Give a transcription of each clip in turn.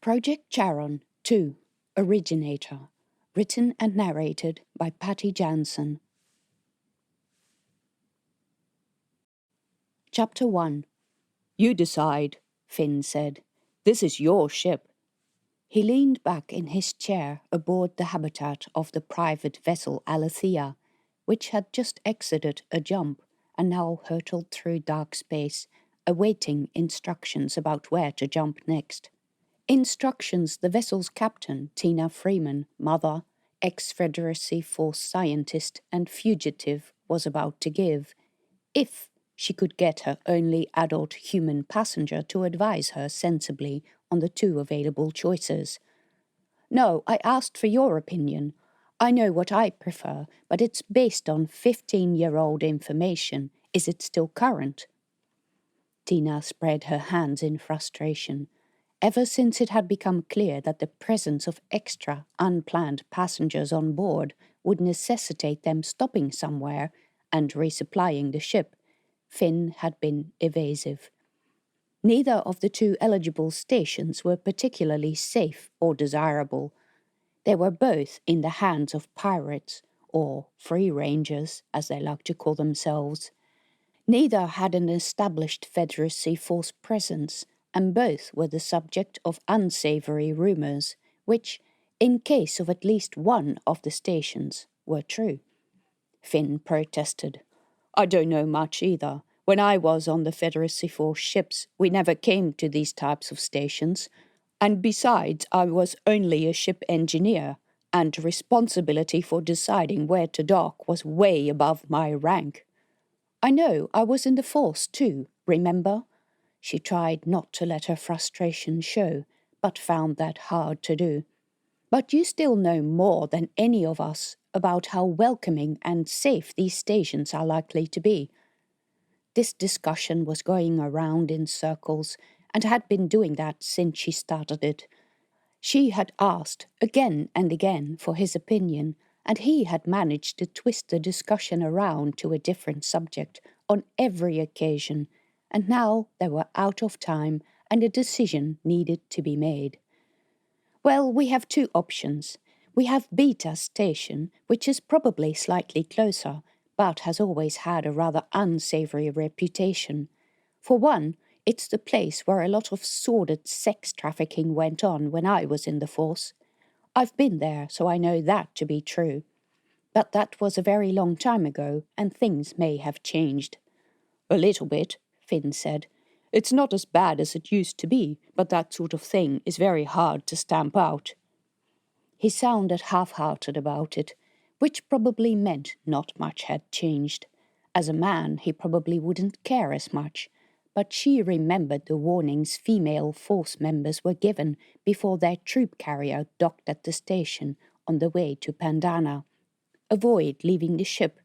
Project Charon 2, Originator, written and narrated by Patty Jansen. Chapter 1. You decide, Finn said. This is your ship. He leaned back in his chair aboard the habitat of the private vessel Alethea, which had just exited a jump and now hurtled through dark space, awaiting instructions about where to jump next. Instructions the vessel's captain, Tina Freeman, mother, ex-Federacy Force scientist and fugitive, was about to give, if she could get her only adult human passenger to advise her sensibly on the two available choices. No, I asked for your opinion. I know what I prefer, but it's based on 15-year-old information. Is it still current? Tina spread her hands in frustration. Ever since it had become clear that the presence of extra, unplanned passengers on board would necessitate them stopping somewhere and resupplying the ship, Finn had been evasive. Neither of the two eligible stations were particularly safe or desirable. They were both in the hands of pirates, or free rangers, as they like to call themselves. Neither had an established Federacy force presence, and both were the subject of unsavory rumors, which, in case of at least one of the stations, were true. Finn protested. I don't know much either. When I was on the Federacy force ships, we never came to these types of stations. And besides, I was only a ship engineer, and responsibility for deciding where to dock was way above my rank. I know, I was in the force too, remember? She tried not to let her frustration show, but found that hard to do. But you still know more than any of us about how welcoming and safe these stations are likely to be. This discussion was going around in circles, and had been doing that since she started it. She had asked again and again for his opinion, and he had managed to twist the discussion around to a different subject on every occasion, and now they were out of time and a decision needed to be made. Well, we have two options. We have Beta Station, which is probably slightly closer, but has always had a rather unsavory reputation. For one, it's the place where a lot of sordid sex trafficking went on when I was in the force. I've been there, so I know that to be true. But that was a very long time ago, and things may have changed. A little bit, Finn said. It's not as bad as it used to be, but that sort of thing is very hard to stamp out. He sounded half-hearted about it, which probably meant not much had changed. As a man, he probably wouldn't care as much, but she remembered the warnings female force members were given before their troop carrier docked at the station on the way to Pandana. Avoid leaving the ship.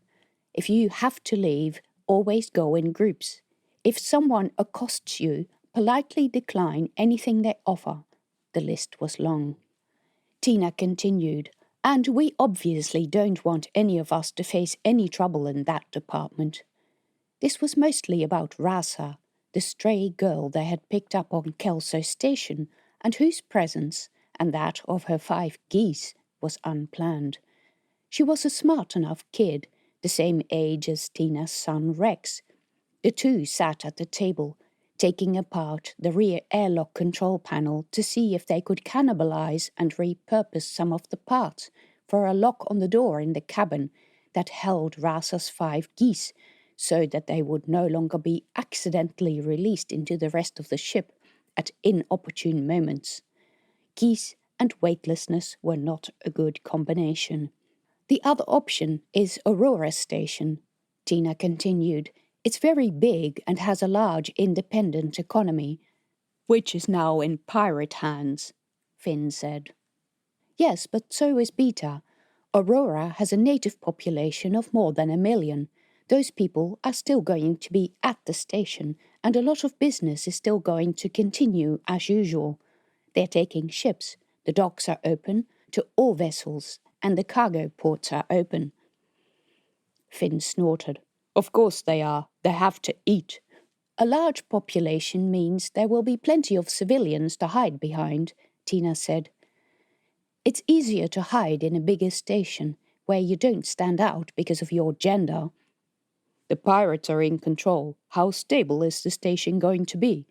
If you have to leave, always go in groups. If someone accosts you, politely decline anything they offer. The list was long. Tina continued, and we obviously don't want any of us to face any trouble in that department. This was mostly about Rasa, the stray girl they had picked up on Kelso Station, and whose presence, and that of her 5 geese, was unplanned. She was a smart enough kid, the same age as Tina's son Rex. The two sat at the table, taking apart the rear airlock control panel to see if they could cannibalize and repurpose some of the parts for a lock on the door in the cabin that held Rasa's 5 geese, so that they would no longer be accidentally released into the rest of the ship at inopportune moments. Geese and weightlessness were not a good combination. The other option is Aurora Station, Tina continued. It's very big and has a large independent economy, which is now in pirate hands, Finn said. Yes, but so is Beta. Aurora has a native population of more than 1 million. Those people are still going to be at the station, and a lot of business is still going to continue as usual. They're taking ships, the docks are open to all vessels, and the cargo ports are open. Finn snorted. Of course they are. They have to eat. A large population means there will be plenty of civilians to hide behind, Tina said. It's easier to hide in a bigger station where you don't stand out because of your gender. The pirates are in control. How stable is the station going to be?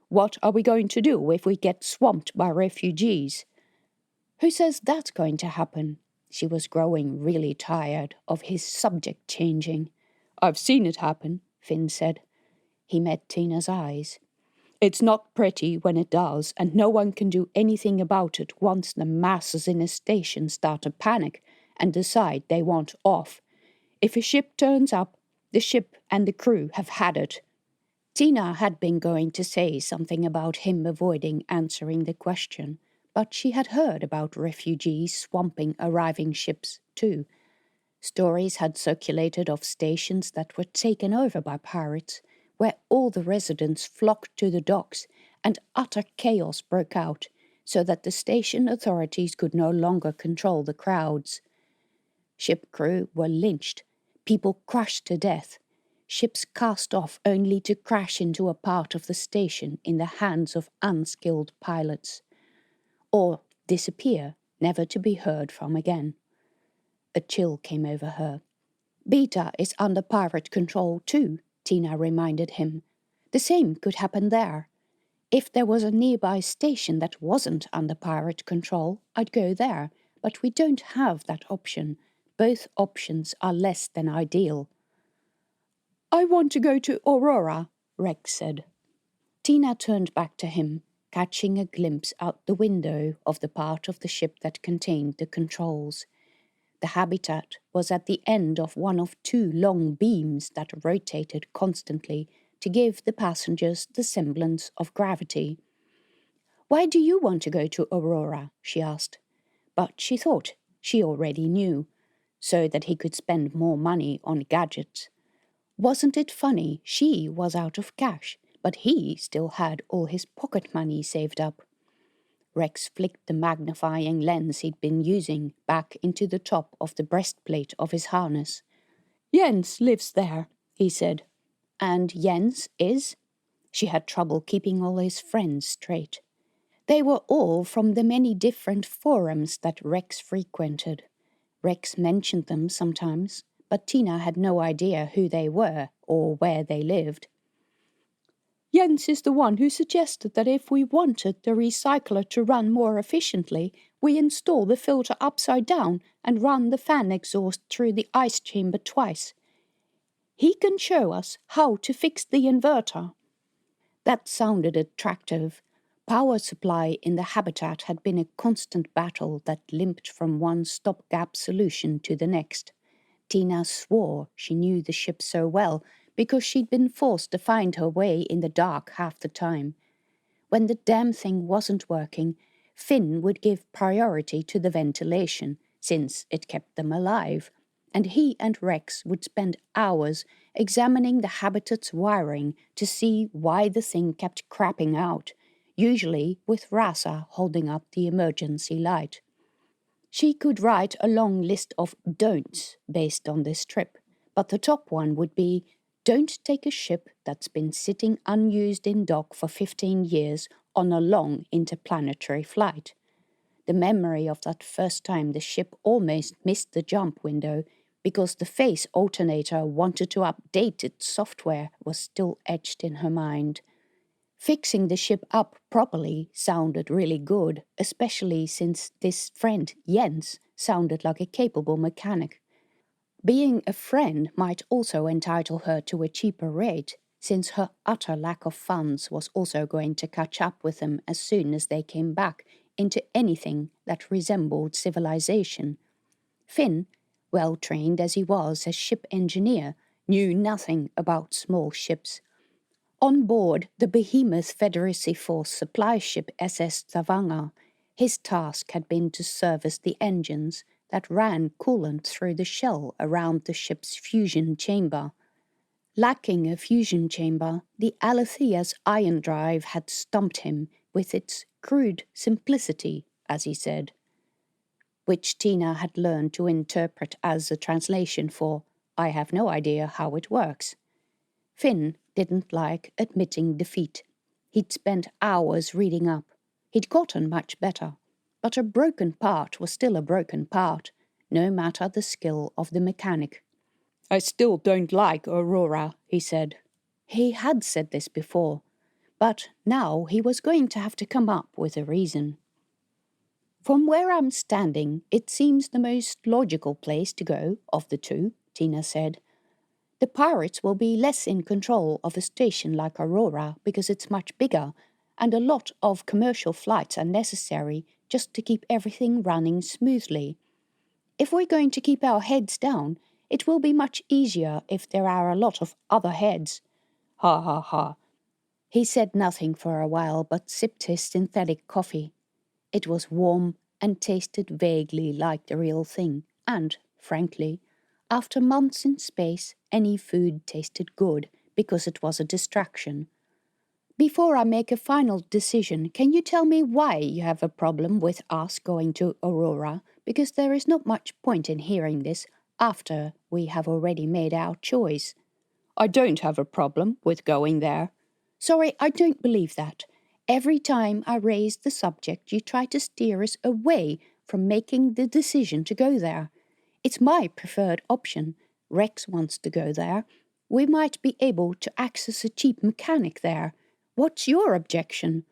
What are we going to do if we get swamped by refugees? Who says that's going to happen? She was growing really tired of his subject changing. I've seen it happen, Finn said. He met Tina's eyes. It's not pretty when it does, and no one can do anything about it once the masses in a station start to panic and decide they want off. If a ship turns up, the ship and the crew have had it. Tina had been going to say something about him avoiding answering the question, but she had heard about refugees swamping arriving ships too. Stories had circulated of stations that were taken over by pirates, where all the residents flocked to the docks and utter chaos broke out, so that the station authorities could no longer control the crowds. Ship crew were lynched, people crushed to death, ships cast off only to crash into a part of the station in the hands of unskilled pilots, or disappear, never to be heard from again. A chill came over her. Beta is under pirate control too, Tina reminded him. The same could happen there. If there was a nearby station that wasn't under pirate control, I'd go there, but we don't have that option. Both options are less than ideal. I want to go to Aurora, Rex said. Tina turned back to him, catching a glimpse out the window of the part of the ship that contained the controls. The habitat was at the end of one of two long beams that rotated constantly to give the passengers the semblance of gravity. Why do you want to go to Aurora? She asked. But she thought she already knew, so that he could spend more money on gadgets. Wasn't it funny she was out of cash, but he still had all his pocket money saved up? Rex flicked the magnifying lens he'd been using back into the top of the breastplate of his harness. Jens lives there, he said. And Jens is? She had trouble keeping all his friends straight. They were all from the many different forums that Rex frequented. Rex mentioned them sometimes, but Tina had no idea who they were or where they lived. Jens is the one who suggested that if we wanted the recycler to run more efficiently, we install the filter upside down and run the fan exhaust through the ice chamber twice. He can show us how to fix the inverter. That sounded attractive. Power supply in the habitat had been a constant battle that limped from one stopgap solution to the next. Tina swore she knew the ship so well because she'd been forced to find her way in the dark half the time. When the damn thing wasn't working, Finn would give priority to the ventilation, since it kept them alive, and he and Rex would spend hours examining the habitat's wiring to see why the thing kept crapping out, usually with Rasa holding up the emergency light. She could write a long list of don'ts based on this trip, but the top one would be, don't take a ship that's been sitting unused in dock for 15 years on a long interplanetary flight. The memory of that first time the ship almost missed the jump window because the phase alternator wanted to update its software was still etched in her mind. Fixing the ship up properly sounded really good, especially since this friend, Jens, sounded like a capable mechanic. Being a friend might also entitle her to a cheaper rate, since her utter lack of funds was also going to catch up with them as soon as they came back into anything that resembled civilization. Finn, well trained as he was as ship engineer, knew nothing about small ships. On board the behemoth Federacy Force supply ship SS Stavanger, his task had been to service the engines that ran coolant through the shell around the ship's fusion chamber. Lacking a fusion chamber, the Alethea's ion drive had stumped him with its crude simplicity, as he said, which Tina had learned to interpret as a translation for, I have no idea how it works. Finn didn't like admitting defeat. He'd spent hours reading up. He'd gotten much better, but a broken part was still a broken part, no matter the skill of the mechanic. "I still don't like Aurora," he said. He had said this before, but now he was going to have to come up with a reason. "From where I'm standing, it seems the most logical place to go of the two," Tina said. "The pirates will be less in control of a station like Aurora because it's much bigger, and a lot of commercial flights are necessary just to keep everything running smoothly. If we're going to keep our heads down, it will be much easier if there are a lot of other heads." "Ha ha ha." He said nothing for a while but sipped his synthetic coffee. It was warm and tasted vaguely like the real thing, and, frankly, after months in space, any food tasted good because it was a distraction. "Before I make a final decision, can you tell me why you have a problem with us going to Aurora? Because there is not much point in hearing this after we have already made our choice." "I don't have a problem with going there." "Sorry, I don't believe that. Every time I raise the subject, you try to steer us away from making the decision to go there. It's my preferred option. Rex wants to go there. We might be able to access a cheap mechanic there. What's your objection?"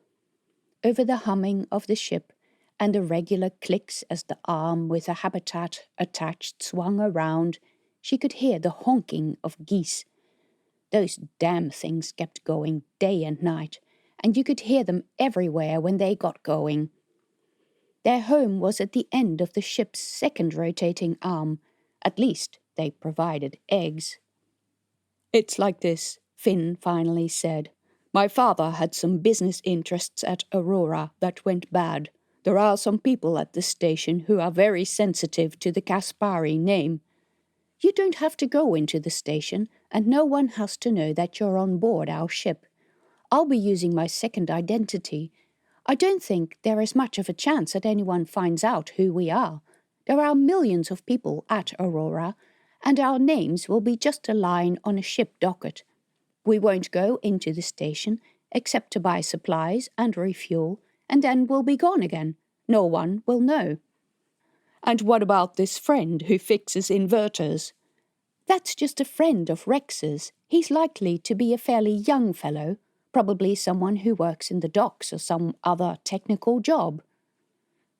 Over the humming of the ship and the regular clicks as the arm with a habitat attached swung around, she could hear the honking of geese. Those damn things kept going day and night, and you could hear them everywhere when they got going. Their home was at the end of the ship's second rotating arm. At least they provided eggs. "It's like this," Finn finally said. "My father had some business interests at Aurora that went bad. There are some people at the station who are very sensitive to the Caspari name. You don't have to go into the station, and no one has to know that you're on board our ship. I'll be using my second identity. I don't think there is much of a chance that anyone finds out who we are. There are millions of people at Aurora, and our names will be just a line on a ship docket. We won't go into the station except to buy supplies and refuel, and then we'll be gone again. No one will know." "And what about this friend who fixes inverters?" "That's just a friend of Rex's. He's likely to be a fairly young fellow, probably someone who works in the docks or some other technical job."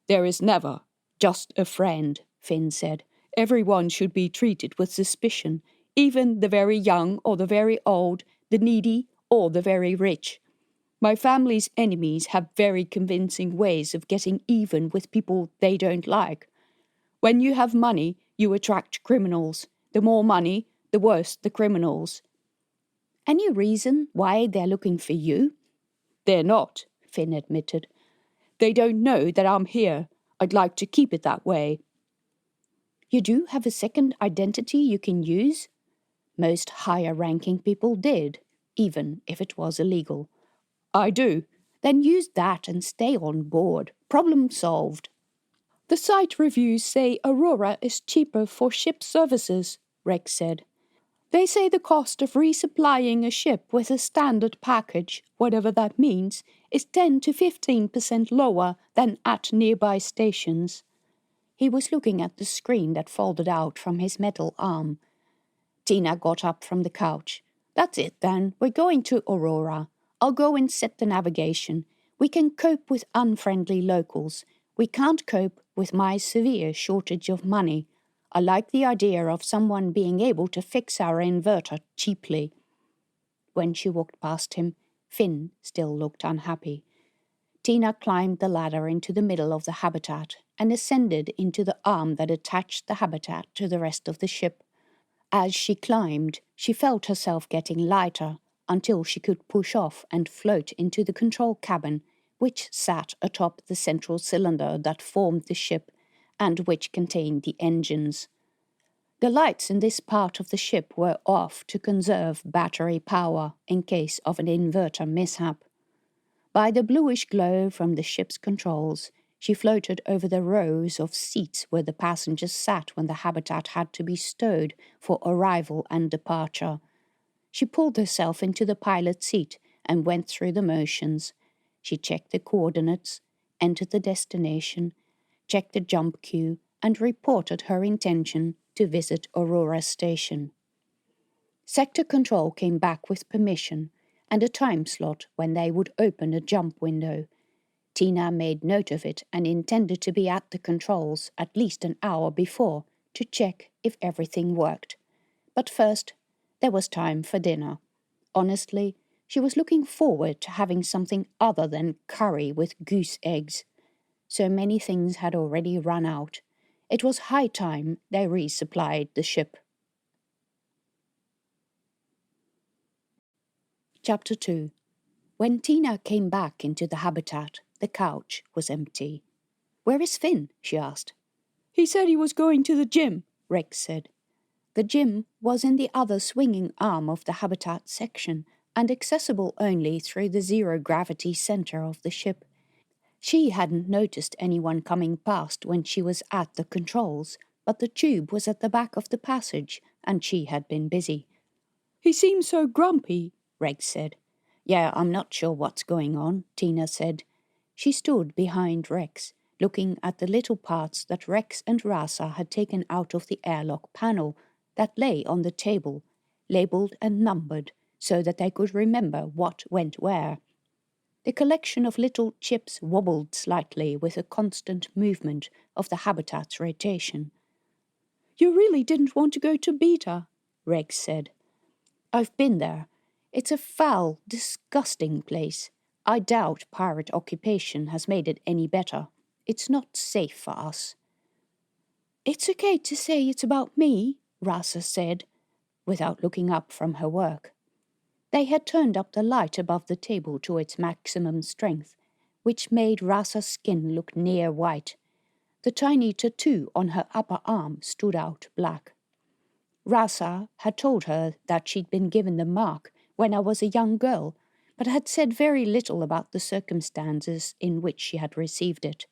"There is never just a friend," Finn said. "Everyone should be treated with suspicion, even the very young or the very old, the needy or the very rich. My family's enemies have very convincing ways of getting even with people they don't like. When you have money, you attract criminals. The more money, the worse the criminals." "Any reason why they're looking for you?" "They're not," Finn admitted. "They don't know that I'm here. I'd like to keep it that way." "You do have a second identity you can use?" Most higher-ranking people did, even if it was illegal. "I do." "Then use that and stay on board. Problem solved." "The site reviews say Aurora is cheaper for ship services," Rex said. "They say the cost of resupplying a ship with a standard package, whatever that means, is 10 to 15% lower than at nearby stations." He was looking at the screen that folded out from his metal arm. Tina got up from the couch. "That's it then, we're going to Aurora. I'll go and set the navigation. We can cope with unfriendly locals. We can't cope with my severe shortage of money. I like the idea of someone being able to fix our inverter cheaply." When she walked past him, Finn still looked unhappy. Tina climbed the ladder into the middle of the habitat and ascended into the arm that attached the habitat to the rest of the ship. As she climbed, she felt herself getting lighter until she could push off and float into the control cabin, which sat atop the central cylinder that formed the ship and which contained the engines. The lights in this part of the ship were off to conserve battery power in case of an inverter mishap. By the bluish glow from the ship's controls, she floated over the rows of seats where the passengers sat when the habitat had to be stowed for arrival and departure. She pulled herself into the pilot seat and went through the motions. She checked the coordinates, entered the destination, checked the jump queue, and reported her intention to visit Aurora Station. Sector Control came back with permission and a time slot when they would open a jump window. Tina made note of it and intended to be at the controls at least an hour before to check if everything worked. But first, there was time for dinner. Honestly, she was looking forward to having something other than curry with goose eggs. So many things had already run out. It was high time they resupplied the ship. Chapter 2. When Tina came back into the habitat, the couch was empty. "Where is Finn?" she asked. "He said he was going to the gym," Rex said. The gym was in the other swinging arm of the habitat section and accessible only through the zero-gravity center of the ship. She hadn't noticed anyone coming past when she was at the controls, but the tube was at the back of the passage and she had been busy. "He seems so grumpy," Rex said. "Yeah, I'm not sure what's going on," Tina said. She stood behind Rex, looking at the little parts that Rex and Rasa had taken out of the airlock panel that lay on the table, labelled and numbered so that they could remember what went where. The collection of little chips wobbled slightly with a constant movement of the habitat's rotation. "You really didn't want to go to Beta," Rex said. "I've been there. It's a foul, disgusting place. I doubt pirate occupation has made it any better. It's not safe for us." "It's okay to say it's about me," Rasa said, without looking up from her work. They had turned up the light above the table to its maximum strength, which made Rasa's skin look near white. The tiny tattoo on her upper arm stood out black. "Rasa had told her that she'd been given the mark when I was a young girl, but had said very little about the circumstances in which she had received it.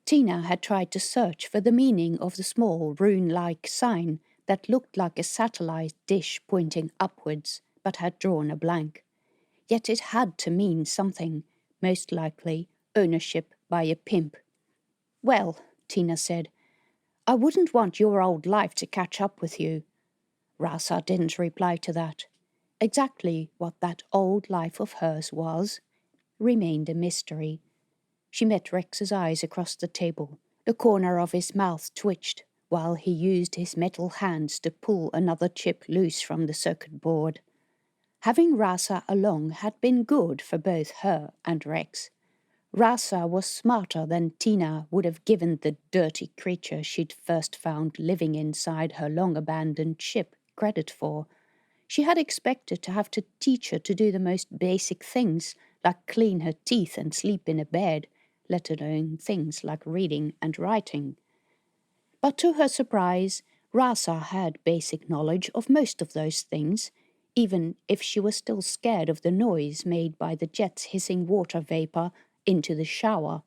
Tina had tried to search for the meaning of the small rune-like sign that looked like a satellite dish pointing upwards, but had drawn a blank. Yet it had to mean something, most likely ownership by a pimp. "Well," Tina said, "I wouldn't want your old life to catch up with you." Rasa didn't reply to that. Exactly what that old life of hers was remained a mystery. She met Rex's eyes across the table. The corner of his mouth twitched while he used his metal hands to pull another chip loose from the circuit board. Having Rasa along had been good for both her and Rex. Rasa was smarter than Tina would have given the dirty creature she'd first found living inside her long-abandoned ship credit for. She had expected to have to teach her to do the most basic things, like clean her teeth and sleep in a bed, let alone things like reading and writing. But to her surprise, Rasa had basic knowledge of most of those things, even if she was still scared of the noise made by the jets hissing water vapor into the shower.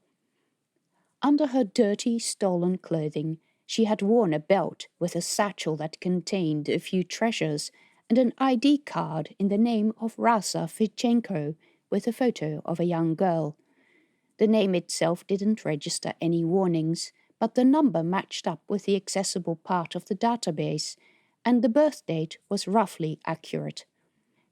Under her dirty, stolen clothing, she had worn a belt with a satchel that contained a few treasures and an ID card in the name of Rasa Fichenko with a photo of a young girl. The name itself didn't register any warnings, but the number matched up with the accessible part of the database, and the birth date was roughly accurate.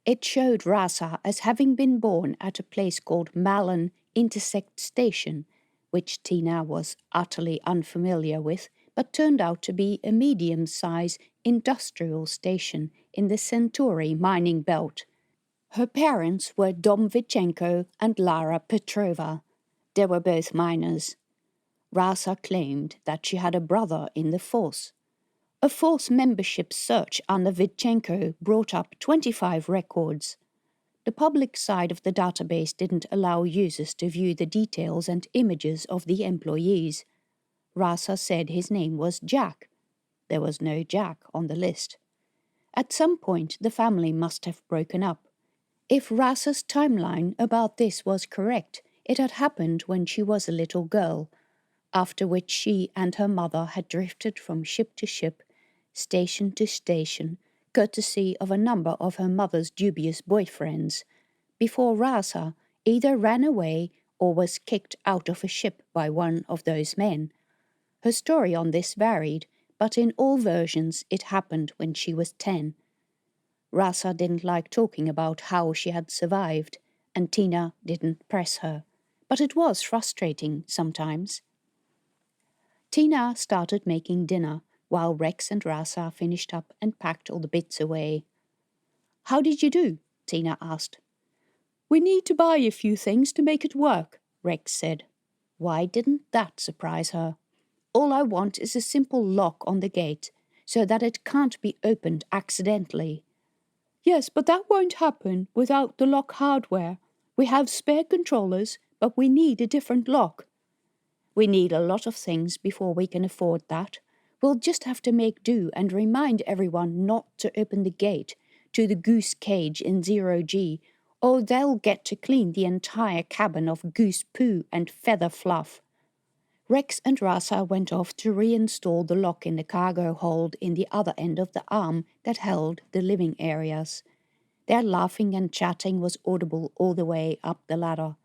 It showed Rasa as having been born at a place called Malin Intersect Station, which Tina was utterly unfamiliar with, but turned out to be a medium-sized industrial station in the Centauri mining belt. Her parents were Dom Vichenko and Lara Petrova. They were both miners. Rasa claimed that she had a brother in the force. A force membership search under Vichenko brought up 25 records. The public side of the database didn't allow users to view the details and images of the employees. Rasa said his name was Jack. There was no Jack on the list. At some point, the family must have broken up. If Rasa's timeline about this was correct, it had happened when she was a little girl, after which she and her mother had drifted from ship to ship, station to station, courtesy of a number of her mother's dubious boyfriends, before Rasa either ran away or was kicked out of a ship by one of those men. Her story on this varied, but in all versions it happened when she was 10. Rasa didn't like talking about how she had survived, and Tina didn't press her, but it was frustrating sometimes. Tina started making dinner, while Rex and Rasa finished up and packed all the bits away. "How did you do?" Tina asked. "We need to buy a few things to make it work," Rex said. Why didn't that surprise her? "All I want is a simple lock on the gate, so that it can't be opened accidentally." "Yes, but that won't happen without the lock hardware. We have spare controllers, but we need a different lock." "We need a lot of things before we can afford that. We'll just have to make do and remind everyone not to open the gate to the goose cage in 0G, or they'll get to clean the entire cabin of goose poo and feather fluff." Rex and Rasa went off to reinstall the lock in the cargo hold in the other end of the arm that held the living areas. Their laughing and chatting was audible all the way up the ladder.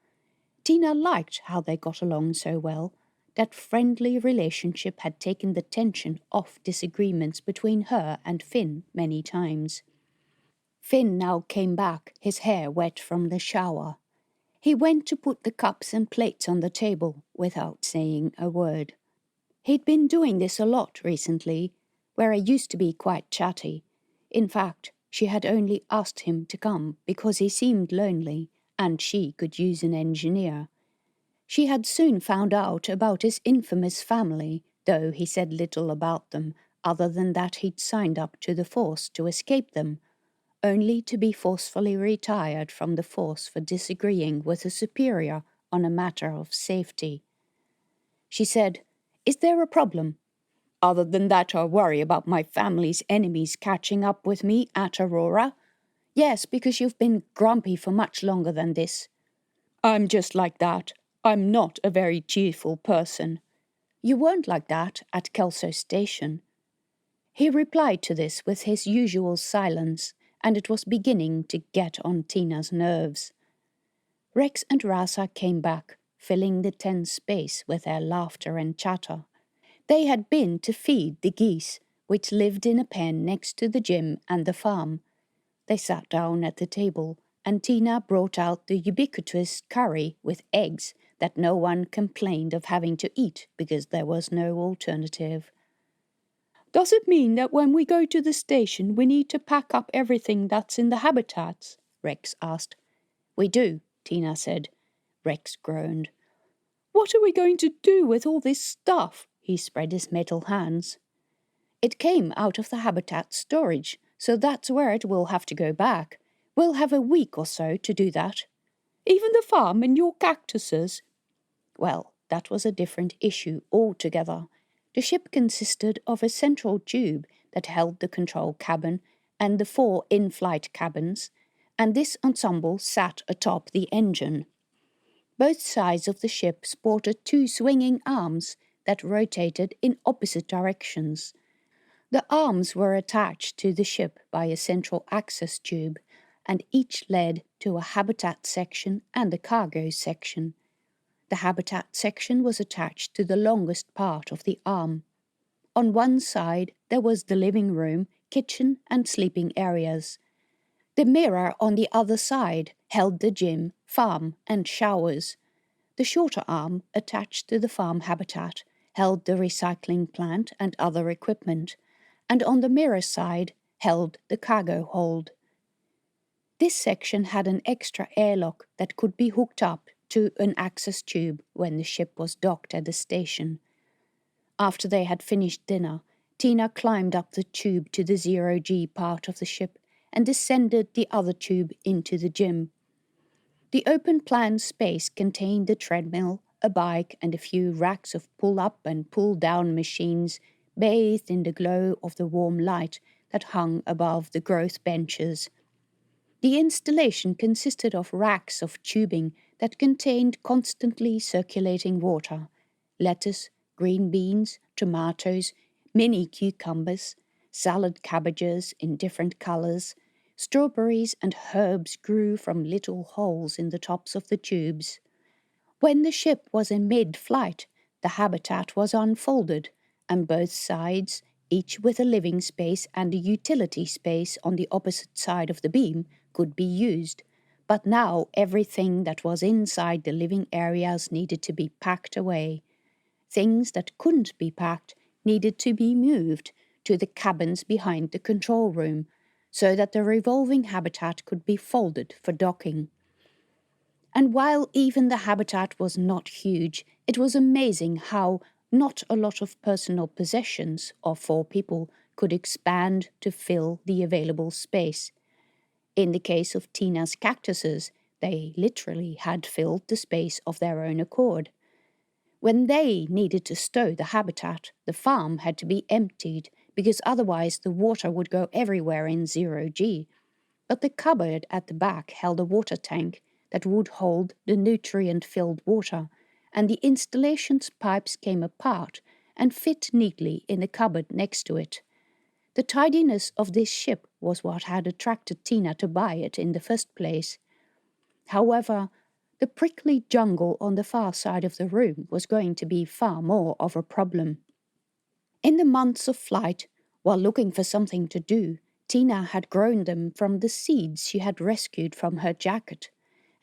Tina liked how they got along so well. That friendly relationship had taken the tension off disagreements between her and Finn many times. Finn now came back, his hair wet from the shower. He went to put the cups and plates on the table without saying a word. He'd been doing this a lot recently, where he used to be quite chatty. In fact, she had only asked him to come because he seemed lonely and she could use an engineer. She had soon found out about his infamous family, though he said little about them, other than that he'd signed up to the force to escape them, only to be forcefully retired from the force for disagreeing with a superior on a matter of safety. She said, "Is there a problem?" "Other than that I worry about my family's enemies catching up with me at Aurora." "Yes, because you've been grumpy for much longer than this." "I'm just like that. I'm not a very cheerful person." "You weren't like that at Kelso Station." He replied to this with his usual silence, and it was beginning to get on Tina's nerves. Rex and Rasa came back, filling the tense space with their laughter and chatter. They had been to feed the geese, which lived in a pen next to the gym and the farm. They sat down at the table, and Tina brought out the ubiquitous curry with eggs that no one complained of having to eat because there was no alternative. "Does it mean that when we go to the station we need to pack up everything that's in the habitats?" Rex asked. "We do," Tina said. Rex groaned. "What are we going to do with all this stuff?" He spread his metal hands. "It came out of the habitat storage, so that's where it will have to go back. We'll have a week or so to do that." "Even the farm and your cactuses?" Well, that was a different issue altogether. The ship consisted of a central tube that held the control cabin and the 4 in-flight cabins, and this ensemble sat atop the engine. Both sides of the ship sported 2 swinging arms that rotated in opposite directions. The arms were attached to the ship by a central access tube, and each led to a habitat section and a cargo section. The habitat section was attached to the longest part of the arm. On one side there was the living room, kitchen and sleeping areas. The mirror on the other side held the gym, farm and showers. The shorter arm, attached to the farm habitat, held the recycling plant and other equipment, and on the mirror side held the cargo hold. This section had an extra airlock that could be hooked up to an access tube when the ship was docked at the station. After they had finished dinner, Tina climbed up the tube to the 0G part of the ship and descended the other tube into the gym. The open plan space contained a treadmill, a bike, and a few racks of pull-up and pull-down machines bathed in the glow of the warm light that hung above the growth benches. The installation consisted of racks of tubing that contained constantly circulating water, lettuce, green beans, tomatoes, mini cucumbers, salad cabbages in different colors. Strawberries and herbs grew from little holes in the tops of the tubes. When the ship was in mid-flight, the habitat was unfolded, and both sides, each with a living space and a utility space on the opposite side of the beam, could be used. But now everything that was inside the living areas needed to be packed away. Things that couldn't be packed needed to be moved to the cabins behind the control room, so that the revolving habitat could be folded for docking. And while even the habitat was not huge, it was amazing how not a lot of personal possessions of 4 people could expand to fill the available space. In the case of Tina's cactuses, they literally had filled the space of their own accord. When they needed to stow the habitat, the farm had to be emptied because otherwise the water would go everywhere in 0G. But the cupboard at the back held a water tank that would hold the nutrient-filled water, and the installation's pipes came apart and fit neatly in the cupboard next to it. The tidiness of this ship was what had attracted Tina to buy it in the first place. However, the prickly jungle on the far side of the room was going to be far more of a problem. In the months of flight, while looking for something to do, Tina had grown them from the seeds she had rescued from her jacket,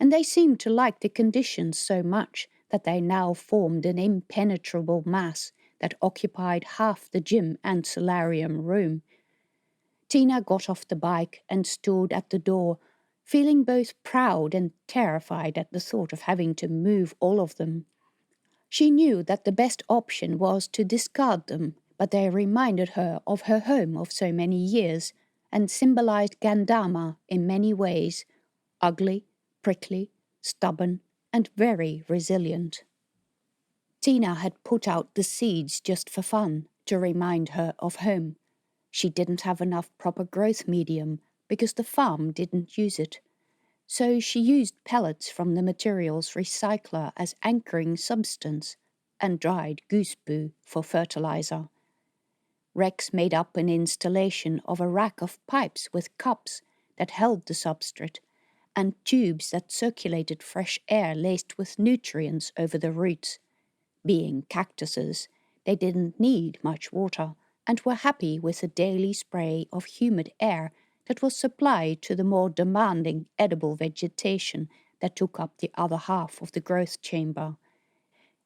and they seemed to like the conditions so much that they now formed an impenetrable mass that occupied half the gym and solarium room. Tina got off the bike and stood at the door, feeling both proud and terrified at the thought of having to move all of them. She knew that the best option was to discard them, but they reminded her of her home of so many years and symbolized Gandama in many ways, ugly, prickly, stubborn, and very resilient. Tina had put out the seeds just for fun, to remind her of home. She didn't have enough proper growth medium because the farm didn't use it. So she used pellets from the materials recycler as anchoring substance and dried goose poo for fertilizer. Rex made up an installation of a rack of pipes with cups that held the substrate and tubes that circulated fresh air laced with nutrients over the roots. Being cactuses, they didn't need much water and were happy with a daily spray of humid air that was supplied to the more demanding edible vegetation that took up the other half of the growth chamber.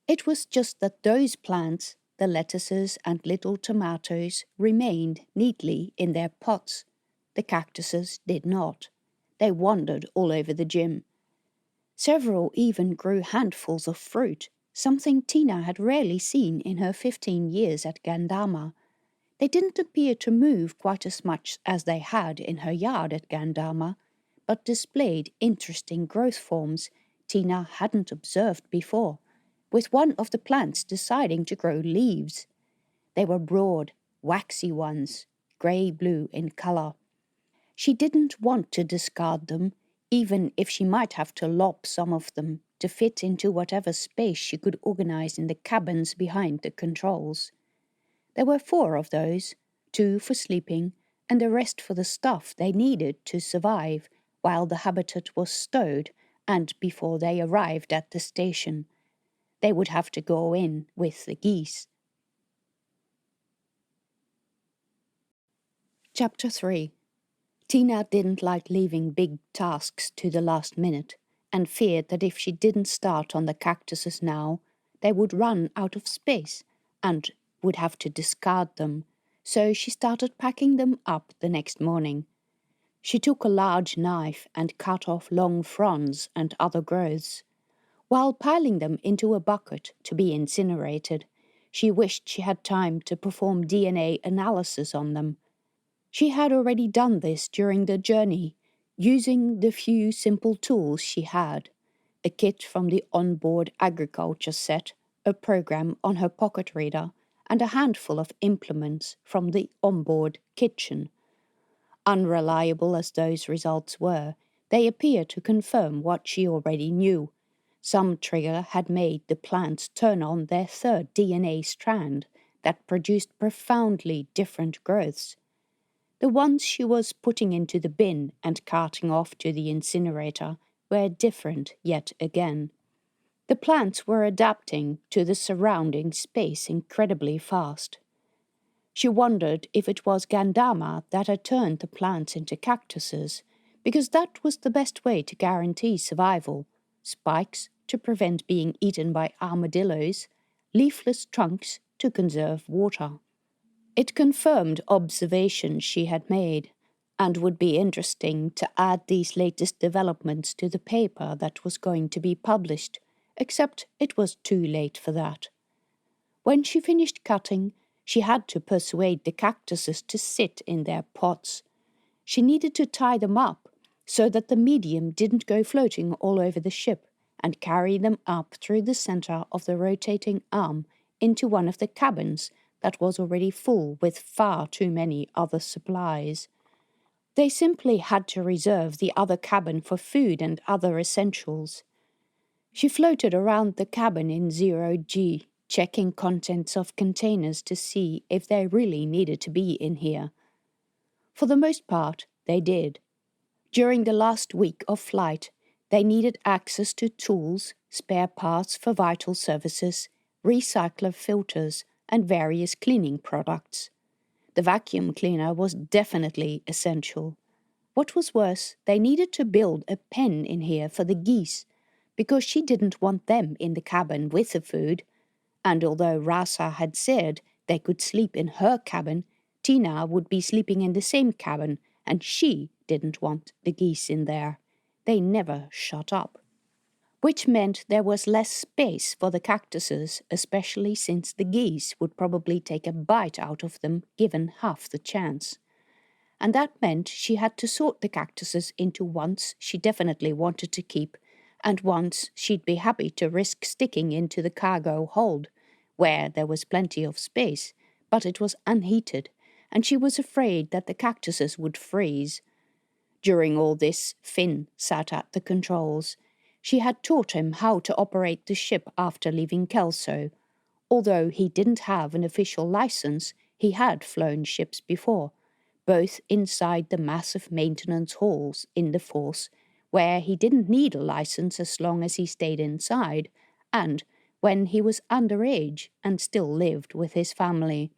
It was just that those plants, the lettuces and little tomatoes, remained neatly in their pots. The cactuses did not. They wandered all over the gym. Several even grew handfuls of fruit, something Tina had rarely seen in her 15 years at Gandama. They didn't appear to move quite as much as they had in her yard at Gandama, but displayed interesting growth forms Tina hadn't observed before, with one of the plants deciding to grow leaves. They were broad, waxy ones, grey-blue in colour. She didn't want to discard them, even if she might have to lop some of them to fit into whatever space she could organize in the cabins behind the controls. There were 4 of those, 2 for sleeping and the rest for the stuff they needed to survive while the habitat was stowed and before they arrived at the station. They would have to go in with the geese. Chapter 3. Tina didn't like leaving big tasks to the last minute and feared that if she didn't start on the cactuses now, they would run out of space and would have to discard them, so she started packing them up the next morning. She took a large knife and cut off long fronds and other growths. While piling them into a bucket to be incinerated, she wished she had time to perform DNA analysis on them. She had already done this during the journey, using the few simple tools she had: a kit from the onboard agriculture set, a program on her pocket reader, and a handful of implements from the onboard kitchen. Unreliable as those results were, they appeared to confirm what she already knew. Some trigger had made the plants turn on their 3rd DNA strand that produced profoundly different growths. The ones she was putting into the bin and carting off to the incinerator were different yet again. The plants were adapting to the surrounding space incredibly fast. She wondered if it was Gandama that had turned the plants into cactuses, because that was the best way to guarantee survival: spikes to prevent being eaten by armadillos, leafless trunks to conserve water. It confirmed observations she had made, and would be interesting to add these latest developments to the paper that was going to be published, except it was too late for that. When she finished cutting, she had to persuade the cactuses to sit in their pots. She needed to tie them up so that the medium didn't go floating all over the ship, and carry them up through the center of the rotating arm into one of the cabins that was already full with far too many other supplies. They simply had to reserve the other cabin for food and other essentials. She floated around the cabin in 0G, checking contents of containers to see if they really needed to be in here. For the most part, they did. During the last week of flight, they needed access to tools, spare parts for vital services, recycler filters, and various cleaning products. The vacuum cleaner was definitely essential. What was worse, they needed to build a pen in here for the geese, because she didn't want them in the cabin with the food. And although Rasa had said they could sleep in her cabin, Tina would be sleeping in the same cabin, and she didn't want the geese in there. They never shut up. Which meant there was less space for the cactuses, especially since the geese would probably take a bite out of them given half the chance. And that meant she had to sort the cactuses into ones she definitely wanted to keep, and ones she'd be happy to risk sticking into the cargo hold, where there was plenty of space, but it was unheated, and she was afraid that the cactuses would freeze. During all this, Finn sat at the controls. She had taught him how to operate the ship after leaving Kelso. Although he didn't have an official license, he had flown ships before, both inside the massive maintenance halls in the Force, where he didn't need a license as long as he stayed inside, and when he was underage and still lived with his family.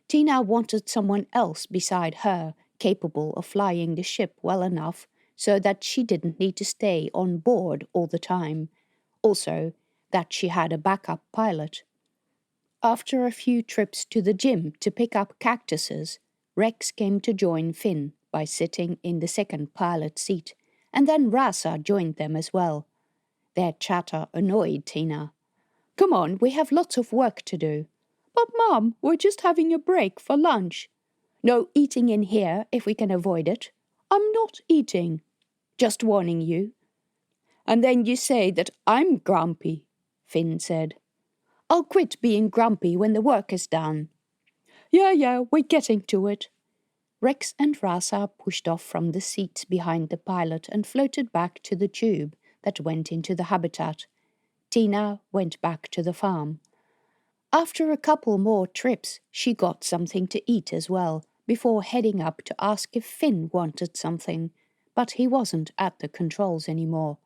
Tina wanted someone else beside her, capable of flying the ship well enough so that she didn't need to stay on board all the time. Also, that she had a backup pilot. After a few trips to the gym to pick up cactuses, Rex came to join Finn by sitting in the second pilot seat, and then Rasa joined them as well. Their chatter annoyed Tina. "Come on, we have lots of work to do." "But Mom, we're just having a break for lunch." "No eating in here if we can avoid it." "I'm not eating." "Just warning you." "And then you say that I'm grumpy," Finn said. "I'll quit being grumpy when the work is done." Yeah, we're getting to it." Rex and Rasa pushed off from the seats behind the pilot and floated back to the tube that went into the habitat. Tina went back to the farm. After a couple more trips, she got something to eat as well, before heading up to ask if Finn wanted something, but he wasn't at the controls anymore.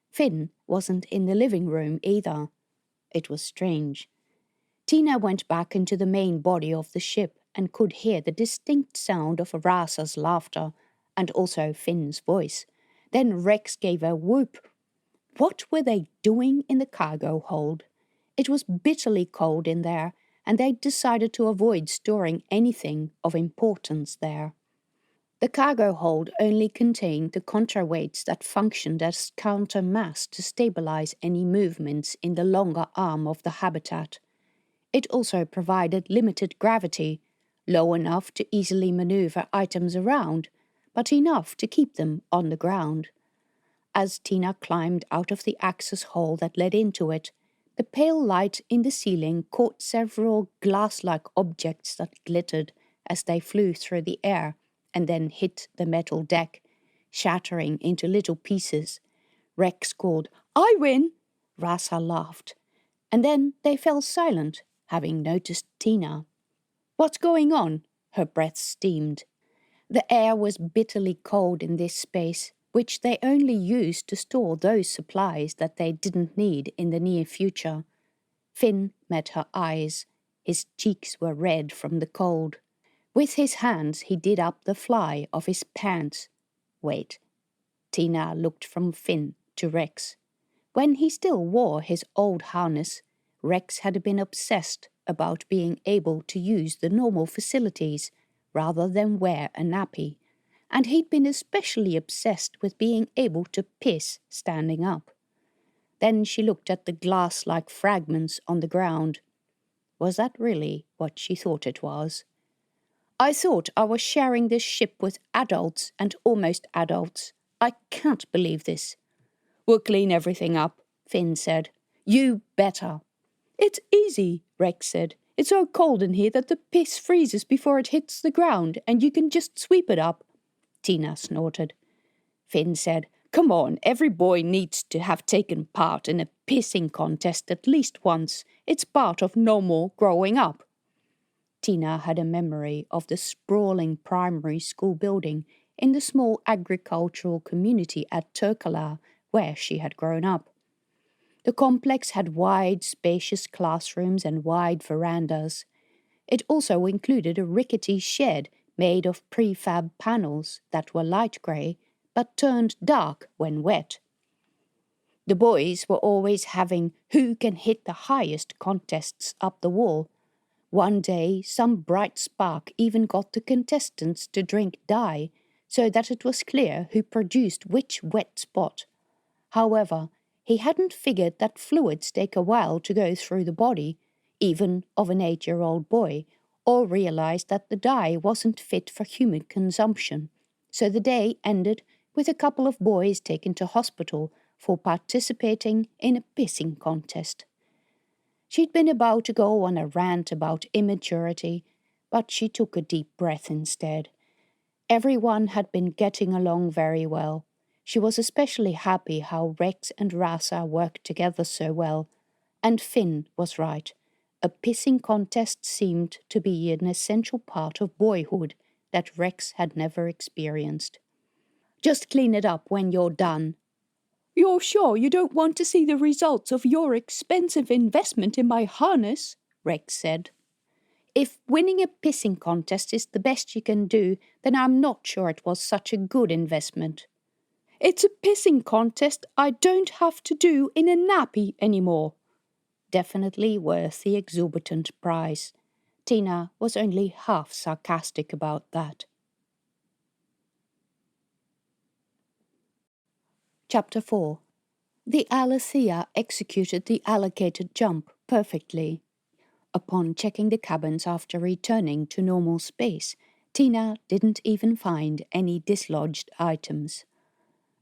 Finn wasn't in the living room either. It was strange. Tina went back into the main body of the ship and could hear the distinct sound of Rasa's laughter, and also Finn's voice. Then Rex gave a whoop. What were they doing in the cargo hold? It was bitterly cold in there, and they decided to avoid storing anything of importance there. The cargo hold only contained the contraweights that functioned as countermass to stabilize any movements in the longer arm of the habitat. It also provided limited gravity, low enough to easily maneuver items around, but enough to keep them on the ground. As Tina climbed out of the access hole that led into it, the pale light in the ceiling caught several glass-like objects that glittered as they flew through the air and then hit the metal deck, shattering into little pieces. Rex called, "I win!" Rasa laughed. And then they fell silent, having noticed Tina. "What's going on?" Her breath steamed. The air was bitterly cold in this space, which they only used to store those supplies that they didn't need in the near future. Finn met her eyes. His cheeks were red from the cold. With his hands he did up the fly of his pants. Wait. Tina looked from Finn to Rex. When he still wore his old harness, Rex had been obsessed about being able to use the normal facilities rather than wear a nappy, and he'd been especially obsessed with being able to piss standing up. Then she looked at the glass-like fragments on the ground. Was that really what she thought it was? I thought I was sharing this ship with adults and almost adults. I can't believe this. We'll clean everything up, Finn said. You better. It's easy, Rex said. It's so cold in here that the piss freezes before it hits the ground, and you can just sweep it up. Tina snorted. Finn said, Come on, every boy needs to have taken part in a pissing contest at least once. It's part of normal growing up. Tina had a memory of the sprawling primary school building in the small agricultural community at Turkala, where she had grown up. The complex had wide, spacious classrooms and wide verandas. It also included a rickety shed made of prefab panels that were light grey but turned dark when wet. The boys were always having who can hit the highest contests up the wall. One day some bright spark even got the contestants to drink dye so that it was clear who produced which wet spot. However, he hadn't figured that fluids take a while to go through the body, even of an 8-year-old boy, or realized that the dye wasn't fit for human consumption. So the day ended with a couple of boys taken to hospital for participating in a pissing contest. She'd been about to go on a rant about immaturity, but she took a deep breath instead. Everyone had been getting along very well. She was especially happy how Rex and Rasa worked together so well. And Finn was right. A pissing contest seemed to be an essential part of boyhood that Rex had never experienced. Just clean it up when you're done. You're sure you don't want to see the results of your expensive investment in my harness? Rex said. If winning a pissing contest is the best you can do, then I'm not sure it was such a good investment. It's a pissing contest I don't have to do in a nappy anymore. Definitely worth the exorbitant price. Tina was only half sarcastic about that. Chapter 4. The Alethea executed the allocated jump perfectly. Upon checking the cabins after returning to normal space, Tina didn't even find any dislodged items.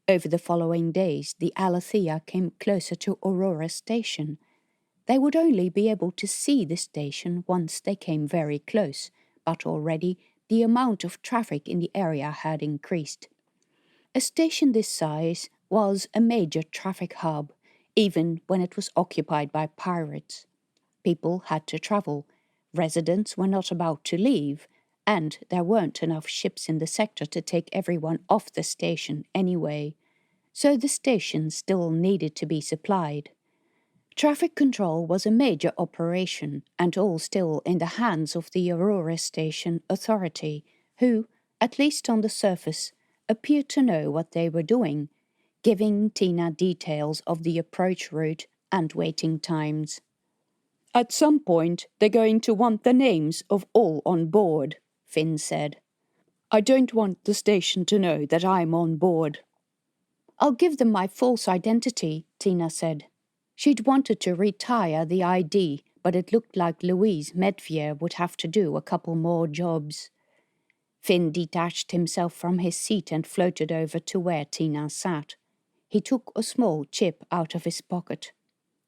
Over the following days, the Alethea came closer to Aurora Station. They would only be able to see the station once they came very close, but already the amount of traffic in the area had increased. A station this size was a major traffic hub, even when it was occupied by pirates. People had to travel, residents were not about to leave, and there weren't enough ships in the sector to take everyone off the station anyway, so the station still needed to be supplied. Traffic control was a major operation, and all still in the hands of the Aurora Station Authority, who, at least on the surface, appeared to know what they were doing, giving Tina details of the approach route and waiting times. At some point, they're going to want the names of all on board, Finn said. I don't want the station to know that I'm on board. I'll give them my false identity, Tina said. She'd wanted to retire the ID, but it looked like Louise Medvier would have to do a couple more jobs. Finn detached himself from his seat and floated over to where Tina sat. He took a small chip out of his pocket.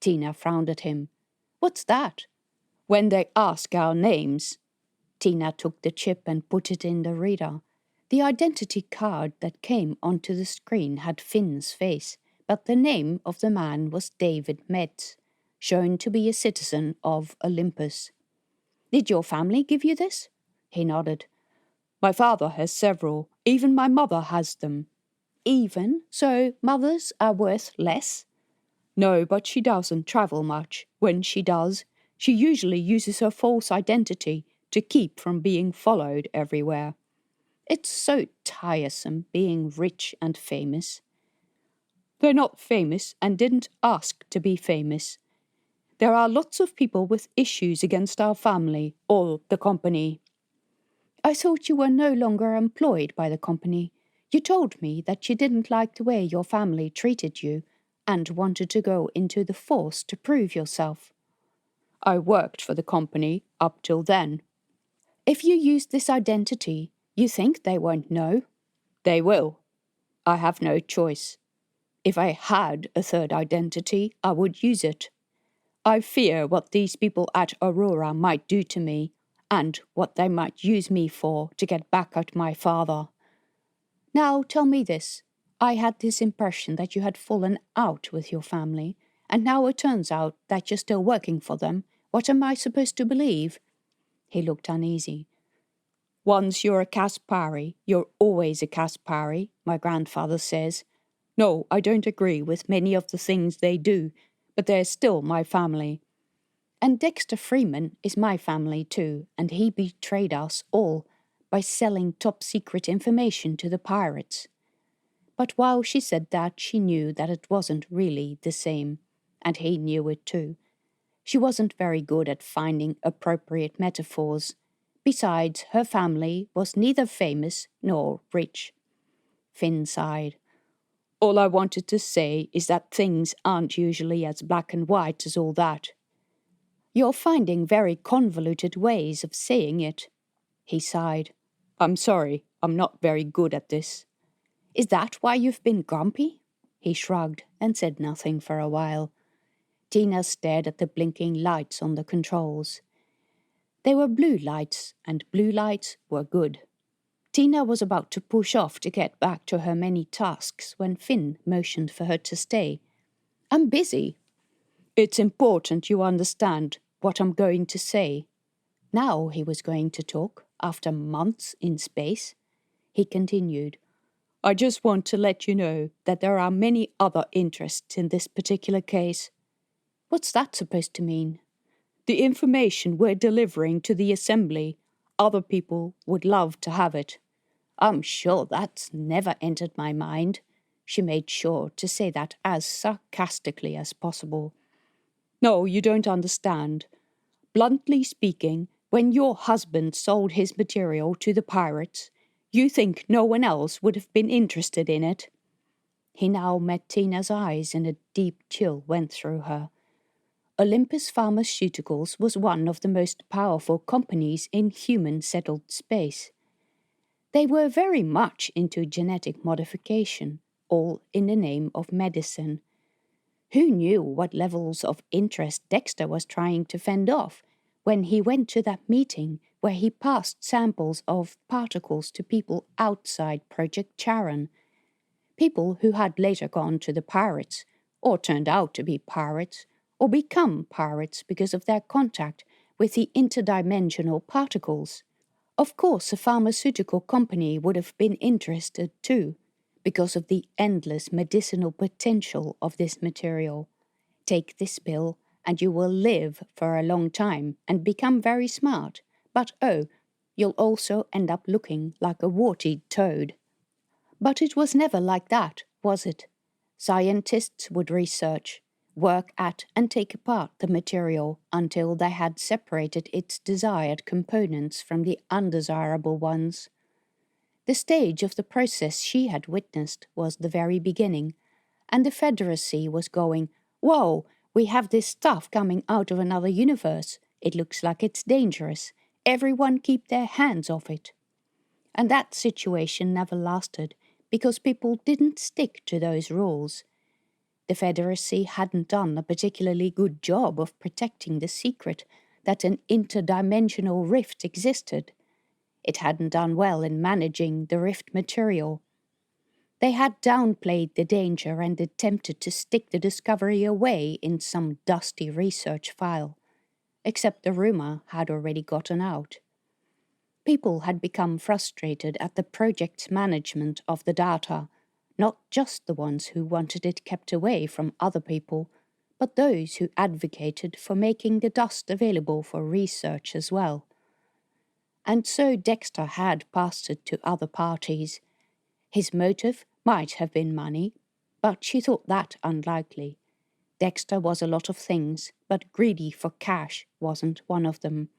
Tina frowned at him. What's that? When they ask our names. Tina took the chip and put it in the reader. The identity card that came onto the screen had Finn's face, but the name of the man was David Metz, shown to be a citizen of Olympus. Did your family give you this? He nodded. My father has several. Even my mother has them. even, so mothers are worth less? No, but she doesn't travel much. When she does, she usually uses her false identity to keep from being followed everywhere. It's so tiresome being rich and famous. They're not famous and didn't ask to be famous. There are lots of people with issues against our family or the company. I thought you were no longer employed by the company. You told me that you didn't like the way your family treated you and wanted to go into the force to prove yourself. I worked for the company up till then. If you use this identity, you think they won't know? They will. I have no choice. If I had a third identity, I would use it. I fear what these people at Aurora might do to me, and what they might use me for to get back at my father. Now tell me this. I had this impression that you had fallen out with your family, and now it turns out that you're still working for them. What am I supposed to believe? He looked uneasy. Once you're a Caspari, you're always a Caspari, my grandfather says. No, I don't agree with many of the things they do, but they're still my family. And Dexter Freeman is my family too, and he betrayed us all by selling top-secret information to the pirates. But while she said that, she knew that it wasn't really the same, and he knew it too. She wasn't very good at finding appropriate metaphors. Besides, her family was neither famous nor rich. Finn sighed. All I wanted to say is that things aren't usually as black and white as all that. You're finding very convoluted ways of saying it. He sighed. I'm sorry, I'm not very good at this. Is that why you've been grumpy? He shrugged and said nothing for a while. Tina stared at the blinking lights on the controls. They were blue lights, and blue lights were good. Tina was about to push off to get back to her many tasks when Finn motioned for her to stay. I'm busy. It's important you understand what I'm going to say. Now he was going to talk, after months in space. He continued, I just want to let you know that there are many other interests in this particular case. What's that supposed to mean? The information we're delivering to the assembly, other people would love to have it. I'm sure that's never entered my mind. She made sure to say that as sarcastically as possible. No, you don't understand. Bluntly speaking, when your husband sold his material to the pirates, you think no one else would have been interested in it? He now met Tina's eyes and a deep chill went through her. Olympus Pharmaceuticals was one of the most powerful companies in human settled space. They were very much into genetic modification, all in the name of medicine. Who knew what levels of interest Dexter was trying to fend off when he went to that meeting where he passed samples of particles to people outside Project Charon, people who had later gone to the pirates, or turned out to be pirates, or become pirates because of their contact with the interdimensional particles. Of course, a pharmaceutical company would have been interested too, because of the endless medicinal potential of this material. Take this pill, and you will live for a long time and become very smart. But oh, you'll also end up looking like a warty toad. But it was never like that, was it? Scientists would research, work at and take apart the material until they had separated its desired components from the undesirable ones. The stage of the process she had witnessed was the very beginning, and the Federacy was going, Whoa, we have this stuff coming out of another universe. It looks like it's dangerous. Everyone keep their hands off it. And that situation never lasted, because people didn't stick to those rules. The Federacy hadn't done a particularly good job of protecting the secret that an interdimensional rift existed. It hadn't done well in managing the rift material. They had downplayed the danger and attempted to stick the discovery away in some dusty research file, except the rumor had already gotten out. People had become frustrated at the project's management of the data, not just the ones who wanted it kept away from other people, but those who advocated for making the dust available for research as well. And so Dexter had passed it to other parties. His motive might have been money, but she thought that unlikely. Dexter was a lot of things, but greedy for cash wasn't one of them.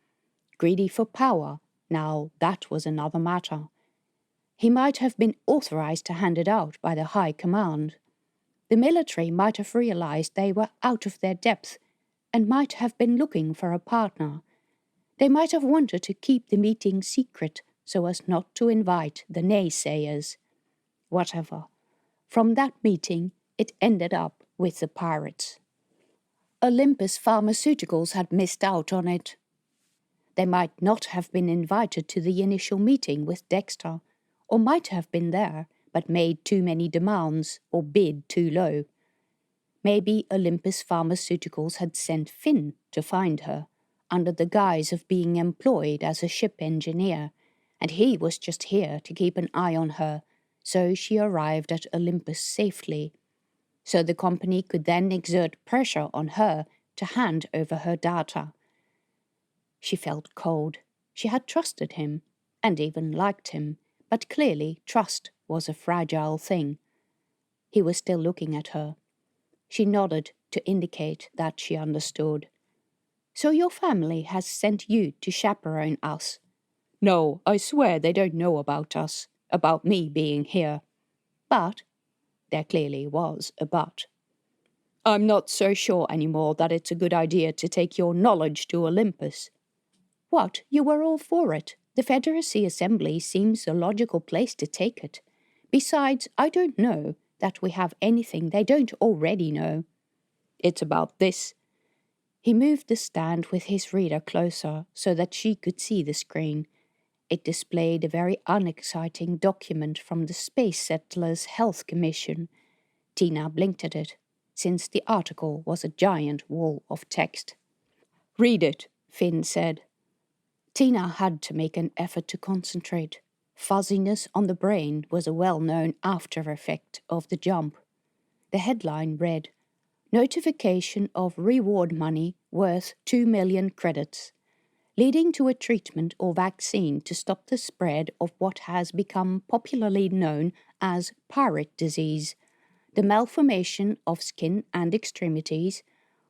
Greedy for power, now that was another matter. He might have been authorized to hand it out by the High Command. The military might have realized they were out of their depth and might have been looking for a partner. They might have wanted to keep the meeting secret so as not to invite the naysayers. Whatever. From that meeting, it ended up with the pirates. Olympus Pharmaceuticals had missed out on it. They might not have been invited to the initial meeting with Dexter, or might have been there, but made too many demands or bid too low. Maybe Olympus Pharmaceuticals had sent Finn to find her, under the guise of being employed as a ship engineer, and he was just here to keep an eye on her, so she arrived at Olympus safely. So the company could then exert pressure on her to hand over her data. She felt cold. She had trusted him, and even liked him, but clearly trust was a fragile thing. He was still looking at her. She nodded to indicate that she understood. So your family has sent you to chaperone us? No, I swear they don't know about us, about me being here. But, there clearly was a but. I'm not so sure anymore that it's a good idea to take your knowledge to Olympus. What, you were all for it? The Federacy Assembly seems a logical place to take it. Besides, I don't know that we have anything they don't already know. It's about this. He moved the stand with his reader closer so that she could see the screen. It displayed a very unexciting document from the Space Settlers Health Commission. Tina blinked at it, since the article was a giant wall of text. Read it, Finn said. Tina had to make an effort to concentrate. Fuzziness on the brain was a well-known after-effect of the jump. The headline read, Notification of reward money worth 2 million credits, leading to a treatment or vaccine to stop the spread of what has become popularly known as pirate disease, the malformation of skin and extremities,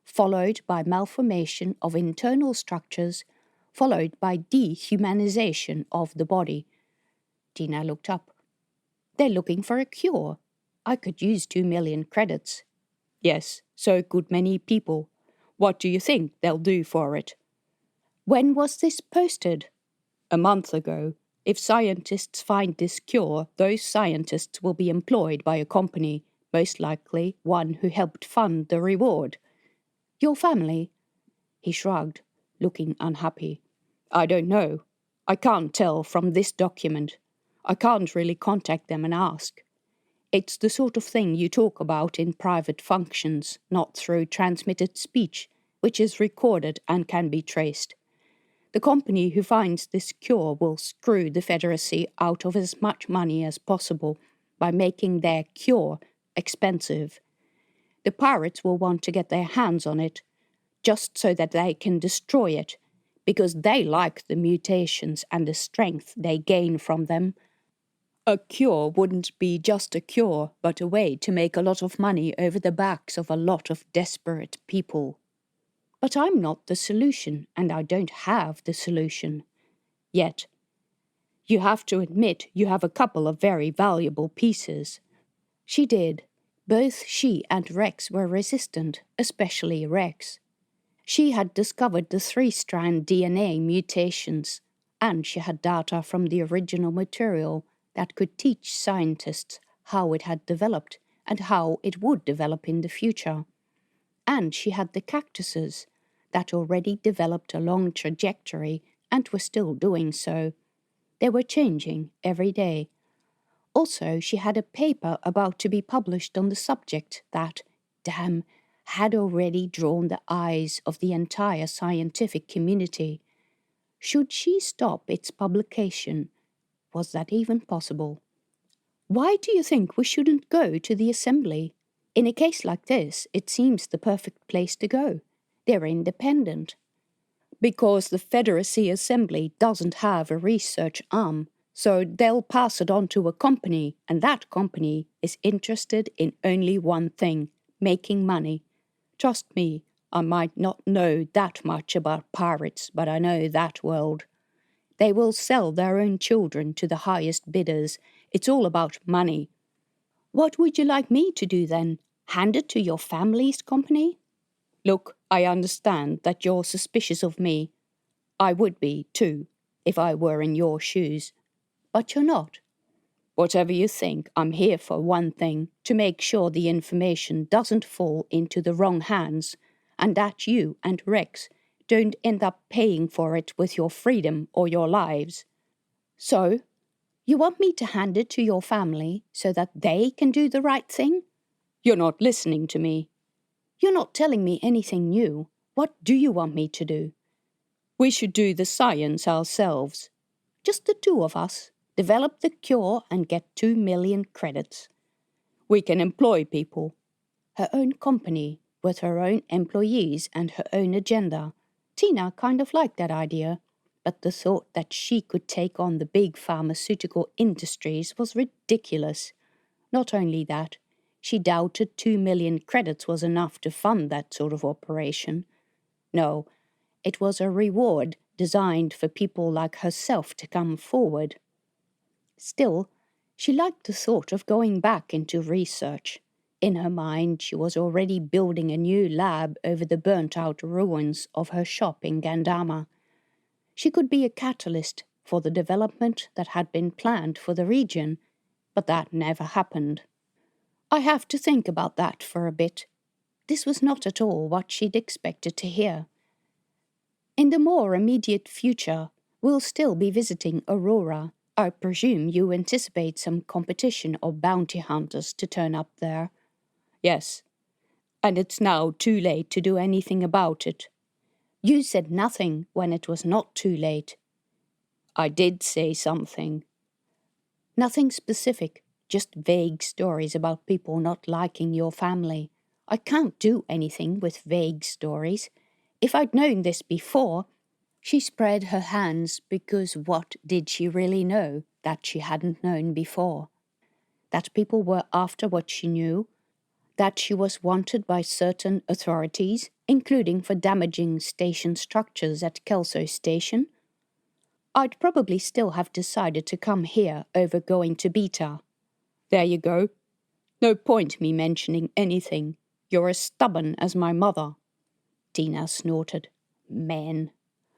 followed by malformation of internal structures, followed by dehumanization of the body. Tina looked up. They're looking for a cure. I could use 2 million credits. Yes, so could many people. What do you think they'll do for it? When was this posted? A month ago. If scientists find this cure, those scientists will be employed by a company, most likely one who helped fund the reward. Your family? He shrugged, looking unhappy. I don't know. I can't tell from this document. I can't really contact them and ask. It's the sort of thing you talk about in private functions, not through transmitted speech, which is recorded and can be traced. The company who finds this cure will screw the Federacy out of as much money as possible by making their cure expensive. The pirates will want to get their hands on it, just so that they can destroy it, because they like the mutations and the strength they gain from them. A cure wouldn't be just a cure, but a way to make a lot of money over the backs of a lot of desperate people. But I'm not the solution, and I don't have the solution. Yet. You have to admit you have a couple of very valuable pieces. She did. Both she and Rex were resistant, especially Rex. She had discovered the 3-strand DNA mutations, and she had data from the original material that could teach scientists how it had developed and how it would develop in the future. And she had the cactuses that already developed a long trajectory and were still doing so. They were changing every day. Also, she had a paper about to be published on the subject that, damn, had already drawn the eyes of the entire scientific community. Should she stop its publication? Was that even possible? Why do you think we shouldn't go to the assembly? In a case like this, it seems the perfect place to go. They're independent. Because the Federacy Assembly doesn't have a research arm, so they'll pass it on to a company, and that company is interested in only one thing, making money. Trust me, I might not know that much about pirates, but I know that world. They will sell their own children to the highest bidders. It's all about money. What would you like me to do then? Hand it to your family's company? Look, I understand that you're suspicious of me. I would be, too, if I were in your shoes. But you're not. Whatever you think, I'm here for one thing, to make sure the information doesn't fall into the wrong hands, and that you and Rex don't end up paying for it with your freedom or your lives. So, you want me to hand it to your family so that they can do the right thing? You're not listening to me. You're not telling me anything new. What do you want me to do? We should do the science ourselves. Just the two of us. Develop the cure and get 2 million credits. We can employ people. Her own company, with her own employees and her own agenda. Tina kind of liked that idea, but the thought that she could take on the big pharmaceutical industries was ridiculous. Not only that, she doubted 2 million credits was enough to fund that sort of operation. No, it was a reward designed for people like herself to come forward. Still, she liked the thought of going back into research. In her mind, she was already building a new lab over the burnt-out ruins of her shop in Gandama. She could be a catalyst for the development that had been planned for the region, but that never happened. I have to think about that for a bit. This was not at all what she'd expected to hear. In the more immediate future, we'll still be visiting Aurora. I presume you anticipate some competition of bounty hunters to turn up there. Yes, and it's now too late to do anything about it. You said nothing when it was not too late. I did say something. Nothing specific, just vague stories about people not liking your family. I can't do anything with vague stories. If I'd known this before... She spread her hands because what did she really know that she hadn't known before? That people were after what she knew? That she was wanted by certain authorities, including for damaging station structures at Kelso Station? I'd probably still have decided to come here over going to Beta. There you go. No point me mentioning anything. You're as stubborn as my mother. Tina snorted. Men.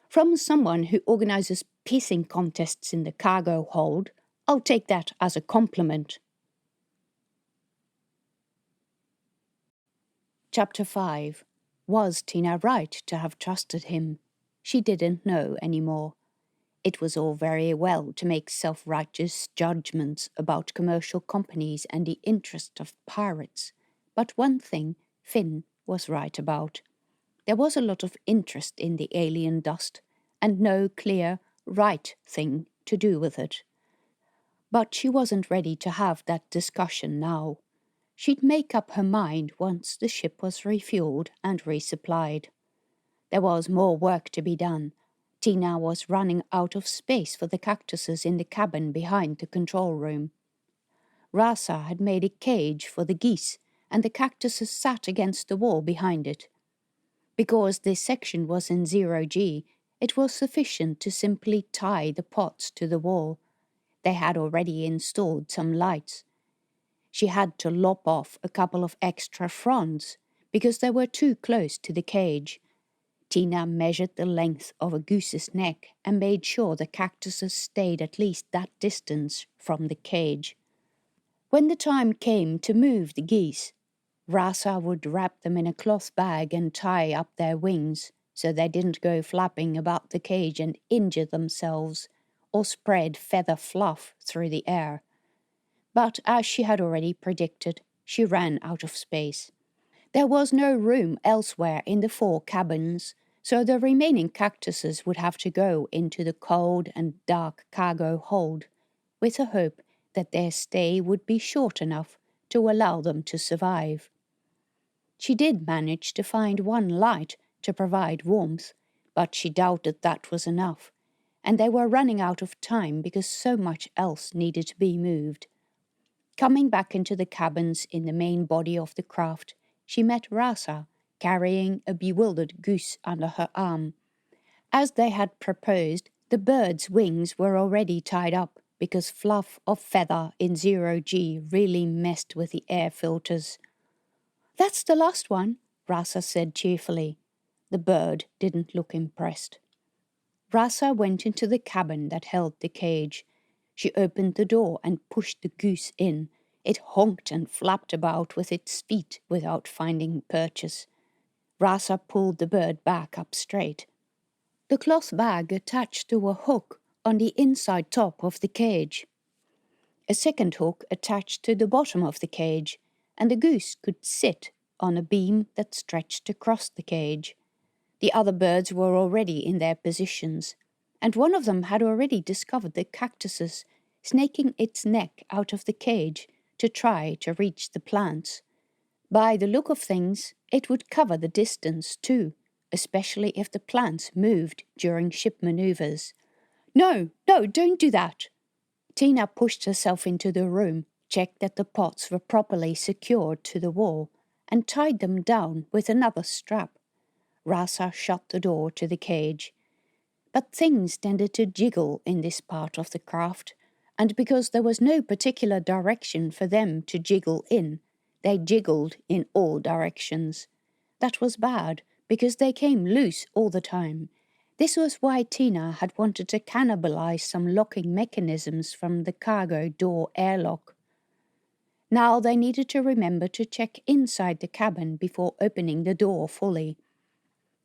From someone who organizes pissing contests in the cargo hold, I'll take that as a compliment. Chapter 5. Was Tina right to have trusted him? She didn't know anymore. It was all very well to make self-righteous judgments about commercial companies and the interest of pirates, but one thing Finn was right about. There was a lot of interest in the alien dust, and no clear, right thing to do with it. But she wasn't ready to have that discussion now. She'd make up her mind once the ship was refueled and resupplied. There was more work to be done. Tina was running out of space for the cactuses in the cabin behind the control room. Rasa had made a cage for the geese, and the cactuses sat against the wall behind it. Because this section was in 0G, it was sufficient to simply tie the pots to the wall. They had already installed some lights. She had to lop off a couple of extra fronds, because they were too close to the cage. Tina measured the length of a goose's neck and made sure the cactuses stayed at least that distance from the cage. When the time came to move the geese, Rasa would wrap them in a cloth bag and tie up their wings so they didn't go flapping about the cage and injure themselves or spread feather fluff through the air. But as she had already predicted, she ran out of space. There was no room elsewhere in the 4 cabins, so the remaining cactuses would have to go into the cold and dark cargo hold, with the hope that their stay would be short enough to allow them to survive. She did manage to find one light to provide warmth, but she doubted that was enough, and they were running out of time because so much else needed to be moved. Coming back into the cabins in the main body of the craft, she met Rasa, carrying a bewildered goose under her arm. As they had proposed, the bird's wings were already tied up because fluff of feather in 0G really messed with the air filters. "That's the last one," Rasa said cheerfully. The bird didn't look impressed. Rasa went into the cabin that held the cage. She opened the door and pushed the goose in. It honked and flapped about with its feet without finding purchase. Rasa pulled the bird back up straight. The cloth bag attached to a hook on the inside top of the cage. A second hook attached to the bottom of the cage, and the goose could sit on a beam that stretched across the cage. The other birds were already in their positions, and one of them had already discovered the cactuses, snaking its neck out of the cage to try to reach the plants. By the look of things, it would cover the distance too, especially if the plants moved during ship maneuvers. No, don't do that! Tina pushed herself into the room, checked that the pots were properly secured to the wall, and tied them down with another strap. Rasa shut the door to the cage. But things tended to jiggle in this part of the craft, and because there was no particular direction for them to jiggle in, they jiggled in all directions. That was bad, because they came loose all the time. This was why Tina had wanted to cannibalize some locking mechanisms from the cargo door airlock. Now they needed to remember to check inside the cabin before opening the door fully.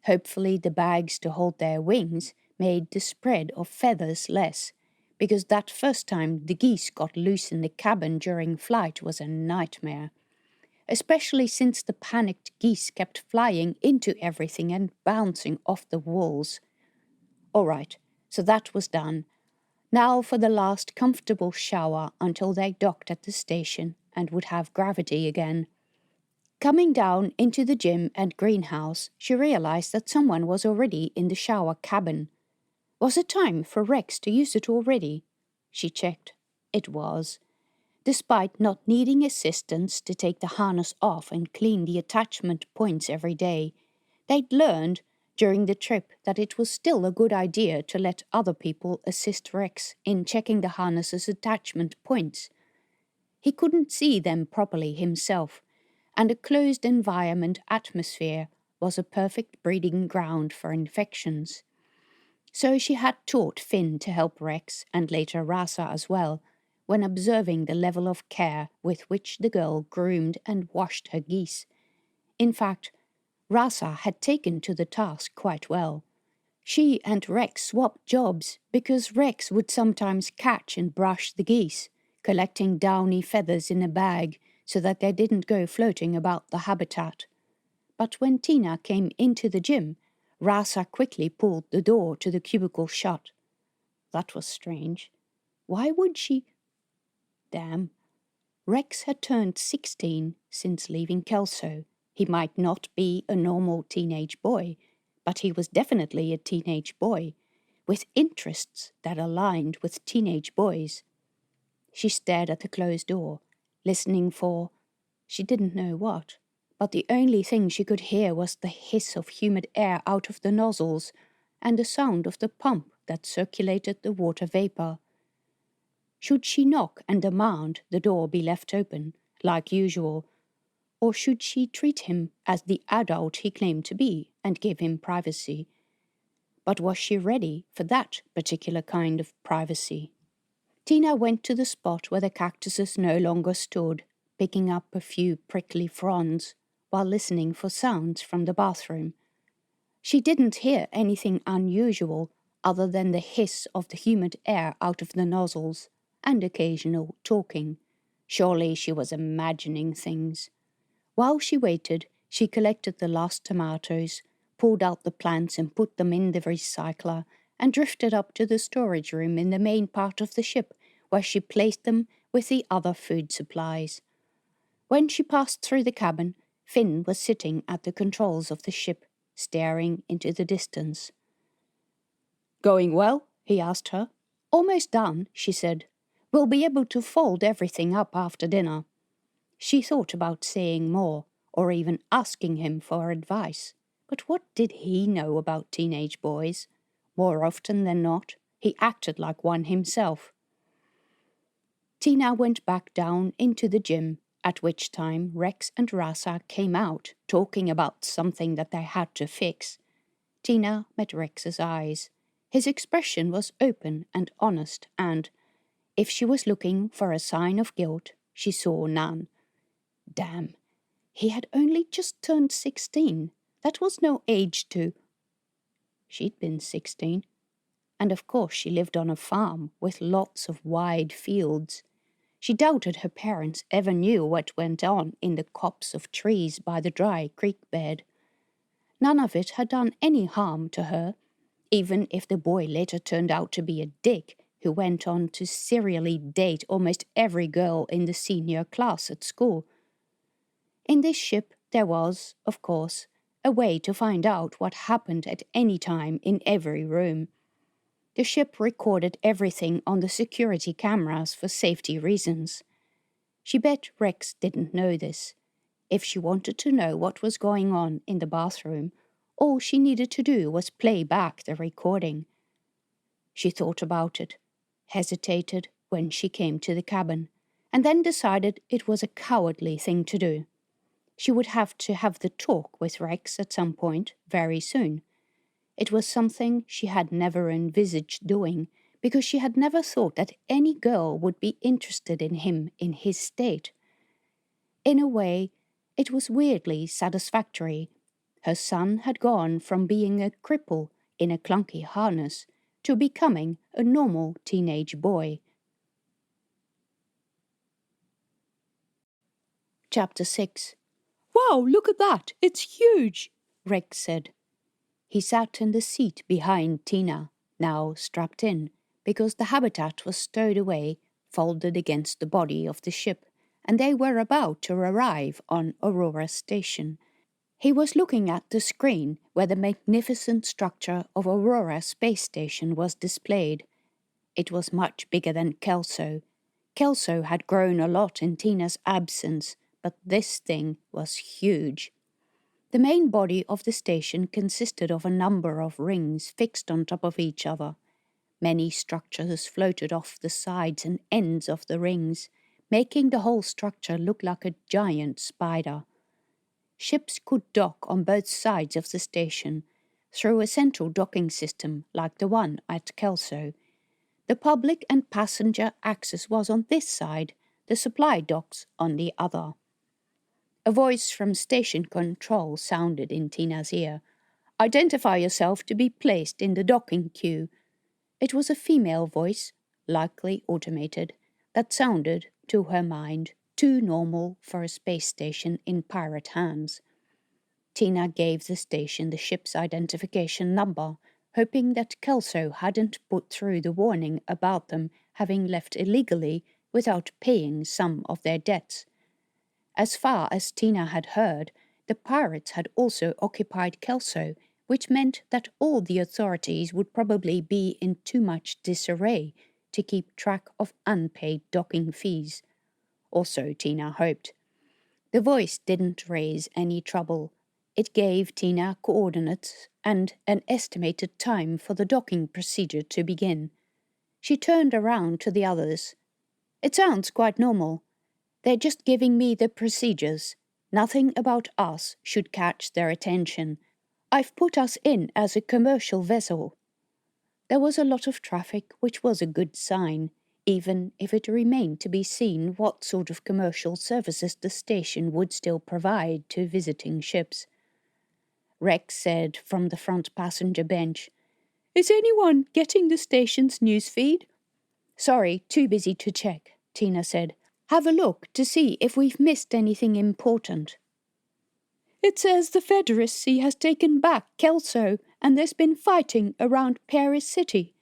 Hopefully the bags to hold their wings made the spread of feathers less, because that first time the geese got loose in the cabin during flight was a nightmare, especially since the panicked geese kept flying into everything and bouncing off the walls. All right, so that was done. Now for the last comfortable shower until they docked at the station and would have gravity again. Coming down into the gym and greenhouse, she realized that someone was already in the shower cabin. Was it time for Rex to use it already? She checked. It was. Despite not needing assistance to take the harness off and clean the attachment points every day, they'd learned during the trip that it was still a good idea to let other people assist Rex in checking the harness's attachment points. He couldn't see them properly himself, and a closed environment atmosphere was a perfect breeding ground for infections. So she had taught Finn to help Rex, and later Rasa as well, when observing the level of care with which the girl groomed and washed her geese. In fact, Rasa had taken to the task quite well. She and Rex swapped jobs because Rex would sometimes catch and brush the geese, collecting downy feathers in a bag so that they didn't go floating about the habitat. But when Tina came into the gym, Rasa quickly pulled the door to the cubicle shut. That was strange. Why would she? Damn. Rex had turned 16 since leaving Kelso. He might not be a normal teenage boy, but he was definitely a teenage boy, with interests that aligned with teenage boys. She stared at the closed door, listening for, she didn't know what, but the only thing she could hear was the hiss of humid air out of the nozzles and the sound of the pump that circulated the water vapor. Should she knock and demand the door be left open, like usual, or should she treat him as the adult he claimed to be and give him privacy? But was she ready for that particular kind of privacy? Tina went to the spot where the cactuses no longer stood, picking up a few prickly fronds while listening for sounds from the bathroom. She didn't hear anything unusual other than the hiss of the humid air out of the nozzles and occasional talking. Surely she was imagining things. While she waited, she collected the last tomatoes, pulled out the plants and put them in the recycler, and drifted up to the storage room in the main part of the ship, where she placed them with the other food supplies. When she passed through the cabin, Finn was sitting at the controls of the ship, staring into the distance. "Going well?" he asked her. "Almost done," she said. "We'll be able to fold everything up after dinner." She thought about saying more, or even asking him for advice. But what did he know about teenage boys? More often than not, he acted like one himself. Tina went back down into the gym, at which time Rex and Rasa came out, talking about something that they had to fix. Tina met Rex's eyes. His expression was open and honest, and, if she was looking for a sign of guilt, she saw none. Damn, he had only just turned 16. That was no age to... She'd been 16. And of course she lived on a farm with lots of wide fields. She doubted her parents ever knew what went on in the copse of trees by the dry creek bed. None of it had done any harm to her, even if the boy later turned out to be a dick who went on to serially date almost every girl in the senior class at school. In this ship there was, of course, a way to find out what happened at any time in every room. The ship recorded everything on the security cameras for safety reasons. She bet Rex didn't know this. If she wanted to know what was going on in the bathroom, all she needed to do was play back the recording. She thought about it, hesitated when she came to the cabin, and then decided it was a cowardly thing to do. She would have to have the talk with Rex at some point, very soon. It was something she had never envisaged doing, because she had never thought that any girl would be interested in him in his state. In a way, it was weirdly satisfactory. Her son had gone from being a cripple in a clunky harness to becoming a normal teenage boy. Chapter 6. "Wow, look at that! It's huge!" Rex said. He sat in the seat behind Tina, now strapped in, because the habitat was stowed away, folded against the body of the ship, and they were about to arrive on Aurora Station. He was looking at the screen where the magnificent structure of Aurora Space Station was displayed. It was much bigger than Kelso. Kelso had grown a lot in Tina's absence, but this thing was huge. The main body of the station consisted of a number of rings fixed on top of each other. Many structures floated off the sides and ends of the rings, making the whole structure look like a giant spider. Ships could dock on both sides of the station, through a central docking system like the one at Kelso. The public and passenger access was on this side, the supply docks on the other. A voice from station control sounded in Tina's ear. "Identify yourself to be placed in the docking queue." It was a female voice, likely automated, that sounded, to her mind, too normal for a space station in pirate hands. Tina gave the station the ship's identification number, hoping that Kelso hadn't put through the warning about them having left illegally without paying some of their debts. As far as Tina had heard, the pirates had also occupied Kelso, which meant that all the authorities would probably be in too much disarray to keep track of unpaid docking fees. Or so Tina hoped. The voice didn't raise any trouble. It gave Tina coordinates and an estimated time for the docking procedure to begin. She turned around to the others. "It sounds quite normal. They're just giving me the procedures. Nothing about us should catch their attention. I've put us in as a commercial vessel." There was a lot of traffic, which was a good sign, even if it remained to be seen what sort of commercial services the station would still provide to visiting ships. Rex said from the front passenger bench, "Is anyone getting the station's newsfeed?" "Sorry, too busy to check," Tina said. "Have a look to see if we've missed anything important." "It says the Federacy has taken back Kelso and there's been fighting around Paris City."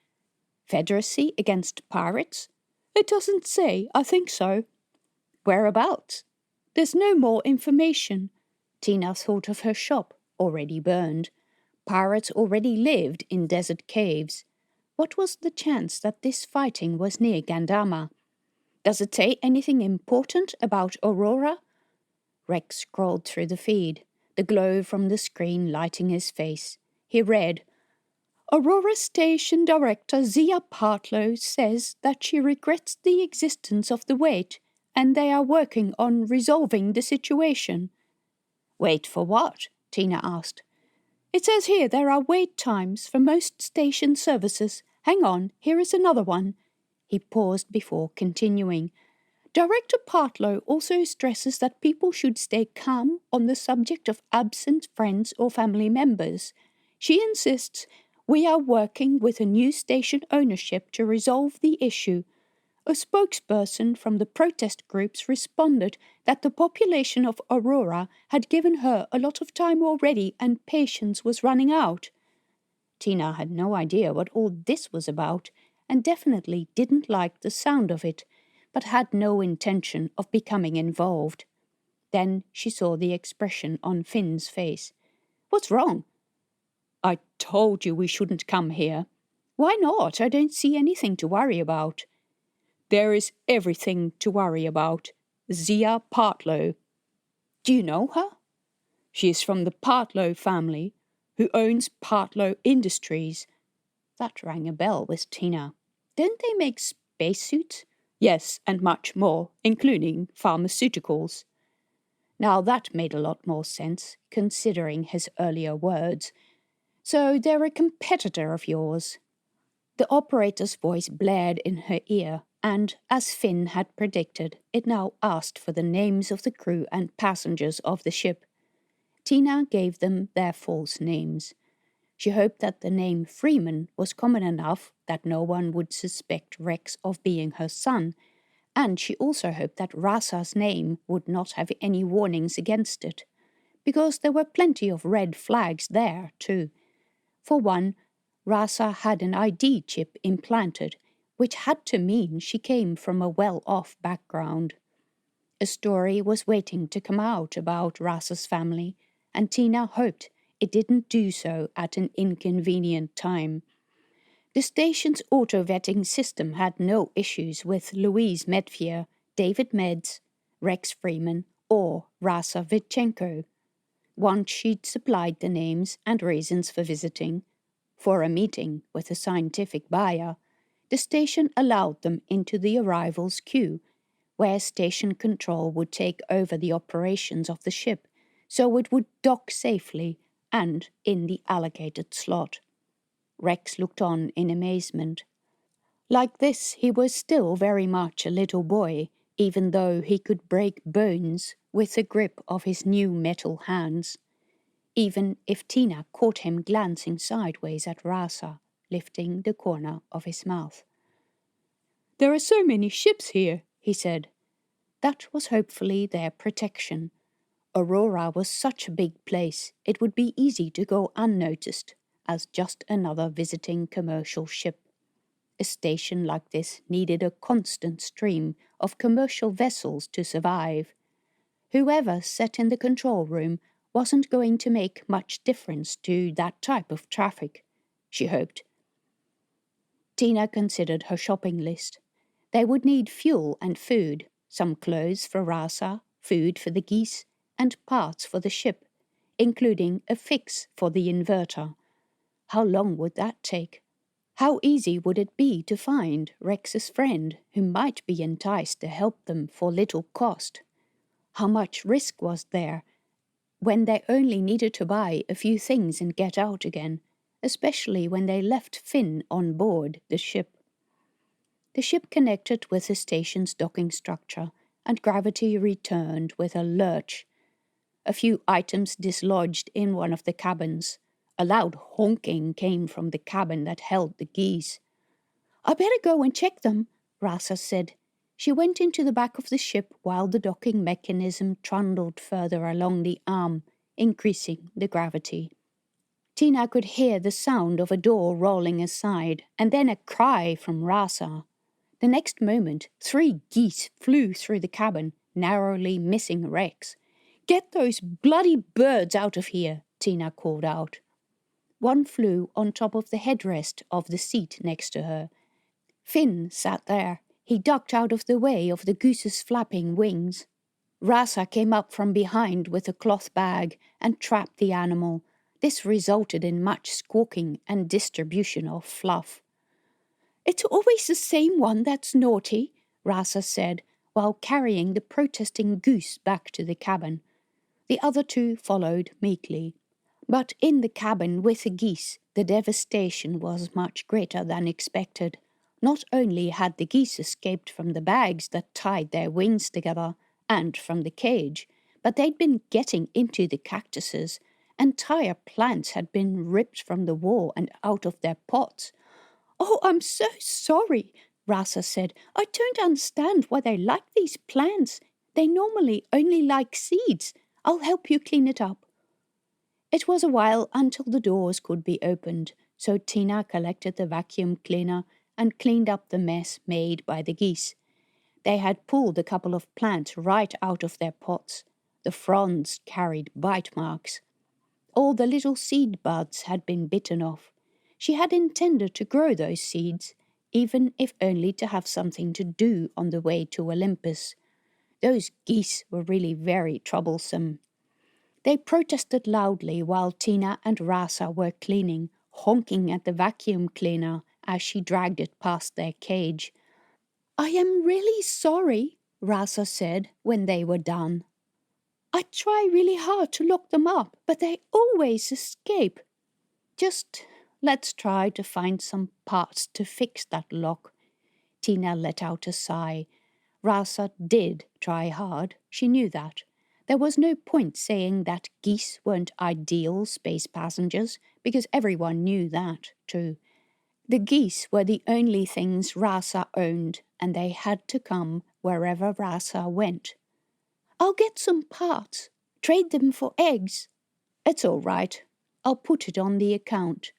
"Federacy against pirates?" It doesn't say, I think so. Whereabouts? There's no more information. Tina thought of her shop, already burned. Pirates already lived in desert caves. What was the chance that this fighting was near Gandama? Does it say anything important about Aurora? Rex scrolled through the feed, the glow from the screen lighting his face. He read, Aurora Station Director Zia Partlow says that she regrets the existence of the wait and they are working on resolving the situation. Wait for what? Tina asked. It says here there are wait times for most station services. Hang on, here is another one. He paused before continuing. Director Partlow also stresses that people should stay calm on the subject of absent friends or family members. She insists we are working with a new station ownership to resolve the issue. A spokesperson from the protest groups responded that the population of Aurora had given her a lot of time already and patience was running out. Tina had no idea what all this was about and definitely didn't like the sound of it, but had no intention of becoming involved. Then she saw the expression on Finn's face. What's wrong? I told you we shouldn't come here. Why not? I don't see anything to worry about. There is everything to worry about. Zia Partlow. Do you know her? She is from the Partlow family, who owns Partlow Industries. That rang a bell with Tina. Don't they make spacesuits? Yes, and much more, including pharmaceuticals. Now that made a lot more sense, considering his earlier words. So they're a competitor of yours. The operator's voice blared in her ear, and, as Finn had predicted, it now asked for the names of the crew and passengers of the ship. Tina gave them their false names. She hoped that the name Freeman was common enough that no one would suspect Rex of being her son, and she also hoped that Rasa's name would not have any warnings against it, because there were plenty of red flags there, too. For one, Rasa had an ID chip implanted, which had to mean she came from a well-off background. A story was waiting to come out about Rasa's family, and Tina hoped it didn't do so at an inconvenient time. The station's auto-vetting system had no issues with Louise Medvier, David Meds, Rex Freeman, or Rasa Vitchenko. Once she'd supplied the names and reasons for visiting, for a meeting with a scientific buyer, the station allowed them into the arrivals queue, where station control would take over the operations of the ship, so it would dock safely and in the allocated slot. Rex looked on in amazement. Like this, he was still very much a little boy, even though he could break bones with the grip of his new metal hands. Even if Tina caught him glancing sideways at Rasa, lifting the corner of his mouth. There are so many ships here, he said. That was hopefully their protection. Aurora was such a big place, it would be easy to go unnoticed, as just another visiting commercial ship. A station like this needed a constant stream of commercial vessels to survive. Whoever sat in the control room wasn't going to make much difference to that type of traffic, she hoped. Tina considered her shopping list. They would need fuel and food, some clothes for Rasa, food for the geese, and parts for the ship, including a fix for the inverter. How long would that take? How easy would it be to find Rex's friend who might be enticed to help them for little cost? How much risk was there when they only needed to buy a few things and get out again, especially when they left Finn on board the ship? The ship connected with the station's docking structure, and gravity returned with a lurch. A few items dislodged in one of the cabins. A loud honking came from the cabin that held the geese. I better go and check them, Rasa said. She went into the back of the ship while the docking mechanism trundled further along the arm, increasing the gravity. Tina could hear the sound of a door rolling aside, and then a cry from Rasa. The next moment, 3 geese flew through the cabin, narrowly missing Rex. "Get those bloody birds out of here," Tina called out. One flew on top of the headrest of the seat next to her. Finn sat there. He ducked out of the way of the goose's flapping wings. Rasa came up from behind with a cloth bag and trapped the animal. This resulted in much squawking and distribution of fluff. "It's always the same one that's naughty," Rasa said, while carrying the protesting goose back to the cabin. The other 2 followed meekly. But in the cabin with the geese, the devastation was much greater than expected. Not only had the geese escaped from the bags that tied their wings together, and from the cage, but they'd been getting into the cactuses. Entire plants had been ripped from the wall and out of their pots. "Oh, I'm so sorry," Rasa said. "I don't understand why they like these plants. They normally only like seeds. I'll help you clean it up." It was a while until the doors could be opened, so Tina collected the vacuum cleaner and cleaned up the mess made by the geese. They had pulled a couple of plants right out of their pots. The fronds carried bite marks. All the little seed buds had been bitten off. She had intended to grow those seeds, even if only to have something to do on the way to Olympus. Those geese were really very troublesome. They protested loudly while Tina and Rasa were cleaning, honking at the vacuum cleaner as she dragged it past their cage. "I am really sorry," Rasa said when they were done. "I try really hard to lock them up, but they always escape. Just let's try to find some parts to fix that lock." Tina let out a sigh. Rasa did try hard, she knew that. There was no point saying that geese weren't ideal space passengers, because everyone knew that, too. The geese were the only things Rasa owned, and they had to come wherever Rasa went. "I'll get some parts. Trade them for eggs." "It's all right. I'll put it on the account."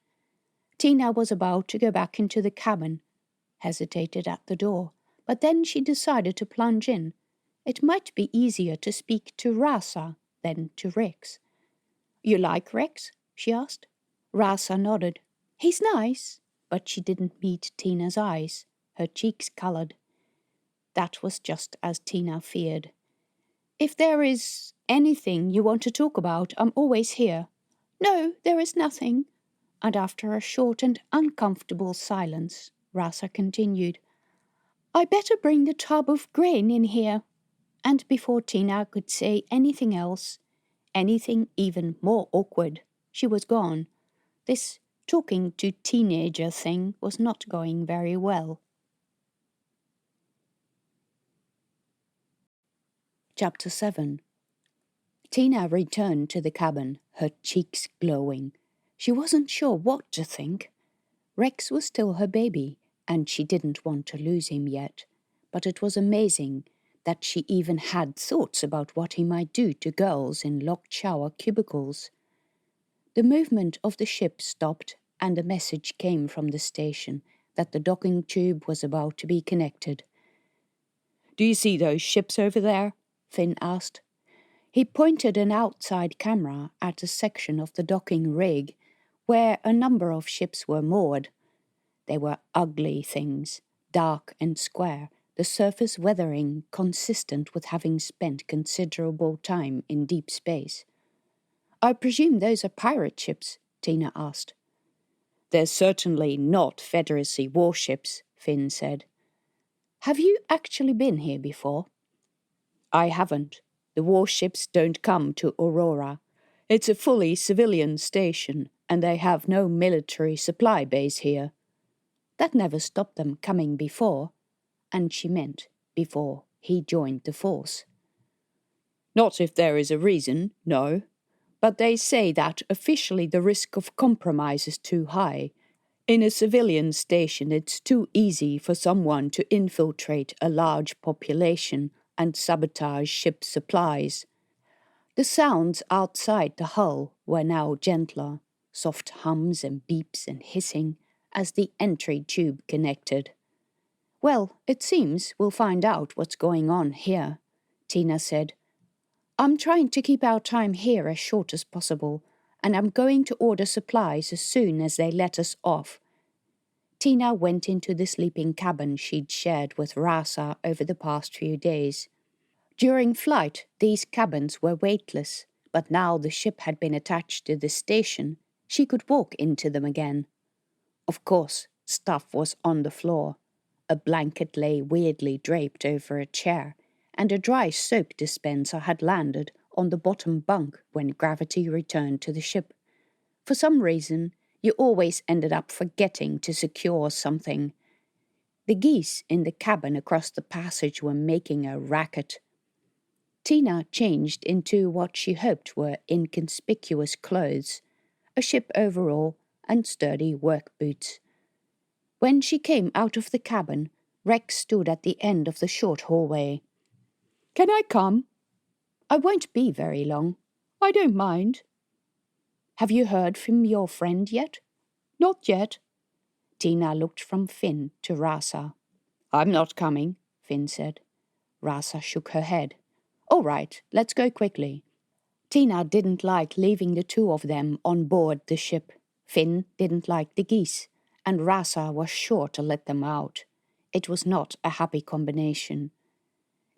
Tina was about to go back into the cabin, hesitated at the door, but then she decided to plunge in. It might be easier to speak to Rasa than to Rex. "You like Rex?" she asked. Rasa nodded. "He's nice." But she didn't meet Tina's eyes. Her cheeks coloured. That was just as Tina feared. "If there is anything you want to talk about, I'm always here." "No, there is nothing." And after a short and uncomfortable silence, Rasa continued, "I better bring the tub of grain in here." And before Tina could say anything else, anything even more awkward, she was gone. This talking to teenager thing was not going very well. Chapter 7. Tina returned to the cabin, her cheeks glowing. She wasn't sure what to think. Rex was still her baby, and she didn't want to lose him yet. But it was amazing that she even had thoughts about what he might do to girls in locked shower cubicles. The movement of the ship stopped, and a message came from the station that the docking tube was about to be connected. "Do you see those ships over there?" Finn asked. He pointed an outside camera at a section of the docking rig where a number of ships were moored. They were ugly things, dark and square, the surface weathering consistent with having spent considerable time in deep space. "I presume those are pirate ships?" Tina asked. "They're certainly not Federacy warships," Finn said. "Have you actually been here before?" "I haven't. The warships don't come to Aurora. It's a fully civilian station, and they have no military supply base here." That never stopped them coming before, and she meant before he joined the force. "Not if there is a reason, no. But they say that officially the risk of compromise is too high. In a civilian station, it's too easy for someone to infiltrate a large population and sabotage ship supplies." The sounds outside the hull were now gentler, soft hums and beeps and hissing as the entry tube connected. Well, it seems we'll find out what's going on here, Tina said. I'm trying to keep our time here as short as possible, and I'm going to order supplies as soon as they let us off. Tina went into the sleeping cabin she'd shared with Rasa over the past few days. During flight, these cabins were weightless, but now the ship had been attached to the station, she could walk into them again. Of course, stuff was on the floor. A blanket lay weirdly draped over a chair, and a dry soap dispenser had landed on the bottom bunk when gravity returned to the ship. For some reason, you always ended up forgetting to secure something. The geese in the cabin across the passage were making a racket. Tina changed into what she hoped were inconspicuous clothes, a ship overall and sturdy work boots. When she came out of the cabin, Rex stood at the end of the short hallway. "Can I come?" "I won't be very long." "I don't mind." "Have you heard from your friend yet?" "Not yet." Tina looked from Finn to Rasa. "I'm not coming," Finn said. Rasa shook her head. "All right, let's go quickly." Tina didn't like leaving the two of them on board the ship. Finn didn't like the geese, and Rasa was sure to let them out. It was not a happy combination.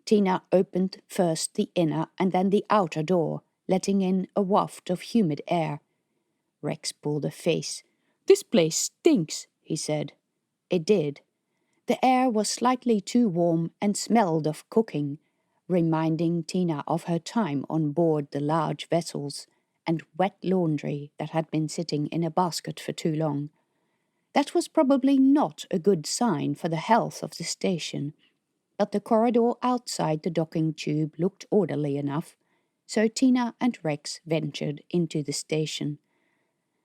Tina opened first the inner and then the outer door, letting in a waft of humid air. Rex pulled a face. "This place stinks," he said. It did. The air was slightly too warm and smelled of cooking, reminding Tina of her time on board the large vessels and wet laundry that had been sitting in a basket for too long. That was probably not a good sign for the health of the station, but the corridor outside the docking tube looked orderly enough, so Tina and Rex ventured into the station.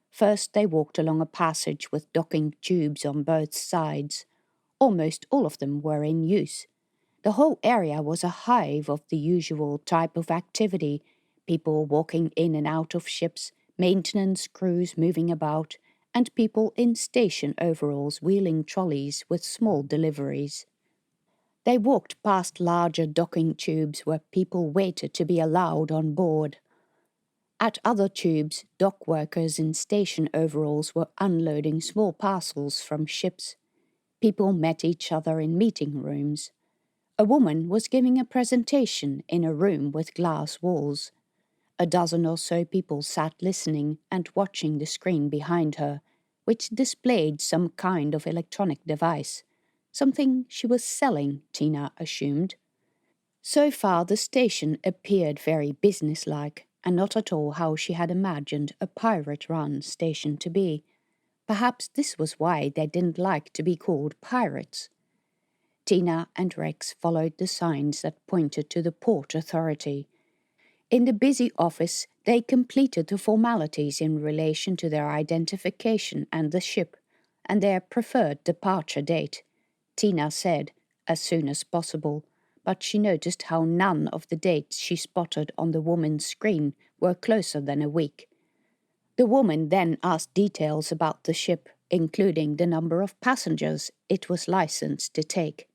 First they walked along a passage with docking tubes on both sides. Almost all of them were in use. The whole area was a hive of the usual type of activity, people walking in and out of ships, maintenance crews moving about, and people in station overalls wheeling trolleys with small deliveries. They walked past larger docking tubes where people waited to be allowed on board. At other tubes, dock workers in station overalls were unloading small parcels from ships. People met each other in meeting rooms. A woman was giving a presentation in a room with glass walls. A dozen or so people sat listening and watching the screen behind her, which displayed some kind of electronic device. Something she was selling, Tina assumed. So far the station appeared very businesslike, and not at all how she had imagined a pirate-run station to be. Perhaps this was why they didn't like to be called pirates. Tina and Rex followed the signs that pointed to the Port Authority. In the busy office, they completed the formalities in relation to their identification and the ship, and their preferred departure date. Tina said, as soon as possible, but she noticed how none of the dates she spotted on the woman's screen were closer than a week. The woman then asked details about the ship, including the number of passengers it was licensed to take.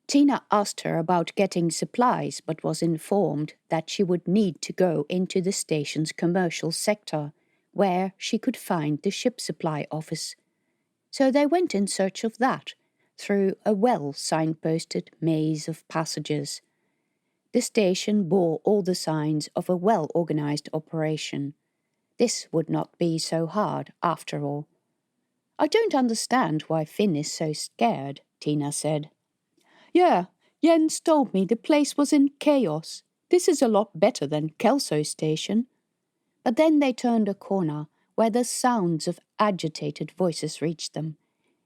Tina asked her about getting supplies, but was informed that she would need to go into the station's commercial sector, where she could find the ship supply office. So they went in search of that, through a well-signposted maze of passages. The station bore all the signs of a well-organized operation. This would not be so hard, after all. "I don't understand why Finn is so scared," Tina said. "Yeah, Jens told me the place was in chaos. This is a lot better than Kelso Station." But then they turned a corner where the sounds of agitated voices reached them.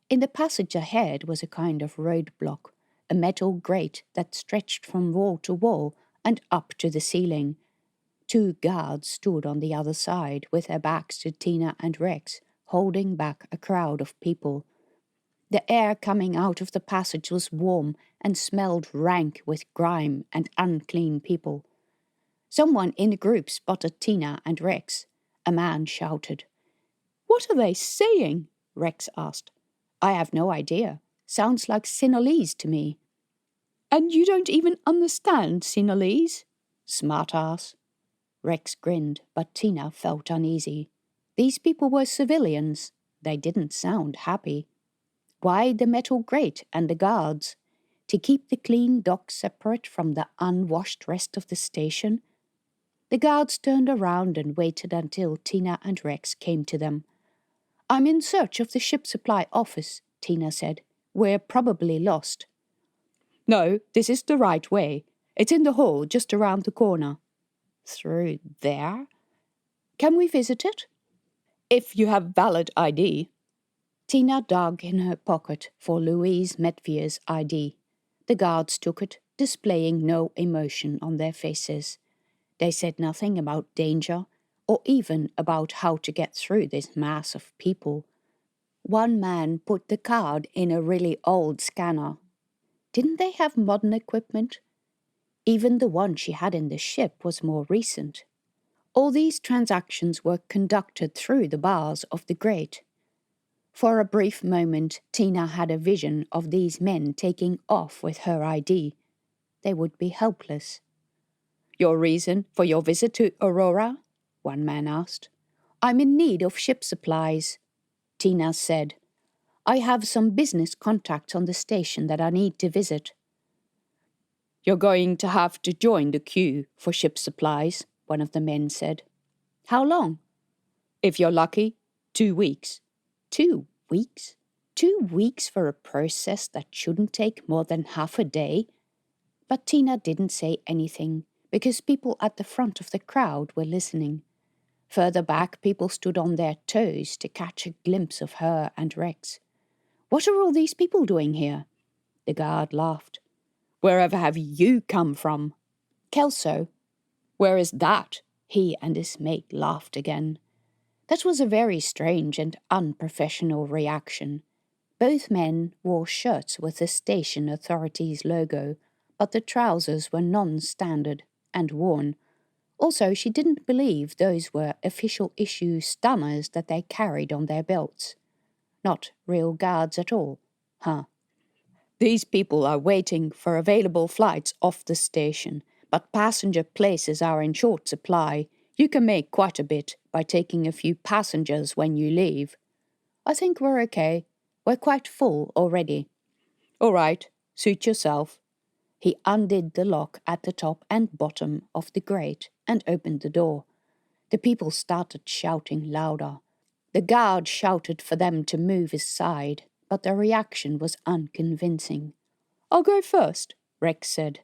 In the passage ahead was a kind of roadblock, a metal grate that stretched from wall to wall and up to the ceiling. Two guards stood on the other side with their backs to Tina and Rex, holding back a crowd of people. The air coming out of the passage was warm and smelled rank with grime and unclean people. Someone in the group spotted Tina and Rex. A man shouted. "What are they saying?" Rex asked. "I have no idea," Sounds like Sinhalese to me. And you don't even understand Sinhalese? Smart-ass. Rex grinned, but Tina felt uneasy. These people were civilians. They didn't sound happy. Why the metal grate and the guards? To keep the clean dock separate from the unwashed rest of the station? The guards turned around and waited until Tina and Rex came to them. I'm in search of the ship supply office, Tina said. We're probably lost. No, this is the right way. It's in the hall just around the corner. Through there? Can we visit it? If you have valid ID. Tina dug in her pocket for Louise Metvier's ID. The guards took it, displaying no emotion on their faces. They said nothing about danger, or even about how to get through this mass of people. One man put the card in a really old scanner. Didn't they have modern equipment? Even the one she had in the ship was more recent. All these transactions were conducted through the bars of the grate. For a brief moment, Tina had a vision of these men taking off with her ID. They would be helpless. Your reason for your visit to Aurora? One man asked. I'm in need of ship supplies, Tina said. I have some business contacts on the station that I need to visit. You're going to have to join the queue for ship supplies, one of the men said. How long? If you're lucky, 2 weeks. 2 weeks? 2 weeks for a process that shouldn't take more than half a day? But Tina didn't say anything, because people at the front of the crowd were listening. Further back, people stood on their toes to catch a glimpse of her and Rex. What are all these people doing here? The guard laughed. Wherever have you come from? Kelso. Where is that? He and his mate laughed again. That was a very strange and unprofessional reaction. Both men wore shirts with the station authorities logo, but the trousers were non-standard and worn. Also, she didn't believe those were official-issue stunners that they carried on their belts. Not real guards at all, huh? These people are waiting for available flights off the station, but passenger places are in short supply. You can make quite a bit by taking a few passengers when you leave. I think we're okay. We're quite full already. All right, suit yourself. He undid the lock at the top and bottom of the grate and opened the door. The people started shouting louder. The guard shouted for them to move aside, but the reaction was unconvincing. I'll go first, Rex said.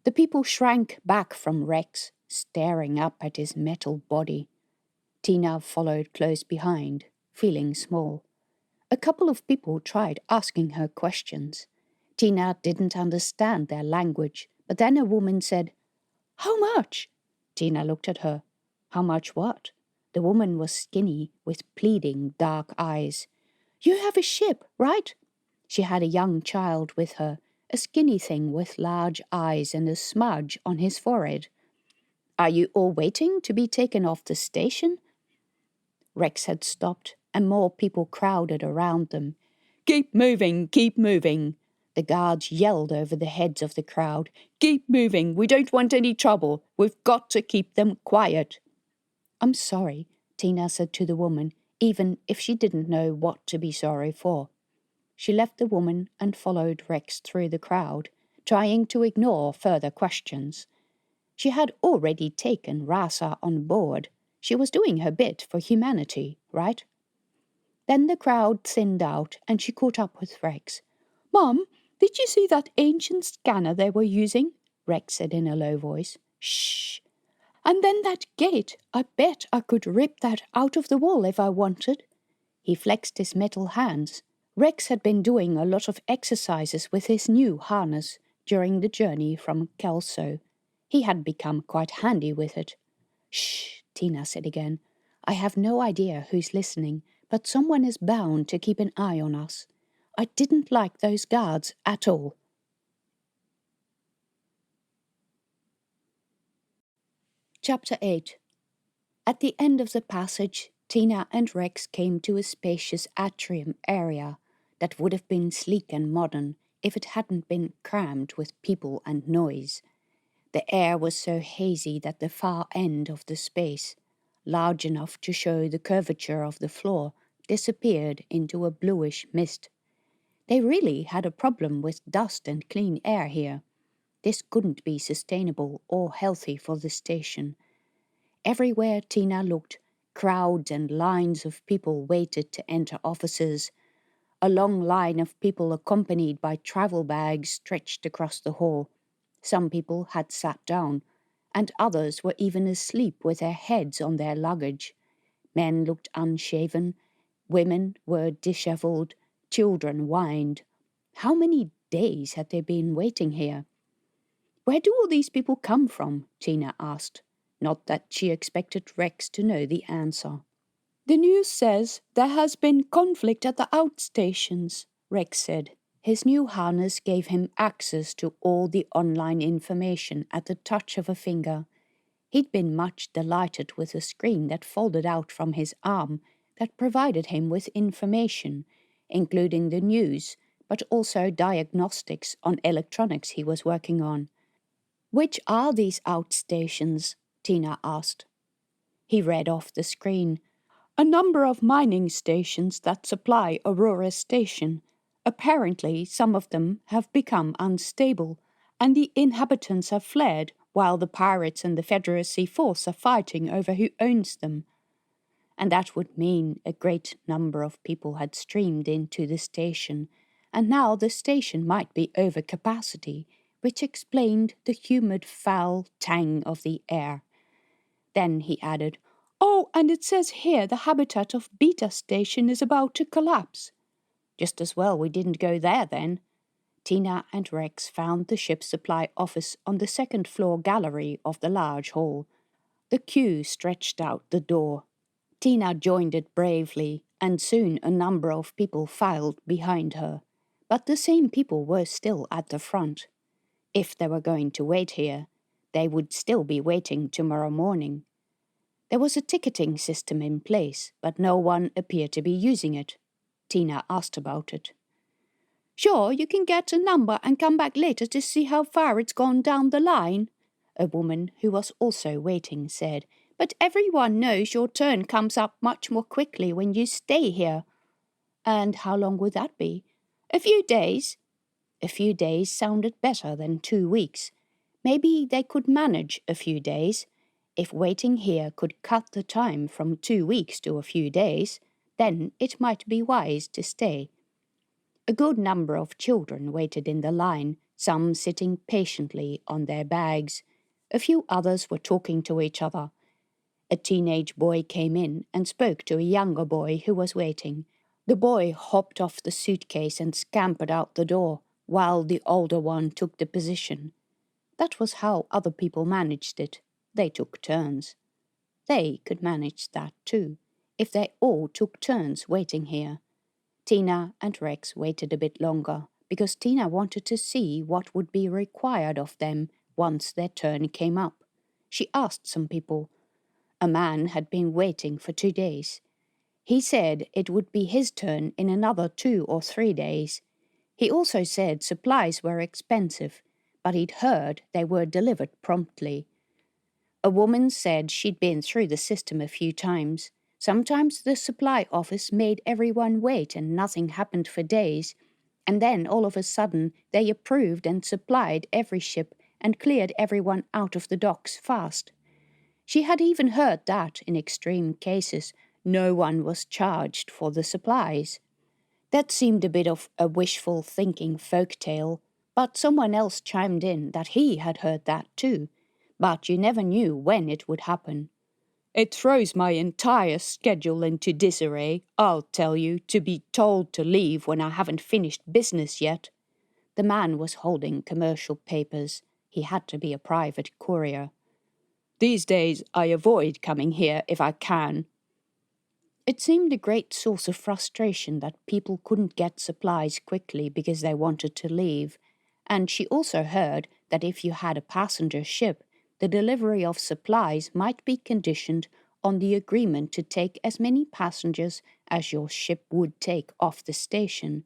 The people shrank back from Rex, staring up at his metal body. Tina followed close behind, feeling small. A couple of people tried asking her questions. Tina didn't understand their language, but then a woman said, How much? Tina looked at her. How much what? The woman was skinny, with pleading dark eyes. You have a ship, right? She had a young child with her, a skinny thing with large eyes and a smudge on his forehead. Are you all waiting to be taken off the station? Rex had stopped, and more people crowded around them. Keep moving, keep moving. The guards yelled over the heads of the crowd. Keep moving, we don't want any trouble. We've got to keep them quiet. I'm sorry, Tina said to the woman, even if she didn't know what to be sorry for. She left the woman and followed Rex through the crowd, trying to ignore further questions. She had already taken Rasa on board. She was doing her bit for humanity, right? Then the crowd thinned out and she caught up with Rex. Mum, did you see that ancient scanner they were using? Rex said in a low voice. Shh. And then that gate. I bet I could rip that out of the wall if I wanted. He flexed his metal hands. Rex had been doing a lot of exercises with his new harness during the journey from Kelso. He had become quite handy with it. Shh, Tina said again. I have no idea who's listening, but someone is bound to keep an eye on us. I didn't like those guards at all. Chapter 8. At the end of the passage, Tina and Rex came to a spacious atrium area. that would have been sleek and modern if it hadn't been crammed with people and noise. The air was so hazy that the far end of the space, large enough to show the curvature of the floor, disappeared into a bluish mist. They really had a problem with dust and clean air here. This couldn't be sustainable or healthy for the station. Everywhere Tina looked, crowds and lines of people waited to enter offices. A long line of people accompanied by travel bags stretched across the hall. Some people had sat down, and others were even asleep with their heads on their luggage. Men looked unshaven, women were dishevelled, children whined. How many days had they been waiting here? Where do all these people come from? Tina asked. Not that she expected Rex to know the answer. The news says there has been conflict at the outstations, Rex said. His new harness gave him access to all the online information at the touch of a finger. He'd been much delighted with a screen that folded out from his arm that provided him with information, including the news, but also diagnostics on electronics he was working on. Which are these outstations? Tina asked. He read off the screen. A number of mining stations that supply Aurora Station. Apparently, some of them have become unstable, and the inhabitants have fled while the pirates and the Federacy force are fighting over who owns them. And that would mean a great number of people had streamed into the station, and now the station might be over capacity, which explained the humid, foul tang of the air. Then he added, "Oh, and it says here the habitat of Beta Station is about to collapse." Just as well we didn't go there then. Tina and Rex found the ship's supply office on the second-floor gallery of the large hall. The queue stretched out the door. Tina joined it bravely, and soon a number of people filed behind her. But the same people were still at the front. If they were going to wait here, they would still be waiting tomorrow morning. There was a ticketing system in place, but no one appeared to be using it. Tina asked about it. "Sure, you can get a number and come back later to see how far it's gone down the line," a woman who was also waiting said. "But everyone knows your turn comes up much more quickly when you stay here." "And how long would that be?" "A few days." A few days sounded better than 2 weeks. Maybe they could manage a few days. If waiting here could cut the time from 2 weeks to a few days, then it might be wise to stay. A good number of children waited in the line, some sitting patiently on their bags. A few others were talking to each other. A teenage boy came in and spoke to a younger boy who was waiting. The boy hopped off the suitcase and scampered out the door, while the older one took the position. That was how other people managed it. They took turns. They could manage that too, if they all took turns waiting here. Tina and Rex waited a bit longer, because Tina wanted to see what would be required of them once their turn came up. She asked some people. A man had been waiting for 2 days. He said it would be his turn in another 2 or 3 days. He also said supplies were expensive, but he'd heard they were delivered promptly. A woman said she'd been through the system a few times. Sometimes the supply office made everyone wait and nothing happened for days, and then all of a sudden they approved and supplied every ship and cleared everyone out of the docks fast. She had even heard that, in extreme cases, no one was charged for the supplies. That seemed a bit of a wishful thinking folk tale, but someone else chimed in that he had heard that too, but you never knew when it would happen. "It throws my entire schedule into disarray, I'll tell you, to be told to leave when I haven't finished business yet." The man was holding commercial papers. He had to be a private courier. "These days I avoid coming here if I can." It seemed a great source of frustration that people couldn't get supplies quickly because they wanted to leave, and she also heard that if you had a passenger ship, the delivery of supplies might be conditioned on the agreement to take as many passengers as your ship would take off the station.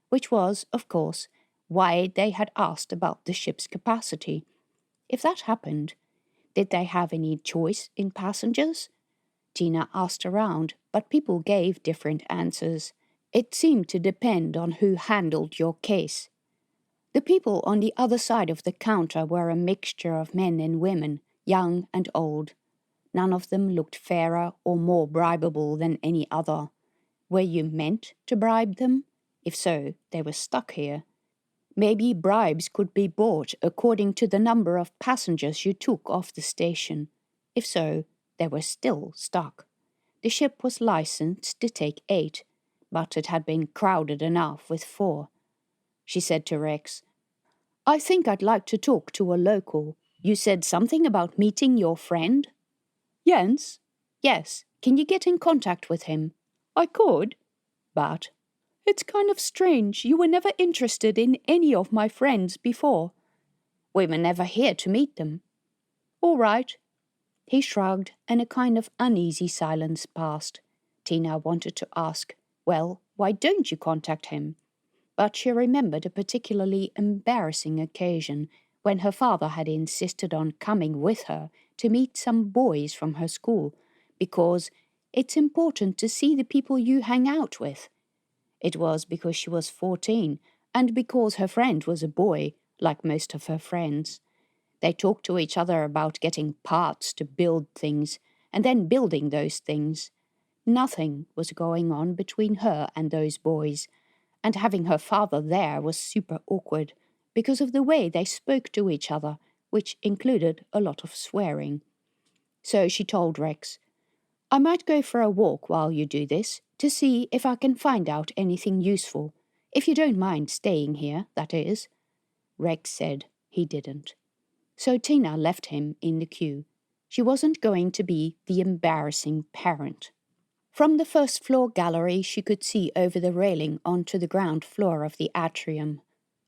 which was, of course, why they had asked about the ship's capacity. If that happened, did they have any choice in passengers? Tina asked around, but people gave different answers. It seemed to depend on who handled your case. The people on the other side of the counter were a mixture of men and women, young and old. None of them looked fairer or more bribable than any other. Were you meant to bribe them? If so, they were stuck here. Maybe bribes could be bought according to the number of passengers you took off the station. If so, they were still stuck. The ship was licensed to take 8, but it had been crowded enough with 4. She said to Rex, "I think I'd like to talk to a local. You said something about meeting your friend?" "Jens?" "Yes. Can you get in contact with him?" "I could, but it's kind of strange. You were never interested in any of my friends before." "We were never here to meet them." "All right." He shrugged, and a kind of uneasy silence passed. Tina wanted to ask, "Well, why don't you contact him?" But she remembered a particularly embarrassing occasion when her father had insisted on coming with her to meet some boys from her school, because it's important to see the people you hang out with. It was because she was 14, and because her friend was a boy, like most of her friends. They talked to each other about getting parts to build things, and then building those things. Nothing was going on between her and those boys, and having her father there was super awkward because of the way they spoke to each other, which included a lot of swearing. So she told Rex, "I might go for a walk while you do this, to see if I can find out anything useful. If you don't mind staying here, that is." Rex said he didn't. So Tina left him in the queue. She wasn't going to be the embarrassing parent. From the first-floor gallery she could see over the railing onto the ground floor of the atrium.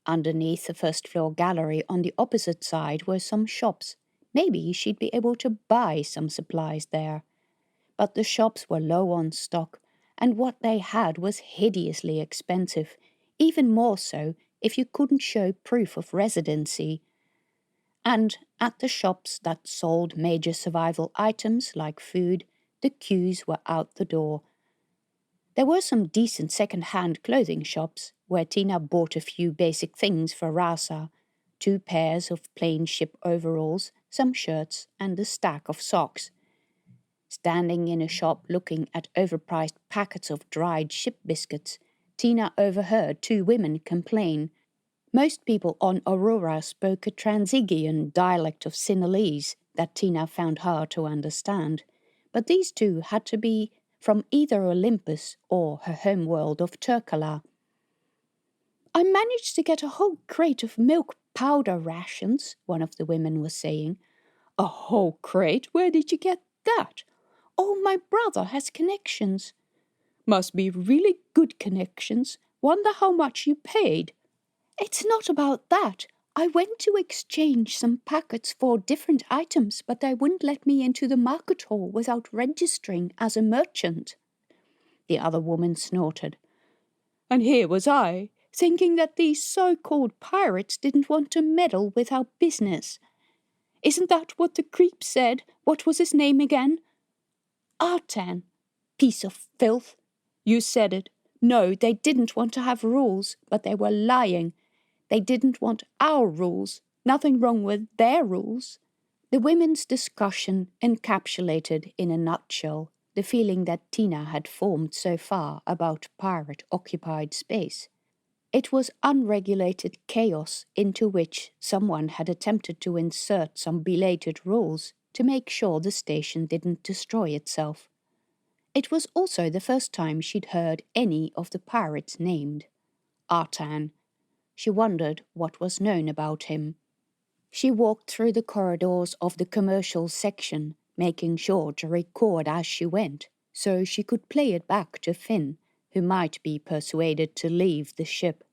Underneath the first-floor gallery on the opposite side were some shops. Maybe she'd be able to buy some supplies there. But the shops were low on stock, and what they had was hideously expensive, even more so if you couldn't show proof of residency. And at the shops that sold major survival items like food, the queues were out the door. There were some decent second-hand clothing shops where Tina bought a few basic things for Rasa, 2 pairs of plain ship overalls, some shirts, and a stack of socks. Standing in a shop looking at overpriced packets of dried ship biscuits, Tina overheard 2 women complain. Most people on Aurora spoke a Transigian dialect of Sinhalese that Tina found hard to understand, but these 2 had to be from either Olympus or her homeworld of Turkala. "I managed to get a whole crate of milk powder rations," one of the women was saying. "A whole crate? Where did you get that?" "Oh, my brother has connections." "Must be really good connections. Wonder how much you paid." "It's not about that. I went to exchange some packets for different items, but they wouldn't let me into the market hall without registering as a merchant." The other woman snorted. "And here was I, thinking that these so-called pirates didn't want to meddle with our business. Isn't that what the creep said? What was his name again?" "Artan. Piece of filth." "You said it. No, they didn't want to have rules, but they were lying. They didn't want our rules. Nothing wrong with their rules." The women's discussion encapsulated in a nutshell the feeling that Tina had formed so far about pirate-occupied space. It was unregulated chaos into which someone had attempted to insert some belated rules to make sure the station didn't destroy itself. It was also the first time she'd heard any of the pirates named. Artan. She wondered what was known about him. She walked through the corridors of the commercial section, making sure to record as she went, so she could play it back to Finn, who might be persuaded to leave the ship.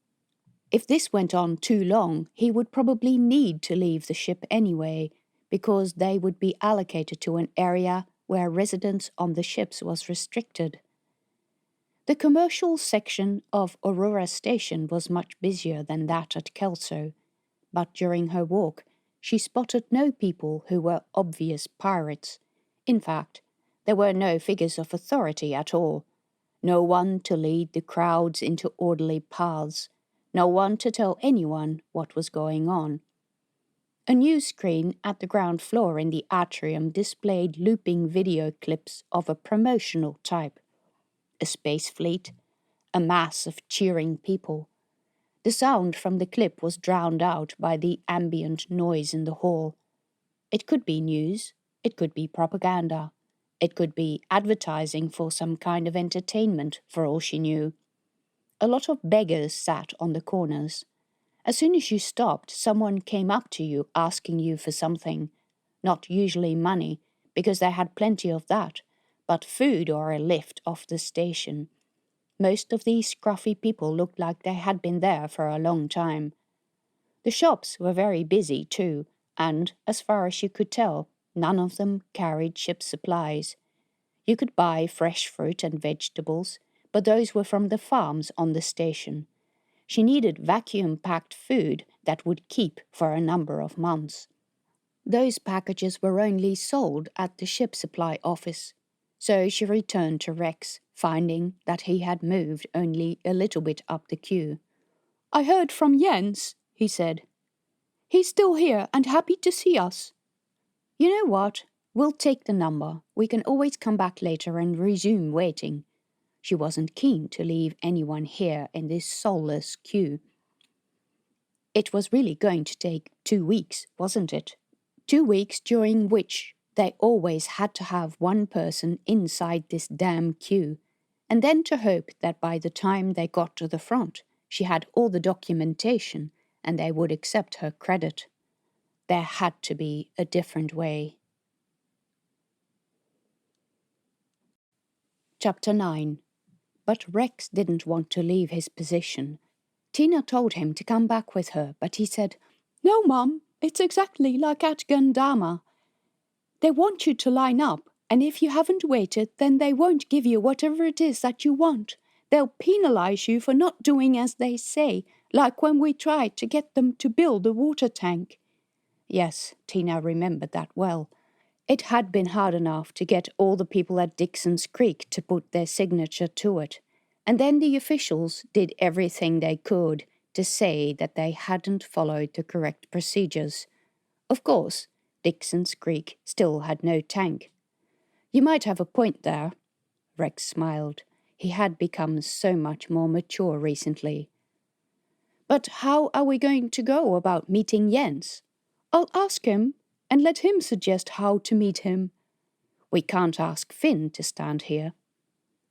If this went on too long, he would probably need to leave the ship anyway, because they would be allocated to an area where residence on the ships was restricted. The commercial section of Aurora Station was much busier than that at Kelso, but during her walk she spotted no people who were obvious pirates. In fact, there were no figures of authority at all. No one to lead the crowds into orderly paths. No one to tell anyone what was going on. A news screen at the ground floor in the atrium displayed looping video clips of a promotional type. A space fleet, a mass of cheering people. The sound from the clip was drowned out by the ambient noise in the hall. It could be news, it could be propaganda, it could be advertising for some kind of entertainment, for all she knew. A lot of beggars sat on the corners. As soon as you stopped, someone came up to you asking you for something. Not usually money, because they had plenty of that, but food or a lift off the station. Most of these scruffy people looked like they had been there for a long time. The shops were very busy too, and, as far as you could tell, none of them carried ship supplies. You could buy fresh fruit and vegetables, but those were from the farms on the station. She needed vacuum-packed food that would keep for a number of months. Those packages were only sold at the ship supply office, so she returned to Rex, finding that he had moved only a little bit up the queue. "I heard from Jens," he said. "He's still here and happy to see us." "You know what? We'll take the number. We can always come back later and resume waiting." She wasn't keen to leave anyone here in this soulless queue. It was really going to take 2 weeks, wasn't it? 2 weeks during which they always had to have one person inside this damn queue, and then to hope that by the time they got to the front, she had all the documentation and they would accept her credit. There had to be a different way. Chapter 9. But Rex didn't want to leave his position. Tina told him to come back with her, but he said, "No, Mum, it's exactly like at Gundama. They want you to line up, and if you haven't waited, then they won't give you whatever it is that you want. They'll penalize you for not doing as they say, like when we tried to get them to build a water tank." Yes, Tina remembered that well. It had been hard enough to get all the people at Dixon's Creek to put their signature to it, and then the officials did everything they could to say that they hadn't followed the correct procedures. Of course, Dixon's Creek still had no tank. "You might have a point there," Rex smiled. He had become so much more mature recently. "But how are we going to go about meeting Jens?" "I'll ask him, and let him suggest how to meet him." "We can't ask Finn to stand here."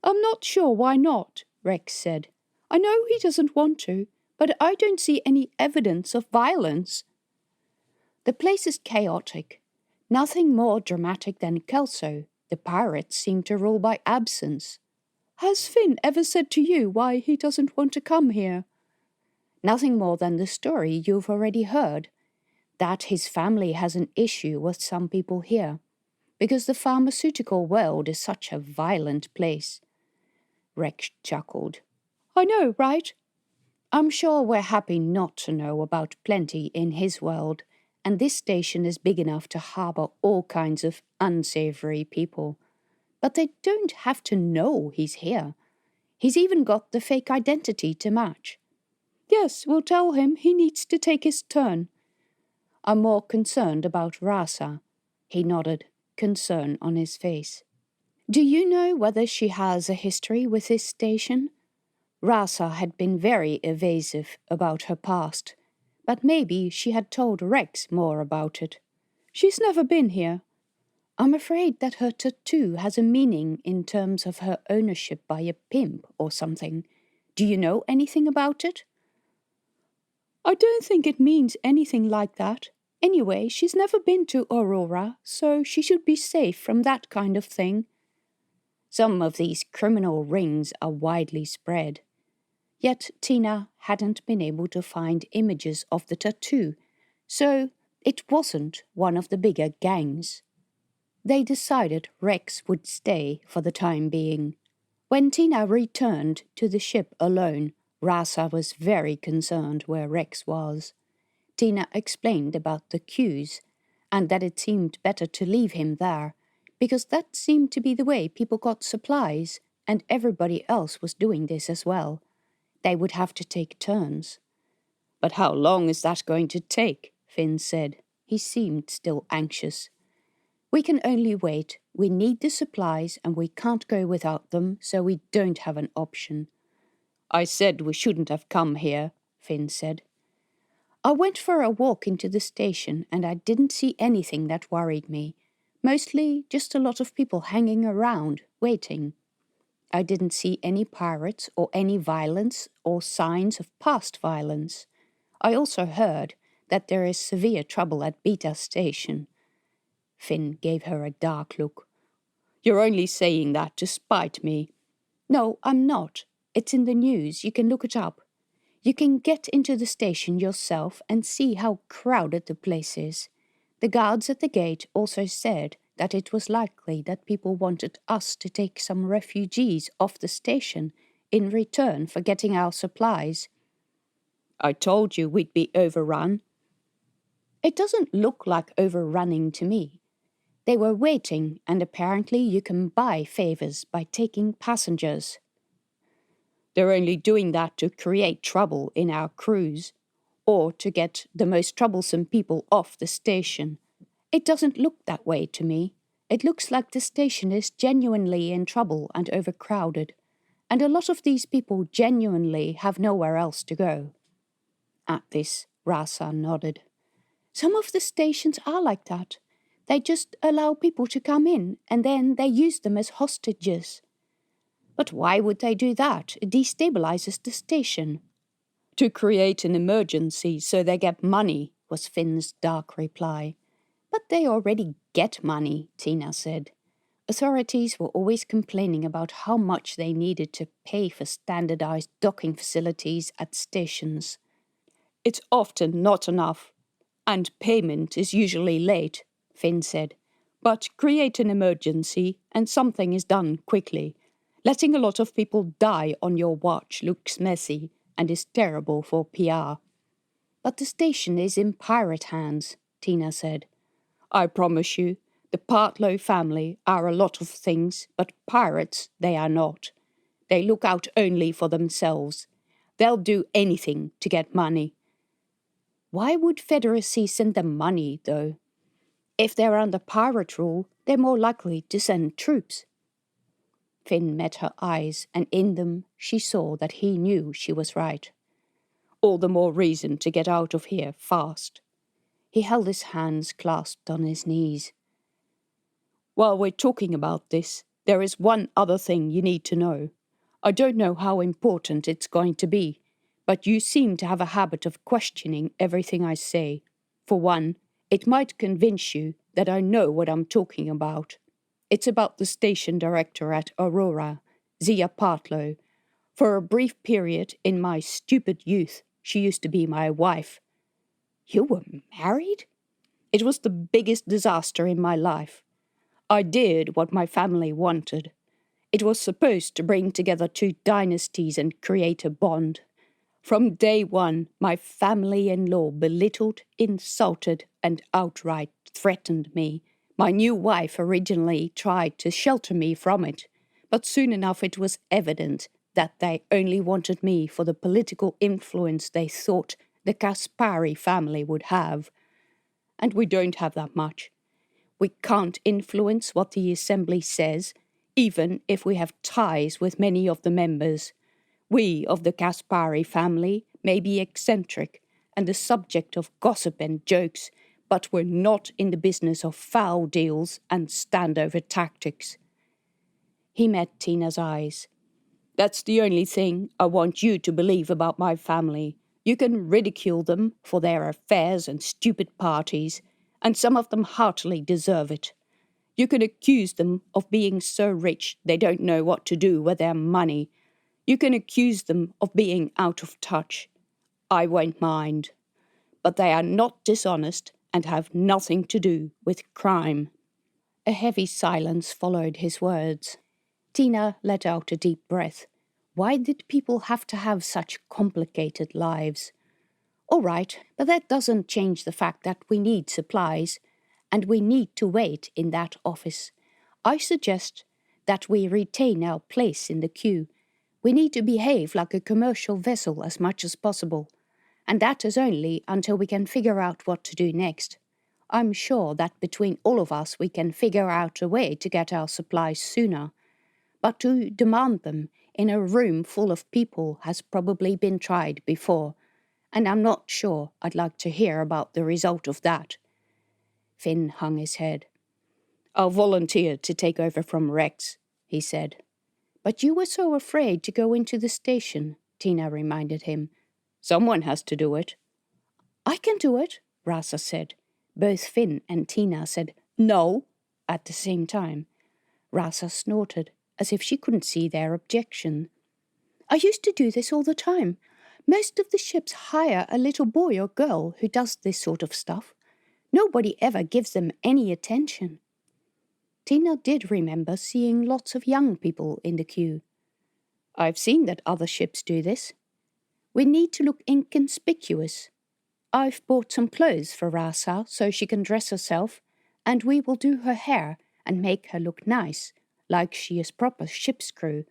"I'm not sure why not," Rex said. "I know he doesn't want to, but I don't see any evidence of violence." "The place is chaotic. Nothing more dramatic than Kelso. The pirates seem to rule by absence." "Has Finn ever said to you why he doesn't want to come here?" "Nothing more than the story you've already heard. That his family has an issue with some people here, because the pharmaceutical world is such a violent place." Rex chuckled. "I know, right?" "I'm sure we're happy not to know about plenty in his world, and this station is big enough to harbour all kinds of unsavory people. But they don't have to know he's here. He's even got the fake identity to match." "Yes, we'll tell him he needs to take his turn." "I'm more concerned about Rasa." He nodded, concern on his face. "Do you know whether she has a history with this station?" Rasa had been very evasive about her past, but maybe she had told Rex more about it. "She's never been here." "I'm afraid that her tattoo has a meaning in terms of her ownership by a pimp or something. Do you know anything about it?" "I don't think it means anything like that. Anyway, she's never been to Aurora, so she should be safe from that kind of thing." Some of these criminal rings are widely spread. Yet Tina hadn't been able to find images of the tattoo, so it wasn't one of the bigger gangs. They decided Rex would stay for the time being. When Tina returned to the ship alone, Rasa was very concerned where Rex was. Tina explained about the queues and that it seemed better to leave him there, because that seemed to be the way people got supplies, and everybody else was doing this as well. They would have to take turns. But how long is that going to take? Finn said. He seemed still anxious. We can only wait. We need the supplies and we can't go without them, so we don't have an option. I said we shouldn't have come here, Finn said. I went for a walk into the station and I didn't see anything that worried me. Mostly just a lot of people hanging around, waiting. I didn't see any pirates or any violence or signs of past violence. I also heard that there is severe trouble at Beta Station. Finn gave her a dark look. You're only saying that to spite me. No, I'm not. It's in the news. You can look it up. You can get into the station yourself and see how crowded the place is. The guards at the gate also said that it was likely that people wanted us to take some refugees off the station in return for getting our supplies. I told you we'd be overrun. It doesn't look like overrunning to me. They were waiting, and apparently you can buy favors by taking passengers. They're only doing that to create trouble in our crews, or to get the most troublesome people off the station. It doesn't look that way to me. It looks like the station is genuinely in trouble and overcrowded, and a lot of these people genuinely have nowhere else to go. At this, Rasa nodded. Some of the stations are like that. They just allow people to come in, and then they use them as hostages. But why would they do that? It destabilizes the station. To create an emergency so they get money, was Finn's dark reply. But they already get money, Tina said. Authorities were always complaining about how much they needed to pay for standardized docking facilities at stations. It's often not enough, and payment is usually late, Finn said. But create an emergency and something is done quickly. Letting a lot of people die on your watch looks messy and is terrible for PR. But the station is in pirate hands, Tina said. I promise you, the Partlow family are a lot of things, but pirates they are not. They look out only for themselves. They'll do anything to get money. Why would Federacy send them money, though? If they're under pirate rule, they're more likely to send troops. Finn met her eyes, and in them she saw that he knew she was right. All the more reason to get out of here fast. He held his hands clasped on his knees. While we're talking about this, there is one other thing you need to know. I don't know how important it's going to be, but you seem to have a habit of questioning everything I say. For one, it might convince you that I know what I'm talking about. It's about the station director at Aurora, Zia Partlow. For a brief period in my stupid youth, she used to be my wife. You were married? It was the biggest disaster in my life. I did what my family wanted. It was supposed to bring together two dynasties and create a bond. From day one, my family-in-law belittled, insulted, and outright threatened me. My new wife originally tried to shelter me from it, but soon enough it was evident that they only wanted me for the political influence they thought the Kaspari family would have. And we don't have that much. We can't influence what the Assembly says, even if we have ties with many of the members. We of the Kaspari family may be eccentric and the subject of gossip and jokes, but we're not in the business of foul deals and standover tactics. He met Tina's eyes. That's the only thing I want you to believe about my family. You can ridicule them for their affairs and stupid parties, and some of them heartily deserve it. You can accuse them of being so rich they don't know what to do with their money. You can accuse them of being out of touch. I won't mind. But they are not dishonest and have nothing to do with crime. A heavy silence followed his words. Tina let out a deep breath. Why did people have to have such complicated lives? All right, but that doesn't change the fact that we need supplies, and we need to wait in that office. I suggest that we retain our place in the queue. We need to behave like a commercial vessel as much as possible, and that is only until we can figure out what to do next. I'm sure that between all of us we can figure out a way to get our supplies sooner. But to demand them in a room full of people has probably been tried before, and I'm not sure I'd like to hear about the result of that. Finn hung his head. I'll volunteer to take over from Rex, he said. But you were so afraid to go into the station, Tina reminded him. Someone has to do it. I can do it, Rasa said. Both Finn and Tina said, no, at the same time. Rasa snorted, as if she couldn't see their objection. I used to do this all the time. Most of the ships hire a little boy or girl who does this sort of stuff. Nobody ever gives them any attention. Tina did remember seeing lots of young people in the queue. I've seen that other ships do this. We need to look inconspicuous. I've bought some clothes for Rasa so she can dress herself, and we will do her hair and make her look nice, like she is proper ship's crew.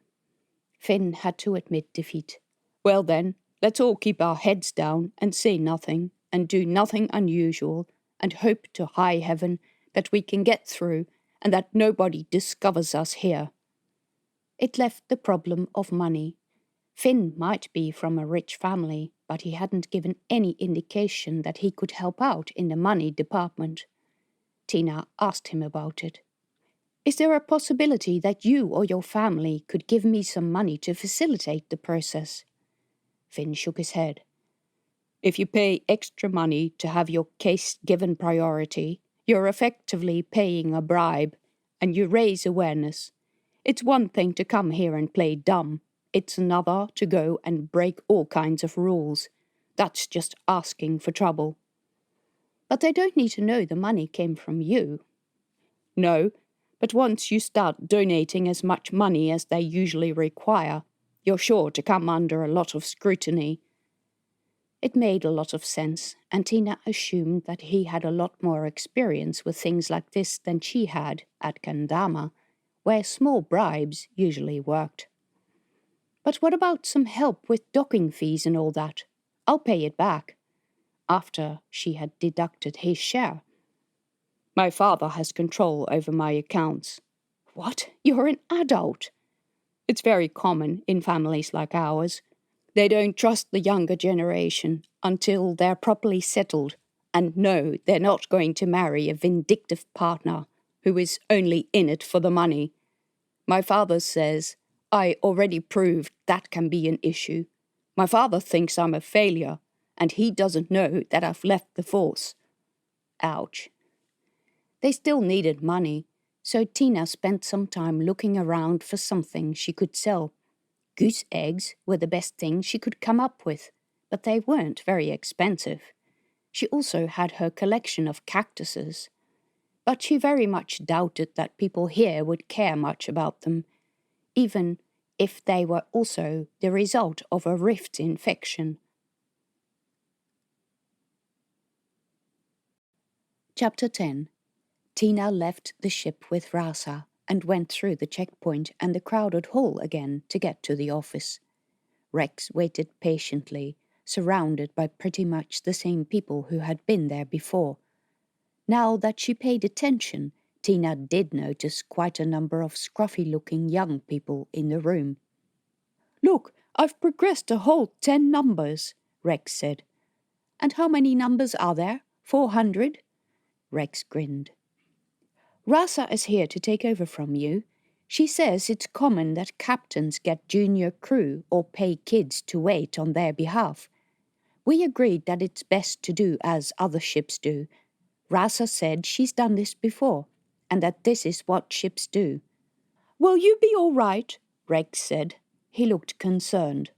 Finn had to admit defeat. Well then, let's all keep our heads down and say nothing, and do nothing unusual, and hope to high heaven that we can get through and that nobody discovers us here. It left the problem of money. Finn might be from a rich family, but he hadn't given any indication that he could help out in the money department. Tina asked him about it. Is there a possibility that you or your family could give me some money to facilitate the process? Finn shook his head. If you pay extra money to have your case given priority, you're effectively paying a bribe, and you raise awareness. It's one thing to come here and play dumb. It's another to go and break all kinds of rules. That's just asking for trouble. But they don't need to know the money came from you. No, but once you start donating as much money as they usually require, you're sure to come under a lot of scrutiny. It made a lot of sense, and Tina assumed that he had a lot more experience with things like this than she had at Kandama, where small bribes usually worked. But what about some help with docking fees and all that? I'll pay it back. After she had deducted his share. My father has control over my accounts. What? You're an adult? It's very common in families like ours. They don't trust the younger generation until they're properly settled and know they're not going to marry a vindictive partner who is only in it for the money. My father says, I already proved that can be an issue. My father thinks I'm a failure, and he doesn't know that I've left the force. Ouch. They still needed money, so Tina spent some time looking around for something she could sell. Goose eggs were the best thing she could come up with, but they weren't very expensive. She also had her collection of cactuses, but she very much doubted that people here would care much about them, even if they were also the result of a rift infection. Chapter 10. Tina left the ship with Rasa and went through the checkpoint and the crowded hall again to get to the office. Rex waited patiently, surrounded by pretty much the same people who had been there before. Now that she paid attention, Tina did notice quite a number of scruffy-looking young people in the room. Look, I've progressed a whole 10 numbers, Rex said. And how many numbers are there? 400? Rex grinned. Rasa is here to take over from you. She says it's common that captains get junior crew or pay kids to wait on their behalf. We agreed that it's best to do as other ships do. Rasa said she's done this before, and that this is what ships do. Will you be all right? Rex said. He looked concerned.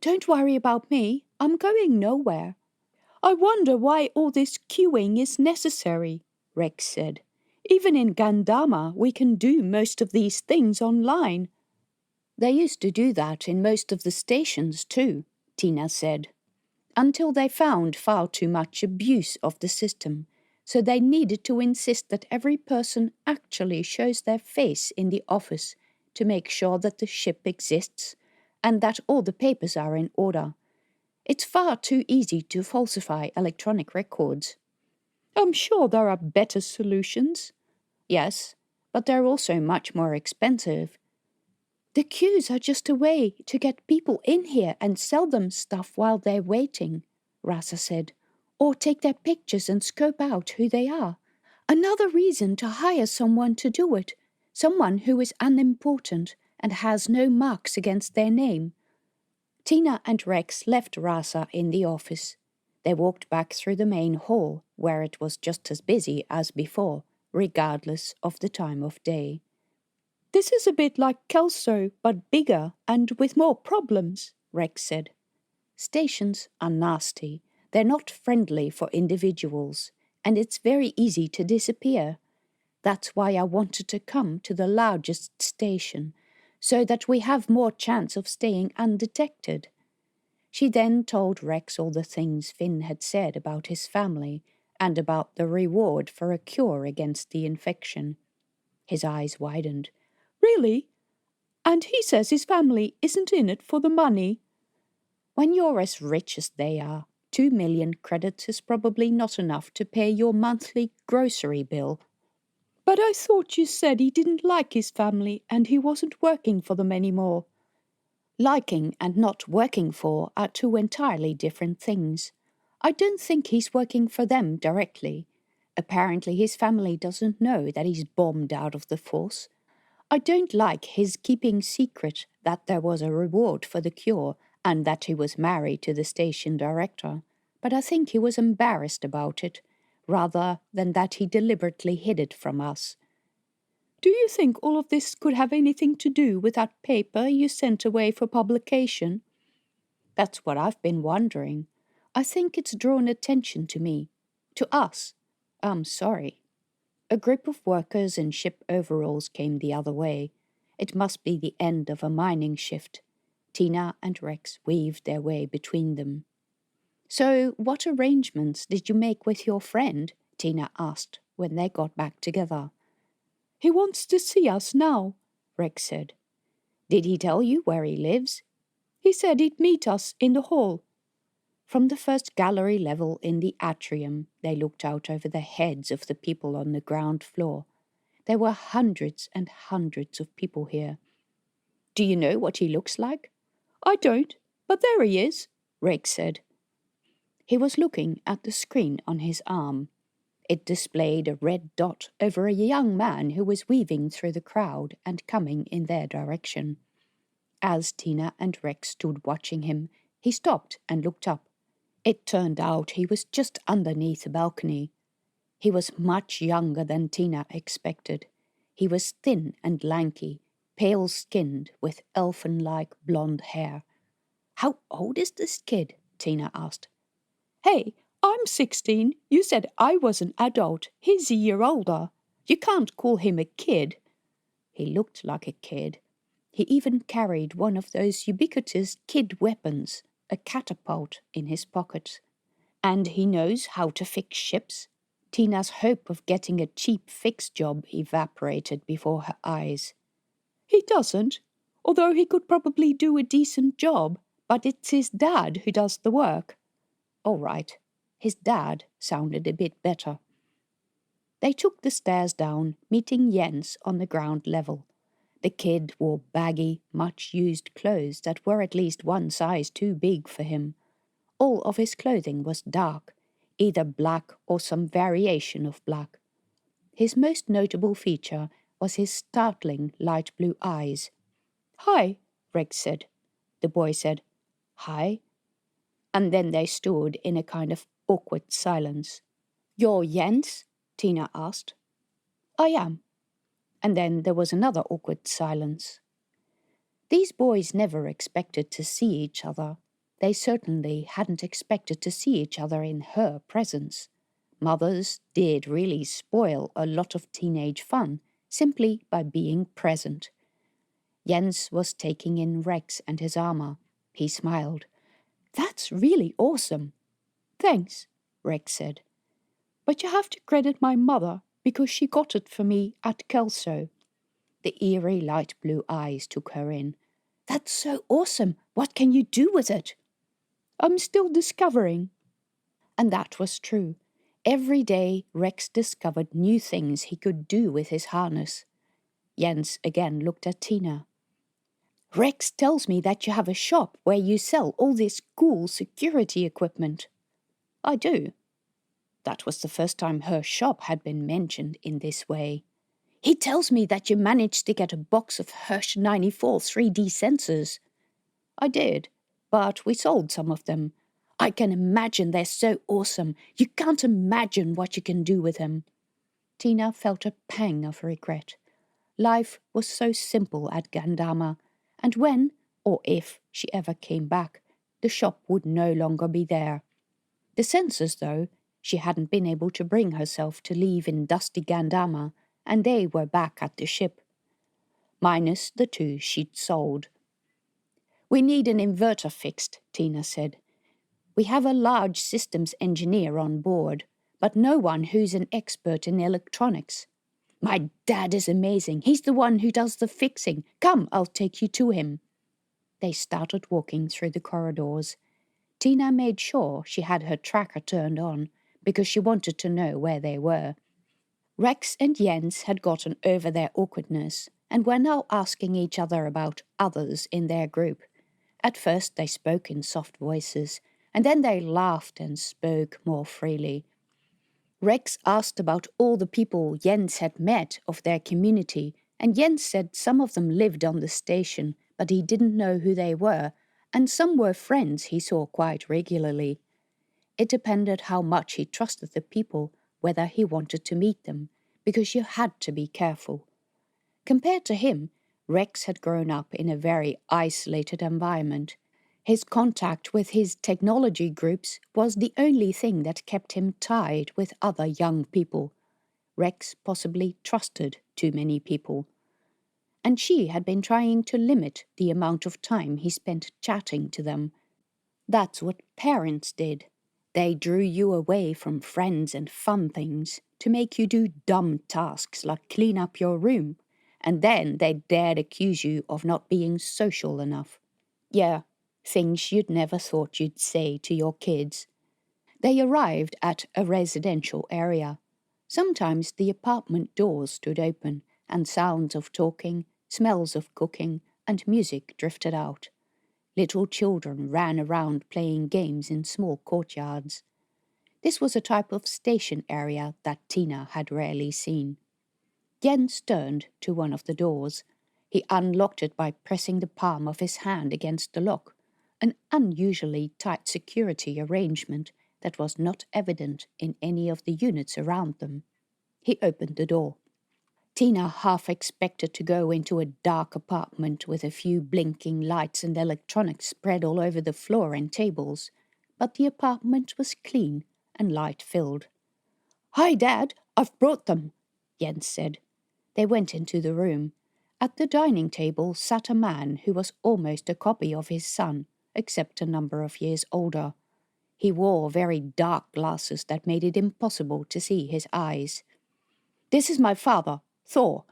Don't worry about me. I'm going nowhere. I wonder why all this queuing is necessary, Rex said. Even in Gandama, we can do most of these things online. They used to do that in most of the stations too, Tina said, until they found far too much abuse of the system, so they needed to insist that every person actually shows their face in the office to make sure that the ship exists and that all the papers are in order. It's far too easy to falsify electronic records. I'm sure there are better solutions. Yes, but they're also much more expensive. The queues are just a way to get people in here and sell them stuff while they're waiting, Rasa said, or take their pictures and scope out who they are. Another reason to hire someone to do it, someone who is unimportant and has no marks against their name. Tina and Rex left Rasa in the office. They walked back through the main hall, where it was just as busy as before, regardless of the time of day. This is a bit like Kelso, but bigger and with more problems, Rex said. Stations are nasty. They're not friendly for individuals, and it's very easy to disappear. That's why I wanted to come to the largest station, so that we have more chance of staying undetected. She then told Rex all the things Finn had said about his family and about the reward for a cure against the infection. His eyes widened. Really? And he says his family isn't in it for the money? When you're as rich as they are, 2 million credits is probably not enough to pay your monthly grocery bill. But I thought you said he didn't like his family and he wasn't working for them anymore. Liking and not working for are two entirely different things. I don't think he's working for them directly. Apparently his family doesn't know that he's bombed out of the force. I don't like his keeping secret that there was a reward for the cure and that he was married to the station director, but I think he was embarrassed about it, rather than that he deliberately hid it from us. Do you think all of this could have anything to do with that paper you sent away for publication? That's what I've been wondering. I think it's drawn attention to me. To us. I'm sorry. A group of workers in ship overalls came the other way. It must be the end of a mining shift. Tina and Rex weaved their way between them. So, what arrangements did you make with your friend? Tina asked when they got back together. He wants to see us now, Rex said. Did he tell you where he lives? He said he'd meet us in the hall. From the first gallery level in the atrium, they looked out over the heads of the people on the ground floor. There were hundreds and hundreds of people here. Do you know what he looks like? I don't, but there he is, Rex said. He was looking at the screen on his arm. It displayed a red dot over a young man who was weaving through the crowd and coming in their direction. As Tina and Rex stood watching him, he stopped and looked up. It turned out he was just underneath a balcony. He was much younger than Tina expected. He was thin and lanky, pale-skinned with elfin-like blonde hair. How old is this kid? Tina asked. Hey, I'm 16. You said I was an adult. He's a year older. You can't call him a kid. He looked like a kid. He even carried one of those ubiquitous kid weapons, a catapult, in his pocket. And he knows how to fix ships. Tina's hope of getting a cheap fix job evaporated before her eyes. He doesn't, although he could probably do a decent job, but it's his dad who does the work. All right, his dad sounded a bit better. They took the stairs down, meeting Jens on the ground level. The kid wore baggy, much-used clothes that were at least one size too big for him. All of his clothing was dark, either black or some variation of black. His most notable feature was his startling light blue eyes. Hi, Rex said. The boy said, Hi. And then they stood in a kind of awkward silence. You're Jens? Tina asked. I am. And then there was another awkward silence. These boys never expected to see each other. They certainly hadn't expected to see each other in her presence. Mothers did really spoil a lot of teenage fun simply by being present. Jens was taking in Rex and his armor. He smiled. "That's really awesome." "Thanks," Rex said. "But you have to credit my mother because she got it for me at Kelso." The eerie light blue eyes took her in. "That's so awesome. What can you do with it?" "I'm still discovering." And that was true. Every day Rex discovered new things he could do with his harness. Jens again looked at Tina. "Rex tells me that you have a shop where you sell all this cool security equipment." "I do." That was the first time her shop had been mentioned in this way. "He tells me that you managed to get a box of Hirsch 94 3D sensors." "I did, but we sold some of them." "I can imagine they're so awesome. You can't imagine what you can do with them." Tina felt a pang of regret. Life was so simple at Gandama, and when, or if, she ever came back, the shop would no longer be there. The sensors, though, she hadn't been able to bring herself to leave in dusty Gandama, and they were back at the ship. Minus the 2 she'd sold. "We need an inverter fixed," Tina said. "We have a large systems engineer on board, but no one who's an expert in electronics." "My dad is amazing. He's the one who does the fixing. Come, I'll take you to him." They started walking through the corridors. Tina made sure she had her tracker turned on, because she wanted to know where they were. Rex and Jens had gotten over their awkwardness, and were now asking each other about others in their group. At first they spoke in soft voices, and then they laughed and spoke more freely. Rex asked about all the people Jens had met of their community, and Jens said some of them lived on the station, but he didn't know who they were, and some were friends he saw quite regularly. It depended how much he trusted the people, whether he wanted to meet them, because you had to be careful. Compared to him, Rex had grown up in a very isolated environment. His contact with his technology groups was the only thing that kept him tied with other young people. Rex possibly trusted too many people. And she had been trying to limit the amount of time he spent chatting to them. That's what parents did. They drew you away from friends and fun things to make you do dumb tasks like clean up your room, and then they dared accuse you of not being social enough. Yeah, things you'd never thought you'd say to your kids. They arrived at a residential area. Sometimes the apartment doors stood open, and sounds of talking, smells of cooking, and music drifted out. Little children ran around playing games in small courtyards. This was a type of station area that Tina had rarely seen. Jens turned to one of the doors. He unlocked it by pressing the palm of his hand against the lock, an unusually tight security arrangement that was not evident in any of the units around them. He opened the door. Tina half expected to go into a dark apartment with a few blinking lights and electronics spread all over the floor and tables, but the apartment was clean and light-filled. "Hi, Dad, I've brought them," Jens said. They went into the room. At the dining table sat a man who was almost a copy of his son, except a number of years older. He wore very dark glasses that made it impossible to see his eyes. "This is my father, Thor."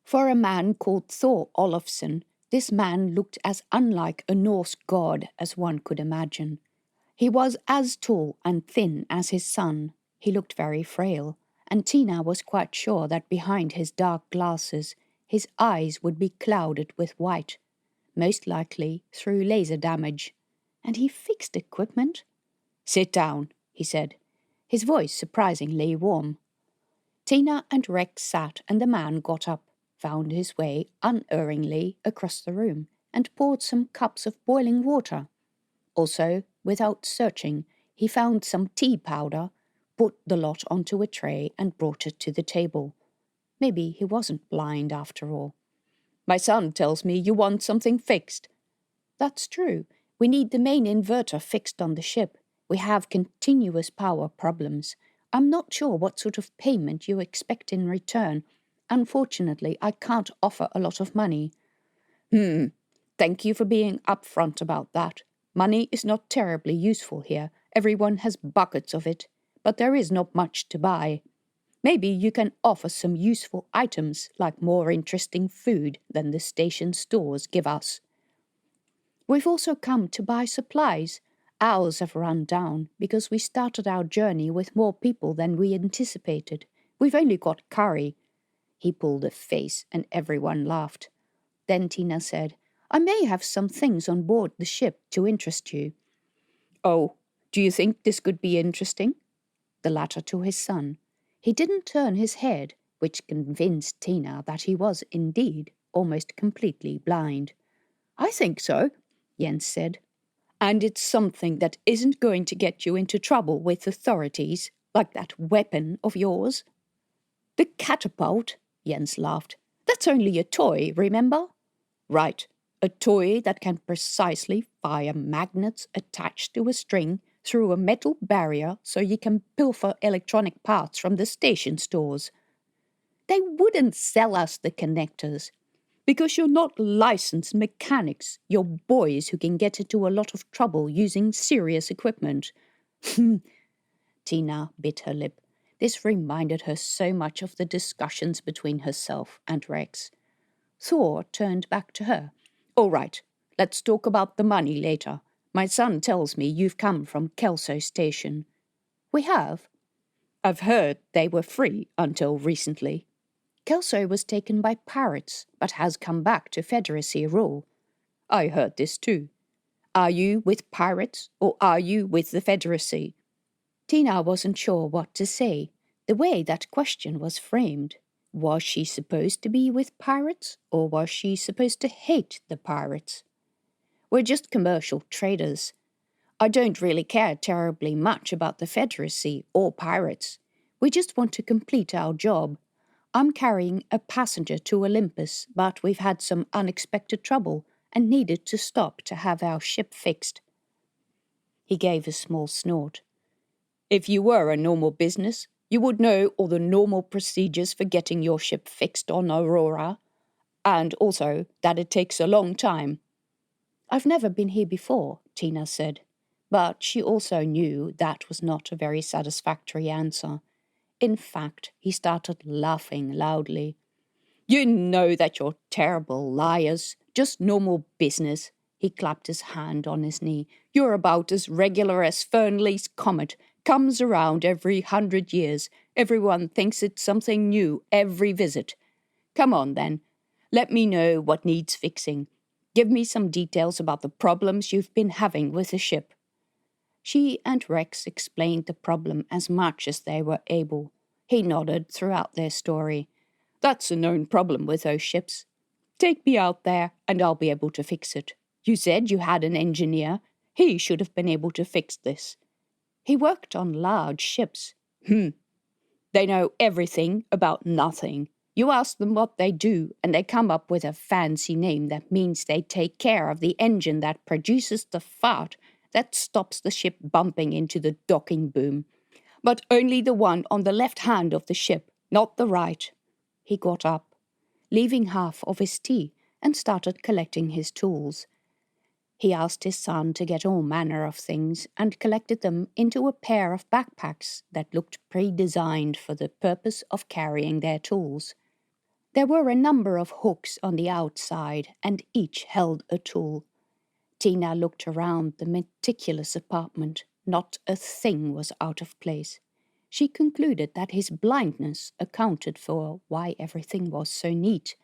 For a man called Thor Olofsson, this man looked as unlike a Norse god as one could imagine. He was as tall and thin as his son. He looked very frail, and Tina was quite sure that behind his dark glasses his eyes would be clouded with white, most likely through laser damage. And he fixed equipment? "Sit down," he said, his voice surprisingly warm. Tina and Rex sat, and the man got up, found his way unerringly across the room, and poured some cups of boiling water. Also, without searching, he found some tea powder, put the lot onto a tray, and brought it to the table. Maybe he wasn't blind after all. "My son tells me you want something fixed." "That's true. We need the main inverter fixed on the ship. We have continuous power problems. I'm not sure what sort of payment you expect in return. Unfortunately, I can't offer a lot of money." Thank you for being upfront about that. Money is not terribly useful here. Everyone has buckets of it, but there is not much to buy. Maybe you can offer some useful items, like more interesting food than the station stores give us. We've also come to buy supplies. Ours have run down because we started our journey with more people than we anticipated. We've only got curry. He pulled a face and everyone laughed. Then Tina said, "I may have some things on board the ship to interest you." "Oh, do you think this could be interesting?" The latter to his son. He didn't turn his head, which convinced Tina that he was indeed almost completely blind. "I think so," Jens said. "And it's something that isn't going to get you into trouble with authorities, like that weapon of yours." "The catapult," Jens laughed. "That's only a toy, remember?" "Right, a toy that can precisely fire magnets attached to a string through a metal barrier so you can pilfer electronic parts from the station stores." "They wouldn't sell us the connectors." "Because you're not licensed mechanics. You're boys who can get into a lot of trouble using serious equipment." Tina bit her lip. This reminded her so much of the discussions between herself and Rex. Thor turned back to her. "All right, let's talk about the money later. My son tells me you've come from Kelso Station." "We have." "I've heard they were free until recently." "Kelso was taken by pirates, but has come back to Federacy rule." "I heard this too. Are you with pirates or are you with the Federacy?" Tina wasn't sure what to say. The way that question was framed. Was she supposed to be with pirates, or was she supposed to hate the pirates? "We're just commercial traders. I don't really care terribly much about the Federacy or pirates. We just want to complete our job. I'm carrying a passenger to Olympus, but we've had some unexpected trouble and needed to stop to have our ship fixed." He gave a small snort. "If you were a normal business, you would know all the normal procedures for getting your ship fixed on Aurora, and also that it takes a long time." "I've never been here before," Tina said, but she also knew that was not a very satisfactory answer. In fact, he started laughing loudly. "You know that you're terrible liars, just normal business." He clapped his hand on his knee. "You're about as regular as Fernley's comet. Comes around every 100 years. Everyone thinks it's something new every visit. Come on, then. Let me know what needs fixing. Give me some details about the problems you've been having with the ship." She and Rex explained the problem as much as they were able. He nodded throughout their story. "That's a known problem with those ships. Take me out there and I'll be able to fix it. You said you had an engineer. He should have been able to fix this." "He worked on large ships." They know everything about nothing. You ask them what they do, and they come up with a fancy name that means they take care of the engine that produces the fart that stops the ship bumping into the docking boom. But only the one on the left hand of the ship, not the right." He got up, leaving half of his tea, and started collecting his tools. He asked his son to get all manner of things and collected them into a pair of backpacks that looked pre-designed for the purpose of carrying their tools. There were a number of hooks on the outside, and each held a tool. Tina looked around the meticulous apartment. Not a thing was out of place. She concluded that his blindness accounted for why everything was so neat.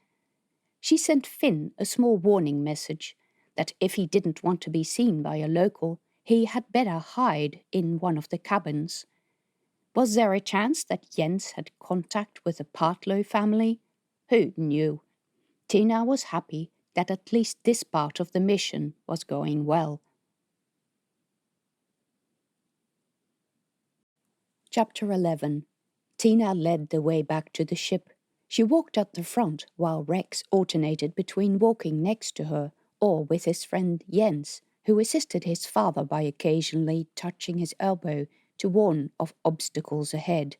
She sent Finn a small warning message that if he didn't want to be seen by a local, he had better hide in one of the cabins. Was there a chance that Jens had contact with the Partlow family? Who knew? Tina was happy that at least this part of the mission was going well. Chapter 11. Tina led the way back to the ship. She walked at the front while Rex alternated between walking next to her or with his friend Jens, who assisted his father by occasionally touching his elbow to warn of obstacles ahead.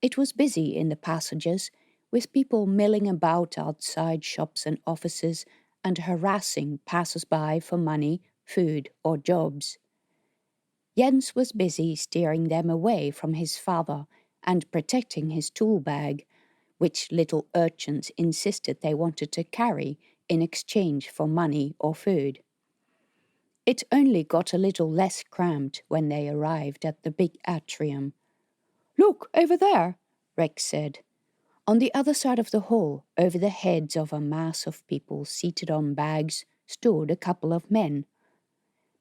It was busy in the passages, with people milling about outside shops and offices and harassing passers-by for money, food, or jobs. Jens was busy steering them away from his father and protecting his tool bag, which little urchins insisted they wanted to carry in exchange for money or food. It only got a little less cramped when they arrived at the big atrium. "Look, over there," Rex said. On the other side of the hall, over the heads of a mass of people seated on bags, stood a couple of men.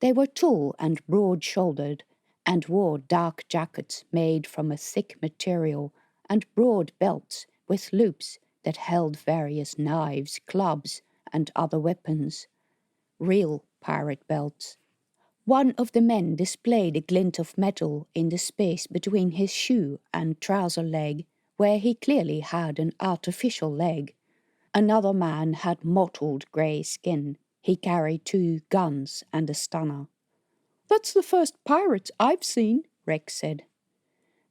They were tall and broad-shouldered, and wore dark jackets made from a thick material and broad belts with loops that held various knives, clubs, and other weapons. Real pirate belts. One of the men displayed a glint of metal in the space between his shoe and trouser leg, where he clearly had an artificial leg. Another man had mottled grey skin. He carried 2 guns and a stunner. "That's the first pirate I've seen," Rex said.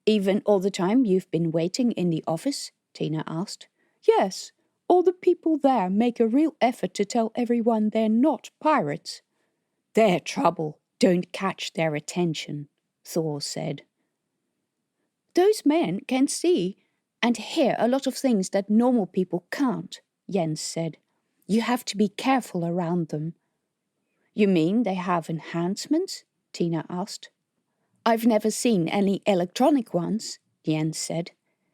"Even all the time you've been waiting in the office?" Tina asked. "Yes, all the people there make a real effort to tell everyone they're not pirates." "Their trouble. Don't catch their attention," Thor said. "Those men can see and hear a lot of things that normal people can't," Jens said. "You have to be careful around them." "You mean they have enhancements?" Tina asked. "I've never seen any electronic ones," Jens said.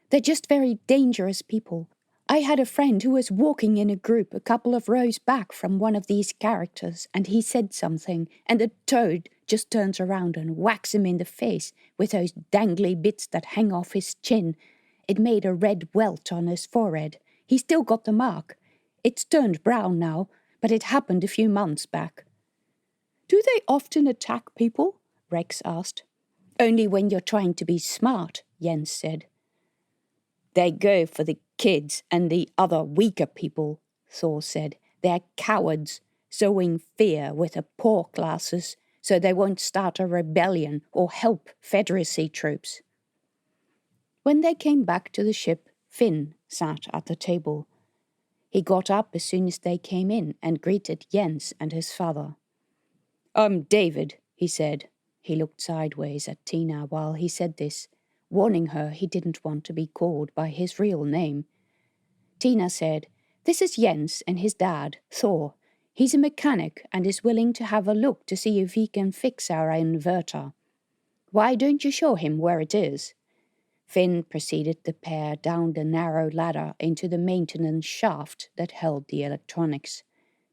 "They're just very dangerous people. I had a friend who was walking in a group a couple of rows back from one of these characters, and he said something, and the toad just turns around and whacks him in the face with those dangly bits that hang off his chin. It made a red welt on his forehead. He still got the mark. It's turned brown now, but it happened a few months back." "Do they often attack people?" Rex asked. "Only when you're trying to be smart," Jens said. "They go for the kids and the other weaker people," Thor said. "They're cowards, sowing fear with the poor classes, so they won't start a rebellion or help Federacy troops." When they came back to the ship, Finn sat at the table. He got up as soon as they came in and greeted Jens and his father. "I'm David," he said. He looked sideways at Tina while he said this, warning her he didn't want to be called by his real name. Tina said, "This is Jens and his dad, Thor. He's a mechanic and is willing to have a look to see if he can fix our inverter. Why don't you show him where it is?" Finn preceded the pair down the narrow ladder into the maintenance shaft that held the electronics.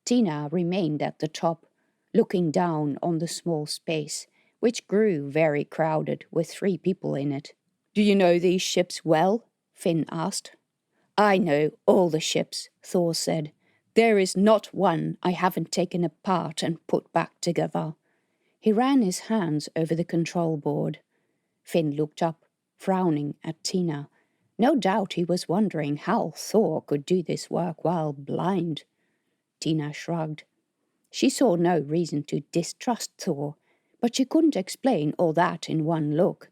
Tina remained at the top, looking down on the small space, which grew very crowded with 3 people in it. "Do you know these ships well?" Finn asked. "I know all the ships," Thor said. "There is not one I haven't taken apart and put back together." He ran his hands over the control board. Finn looked up, frowning at Tina. No doubt he was wondering how Thor could do this work while blind. Tina shrugged. She saw no reason to distrust Thor, but she couldn't explain all that in one look.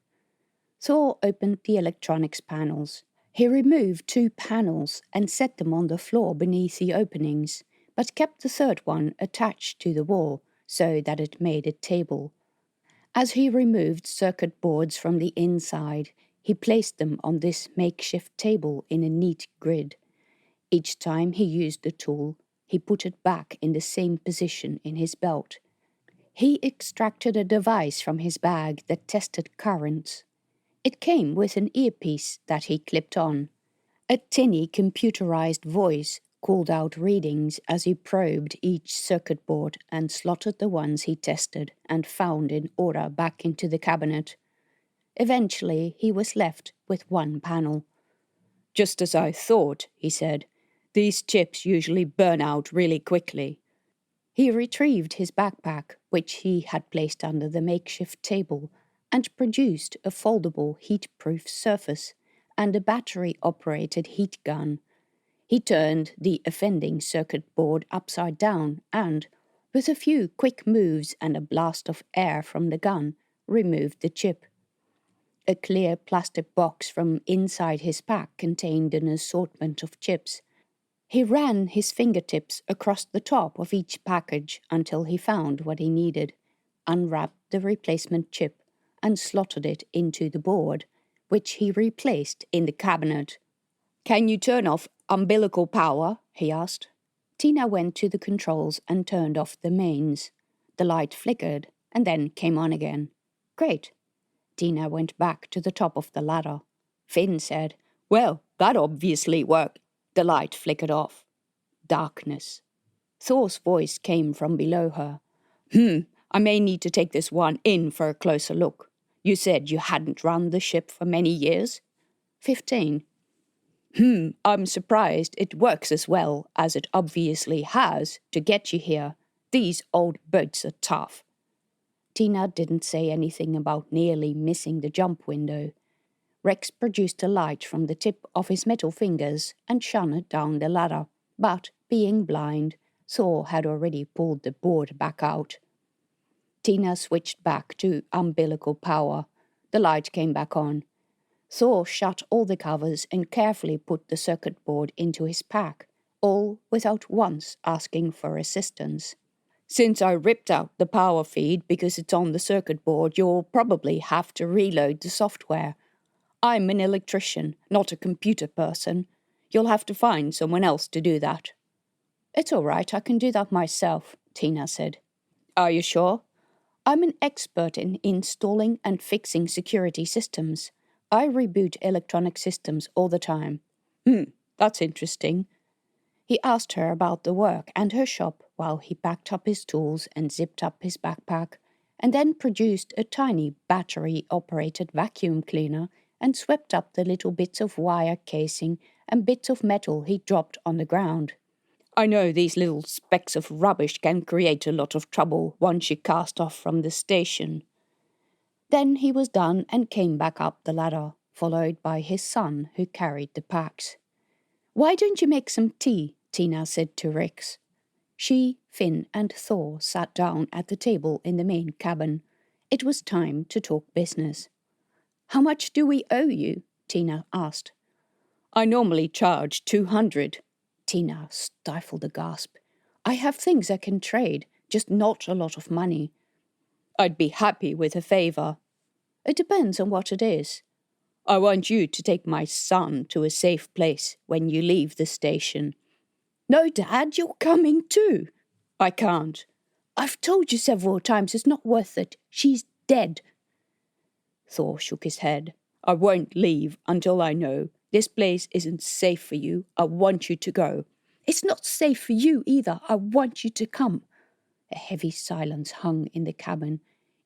Thor opened the electronics panels. He removed 2 panels and set them on the floor beneath the openings, but kept the third one attached to the wall so that it made a table. As he removed circuit boards from the inside, he placed them on this makeshift table in a neat grid. Each time he used the tool, he put it back in the same position in his belt. He extracted a device from his bag that tested currents. It came with an earpiece that he clipped on. A tinny computerized voice called out readings as he probed each circuit board and slotted the ones he tested and found in order back into the cabinet. Eventually, he was left with 1 panel. "Just as I thought," he said. "These chips usually burn out really quickly." He retrieved his backpack, which he had placed under the makeshift table, and produced a foldable heat-proof surface and a battery-operated heat gun. He turned the offending circuit board upside down and, with a few quick moves and a blast of air from the gun, removed the chip. A clear plastic box from inside his pack contained an assortment of chips. He ran his fingertips across the top of each package until he found what he needed, unwrapped the replacement chip, and slotted it into the board, which he replaced in the cabinet. "Can you turn off umbilical power?" he asked. Tina went to the controls and turned off the mains. The light flickered and then came on again. "Great." Tina went back to the top of the ladder. Finn said, "Well, that obviously worked." The light flickered off. Darkness. Thor's voice came from below her. I may need to take this one in for a closer look. You said you hadn't run the ship for many years?" 15. I'm surprised it works as well as it obviously has to get you here. These old boats are tough." Tina didn't say anything about nearly missing the jump window. Rex produced a light from the tip of his metal fingers and shone it down the ladder, but, being blind, Thor had already pulled the board back out. Tina switched back to umbilical power. The light came back on. Thor shut all the covers and carefully put the circuit board into his pack, all without once asking for assistance. "Since I ripped out the power feed because it's on the circuit board, you'll probably have to reload the software. I'm an electrician, not a computer person. You'll have to find someone else to do that." "It's all right, I can do that myself," Tina said. "Are you sure?" "I'm an expert in installing and fixing security systems. I reboot electronic systems all the time." That's interesting." He asked her about the work and her shop while he packed up his tools and zipped up his backpack, and then produced a tiny battery-operated vacuum cleaner and swept up the little bits of wire casing and bits of metal he dropped on the ground. "I know these little specks of rubbish can create a lot of trouble once you cast off from the station." Then he was done and came back up the ladder, followed by his son, who carried the packs. "Why don't you make some tea?" Tina said to Rex. She, Finn, and Thor sat down at the table in the main cabin. It was time to talk business. "How much do we owe you?" Tina asked. "I normally charge 200. Tina stifled a gasp. "I have things I can trade, just not a lot of money." "I'd be happy with a favor." "It depends on what it is." "I want you to take my son to a safe place when you leave the station." "No, Dad, you're coming too." "I can't." "I've told you several times it's not worth it. She's dead." Thor shook his head. "I won't leave until I know. This place isn't safe for you. I want you to go." "It's not safe for you either. I want you to come." A heavy silence hung in the cabin.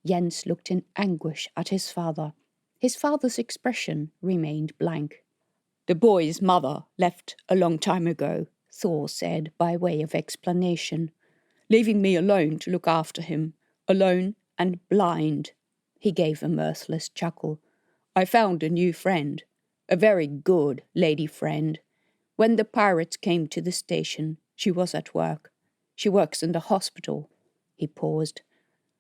Jens looked in anguish at his father. His father's expression remained blank. "The boy's mother left a long time ago," Thor said by way of explanation, "leaving me alone to look after him, alone and blind." He gave a mirthless chuckle. "I found a new friend, a very good lady friend. When the pirates came to the station, she was at work. She works in the hospital." He paused.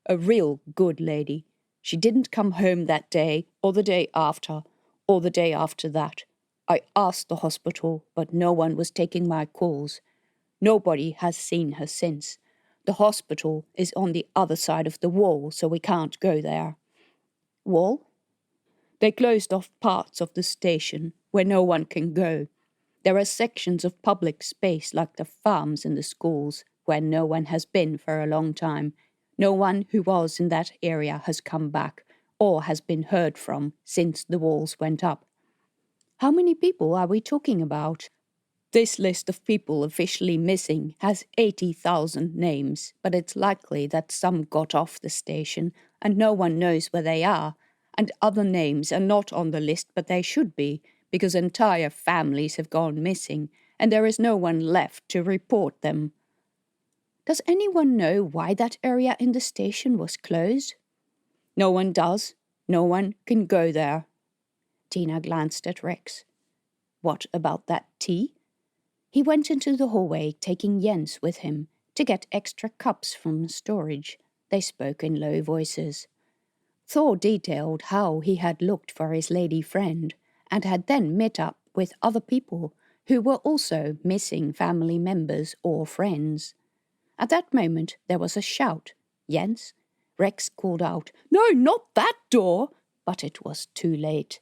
"A real good lady. She didn't come home that day, or the day after, or the day after that. I asked the hospital, but no one was taking my calls. Nobody has seen her since. The hospital is on the other side of the wall, so we can't go there." "Wall?" "They closed off parts of the station where no one can go. There are sections of public space like the farms and the schools where no one has been for a long time. No one who was in that area has come back or has been heard from since the walls went up." "How many people are we talking about?" "This list of people officially missing has 80,000 names, but it's likely that some got off the station and no one knows where they are, and other names are not on the list but they should be, because entire families have gone missing and there is no one left to report them." "Does anyone know why that area in the station was closed?" "No one does. No one can go there." Tina glanced at Rex. "What about that tea?" He went into the hallway, taking Jens with him, to get extra cups from storage. They spoke in low voices. Thor detailed how he had looked for his lady friend and had then met up with other people who were also missing family members or friends. At that moment there was a shout. Jens? Rex called out, "No, not that door!" But it was too late.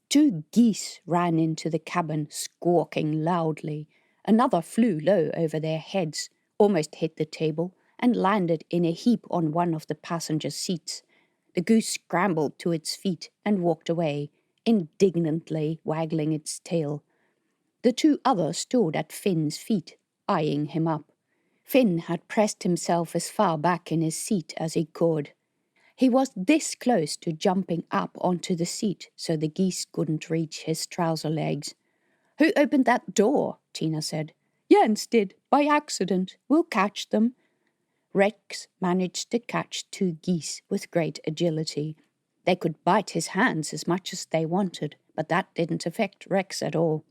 Two geese ran into the cabin, squawking loudly. Another flew low over their heads, almost hit the table, and landed in a heap on one of the passenger seats. The goose scrambled to its feet and walked away, indignantly waggling its tail. The two others stood at Finn's feet, eyeing him up. Finn had pressed himself as far back in his seat as he could. He was this close to jumping up onto the seat so the geese couldn't reach his trouser legs. "Who opened that door?" Tina said. "Jens did, by accident. We'll catch them." Rex managed to catch two geese with great agility. They could bite his hands as much as they wanted, but that didn't affect Rex at all.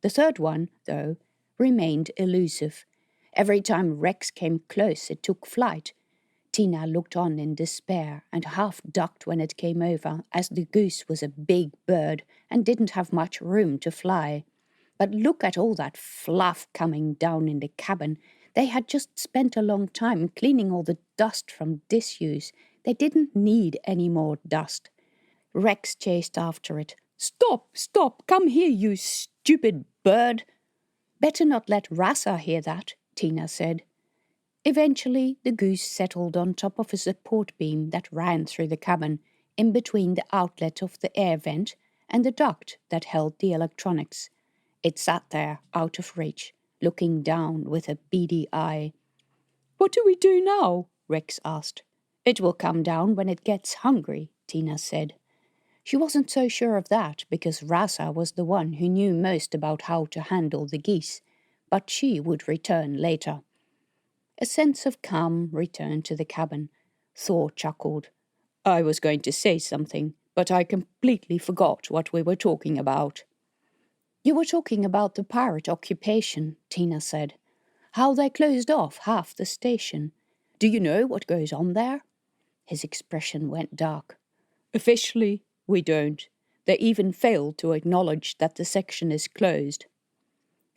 The third one, though, remained elusive. Every time Rex came close, it took flight. Tina looked on in despair and half ducked when it came over, as the goose was a big bird and didn't have much room to fly. But look at all that fluff coming down in the cabin. They had just spent a long time cleaning all the dust from disuse. They didn't need any more dust. Rex chased after it. "Stop, stop, come here, you stupid bird." "Better not let Rasa hear that," Tina said. Eventually, the goose settled on top of a support beam that ran through the cabin, in between the outlet of the air vent and the duct that held the electronics. It sat there, out of reach, looking down with a beady eye. "What do we do now?" Rex asked. "It will come down when it gets hungry," Tina said. She wasn't so sure of that, because Rasa was the one who knew most about how to handle the geese, but she would return later. A sense of calm returned to the cabin. Thor chuckled. "I was going to say something, but I completely forgot what we were talking about." "You were talking about the pirate occupation," Tina said. "How they closed off half the station. Do you know what goes on there?" His expression went dark. "Officially, we don't. They even failed to acknowledge that the section is closed."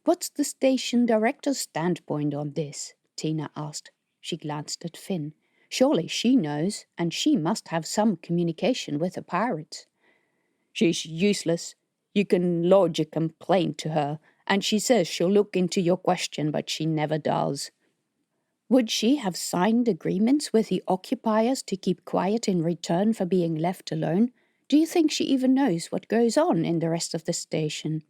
"What's the station director's standpoint on this?" Tina asked. She glanced at Finn. "Surely she knows, and she must have some communication with the pirates." "She's useless. You can lodge a complaint to her, and she says she'll look into your question, but she never does." "Would she have signed agreements with the occupiers to keep quiet in return for being left alone? Do you think she even knows what goes on in the rest of the station?"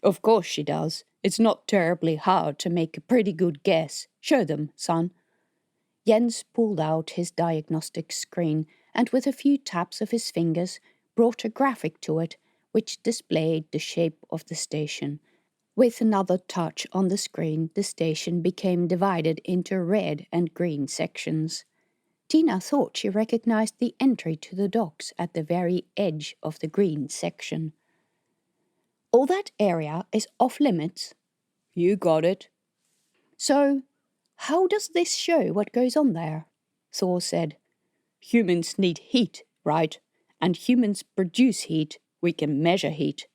"Of course she does. It's not terribly hard to make a pretty good guess. Show them, son." Jens pulled out his diagnostic screen and with a few taps of his fingers brought a graphic to it which displayed the shape of the station. With another touch on the screen, the station became divided into red and green sections. Tina thought she recognized the entry to the docks at the very edge of the green section. "All that area is off limits?" "You got it." "So, how does this show what goes on there?" Thor said. "Humans need heat, right? And humans produce heat. We can measure heat.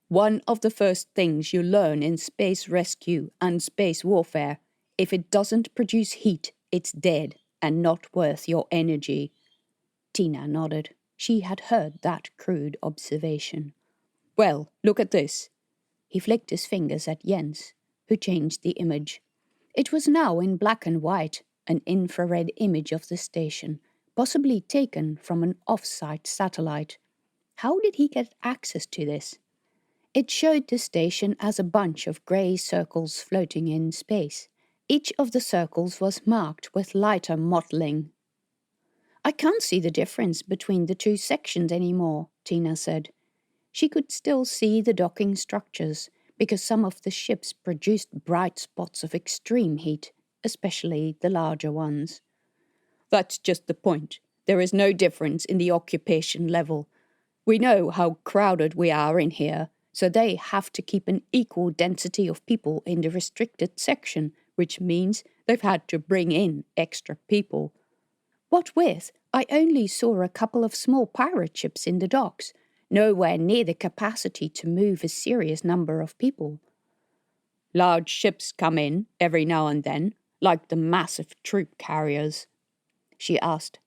One of the first things you learn in space rescue and space warfare, if it doesn't produce heat, it's dead and not worth your energy." Tina nodded. She had heard that crude observation. "Well, look at this." He flicked his fingers at Jens, who changed the image. It was now in black and white, an infrared image of the station, possibly taken from an off-site satellite. How did he get access to this? It showed the station as a bunch of grey circles floating in space. Each of the circles was marked with lighter mottling. "I can't see the difference between the two sections anymore," Tina said. She could still see the docking structures, because some of the ships produced bright spots of extreme heat, especially the larger ones. "That's just the point. There is no difference in the occupation level. We know how crowded we are in here, so they have to keep an equal density of people in the restricted section, which means they've had to bring in extra people." "What with? I only saw a couple of small pirate ships in the docks, nowhere near the capacity to move a serious number of people. Large ships come in every now and then, like the massive troop carriers, she asked.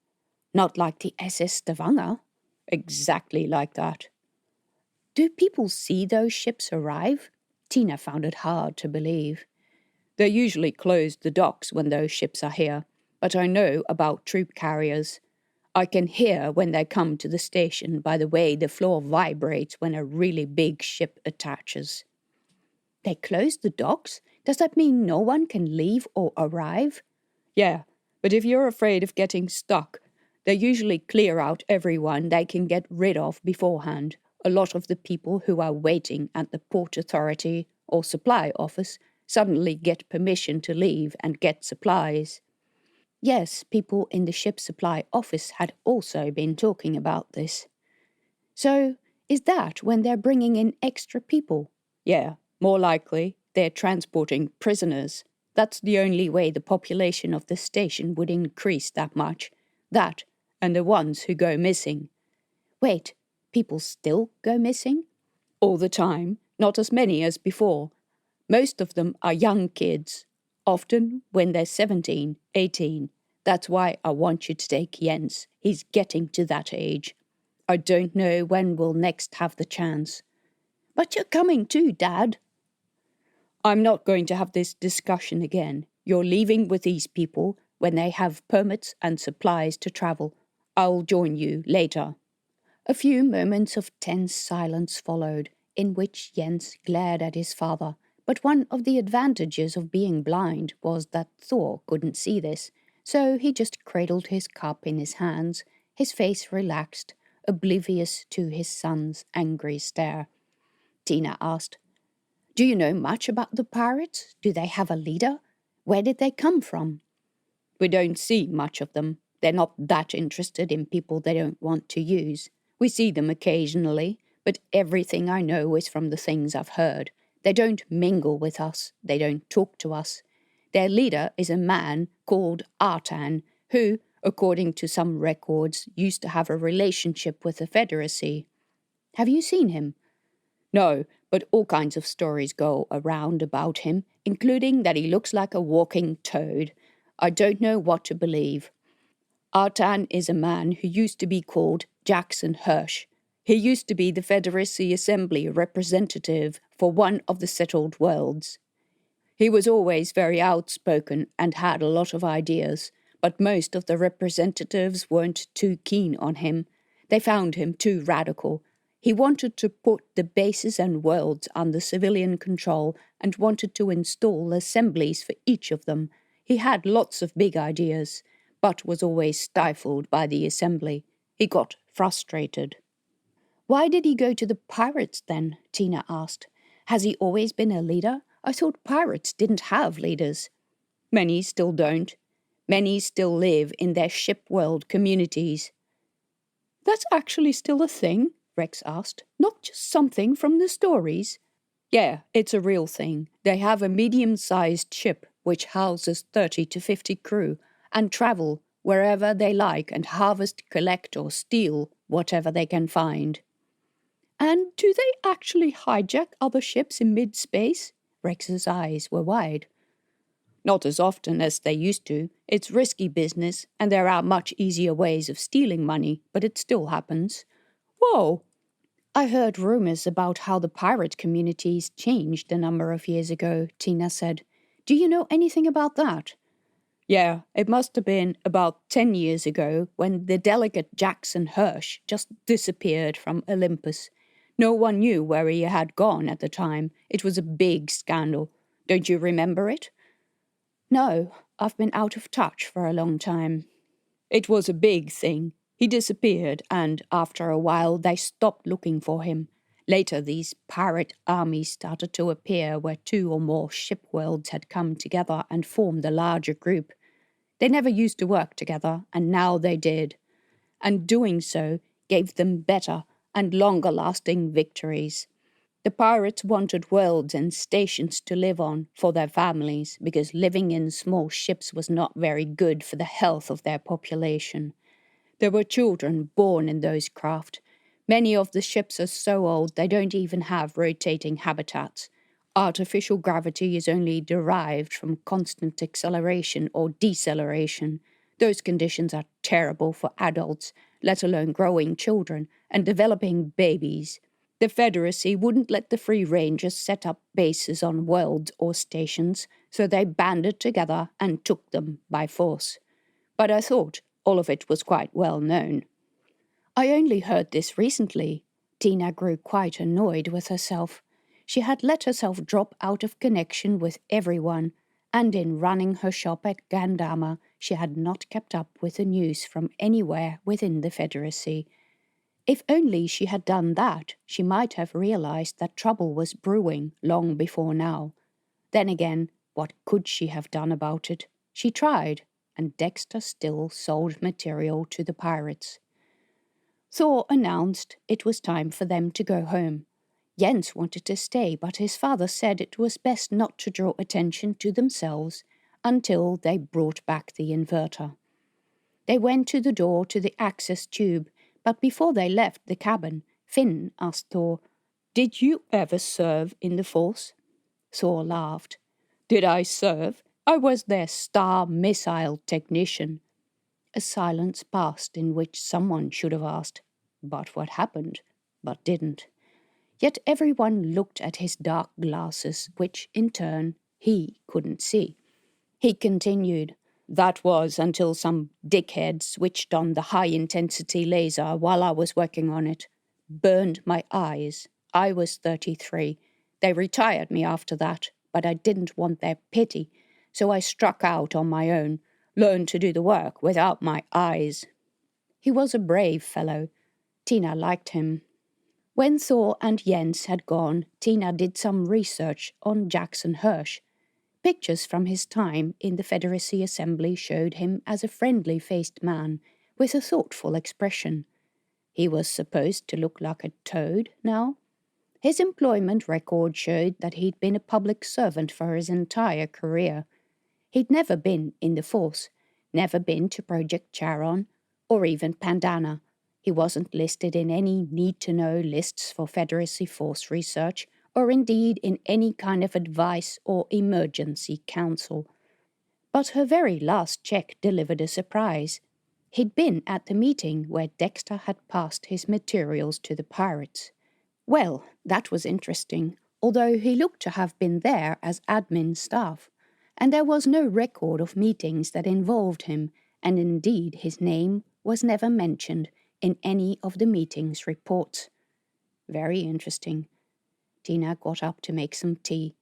Not like the SS Stavanger? Exactly like that. Do people see those ships arrive? Tina found it hard to believe. They usually close the docks when those ships are here, but I know about troop carriers. I can hear when they come to the station by the way the floor vibrates when a really big ship attaches. They close the docks? Does that mean no one can leave or arrive? Yeah, but if you're afraid of getting stuck, they usually clear out everyone they can get rid of beforehand. A lot of the people who are waiting at the port authority or supply office suddenly get permission to leave and get supplies. Yes, people in the ship supply office had also been talking about this. So, is that when they're bringing in extra people? Yeah, more likely they're transporting prisoners. That's the only way the population of the station would increase that much. That, and the ones who go missing. Wait, people still go missing? All the time, not as many as before. Most of them are young kids, often when they're 17, 18. That's why I want you to take Jens. He's getting to that age. I don't know when we'll next have the chance. But you're coming too, Dad. I'm not going to have this discussion again. You're leaving with these people when they have permits and supplies to travel. I'll join you later. A few moments of tense silence followed, in which Jens glared at his father. But one of the advantages of being blind was that Thor couldn't see this, so he just cradled his cup in his hands, his face relaxed, oblivious to his son's angry stare. Tina asked, Do you know much about the pirates? Do they have a leader? Where did they come from? We don't see much of them. They're not that interested in people they don't want to use. We see them occasionally, but everything I know is from the things I've heard. They don't mingle with us. They don't talk to us. Their leader is a man called Artan, who, according to some records, used to have a relationship with the Federacy. Have you seen him? No, but all kinds of stories go around about him, including that he looks like a walking toad. I don't know what to believe. Artan is a man who used to be called Jackson Hirsch. He used to be the Federacy Assembly representative for one of the settled worlds. He was always very outspoken and had a lot of ideas, but most of the representatives weren't too keen on him. They found him too radical. He wanted to put the bases and worlds under civilian control and wanted to install assemblies for each of them. He had lots of big ideas, but was always stifled by the assembly. He got frustrated. Why did he go to the pirates then? Tina asked. Has he always been a leader? I thought pirates didn't have leaders. Many still don't. Many still live in their ship world communities. That's actually still a thing? Rex asked. Not just something from the stories? Yeah, it's a real thing. They have a medium-sized ship which houses 30 to 50 crew and travel wherever they like and harvest, collect or steal whatever they can find. And do they actually hijack other ships in mid-space? Rex's eyes were wide. Not as often as they used to. It's risky business, and there are much easier ways of stealing money, but it still happens. Whoa! I heard rumors about how the pirate communities changed a number of years ago, Tina said. Do you know anything about that? Yeah, it must have been about 10 years ago when the delegate Jackson Hirsch just disappeared from Olympus. No one knew where he had gone at the time. It was a big scandal. Don't you remember it? No, I've been out of touch for a long time. It was a big thing. He disappeared, and after a while they stopped looking for him. Later, these pirate armies started to appear where 2 or more ship worlds had come together and formed a larger group. They never used to work together, and now they did. And doing so gave them better and longer-lasting victories. The pirates wanted worlds and stations to live on for their families because living in small ships was not very good for the health of their population. There were children born in those craft. Many of the ships are so old they don't even have rotating habitats. Artificial gravity is only derived from constant acceleration or deceleration. Those conditions are terrible for adults, let alone growing children and developing babies. The Federacy wouldn't let the Free Rangers set up bases on worlds or stations, so they banded together and took them by force. But I thought all of it was quite well known. I only heard this recently. Tina grew quite annoyed with herself. She had let herself drop out of connection with everyone, and in running her shop at Gandama, she had not kept up with the news from anywhere within the Federacy. If only she had done that, she might have realized that trouble was brewing long before now. Then again, what could she have done about it? She tried, and Dexter still sold material to the pirates. Thor announced it was time for them to go home. Jens wanted to stay, but his father said it was best not to draw attention to themselves until they brought back the inverter. They went to the door to the access tube, but before they left the cabin, Finn asked Thor, "Did you ever serve in the Force?" Thor laughed. "Did I serve? I was their star missile technician." A silence passed in which someone should have asked, "But what happened?" but didn't. Yet everyone looked at his dark glasses, which, in turn, he couldn't see. He continued, "That was until some dickhead switched on the high-intensity laser while I was working on it. Burned my eyes. I was 33. They retired me after that, but I didn't want their pity, so I struck out on my own. Learned to do the work without my eyes." He was a brave fellow. Tina liked him. When Thor and Jens had gone, Tina did some research on Jackson Hirsch. Pictures from his time in the Federacy Assembly showed him as a friendly-faced man with a thoughtful expression. He was supposed to look like a toad now. His employment record showed that he'd been a public servant for his entire career. He'd never been in the Force, never been to Project Charon, or even Pandana. He wasn't listed in any need-to-know lists for Federacy Force research, or indeed in any kind of advice or emergency council. But her very last check delivered a surprise. He'd been at the meeting where Dexter had passed his materials to the pirates. Well, that was interesting, although he looked to have been there as admin staff. And there was no record of meetings that involved him, and indeed his name was never mentioned in any of the meeting's reports. Very interesting. Tina got up to make some tea.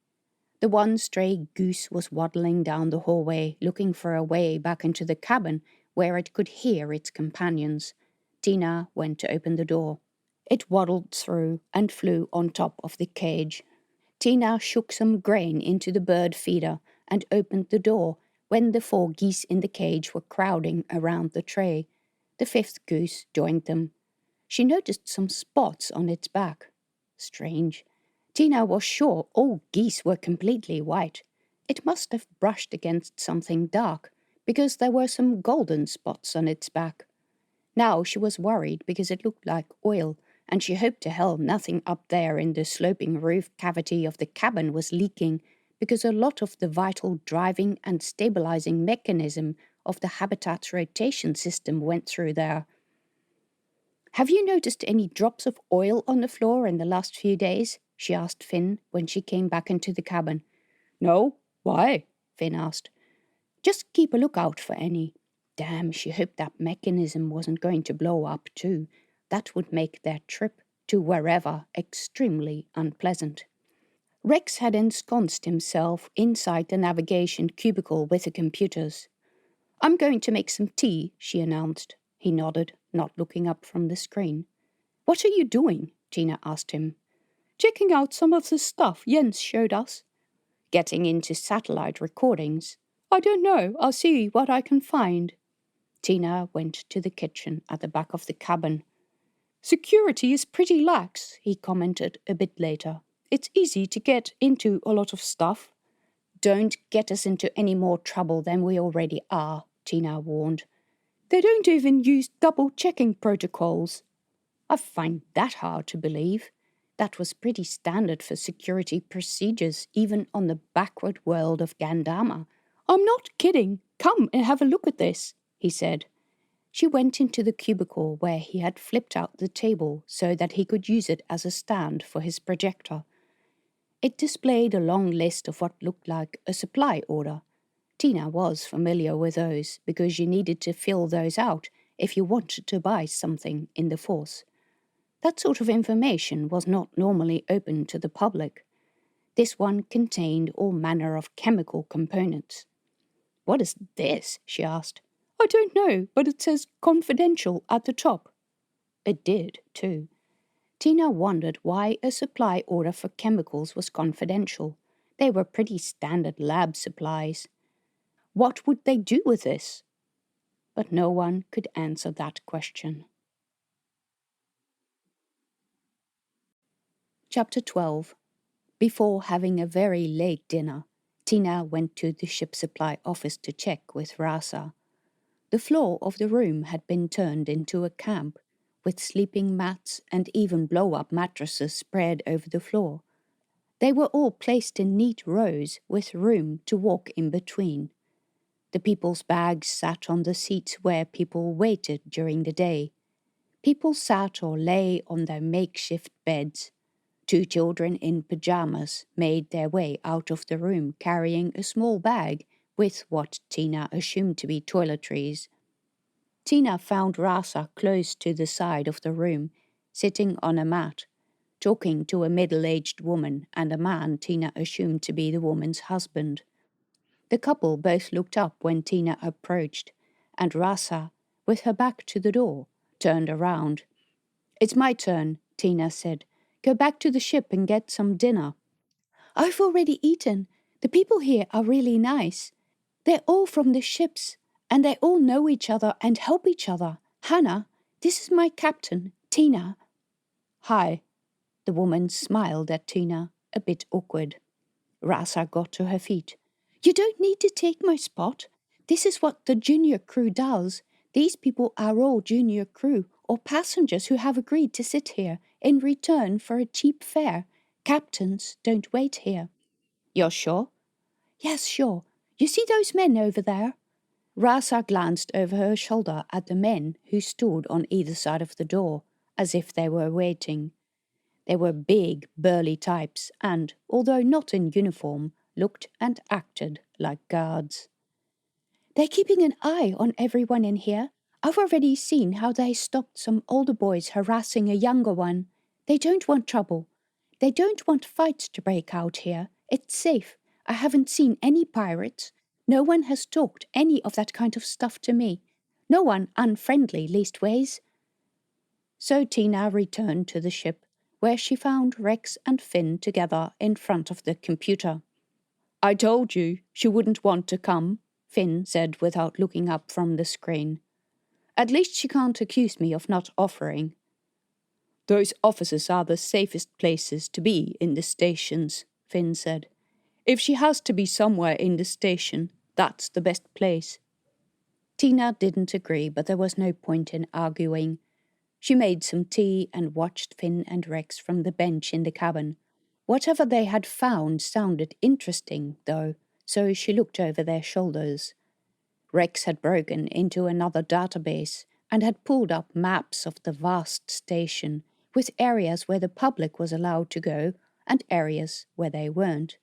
The one stray goose was waddling down the hallway, looking for a way back into the cabin where it could hear its companions. Tina went to open the door. It waddled through and flew on top of the cage. Tina shook some grain into the bird feeder and opened the door when the 4 geese in the cage were crowding around the tray. The 5th goose joined them. She noticed some spots on its back. Strange. Tina was sure all geese were completely white. It must have brushed against something dark, because there were some golden spots on its back. Now she was worried because it looked like oil, and she hoped to hell nothing up there in the sloping roof cavity of the cabin was leaking, because a lot of the vital driving and stabilizing mechanism of the habitat's rotation system went through there. "Have you noticed any drops of oil on the floor in the last few days?" she asked Finn when she came back into the cabin. "No, why?" Finn asked. "Just keep a lookout for any." Damn, she hoped that mechanism wasn't going to blow up too. That would make their trip to wherever extremely unpleasant. Rex had ensconced himself inside the navigation cubicle with the computers. "I'm going to make some tea," she announced. He nodded, not looking up from the screen. "What are you doing?" Tina asked him. "Checking out some of the stuff Jens showed us." "Getting into satellite recordings?" "I don't know. I'll see what I can find." Tina went to the kitchen at the back of the cabin. "Security is pretty lax," he commented a bit later. "It's easy to get into a lot of stuff." "Don't get us into any more trouble than we already are," Tina warned. They don't even use double-checking protocols. I find that hard to believe. That was pretty standard for security procedures, even on the backward world of Gandama. I'm not kidding. Come and have a look at this, he said. She went into the cubicle where he had flipped out the table so that he could use it as a stand for his projector. It displayed a long list of what looked like a supply order. Tina was familiar with those because you needed to fill those out if you wanted to buy something in the force. That sort of information was not normally open to the public. This one contained all manner of chemical components. What is this? She asked. I don't know, but it says confidential at the top. It did, too. Tina wondered why a supply order for chemicals was confidential. They were pretty standard lab supplies. What would they do with this? But no one could answer that question. Chapter 12. Before having a very late dinner, Tina went to the ship supply office to check with Rasa. The floor of the room had been turned into a camp, with sleeping mats and even blow-up mattresses spread over the floor. They were all placed in neat rows with room to walk in between. The people's bags sat on the seats where people waited during the day. People sat or lay on their makeshift beds. 2 children in pajamas made their way out of the room carrying a small bag with what Tina assumed to be toiletries. Tina found Rasa close to the side of the room, sitting on a mat, talking to a middle-aged woman and a man Tina assumed to be the woman's husband. The couple both looked up when Tina approached, and Rasa, with her back to the door, turned around. It's my turn, Tina said. Go back to the ship and get some dinner. I've already eaten. The people here are really nice. They're all from the ships, and they all know each other and help each other. Hannah, this is my captain, Tina. Hi. The woman smiled at Tina, a bit awkward. Rasa got to her feet. You don't need to take my spot. This is what the junior crew does. These people are all junior crew or passengers who have agreed to sit here in return for a cheap fare. Captains don't wait here. You're sure? Yes, sure. You see those men over there? Rasa glanced over her shoulder at the men who stood on either side of the door, as if they were waiting. They were big, burly types and, although not in uniform, looked and acted like guards. They're keeping an eye on everyone in here. I've already seen how they stopped some older boys harassing a younger one. They don't want trouble. They don't want fights to break out here. It's safe. I haven't seen any pirates. No one has talked any of that kind of stuff to me. No one unfriendly, leastways. So Tina returned to the ship, where she found Rex and Finn together in front of the computer. I told you she wouldn't want to come, Finn said without looking up from the screen. At least she can't accuse me of not offering. Those offices are the safest places to be in the stations, Finn said. If she has to be somewhere in the station, that's the best place. Tina didn't agree, but there was no point in arguing. She made some tea and watched Finn and Rex from the bench in the cabin. Whatever they had found sounded interesting, though, so she looked over their shoulders. Rex had broken into another database and had pulled up maps of the vast station, with areas where the public was allowed to go and areas where they weren't.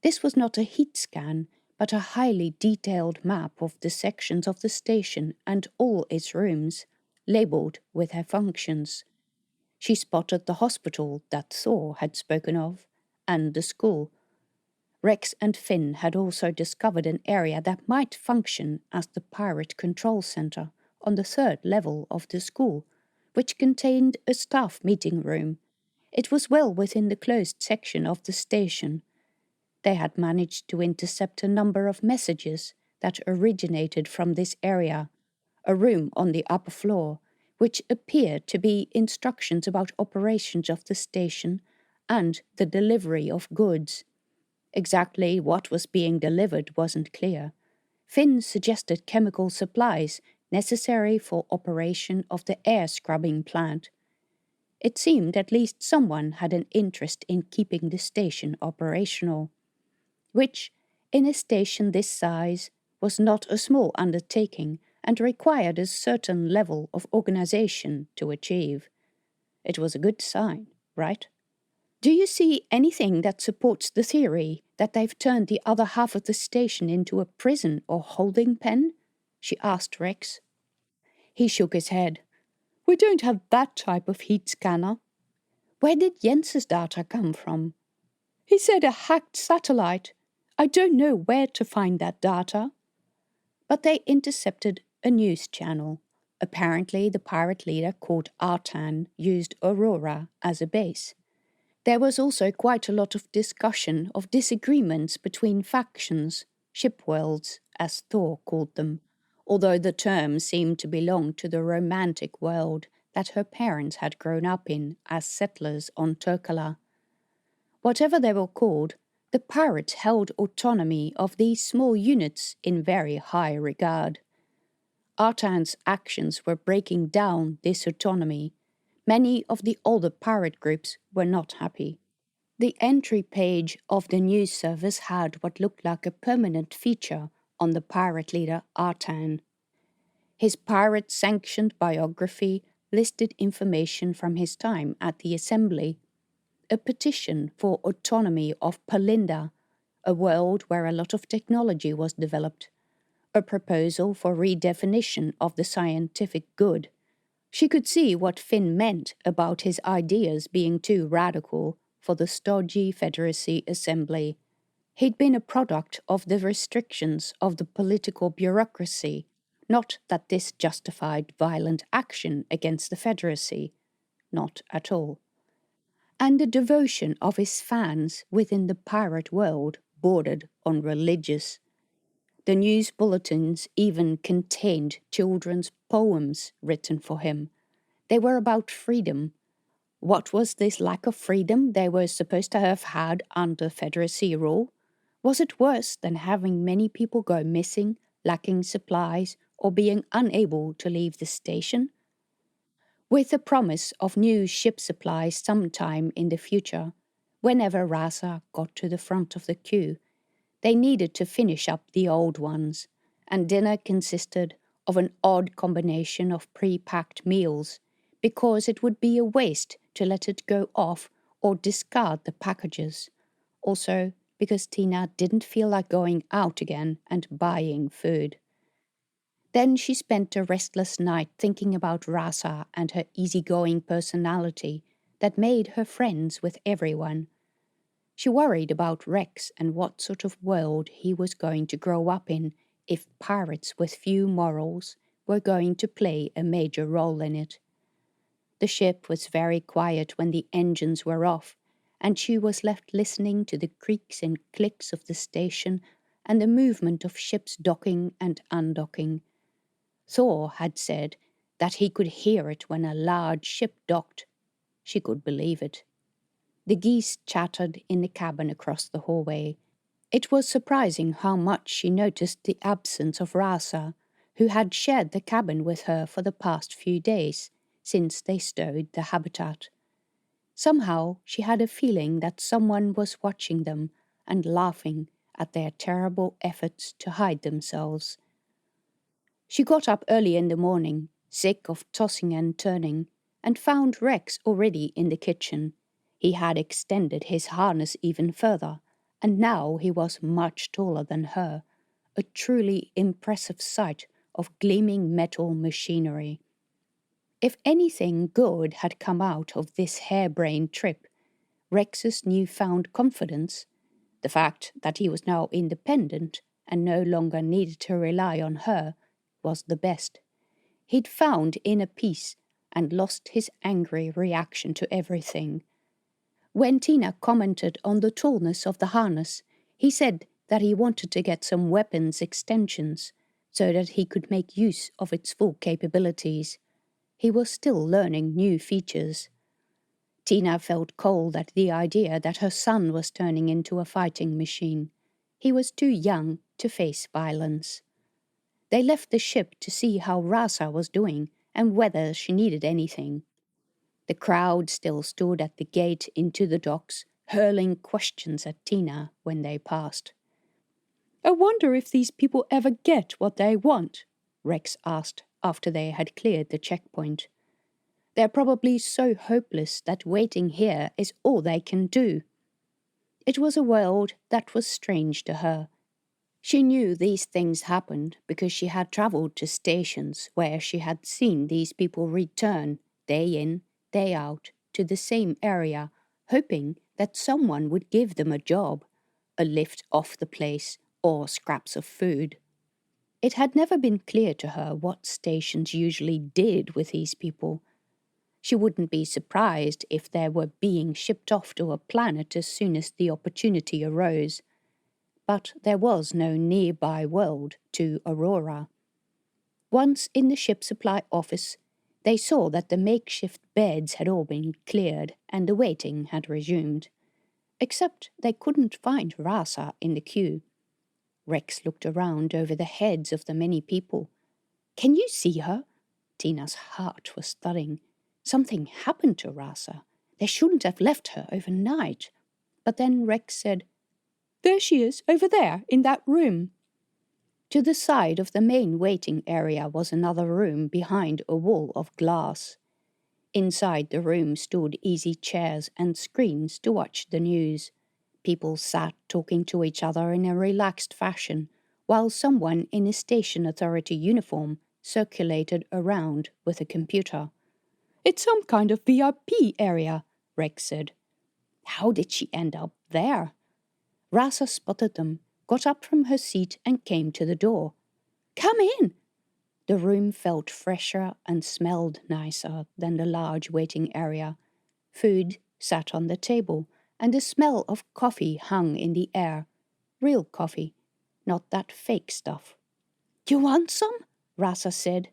This was not a heat scan, but a highly detailed map of the sections of the station and all its rooms, labelled with their functions. She spotted the hospital that Thor had spoken of, and the school. Rex and Finn had also discovered an area that might function as the pirate control center on the 3rd level of the school, which contained a staff meeting room. It was well within the closed section of the station. They had managed to intercept a number of messages that originated from this area, a room on the upper floor, which appeared to be instructions about operations of the station and the delivery of goods. Exactly what was being delivered wasn't clear. Finn suggested chemical supplies, necessary for operation of the air scrubbing plant. It seemed at least someone had an interest in keeping the station operational, which, in a station this size, was not a small undertaking and required a certain level of organization to achieve. It was a good sign, right? Do you see anything that supports the theory that they've turned the other half of the station into a prison or holding pen? She asked Rex. He shook his head. We don't have that type of heat scanner. Where did Jens's data come from? He said a hacked satellite. I don't know where to find that data. But they intercepted a news channel. Apparently the pirate leader called Artan used Aurora as a base. There was also quite a lot of discussion of disagreements between factions, shipworlds, as Thor called them, although the term seemed to belong to the romantic world that her parents had grown up in as settlers on Turkala. Whatever they were called, the pirates held autonomy of these small units in very high regard. Artan's actions were breaking down this autonomy. Many of the older pirate groups were not happy. The entry page of the news service had what looked like a permanent feature on the pirate leader Artan. His pirate-sanctioned biography listed information from his time at the assembly, a petition for autonomy of Palinda, a world where a lot of technology was developed, a proposal for redefinition of the scientific good. She could see what Finn meant about his ideas being too radical for the stodgy Federacy Assembly. He'd been a product of the restrictions of the political bureaucracy, not that this justified violent action against the Federacy, not at all. And the devotion of his fans within the pirate world bordered on religious. The news bulletins even contained children's poems written for him. They were about freedom. What was this lack of freedom they were supposed to have had under Federacy rule? Was it worse than having many people go missing, lacking supplies, or being unable to leave the station? With the promise of new ship supplies sometime in the future, whenever Rasa got to the front of the queue, they needed to finish up the old ones, and dinner consisted of an odd combination of pre-packed meals, because it would be a waste to let it go off or discard the packages. Also, because Tina didn't feel like going out again and buying food. Then she spent a restless night thinking about Rasa and her easygoing personality that made her friends with everyone. She worried about Rex and what sort of world he was going to grow up in if pirates with few morals were going to play a major role in it. The ship was very quiet when the engines were off, and she was left listening to the creaks and clicks of the station and the movement of ships docking and undocking. Thor had said that he could hear it when a large ship docked. She could believe it. The geese chattered in the cabin across the hallway. It was surprising how much she noticed the absence of Rasa, who had shared the cabin with her for the past few days, since they stowed the habitat. Somehow she had a feeling that someone was watching them and laughing at their terrible efforts to hide themselves. She got up early in the morning, sick of tossing and turning, and found Rex already in the kitchen. He had extended his harness even further, and now he was much taller than her, a truly impressive sight of gleaming metal machinery. If anything good had come out of this harebrained trip, Rex's newfound confidence, the fact that he was now independent and no longer needed to rely on her, was the best. He'd found inner peace and lost his angry reaction to everything. When Tina commented on the tallness of the harness, he said that he wanted to get some weapons extensions so that he could make use of its full capabilities. He was still learning new features. Tina felt cold at the idea that her son was turning into a fighting machine. He was too young to face violence. They left the ship to see how Rasa was doing and whether she needed anything. The crowd still stood at the gate into the docks, hurling questions at Tina when they passed. "I wonder if these people ever get what they want," Rex asked after they had cleared the checkpoint. "They're probably so hopeless that waiting here is all they can do." It was a world that was strange to her. She knew these things happened because she had travelled to stations where she had seen these people return, day in, day out, to the same area, hoping that someone would give them a job, a lift off the place, or scraps of food. It had never been clear to her what stations usually did with these people. She wouldn't be surprised if they were being shipped off to a planet as soon as the opportunity arose. But there was no nearby world to Aurora. Once in the ship supply office, they saw that the makeshift beds had all been cleared and the waiting had resumed. Except they couldn't find Rasa in the queue. Rex looked around over the heads of the many people. "Can you see her?" Tina's heart was thudding. Something happened to Rasa. They shouldn't have left her overnight. But then Rex said, "There she is, over there, in that room." To the side of the main waiting area was another room behind a wall of glass. Inside the room stood easy chairs and screens to watch the news. People sat talking to each other in a relaxed fashion, while someone in a station authority uniform circulated around with a computer. "It's some kind of VIP area," Rex said. How did she end up there? Rasa spotted them, got up from her seat and came to the door. "Come in!" The room felt fresher and smelled nicer than the large waiting area. Food sat on the table, and the smell of coffee hung in the air. Real coffee, not that fake stuff. "You want some?" Rasa said.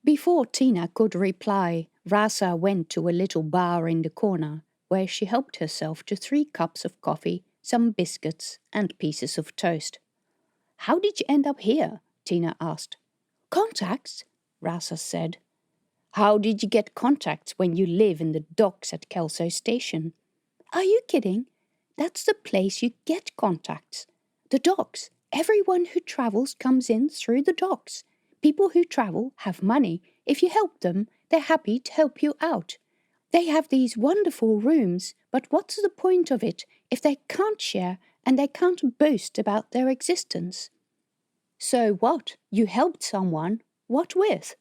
Before Tina could reply, Rasa went to a little bar in the corner, where she helped herself to 3 cups of coffee, some biscuits, and pieces of toast. "How did you end up here?" Tina asked. "Contacts," Rasa said. "How did you get contacts when you live in the docks at Kelso Station?" "Are you kidding? That's the place you get contacts. The docks. Everyone who travels comes in through the docks. People who travel have money. If you help them, they're happy to help you out. They have these wonderful rooms, but what's the point of it if they can't share and they can't boast about their existence?" "So what? You helped someone. What with?"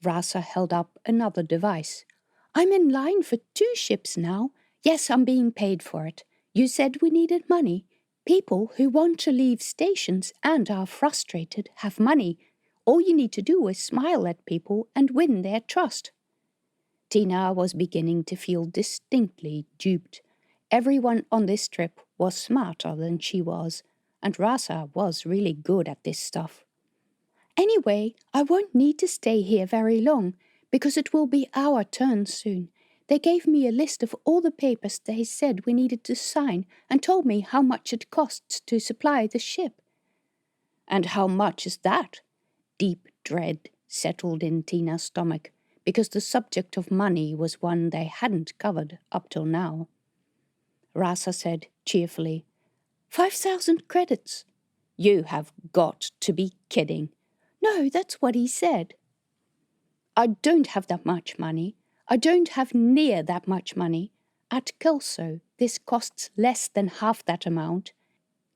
Rasa held up another device. "I'm in line for 2 ships now. Yes, I'm being paid for it. You said we needed money. People who want to leave stations and are frustrated have money. All you need to do is smile at people and win their trust." Tina was beginning to feel distinctly duped. Everyone on this trip was smarter than she was, and Rasa was really good at this stuff. "Anyway, I won't need to stay here very long, because it will be our turn soon. They gave me a list of all the papers they said we needed to sign and told me how much it costs to supply the ship." "And how much is that?" Deep dread settled in Tina's stomach, because the subject of money was one they hadn't covered up till now. Rasa said cheerfully, 5,000 credits. "You have got to be kidding." "No, that's what he said." "I don't have that much money. I don't have near that much money. At Kelso, this costs less than half that amount.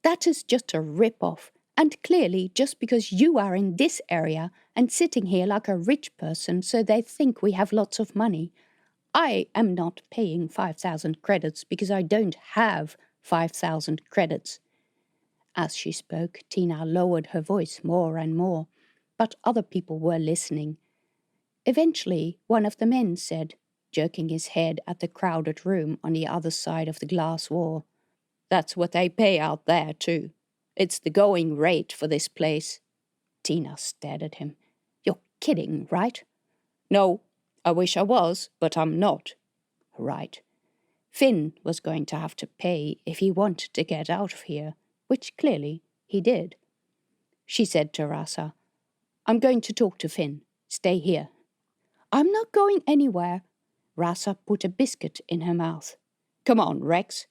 That is just a rip-off, and clearly just because you are in this area and sitting here like a rich person so they think we have lots of money. I am not paying 5,000 credits because I don't have 5,000 credits." As she spoke, Tina lowered her voice more and more, but other people were listening. Eventually, one of the men said, jerking his head at the crowded room on the other side of the glass wall, "That's what they pay out there, too. It's the going rate for this place." Tina stared at him. "You're kidding, right?" "No, I wish I was, but I'm not." "Right." Finn was going to have to pay if he wanted to get out of here, which clearly he did. She said to Rasa, I'm going to talk to Finn. Stay here. I'm not going anywhere. Rasa put a biscuit in her mouth. Come on, Rex.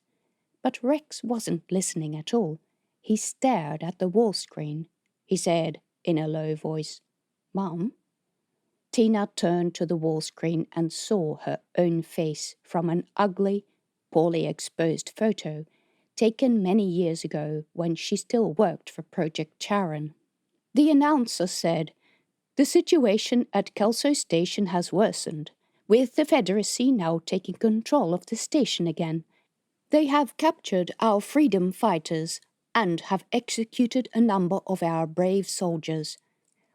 But Rex wasn't listening at all. He stared at the wall screen. He said, in a low voice, Mom? Tina turned to the wall screen and saw her own face from an ugly, poorly exposed photo taken many years ago when she still worked for Project Charon. The announcer said, the situation at Kelso Station has worsened, with the Federacy now taking control of the station again. They have captured our freedom fighters and have executed a number of our brave soldiers.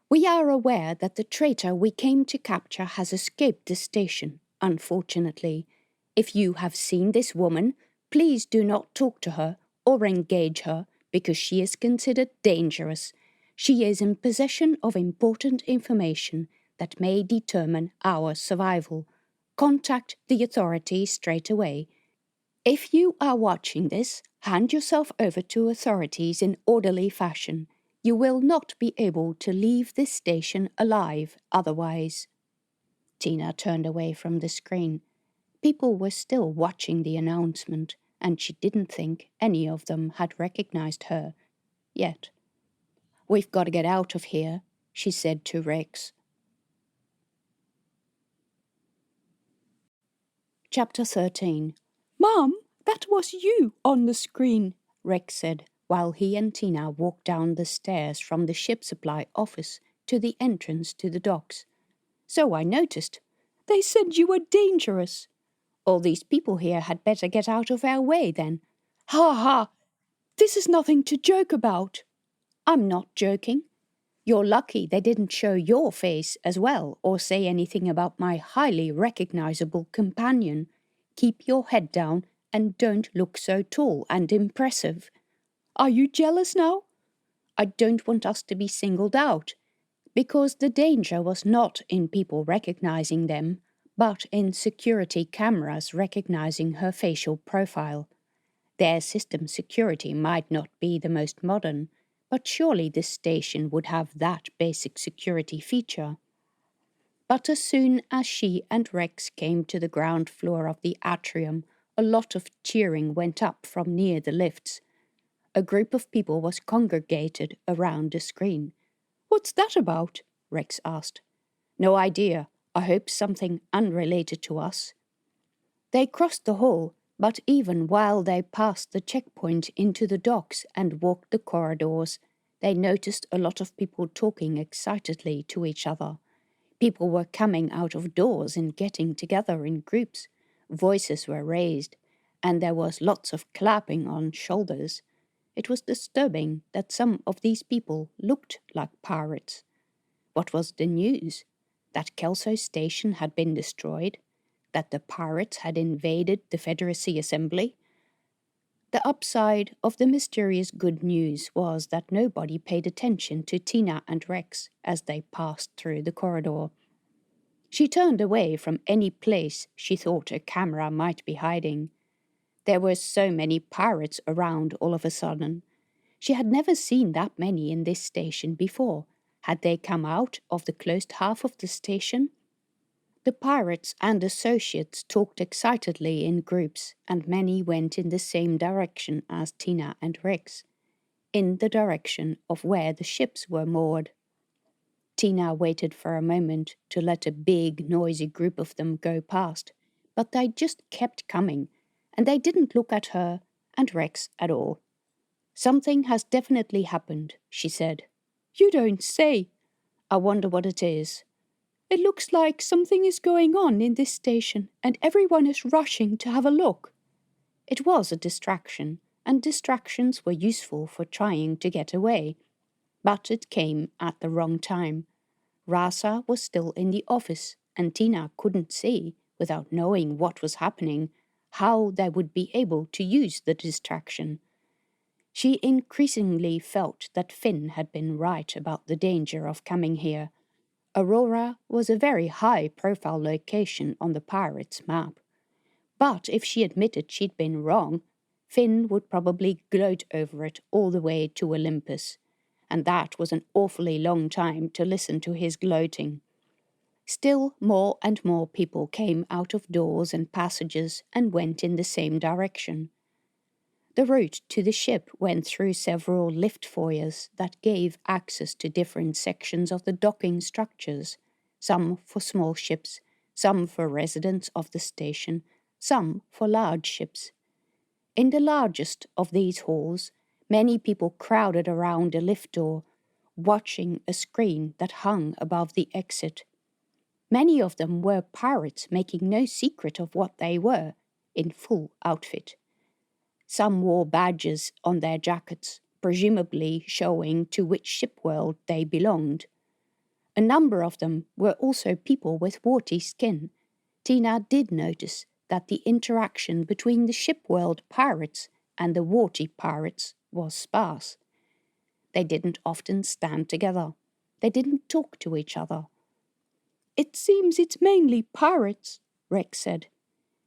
We are aware that the traitor we came to capture has escaped the station, unfortunately. If you have seen this woman, please do not talk to her or engage her because she is considered dangerous. She is in possession of important information that may determine our survival. Contact the authorities straight away. If you are watching this, hand yourself over to authorities in orderly fashion. You will not be able to leave this station alive otherwise. Tina turned away from the screen. People were still watching the announcement, and she didn't think any of them had recognized her yet. We've got to get out of here, she said to Rex. Chapter 13. Mom, that was you on the screen, Rex said, while he and Tina walked down the stairs from the ship supply office to the entrance to the docks. So I noticed. They said you were dangerous. All these people here had better get out of our way then. Ha ha! This is nothing to joke about. I'm not joking. You're lucky they didn't show your face as well or say anything about my highly recognizable companion. Keep your head down and don't look so tall and impressive. Are you jealous now? I don't want us to be singled out, because the danger was not in people recognizing them, but in security cameras recognizing her facial profile. Their system security might not be the most modern, but surely this station would have that basic security feature. But as soon as she and Rex came to the ground floor of the atrium, a lot of cheering went up from near the lifts. A group of people was congregated around the screen. What's that about? Rex asked. No idea. I hope something unrelated to us. They crossed the hall, but even while they passed the checkpoint into the docks and walked the corridors, they noticed a lot of people talking excitedly to each other. People were coming out of doors and getting together in groups. Voices were raised, and there was lots of clapping on shoulders. It was disturbing that some of these people looked like pirates. What was the news? That Kelso Station had been destroyed? That the pirates had invaded the Federacy Assembly? The upside of the mysterious good news was that nobody paid attention to Tina and Rex as they passed through the corridor. She turned away from any place she thought a camera might be hiding. There were so many pirates around all of a sudden. She had never seen that many in this station before. Had they come out of the closed half of the station? The pirates and associates talked excitedly in groups, and many went in the same direction as Tina and Rex, in the direction of where the ships were moored. Tina waited for a moment to let a big, noisy group of them go past, but they just kept coming, and they didn't look at her and Rex at all. Something has definitely happened, she said. You don't say. I wonder what it is. It looks like something is going on in this station, and everyone is rushing to have a look. It was a distraction, and distractions were useful for trying to get away. But it came at the wrong time. Rasa was still in the office, and Tina couldn't see, without knowing what was happening, how they would be able to use the distraction. She increasingly felt that Finn had been right about the danger of coming here. Aurora was a very high-profile location on the pirates' map. But if she admitted she'd been wrong, Finn would probably gloat over it all the way to Olympus. and that was an awfully long time to listen to his gloating. Still more and more people came out of doors and passages and went in the same direction. The route to the ship went through several lift foyers that gave access to different sections of the docking structures, some for small ships, some for residents of the station, some for large ships. In the largest of these halls, many people crowded around a lift door, watching a screen that hung above the exit. Many of them were pirates, making no secret of what they were, in full outfit. Some wore badges on their jackets, presumably showing to which shipworld they belonged. A number of them were also people with warty skin. Tina did notice that the interaction between the shipworld pirates and the warty pirates was sparse. They didn't often stand together. They didn't talk to each other. "It seems it's mainly pirates," Rex said.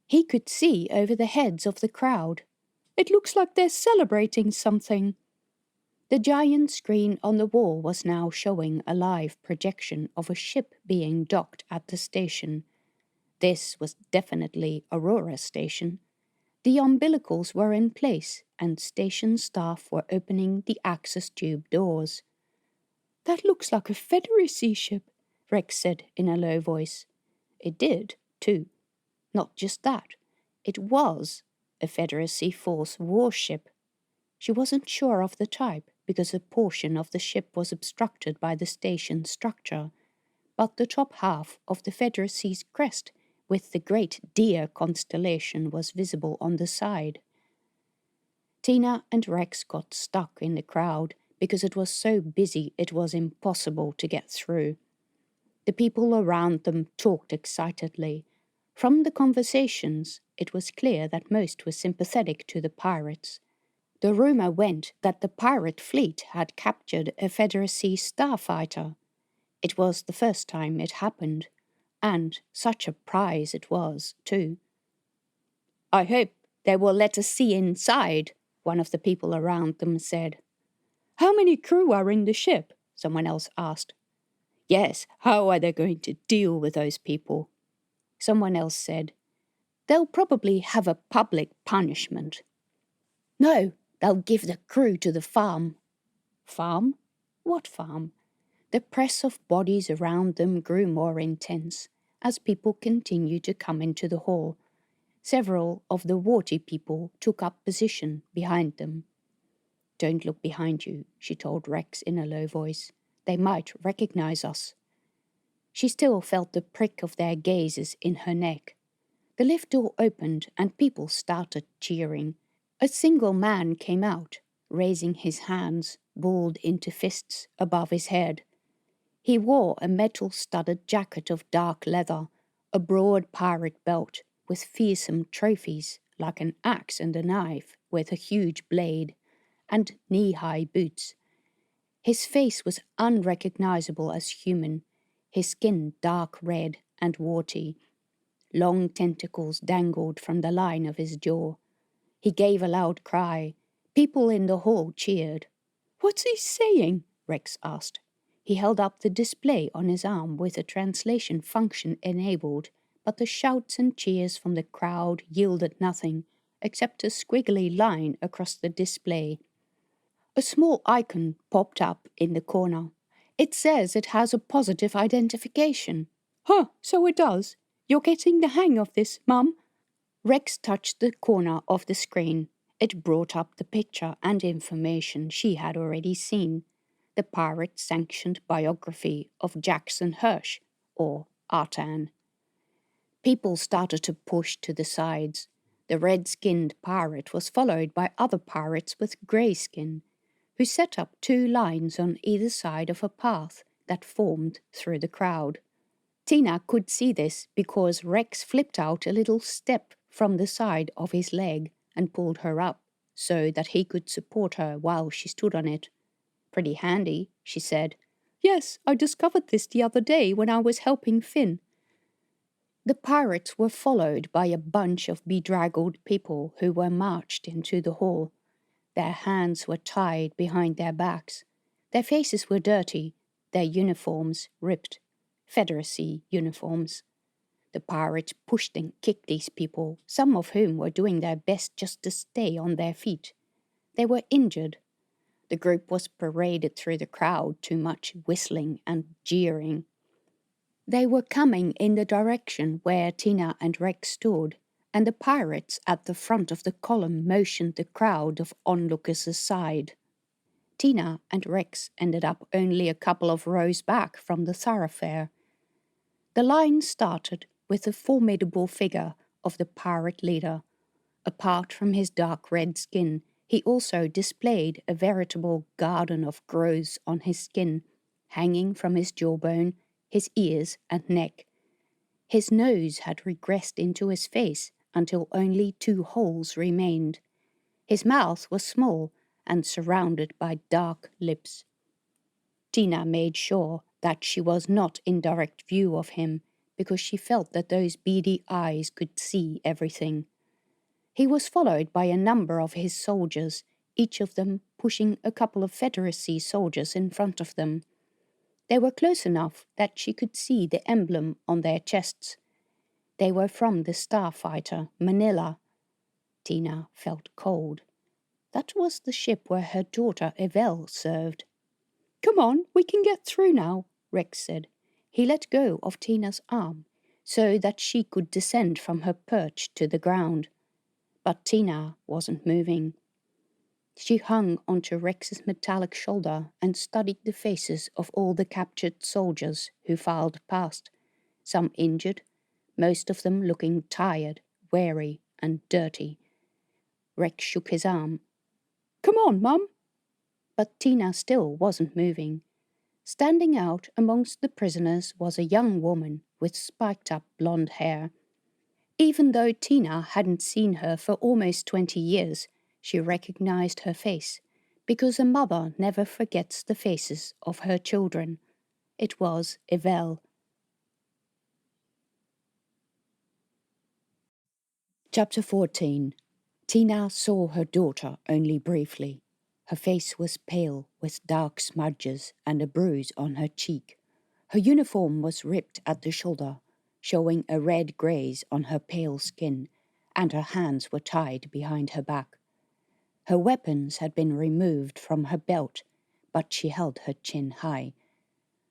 He could see over the heads of the crowd. "It looks like they're celebrating something." The giant screen on the wall was now showing a live projection of a ship being docked at the station. This was definitely Aurora Station. The umbilicals were in place, and station staff were opening the access tube doors. "That looks like a Federacy ship," Rex said in a low voice. It did, too. Not just that. It was a Federacy Force warship. She wasn't sure of the type because a portion of the ship was obstructed by the station structure, but the top half of the Federacy's crest with the Great Deer constellation was visible on the side. Tina and Rex got stuck in the crowd because it was so busy it was impossible to get through. The people around them talked excitedly. From the conversations, it was clear that most were sympathetic to the pirates. The rumor went that the pirate fleet had captured a Federacy starfighter. It was the first time it happened, and such a prize it was, too. "I hope they will let us see inside," one of the people around them said. "How many crew are in the ship?" someone else asked. "Yes, how are they going to deal with those people?" Someone else said. "They'll probably have a public punishment." "No, they'll give the crew to the farm." Farm? What farm? The press of bodies around them grew more intense as people continued to come into the hall. Several of the warty people took up position behind them. "Don't look behind you," she told Rex in a low voice. "They might recognize us." She still felt the prick of their gazes in her neck. The lift door opened and people started cheering. A single man came out, raising his hands, balled into fists, above his head. He wore a metal-studded jacket of dark leather, a broad pirate belt with fearsome trophies like an axe and a knife with a huge blade, and knee-high boots. His face was unrecognizable as human, his skin dark red and warty. Long tentacles dangled from the line of his jaw. He gave a loud cry. People in the hall cheered. "What's he saying?" Rex asked. He held up the display on his arm with a translation function enabled, but the shouts and cheers from the crowd yielded nothing, except a squiggly line across the display. A small icon popped up in the corner. "It says it has a positive identification." "Huh, so it does. You're getting the hang of this, Mum." Rex touched the corner of the screen. It brought up the picture and information she had already seen. The pirate-sanctioned biography of Jackson Hirsch, or Artan. People started to push to the sides. The red-skinned pirate was followed by other pirates with grey skin, who set up two lines on either side of a path that formed through the crowd. Tina could see this because Rex flipped out a little step from the side of his leg and pulled her up so that he could support her while she stood on it. "Pretty handy," she said. "Yes, I discovered this the other day when I was helping Finn." The pirates were followed by a bunch of bedraggled people who were marched into the hall. Their hands were tied behind their backs. Their faces were dirty, their uniforms ripped. Federacy uniforms. The pirates pushed and kicked these people, some of whom were doing their best just to stay on their feet. They were injured. The group was paraded through the crowd, too much whistling and jeering. They were coming in the direction where Tina and Rex stood, and the pirates at the front of the column motioned the crowd of onlookers aside. Tina and Rex ended up only a couple of rows back from the thoroughfare. The line started with the formidable figure of the pirate leader. Apart from his dark red skin, he also displayed a veritable garden of growths on his skin, hanging from his jawbone, his ears and neck. His nose had regressed into his face until only 2 holes remained. His mouth was small and surrounded by dark lips. Tina made sure that she was not in direct view of him, because she felt that those beady eyes could see everything. He was followed by a number of his soldiers, each of them pushing a couple of Federacy soldiers in front of them. They were close enough that she could see the emblem on their chests. They were from the starfighter Manila. Tina felt cold. That was the ship where her daughter Evelle served. "Come on, we can get through now," Rex said. He let go of Tina's arm so that she could descend from her perch to the ground. But Tina wasn't moving. She hung onto Rex's metallic shoulder and studied the faces of all the captured soldiers who filed past, some injured, most of them looking tired, weary, and dirty. Rex shook his arm. "Come on, Mum." But Tina still wasn't moving. Standing out amongst the prisoners was a young woman with spiked-up blonde hair. Even though Tina hadn't seen her for almost 20 years, she recognized her face, because a mother never forgets the faces of her children. It was Evelle. Chapter 14. Tina saw her daughter only briefly. Her face was pale, with dark smudges and a bruise on her cheek. Her uniform was ripped at the shoulder, showing a red graze on her pale skin, and her hands were tied behind her back. Her weapons had been removed from her belt, but she held her chin high.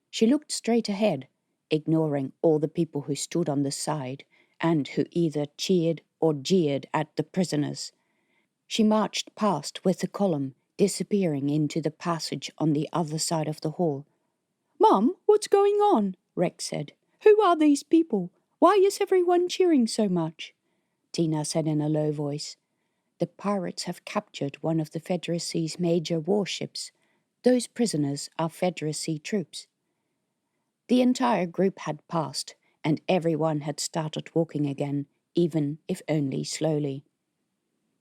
She looked straight ahead, ignoring all the people who stood on the side and who either cheered or jeered at the prisoners. She marched past with the column, disappearing into the passage on the other side of the hall. "Mum, what's going on?" Rex said. "Who are these people? Why is everyone cheering so much?" Tina said in a low voice. "The pirates have captured one of the Federacy's major warships. Those prisoners are Federacy troops." The entire group had passed, and everyone had started walking again, even if only slowly.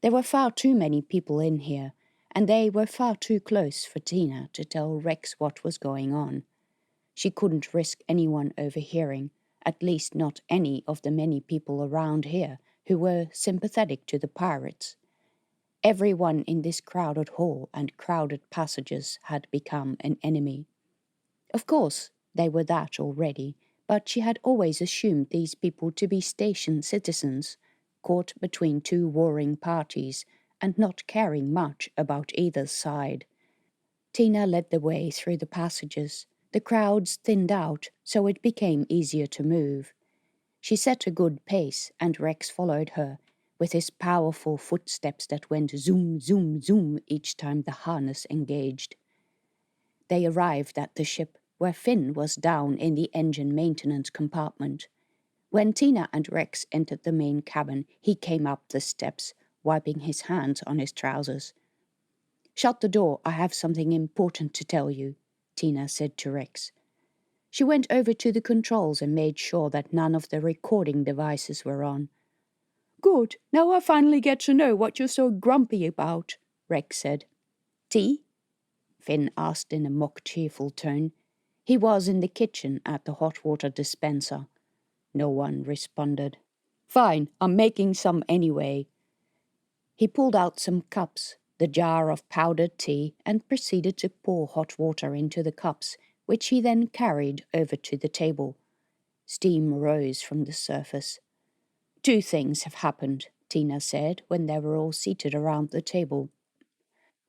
There were far too many people in here, and they were far too close for Tina to tell Rex what was going on. She couldn't risk anyone overhearing, at least not any of the many people around here who were sympathetic to the pirates. Everyone in this crowded hall and crowded passages had become an enemy. Of course, they were that already, but she had always assumed these people to be station citizens, caught between 2 warring parties and not caring much about either side. Tina led the way through the passages. The crowds thinned out, so it became easier to move. She set a good pace, and Rex followed her, with his powerful footsteps that went zoom, zoom, zoom each time the harness engaged. They arrived at the ship, where Finn was down in the engine maintenance compartment. When Tina and Rex entered the main cabin, he came up the steps, wiping his hands on his trousers. "Shut the door, I have something important to tell you," Tina said to Rex. She went over to the controls and made sure that none of the recording devices were on. "Good, now I finally get to know what you're so grumpy about," Rex said. "Tea?" Finn asked in a mock cheerful tone. He was in the kitchen at the hot water dispenser. No one responded. "Fine, I'm making some anyway." He pulled out some cups, the jar of powdered tea and proceeded to pour hot water into the cups, which he then carried over to the table. Steam rose from the surface. "Two things have happened," Tina said when they were all seated around the table.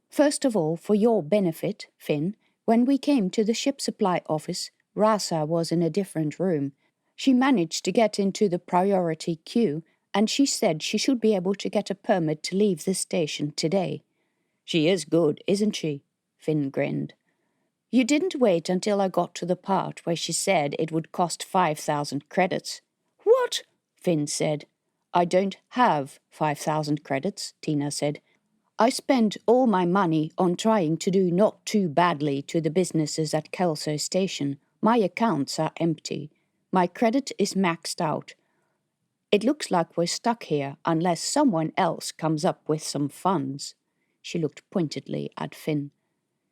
"First of all, for your benefit, Finn, when we came to the ship supply office, Rasa was in a different room. She managed to get into the priority queue, and she said she should be able to get a permit to leave the station today." "She is good, isn't she?" Finn grinned. "You didn't wait until I got to the part where she said it would cost 5,000 credits." "What?" Finn said. "I don't have 5,000 credits," Tina said. "I spent all my money on trying to do not too badly to the businesses at Kelso Station. My accounts are empty. My credit is maxed out. It looks like we're stuck here unless someone else comes up with some funds." She looked pointedly at Finn.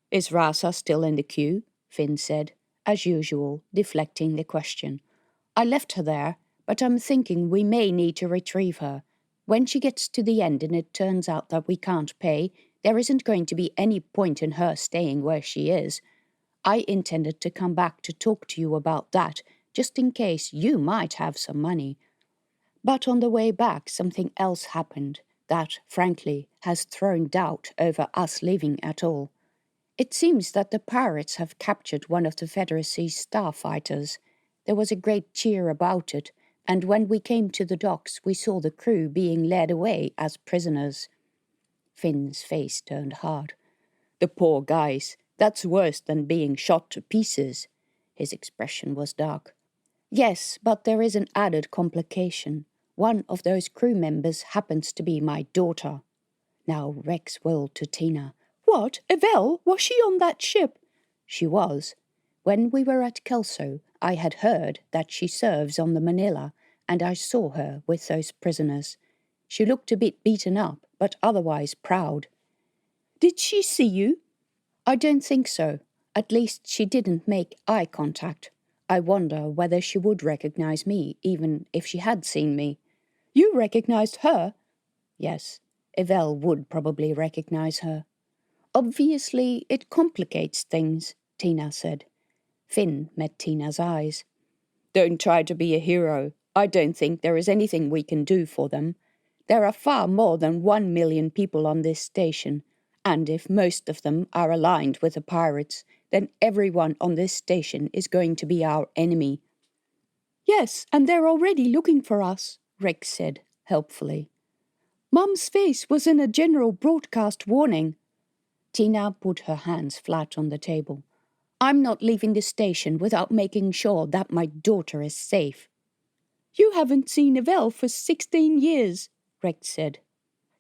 "Is Rasa still in the queue?" Finn said, as usual, deflecting the question. "I left her there, but I'm thinking we may need to retrieve her. When she gets to the end and it turns out that we can't pay, there isn't going to be any point in her staying where she is. I intended to come back to talk to you about that, just in case you might have some money. But on the way back, something else happened that, frankly, has thrown doubt over us leaving at all. It seems that the pirates have captured one of the Confederacy's starfighters. There was a great cheer about it, and when we came to the docks, we saw the crew being led away as prisoners." Finn's face turned hard. "The poor guys. That's worse than being shot to pieces." His expression was dark. "Yes, but there is an added complication. One of those crew members happens to be my daughter." Now Rex whirled to Tina. "What? Evelle? Was she on that ship?" "She was. When we were at Kelso, I had heard that she serves on the Manila, and I saw her with those prisoners. She looked a bit beaten up, but otherwise proud." "Did she see you?" "I don't think so. At least she didn't make eye contact. I wonder whether she would recognize me, even if she had seen me." "You recognized her?" "Yes. Evelle would probably recognize her." "Obviously, it complicates things," Tina said. Finn met Tina's eyes. "Don't try to be a hero. I don't think there is anything we can do for them. There are far more than 1 million people on this station, and if most of them are aligned with the pirates, then everyone on this station is going to be our enemy." "Yes, and they're already looking for us," Rex said, helpfully. "Mum's face was in a general broadcast warning." Tina put her hands flat on the table. "I'm not leaving the station without making sure that my daughter is safe." "You haven't seen Evelle for 16 years, Rex said.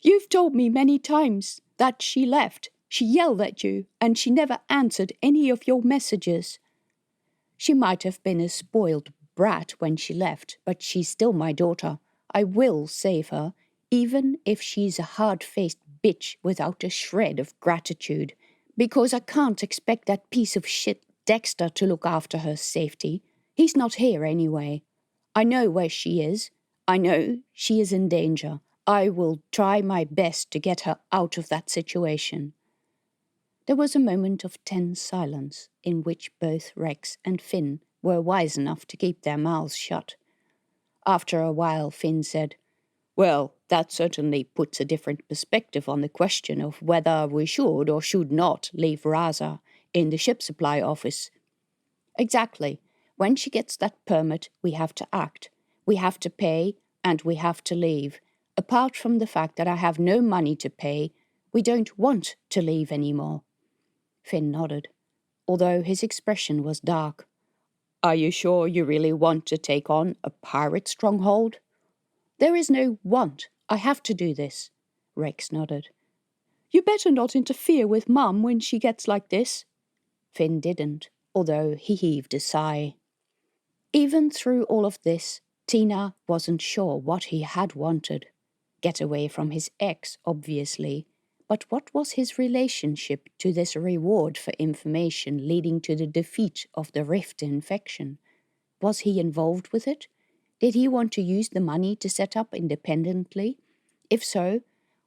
"You've told me many times that she left. She yelled at you, and she never answered any of your messages." "She might have been a spoiled brat when she left, but she's still my daughter. I will save her, even if she's a hard-faced bitch without a shred of gratitude, because I can't expect that piece of shit Dexter to look after her safety. He's not here anyway. I know where she is. I know she is in danger. I will try my best to get her out of that situation." There was a moment of tense silence in which both Rex and Finn were wise enough to keep their mouths shut. After a while, Finn said, "Well, that certainly puts a different perspective on the question of whether we should or should not leave Rasa in the ship supply office." "Exactly. When she gets that permit, we have to act. We have to pay, and we have to leave. Apart from the fact that I have no money to pay, we don't want to leave anymore." Finn nodded, although his expression was dark. "Are you sure you really want to take on a pirate stronghold?" "There is no want. I have to do this." Rex nodded. "You better not interfere with Mum when she gets like this." Finn didn't, although he heaved a sigh. Even through all of this, Tina wasn't sure what he had wanted. Get away from his ex, obviously, but what was his relationship to this reward for information leading to the defeat of the Rift infection? Was he involved with it? Did he want to use the money to set up independently? If so,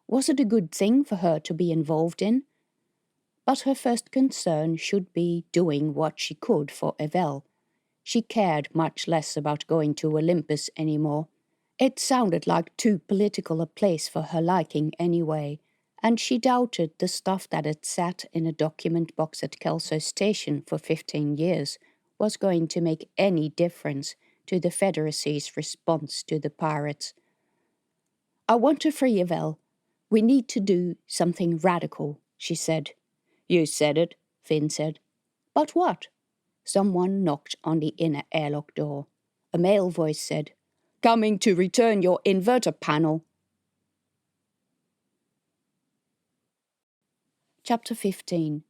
Was it a good thing for her to be involved in? But her first concern should be doing what she could for Evelle. She cared much less about going to Olympus anymore. It sounded like too political a place for her liking anyway, and she doubted the stuff that had sat in a document box at Kelso Station for 15 years was going to make any difference to the Federacy's response to the pirates. I want to free Evelle. We need to do something radical, she said. You said it, Finn said. But what? Someone knocked on the inner airlock door. A male voice said, Coming to return your inverter panel. Chapter 15.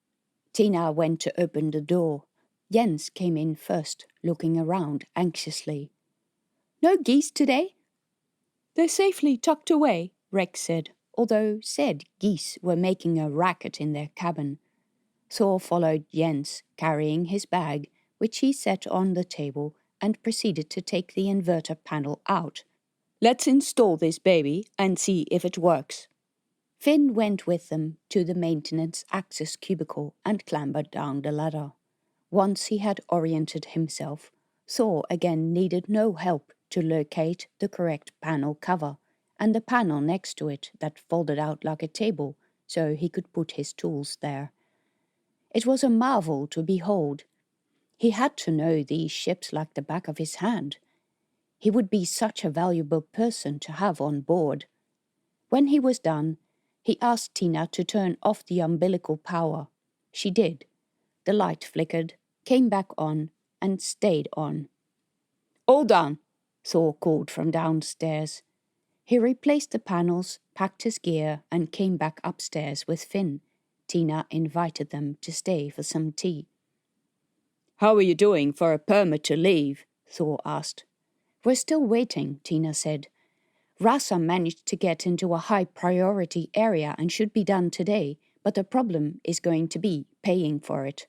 Tina went to open the door. Jens came in first, looking around anxiously. No geese today? They're safely tucked away, Rex said, although said geese were making a racket in their cabin. Thor followed Jens, carrying his bag, which he set on the table, and proceeded to take the inverter panel out. Let's install this baby and see if it works. Finn went with them to the maintenance access cubicle and clambered down the ladder. Once he had oriented himself, Thor again needed no help to locate the correct panel cover and the panel next to it that folded out like a table so he could put his tools there. It was a marvel to behold. He had to know these ships like the back of his hand. He would be such a valuable person to have on board. When he was done, he asked Tina to turn off the umbilical power. She did. The light flickered, came back on, and stayed on. All done, Thor called from downstairs. He replaced the panels, packed his gear, and came back upstairs with Finn. Tina invited them to stay for some tea. How are you doing for a permit to leave? Thor asked. We're still waiting, Tina said. Rasa managed to get into a high-priority area and should be done today, but the problem is going to be paying for it.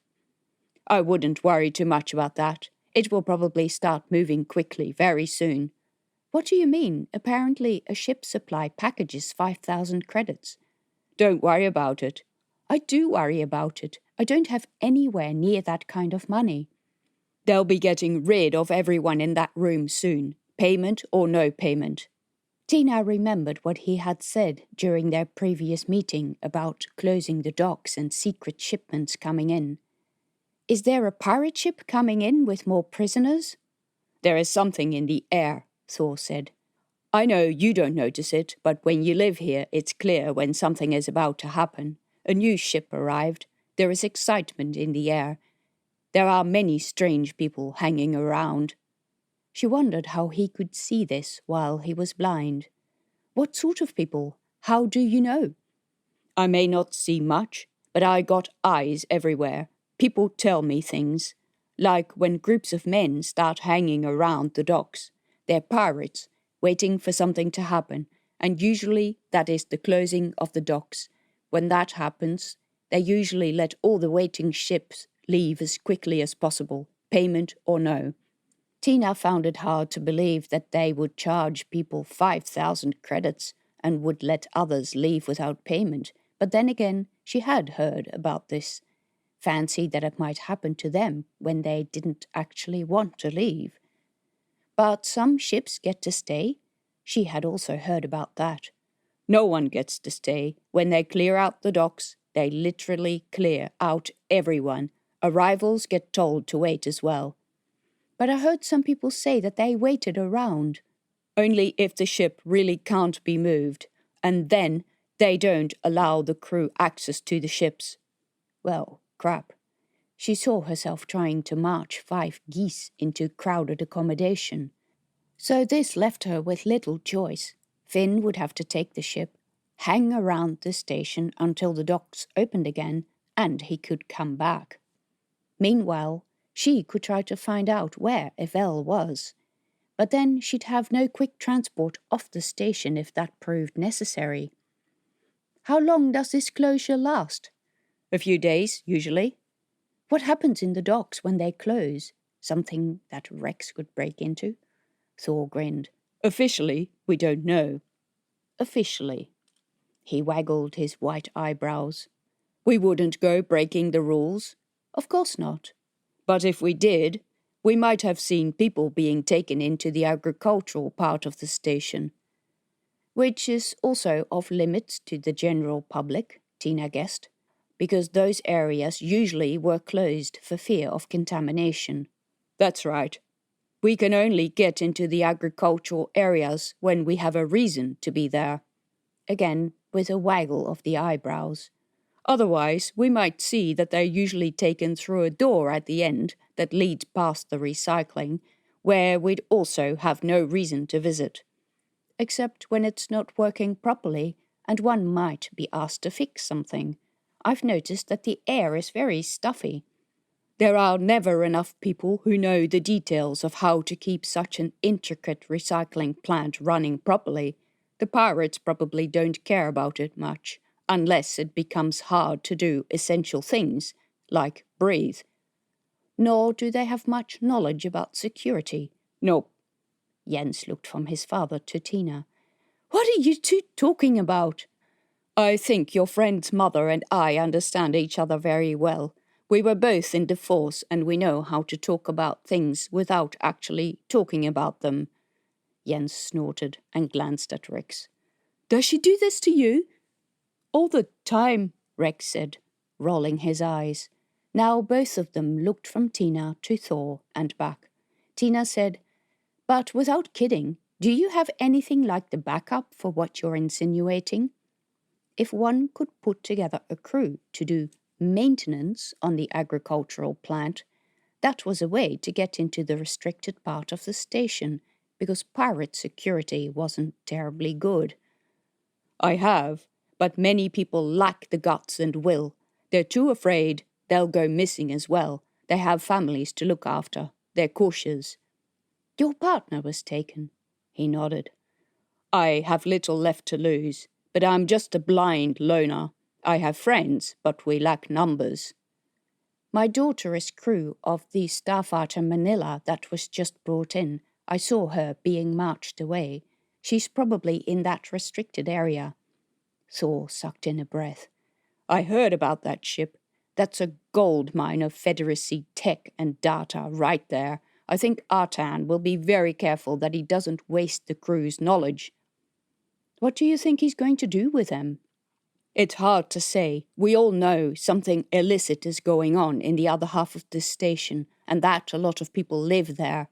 I wouldn't worry too much about that. It will probably start moving quickly very soon. What do you mean? Apparently a ship supply packages 5,000 credits. Don't worry about it. I do worry about it. I don't have anywhere near that kind of money. They'll be getting rid of everyone in that room soon, payment or no payment. Tina remembered what he had said during their previous meeting about closing the docks and secret shipments coming in. Is there a pirate ship coming in with more prisoners? There is something in the air, Thor said. I know you don't notice it, but when you live here, it's clear when something is about to happen. A new ship arrived. There is excitement in the air. There are many strange people hanging around. She wondered how he could see this while he was blind. What sort of people? How do you know? I may not see much, but I got eyes everywhere. People tell me things. Like when groups of men start hanging around the docks. They're pirates, waiting for something to happen, and usually that is the closing of the docks. When that happens, they usually let all the waiting ships leave as quickly as possible, payment or no. Tina found it hard to believe that they would charge people 5,000 credits and would let others leave without payment, but then again she had heard about this. Fancied that it might happen to them when they didn't actually want to leave. But some ships get to stay. She had also heard about that. No one gets to stay. When they clear out the docks, they literally clear out everyone. Arrivals get told to wait as well. But I heard some people say that they waited around. Only if the ship really can't be moved, and then they don't allow the crew access to the ships. Well, crap. She saw herself trying to march 5 geese into crowded accommodation. So this left her with little choice. Finn would have to take the ship, hang around the station until the docks opened again, and he could come back. Meanwhile, she could try to find out where Evelle was. But then she'd have no quick transport off the station if that proved necessary. How long does this closure last? A few days, usually. What happens in the docks when they close? Something that Rex could break into? Thor grinned. Officially, we don't know. Officially. He waggled his white eyebrows. We wouldn't go breaking the rules. Of course not. But if we did, we might have seen people being taken into the agricultural part of the station. Which is also off limits to the general public, Tina guessed, because those areas usually were closed for fear of contamination. That's right. We can only get into the agricultural areas when we have a reason to be there. Again, with a waggle of the eyebrows. Otherwise, we might see that they're usually taken through a door at the end that leads past the recycling, where we'd also have no reason to visit. Except when it's not working properly and one might be asked to fix something. I've noticed that the air is very stuffy. There are never enough people who know the details of how to keep such an intricate recycling plant running properly. The pirates probably don't care about it much, unless it becomes hard to do essential things, like breathe. Nor do they have much knowledge about security. Nope. Jens looked from his father to Tina. What are you two talking about? I think your friend's mother and I understand each other very well. We were both in the force and we know how to talk about things without actually talking about them. Jens snorted and glanced at Rex. Does she do this to you? All the time, Rex said, rolling his eyes. Now both of them looked from Tina to Thor and back. Tina said, But without kidding, do you have anything like the backup for what you're insinuating? If one could put together a crew to do maintenance on the agricultural plant, that was a way to get into the restricted part of the station, because pirate security wasn't terribly good. I have, but many people lack the guts and will. They're too afraid they'll go missing as well. They have families to look after. They're cautious. Your partner was taken. He nodded. I have little left to lose, but I'm just a blind loner. I have friends, but we lack numbers. My daughter is crew of the starfighter Manila that was just brought in. I saw her being marched away. She's probably in that restricted area. Thor sucked in a breath. I heard about that ship. That's a gold mine of Federacy tech and data right there. I think Artan will be very careful that he doesn't waste the crew's knowledge. What do you think he's going to do with them? It's hard to say. We all know something illicit is going on in the other half of the station, and that a lot of people live there.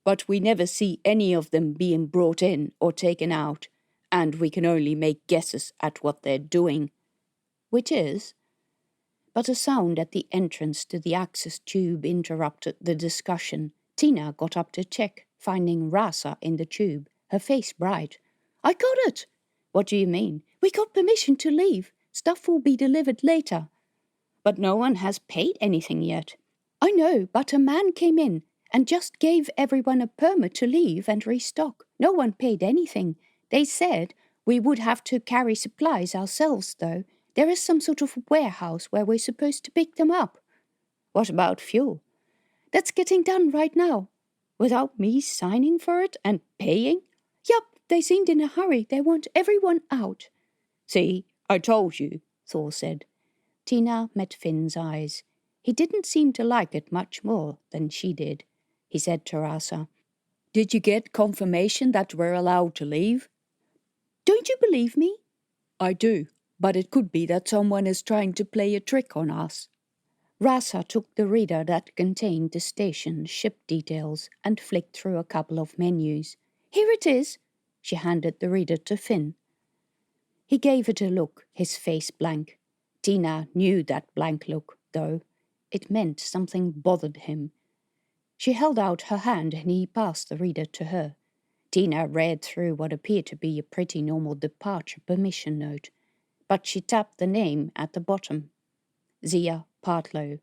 But we never see any of them being brought in or taken out, and we can only make guesses at what they're doing. Which is? But a sound at the entrance to the access tube interrupted the discussion. Tina got up to check, finding Rasa in the tube, her face bright. I got it! What do you mean? We got permission to leave. Stuff will be delivered later. But no one has paid anything yet. I know, but a man came in and just gave everyone a permit to leave and restock. No one paid anything. They said we would have to carry supplies ourselves, though. There is some sort of warehouse where we're supposed to pick them up. What about fuel? That's getting done right now. Without me signing for it and paying? Yup, they seemed in a hurry. They want everyone out. See, I told you, Thor said. Tina met Finn's eyes. He didn't seem to like it much more than she did. He said to Rasa, Did you get confirmation that we're allowed to leave? Don't you believe me? I do, but it could be that someone is trying to play a trick on us. Rasa took the reader that contained the station's ship details and flicked through a couple of menus. Here it is. She handed the reader to Finn. He gave it a look, his face blank. Tina knew that blank look, though. It meant something bothered him. She held out her hand and he passed the reader to her. Tina read through what appeared to be a pretty normal departure permission note, but she tapped the name at the bottom. Zia Partlow.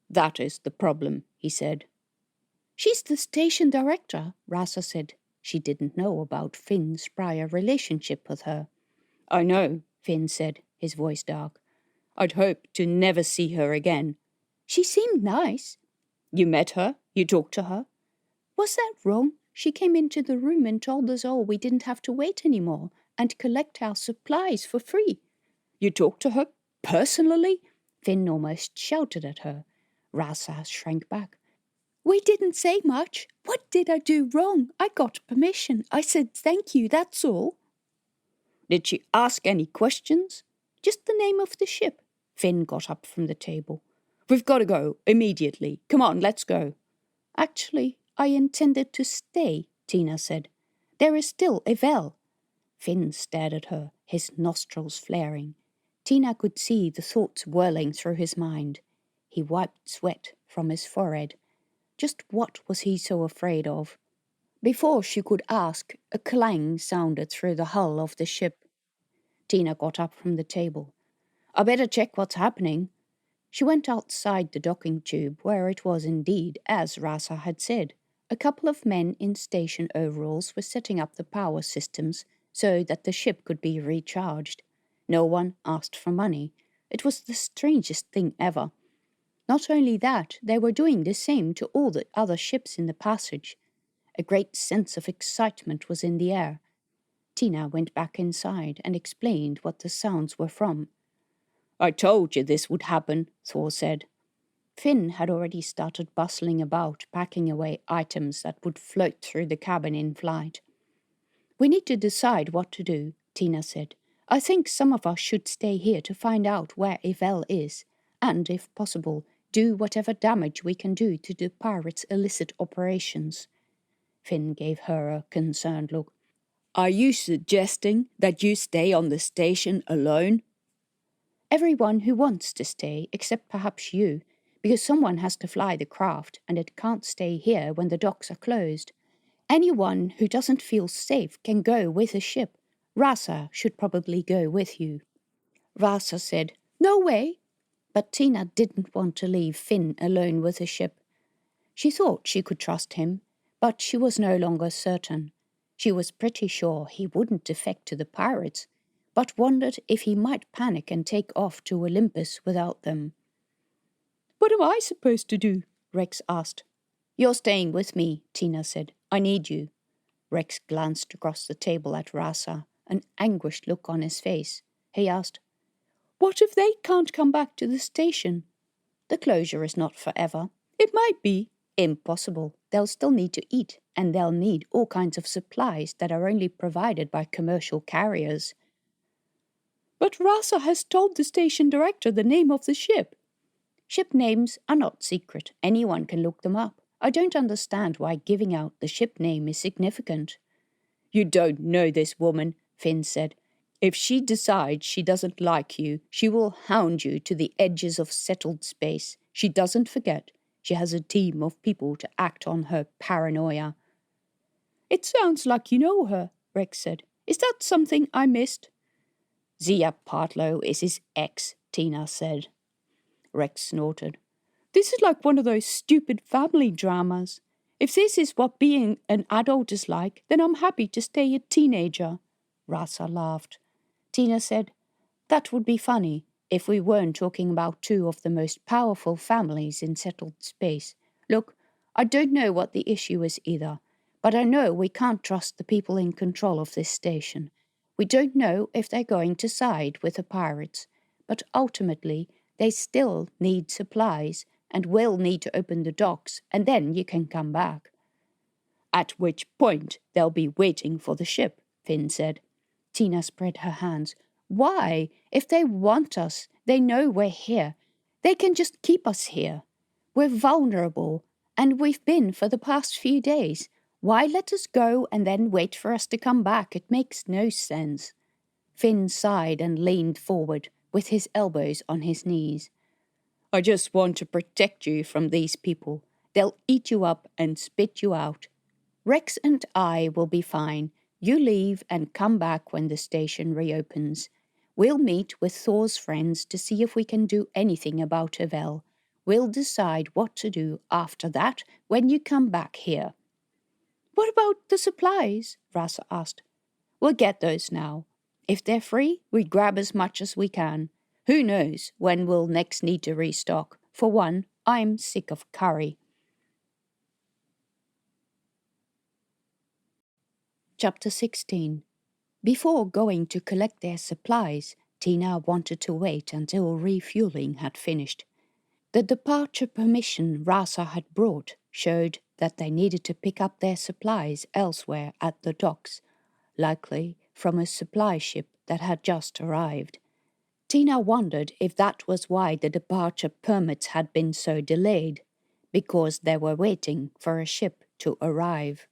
That is the problem, he said. She's the station director, Rasa said. She didn't know about Finn's prior relationship with her. I know, Finn said, his voice dark. I'd hope to never see her again. She seemed nice. You met her? You talked to her? Was that wrong? She came into the room and told us all we didn't have to wait anymore, and collect our supplies for free. You talked to her personally? Finn almost shouted at her. Rasa shrank back. We didn't say much. What did I do wrong? I got permission. I said thank you, that's all. Did she ask any questions? Just the name of the ship. Finn got up from the table. We've got to go, immediately. Come on, let's go. Actually, I intended to stay, Tina said. There is still Evelle. Finn stared at her, his nostrils flaring. Tina could see the thoughts whirling through his mind. He wiped sweat from his forehead. Just what was he so afraid of? Before she could ask, a clang sounded through the hull of the ship. Tina got up from the table. I better check what's happening. She went outside the docking tube, where it was indeed, as Rasa had said. A couple of men in station overalls were setting up the power systems so that the ship could be recharged. No one asked for money. It was the strangest thing ever. Not only that, they were doing the same to all the other ships in the passage. A great sense of excitement was in the air. Tina went back inside and explained what the sounds were from. I told you this would happen, Thor said. Finn had already started bustling about, packing away items that would float through the cabin in flight. We need to decide what to do, Tina said. I think some of us should stay here to find out where Evelle is, and, if possible, do whatever damage we can do to the pirates' illicit operations. Finn gave her a concerned look. Are you suggesting that you stay on the station alone? Everyone who wants to stay, except perhaps you, because someone has to fly the craft and it can't stay here when the docks are closed. Anyone who doesn't feel safe can go with a ship. Rasa should probably go with you. Rasa said, No way. But Tina didn't want to leave Finn alone with a ship. She thought she could trust him, but she was no longer certain. She was pretty sure he wouldn't defect to the pirates, but wondered if he might panic and take off to Olympus without them. What am I supposed to do? Rex asked. You're staying with me, Tina said. I need you. Rex glanced across the table at Rasa, an anguished look on his face. He asked, What if they can't come back to the station? The closure is not forever. It might be. Impossible. They'll still need to eat, and they'll need all kinds of supplies that are only provided by commercial carriers. But Rasa has told the station director the name of the ship. Ship names are not secret. Anyone can look them up. I don't understand why giving out the ship name is significant. You don't know this woman, Finn said. If she decides she doesn't like you, she will hound you to the edges of settled space. She doesn't forget. She has a team of people to act on her paranoia. It sounds like you know her, Rex said. Is that something I missed? Zia Partlow is his ex, Tina said. Rex snorted. This is like one of those stupid family dramas. If this is what being an adult is like, then I'm happy to stay a teenager. Rasa laughed. Tina said, That would be funny if we weren't talking about two of the most powerful families in settled space. Look, I don't know what the issue is either, but I know we can't trust the people in control of this station. We don't know if they're going to side with the pirates, but ultimately they still need supplies and will need to open the docks, and then you can come back. At which point they'll be waiting for the ship, Finn said. Tina spread her hands. Why? If they want us, they know we're here. They can just keep us here. We're vulnerable, and we've been for the past few days. Why let us go and then wait for us to come back? It makes no sense. Finn sighed and leaned forward, with his elbows on his knees. I just want to protect you from these people. They'll eat you up and spit you out. Rex and I will be fine. You leave and come back when the station reopens. We'll meet with Thor's friends to see if we can do anything about Evelle. We'll decide what to do after that when you come back here. What about the supplies? Rasa asked. We'll get those now. If they're free, we grab as much as we can. Who knows when we'll next need to restock? For one, I'm sick of curry. Chapter 16. Before going to collect their supplies, Tina wanted to wait until refueling had finished. The departure permission Rasa had brought showed that they needed to pick up their supplies elsewhere at the docks, likely from a supply ship that had just arrived. Tina wondered if that was why the departure permits had been so delayed, because they were waiting for a ship to arrive.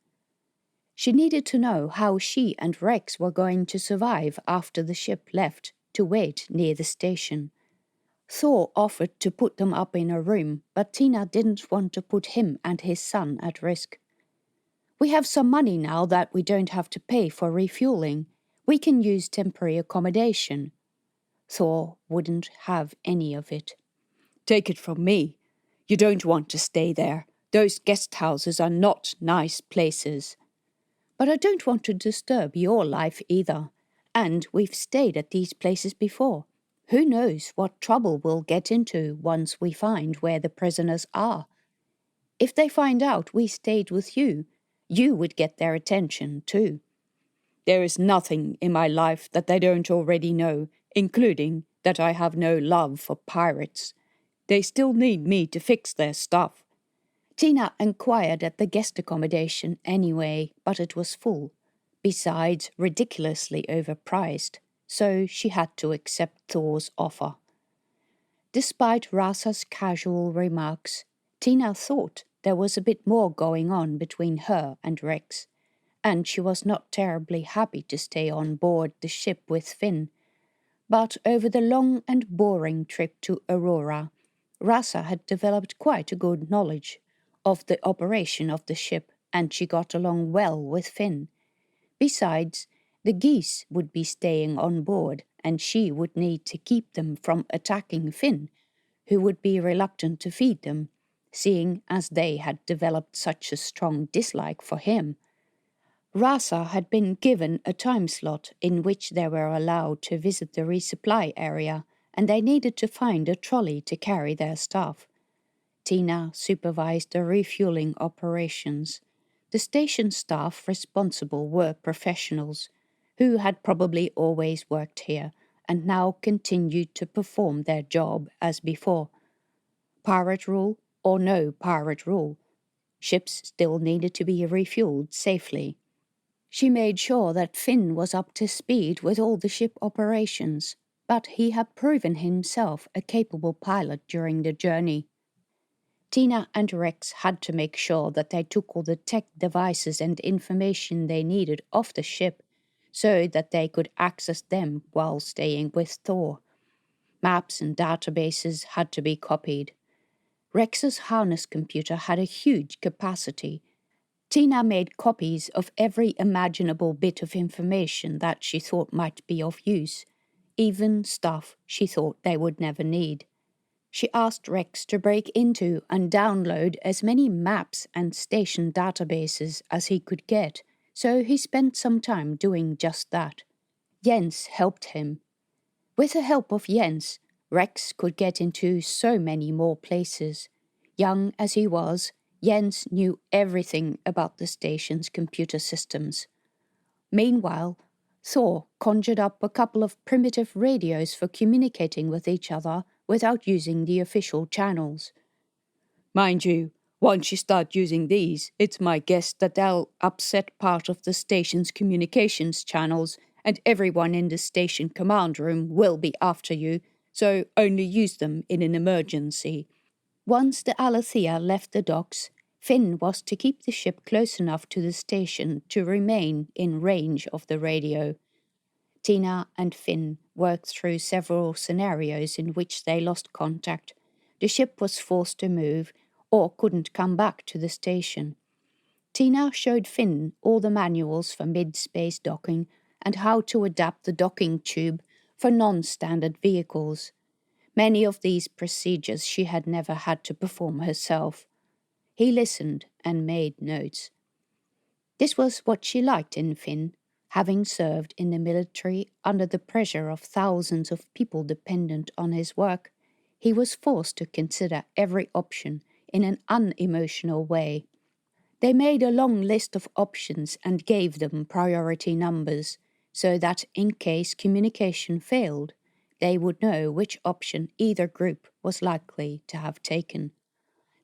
She needed to know how she and Rex were going to survive after the ship left to wait near the station. Thor offered to put them up in a room, but Tina didn't want to put him and his son at risk. We have some money now that we don't have to pay for refueling. We can use temporary accommodation. Thor wouldn't have any of it. Take it from me. You don't want to stay there. Those guest houses are not nice places. But I don't want to disturb your life either. And we've stayed at these places before. Who knows what trouble we'll get into once we find where the prisoners are. If they find out we stayed with you, you would get their attention too. There is nothing in my life that they don't already know, including that I have no love for pirates. They still need me to fix their stuff. Tina inquired at the guest accommodation anyway, but it was full. Besides, ridiculously overpriced, so she had to accept Thor's offer. Despite Rasa's casual remarks, Tina thought there was a bit more going on between her and Rex, and she was not terribly happy to stay on board the ship with Finn. But over the long and boring trip to Aurora, Rasa had developed quite a good knowledge of the operation of the ship, and she got along well with Finn. Besides, the geese would be staying on board, and she would need to keep them from attacking Finn, who would be reluctant to feed them, seeing as they had developed such a strong dislike for him. Rasa had been given a time slot in which they were allowed to visit the resupply area, and they needed to find a trolley to carry their stuff. Tina supervised the refueling operations. The station staff responsible were professionals, who had probably always worked here and now continued to perform their job as before. Pirate rule or no pirate rule, ships still needed to be refueled safely. She made sure that Finn was up to speed with all the ship operations, but he had proven himself a capable pilot during the journey. Tina and Rex had to make sure that they took all the tech devices and information they needed off the ship so that they could access them while staying with Thor. Maps and databases had to be copied. Rex's harness computer had a huge capacity. Tina made copies of every imaginable bit of information that she thought might be of use, even stuff she thought they would never need. She asked Rex to break into and download as many maps and station databases as he could get, so he spent some time doing just that. Jens helped him. With the help of Jens, Rex could get into so many more places. Young as he was, Jens knew everything about the station's computer systems. Meanwhile, Thor conjured up a couple of primitive radios for communicating with each other without using the official channels. Mind you, once you start using these, it's my guess that they'll upset part of the station's communications channels, and everyone in the station command room will be after you, so only use them in an emergency. Once the Alethea left the docks, Finn was to keep the ship close enough to the station to remain in range of the radio. Tina and Finn worked through several scenarios in which they lost contact. The ship was forced to move or couldn't come back to the station. Tina showed Finn all the manuals for mid-space docking and how to adapt the docking tube for non-standard vehicles. Many of these procedures she had never had to perform herself. He listened and made notes. This was what she liked in Finn. Having served in the military under the pressure of thousands of people dependent on his work, he was forced to consider every option in an unemotional way. They made a long list of options and gave them priority numbers, so that in case communication failed, they would know which option either group was likely to have taken.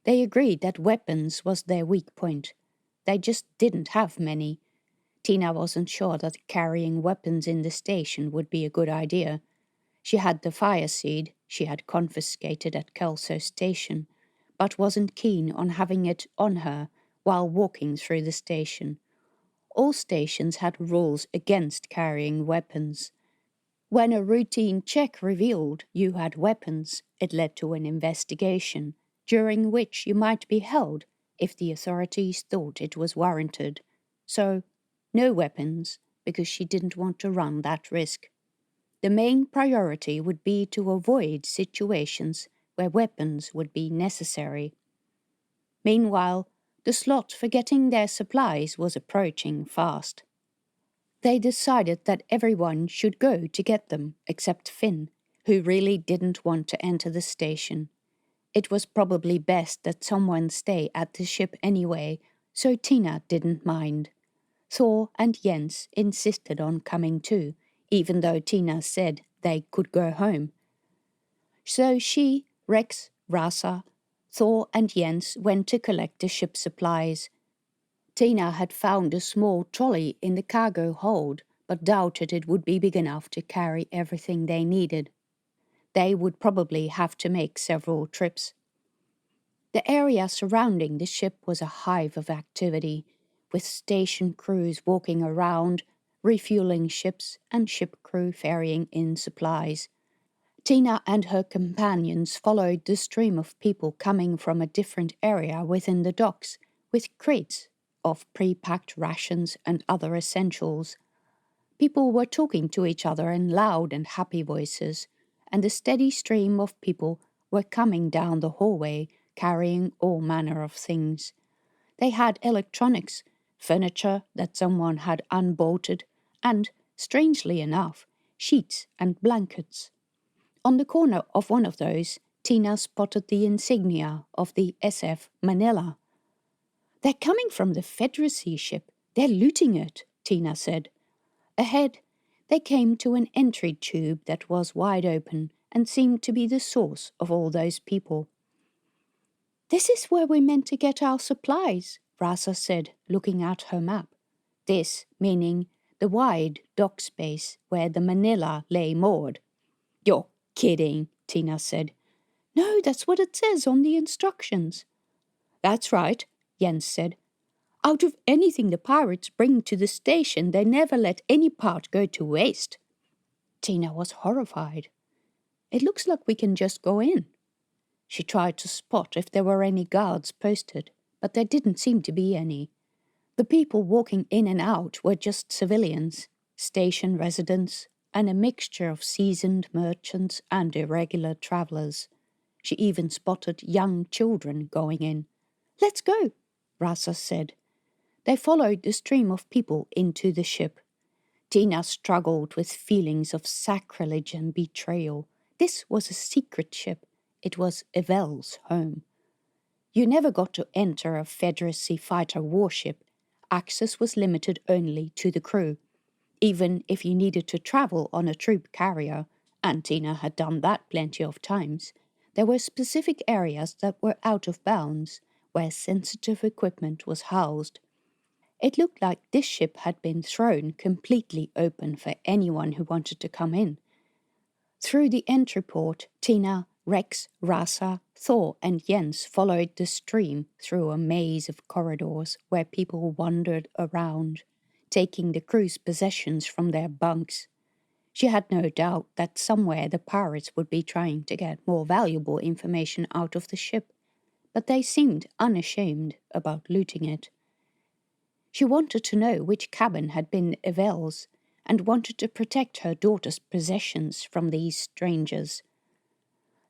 They agreed that weapons was their weak point. They just didn't have many. Tina wasn't sure that carrying weapons in the station would be a good idea. She had the fire seed she had confiscated at Kelso Station, but wasn't keen on having it on her while walking through the station. All stations had rules against carrying weapons. When a routine check revealed you had weapons, it led to an investigation, during which you might be held if the authorities thought it was warranted. So, no weapons, because she didn't want to run that risk. The main priority would be to avoid situations where weapons would be necessary. Meanwhile, the slot for getting their supplies was approaching fast. They decided that everyone should go to get them except Finn, who really didn't want to enter the station. It was probably best that someone stay at the ship anyway, so Tina didn't mind. Thor and Jens insisted on coming too, even though Tina said they could go home. So she, Rex, Rasa, Thor and Jens went to collect the ship supplies. Tina had found a small trolley in the cargo hold, but doubted it would be big enough to carry everything they needed. They would probably have to make several trips. The area surrounding the ship was a hive of activity, with station crews walking around, refueling ships, and ship crew ferrying in supplies. Tina and her companions followed the stream of people coming from a different area within the docks, with crates of pre-packed rations and other essentials. People were talking to each other in loud and happy voices, and a steady stream of people were coming down the hallway carrying all manner of things. They had electronics, furniture that someone had unbolted, and, strangely enough, sheets and blankets. On the corner of one of those, Tina spotted the insignia of the SF Manila. "They're coming from the Federacy ship. They're looting it," Tina said. Ahead, they came to an entry tube that was wide open and seemed to be the source of all those people. "This is where we meant to get our supplies," Rasa said, looking at her map. This meaning the wide dock space where the Manila lay moored. "You're kidding," Tina said. "No, that's what it says on the instructions." "That's right," Jens said. "Out of anything the pirates bring to the station, they never let any part go to waste." Tina was horrified. "It looks like we can just go in." She tried to spot if there were any guards posted, but there didn't seem to be any. The people walking in and out were just civilians, station residents, and a mixture of seasoned merchants and irregular travellers. She even spotted young children going in. "Let's go," Rasa said. They followed the stream of people into the ship. Tina struggled with feelings of sacrilege and betrayal. This was a secret ship. It was Evel's home. You never got to enter a Federacy fighter warship. Access was limited only to the crew. Even if you needed to travel on a troop carrier, and Tina had done that plenty of times, there were specific areas that were out of bounds, where sensitive equipment was housed. It looked like this ship had been thrown completely open for anyone who wanted to come in. Through the entry port, Tina, Rex, Rasa, Thor and Jens followed the stream through a maze of corridors where people wandered around, taking the crew's possessions from their bunks. She had no doubt that somewhere the pirates would be trying to get more valuable information out of the ship, but they seemed unashamed about looting it. She wanted to know which cabin had been Evel's, and wanted to protect her daughter's possessions from these strangers.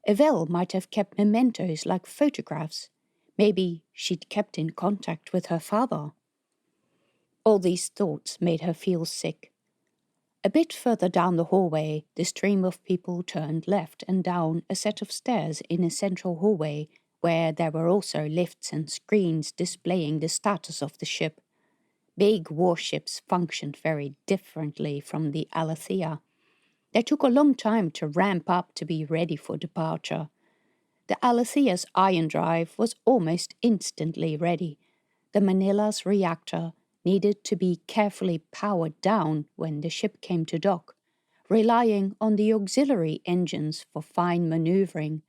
Evelle might have kept mementos like photographs. Maybe she'd kept in contact with her father. All these thoughts made her feel sick. A bit further down the hallway, the stream of people turned left and down a set of stairs in a central hallway, where there were also lifts and screens displaying the status of the ship. Big warships functioned very differently from the Alethea. They took a long time to ramp up to be ready for departure. The Alethea's ion drive was almost instantly ready. The Manila's reactor needed to be carefully powered down when the ship came to dock, relying on the auxiliary engines for fine maneuvering,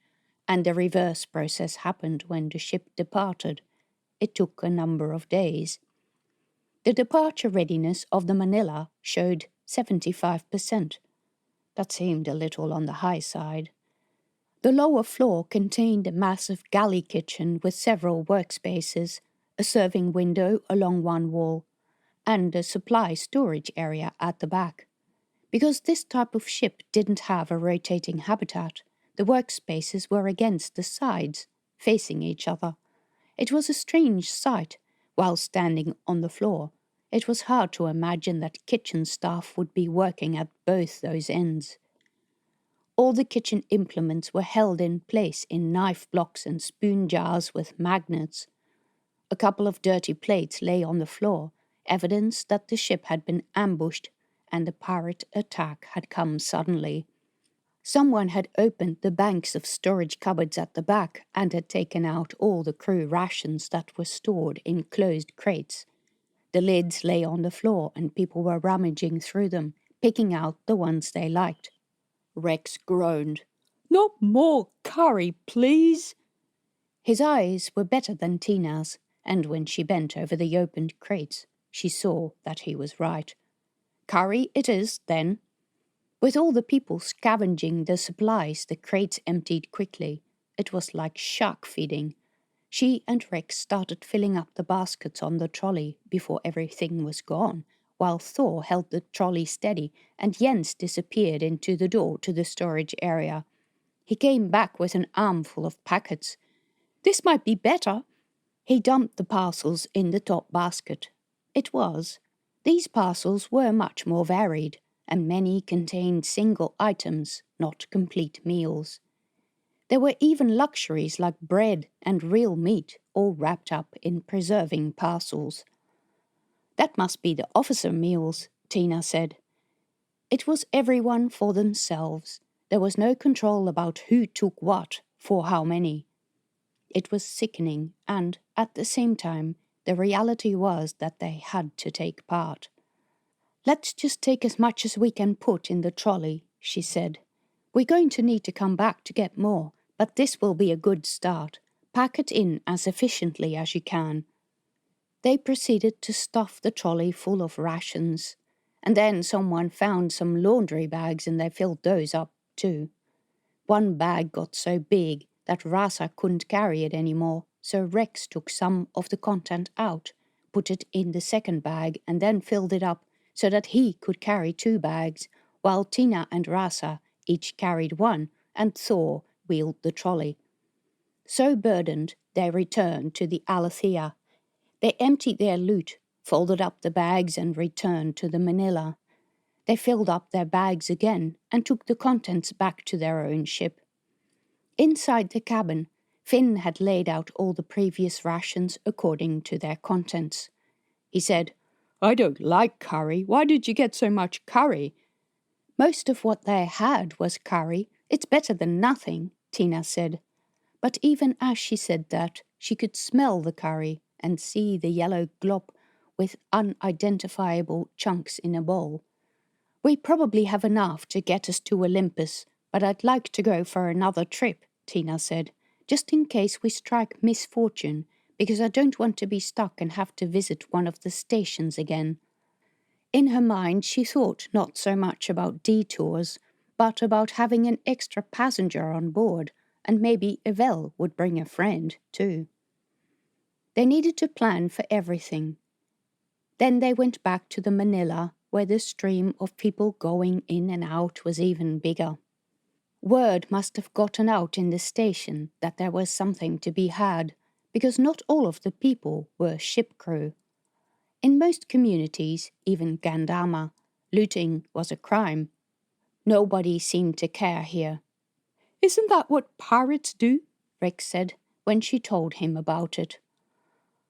and the reverse process happened when the ship departed. It took a number of days. The departure readiness of the Manila showed 75%. That seemed a little on the high side. The lower floor contained a massive galley kitchen with several workspaces, a serving window along one wall, and a supply storage area at the back. Because this type of ship didn't have a rotating habitat, the workspaces were against the sides, facing each other. It was a strange sight, while standing on the floor. It was hard to imagine that kitchen staff would be working at both those ends. All the kitchen implements were held in place in knife blocks and spoon jars with magnets. A couple of dirty plates lay on the floor, evidence that the ship had been ambushed and the pirate attack had come suddenly. Someone had opened the banks of storage cupboards at the back and had taken out all the crew rations that were stored in closed crates. The lids lay on the floor and people were rummaging through them, picking out the ones they liked. Rex groaned. "Not more curry, please." His eyes were better than Tina's, and when she bent over the opened crates, she saw that he was right. "Curry it is, then." With all the people scavenging the supplies, the crates emptied quickly. It was like shark feeding. She and Rex started filling up the baskets on the trolley before everything was gone, while Thor held the trolley steady and Jens disappeared into the door to the storage area. He came back with an armful of packets. "This might be better." He dumped the parcels in the top basket. It was. These parcels were much more varied, and many contained single items, not complete meals. There were even luxuries like bread and real meat, all wrapped up in preserving parcels. "That must be the officer meals," Tina said. It was everyone for themselves. There was no control about who took what, for how many. It was sickening, and, at the same time, the reality was that they had to take part. "Let's just take as much as we can put in the trolley," she said. "We're going to need to come back to get more, but this will be a good start. Pack it in as efficiently as you can." They proceeded to stuff the trolley full of rations, and then someone found some laundry bags and they filled those up too. One bag got so big that Rasa couldn't carry it anymore, so Rex took some of the content out, put it in the second bag and then filled it up so that he could carry 2 bags, while Tina and Rasa each carried 1 and Thor wheeled the trolley. So burdened, they returned to the Alethea. They emptied their loot, folded up the bags and returned to the Manila. They filled up their bags again and took the contents back to their own ship. Inside the cabin, Finn had laid out all the previous rations according to their contents. He said, "I don't like curry. Why did you get so much curry?" "Most of what they had was curry. It's better than nothing," Tina said. But even as she said that, she could smell the curry and see the yellow glop with unidentifiable chunks in a bowl. "We probably have enough to get us to Olympus, but I'd like to go for another trip," Tina said, "just in case we strike misfortune, because I don't want to be stuck and have to visit one of the stations again." In her mind, she thought not so much about detours, but about having an extra passenger on board, and maybe Evelle would bring a friend, too. They needed to plan for everything. Then they went back to the Manila, where the stream of people going in and out was even bigger. Word must have gotten out in the station that there was something to be had, because not all of the people were ship crew. In most communities, even Gandama, looting was a crime. Nobody seemed to care here. "Isn't that what pirates do?" Rex said, when she told him about it.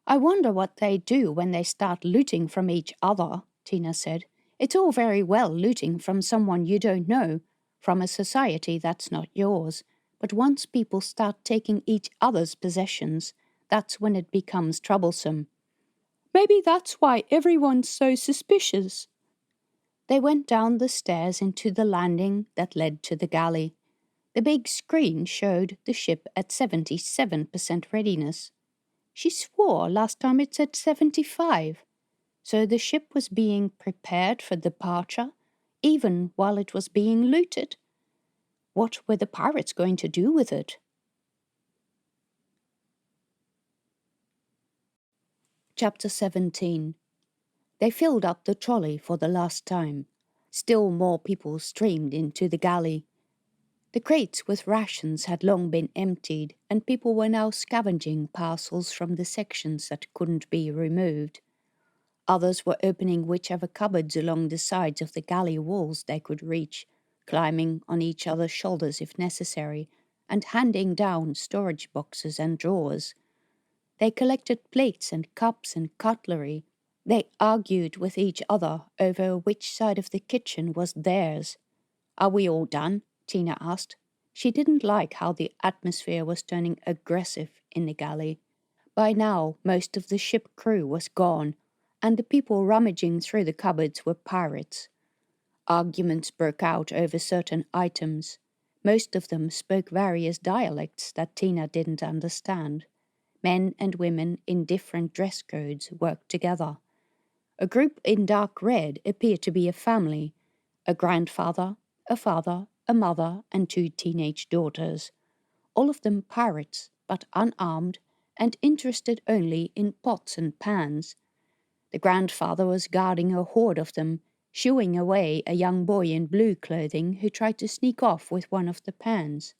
I wonder what they do when they start looting from each other, Tina said. It's all very well looting from someone you don't know, from a society that's not yours. But once people start taking each other's possessions, that's when it becomes troublesome. Maybe that's why everyone's so suspicious. They went down the stairs into the landing that led to the galley. The big screen showed the ship at 77% readiness. She swore last time it said 75. So the ship was being prepared for departure, even while it was being looted. What were the pirates going to do with it? Chapter 17. They filled up the trolley for the last time. Still more people streamed into the galley. The crates with rations had long been emptied, and people were now scavenging parcels from the sections that couldn't be removed. Others were opening whichever cupboards along the sides of the galley walls they could reach, climbing on each other's shoulders if necessary, and handing down storage boxes and drawers. They collected plates and cups and cutlery. They argued with each other over which side of the kitchen was theirs. "Are we all done?" Tina asked. She didn't like how the atmosphere was turning aggressive in the galley. By now, most of the ship crew was gone, and the people rummaging through the cupboards were pirates. Arguments broke out over certain items. Most of them spoke various dialects that Tina didn't understand. Men and women in different dress codes worked together. A group in dark red appeared to be a family, a grandfather, a father, a mother, and 2 teenage daughters. All of them pirates, but unarmed and interested only in pots and pans. The grandfather was guarding a horde of them, shooing away a young boy in blue clothing who tried to sneak off with one of the pans.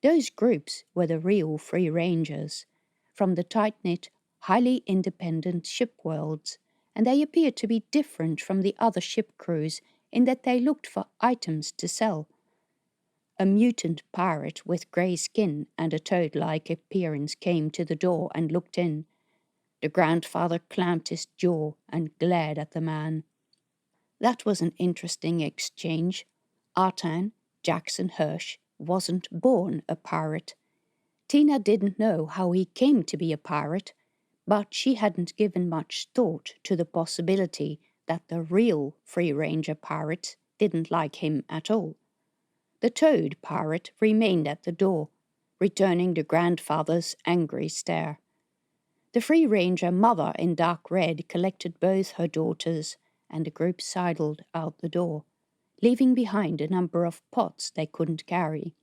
Those groups were the real free rangers, from the tight-knit, highly independent ship worlds, and they appeared to be different from the other ship crews in that they looked for items to sell. A mutant pirate with grey skin and a toad-like appearance came to the door and looked in. The grandfather clamped his jaw and glared at the man. That was an interesting exchange. Artan, Jackson Hirsch, wasn't born a pirate. Tina didn't know how he came to be a pirate, but she hadn't given much thought to the possibility that the real Free Ranger pirates didn't like him at all. The toad pirate remained at the door, returning the grandfather's angry stare. The Free Ranger mother in dark red collected both her daughters, and the group sidled out the door, leaving behind a number of pots they couldn't carry.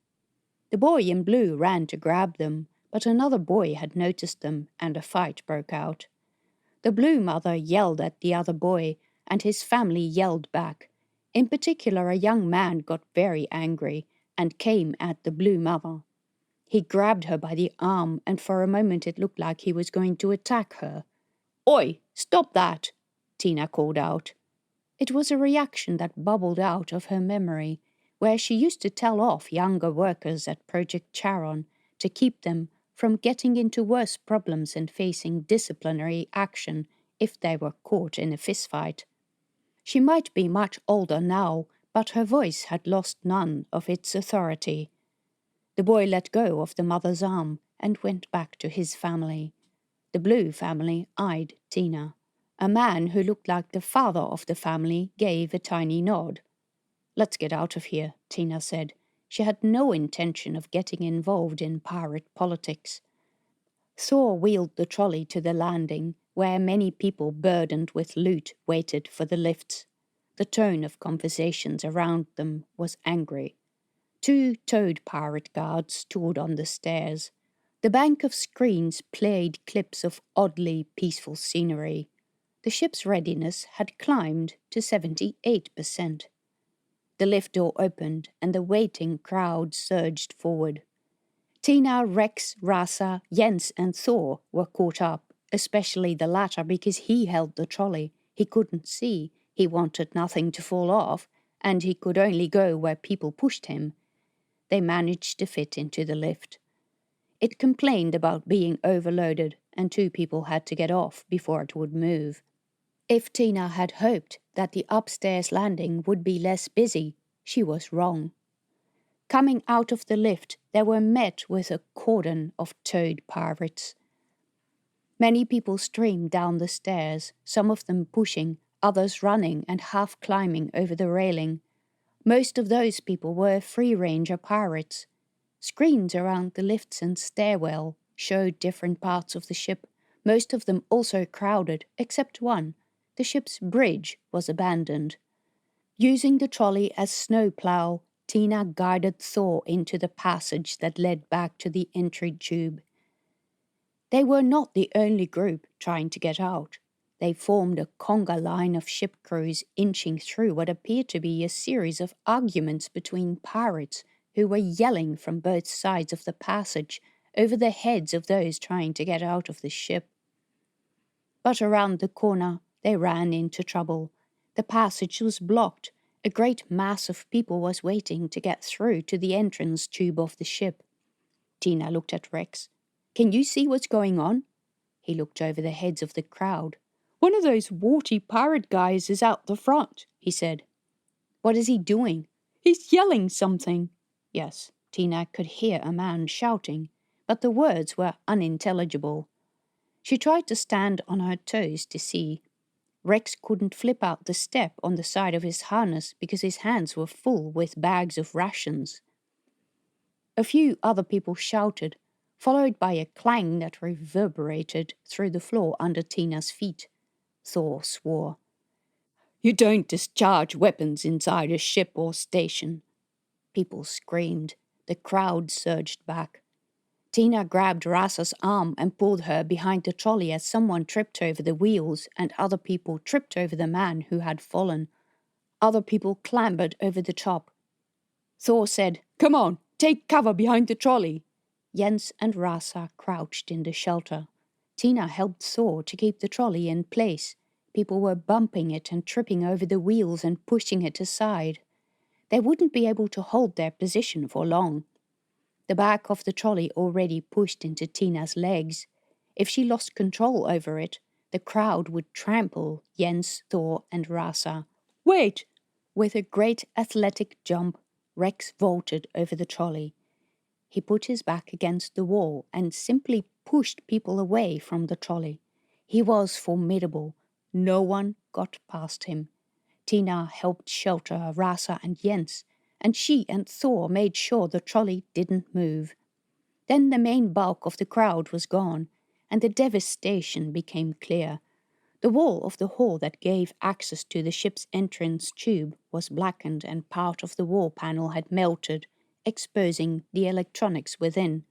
The boy in blue ran to grab them, but another boy had noticed them, and a fight broke out. The blue mother yelled at the other boy, and his family yelled back. In particular, a young man got very angry and came at the blue mother. He grabbed her by the arm, and for a moment it looked like he was going to attack her. "Oi, stop that!" Tina called out. It was a reaction that bubbled out of her memory, where she used to tell off younger workers at Project Charon to keep them from getting into worse problems and facing disciplinary action if they were caught in a fistfight. She might be much older now, but her voice had lost none of its authority. The boy let go of the mother's arm and went back to his family. The blue family eyed Tina. A man who looked like the father of the family gave a tiny nod. "Let's get out of here," Tina said. She had no intention of getting involved in pirate politics. Thor wheeled the trolley to the landing, where many people burdened with loot waited for the lifts. The tone of conversations around them was angry. 2 toad pirate guards stood on the stairs. The bank of screens played clips of oddly peaceful scenery. The ship's readiness had climbed to 78%. The lift door opened and the waiting crowd surged forward. Tina, Rex, Rasa, Jens and Thor were caught up, especially the latter because he held the trolley. He couldn't see, he wanted nothing to fall off, and he could only go where people pushed him. They managed to fit into the lift. It complained about being overloaded, and 2 people had to get off before it would move. If Tina had hoped that the upstairs landing would be less busy, she was wrong. Coming out of the lift, they were met with a cordon of towed pirates. Many people streamed down the stairs, some of them pushing, others running and half climbing over the railing. Most of those people were free-ranger pirates. Screens around the lifts and stairwell showed different parts of the ship, most of them also crowded, except one. The ship's bridge was abandoned. Using the trolley as snowplow, Tina guided Thor into the passage that led back to the entry tube. They were not the only group trying to get out. They formed a conga line of ship crews inching through what appeared to be a series of arguments between pirates who were yelling from both sides of the passage over the heads of those trying to get out of the ship. But around the corner, they ran into trouble. The passage was blocked. A great mass of people was waiting to get through to the entrance tube of the ship. Tina looked at Rex. "Can you see what's going on?" He looked over the heads of the crowd. "One of those warty pirate guys is out the front," he said. "What is he doing?" "He's yelling something." Yes, Tina could hear a man shouting, but the words were unintelligible. She tried to stand on her toes to see. Rex couldn't flip out the step on the side of his harness because his hands were full with bags of rations. A few other people shouted, followed by a clang that reverberated through the floor under Tina's feet. Thor swore. "You don't discharge weapons inside a ship or station." People screamed. The crowd surged back. Tina grabbed Rasa's arm and pulled her behind the trolley as someone tripped over the wheels and other people tripped over the man who had fallen. Other people clambered over the top. Thor said, "Come on, take cover behind the trolley." Jens and Rasa crouched in the shelter. Tina helped Thor to keep the trolley in place. People were bumping it and tripping over the wheels and pushing it aside. They wouldn't be able to hold their position for long. The back of the trolley already pushed into Tina's legs. If she lost control over it, the crowd would trample Jens, Thor and Rasa. "Wait!" With a great athletic jump, Rex vaulted over the trolley. He put his back against the wall and simply pushed people away from the trolley. He was formidable. No one got past him. Tina helped shelter Rasa and Jens, and she and Thor made sure the trolley didn't move. Then the main bulk of the crowd was gone, and the devastation became clear. The wall of the hall that gave access to the ship's entrance tube was blackened and part of the wall panel had melted, exposing the electronics within.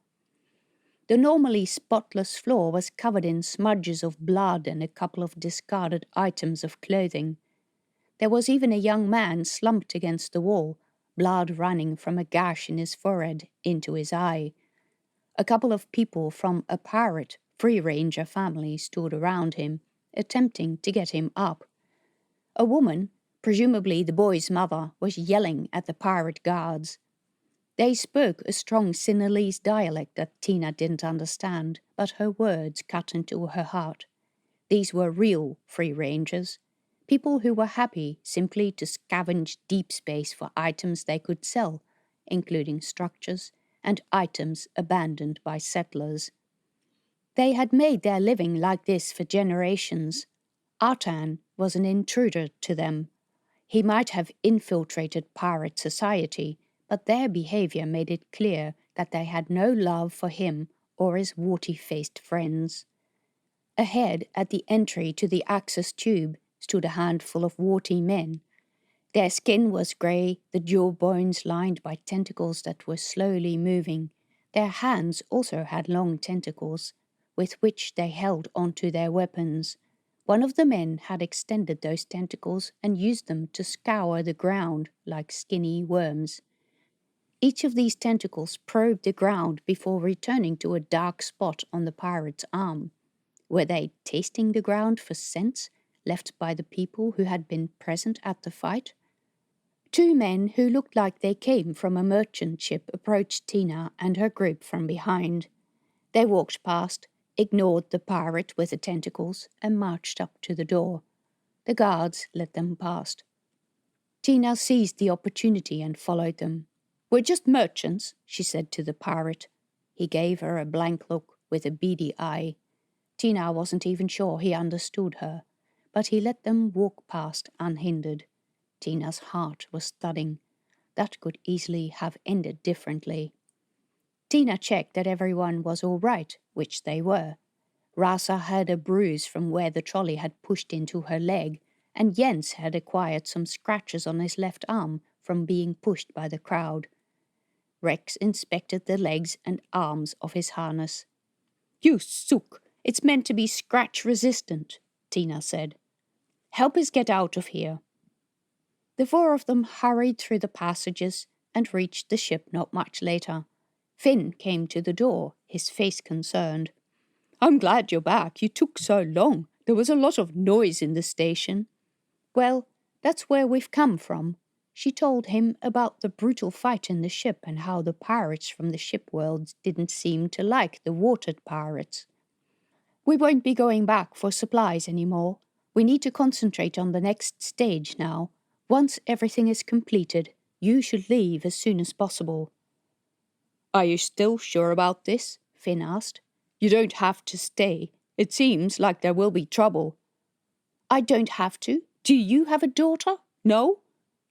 The normally spotless floor was covered in smudges of blood and a couple of discarded items of clothing. There was even a young man slumped against the wall, blood running from a gash in his forehead into his eye. A couple of people from a pirate free-ranger family stood around him, attempting to get him up. A woman, presumably the boy's mother, was yelling at the pirate guards. They spoke a strong Sinhalese dialect that Tina didn't understand, but her words cut into her heart. These were real free-rangers. People who were happy simply to scavenge deep space for items they could sell, including structures and items abandoned by settlers. They had made their living like this for generations. Artan was an intruder to them. He might have infiltrated pirate society, but their behavior made it clear that they had no love for him or his warty-faced friends. Ahead, at the entry to the access tube, stood a handful of warty men. Their skin was grey, the jawbones lined by tentacles that were slowly moving. Their hands also had long tentacles, with which they held onto their weapons. One of the men had extended those tentacles and used them to scour the ground like skinny worms. Each of these tentacles probed the ground before returning to a dark spot on the pirate's arm. Were they tasting the ground for scents left by the people who had been present at the fight? 2 men who looked like they came from a merchant ship approached Tina and her group from behind. They walked past, ignored the pirate with the tentacles, and marched up to the door. The guards let them past. Tina seized the opportunity and followed them. "We're just merchants," she said to the pirate. He gave her a blank look with a beady eye. Tina wasn't even sure he understood her, but he let them walk past unhindered. Tina's heart was thudding. That could easily have ended differently. Tina checked that everyone was all right, which they were. Rasa had a bruise from where the trolley had pushed into her leg, and Jens had acquired some scratches on his left arm from being pushed by the crowd. Rex inspected the legs and arms of his harness. "You sook! It's meant to be scratch-resistant," Tina said. "Help us get out of here." The four of them hurried through the passages and reached the ship not much later. Finn came to the door, his face concerned. "I'm glad you're back. You took so long. There was a lot of noise in the station." "Well, that's where we've come from." She told him about the brutal fight in the ship and how the pirates from the ship worlds didn't seem to like the watered pirates. "We won't be going back for supplies anymore. We need to concentrate on the next stage now. Once everything is completed, you should leave as soon as possible." "Are you still sure about this?" Finn asked. "You don't have to stay. It seems like there will be trouble." "I don't have to. Do you have a daughter? No?"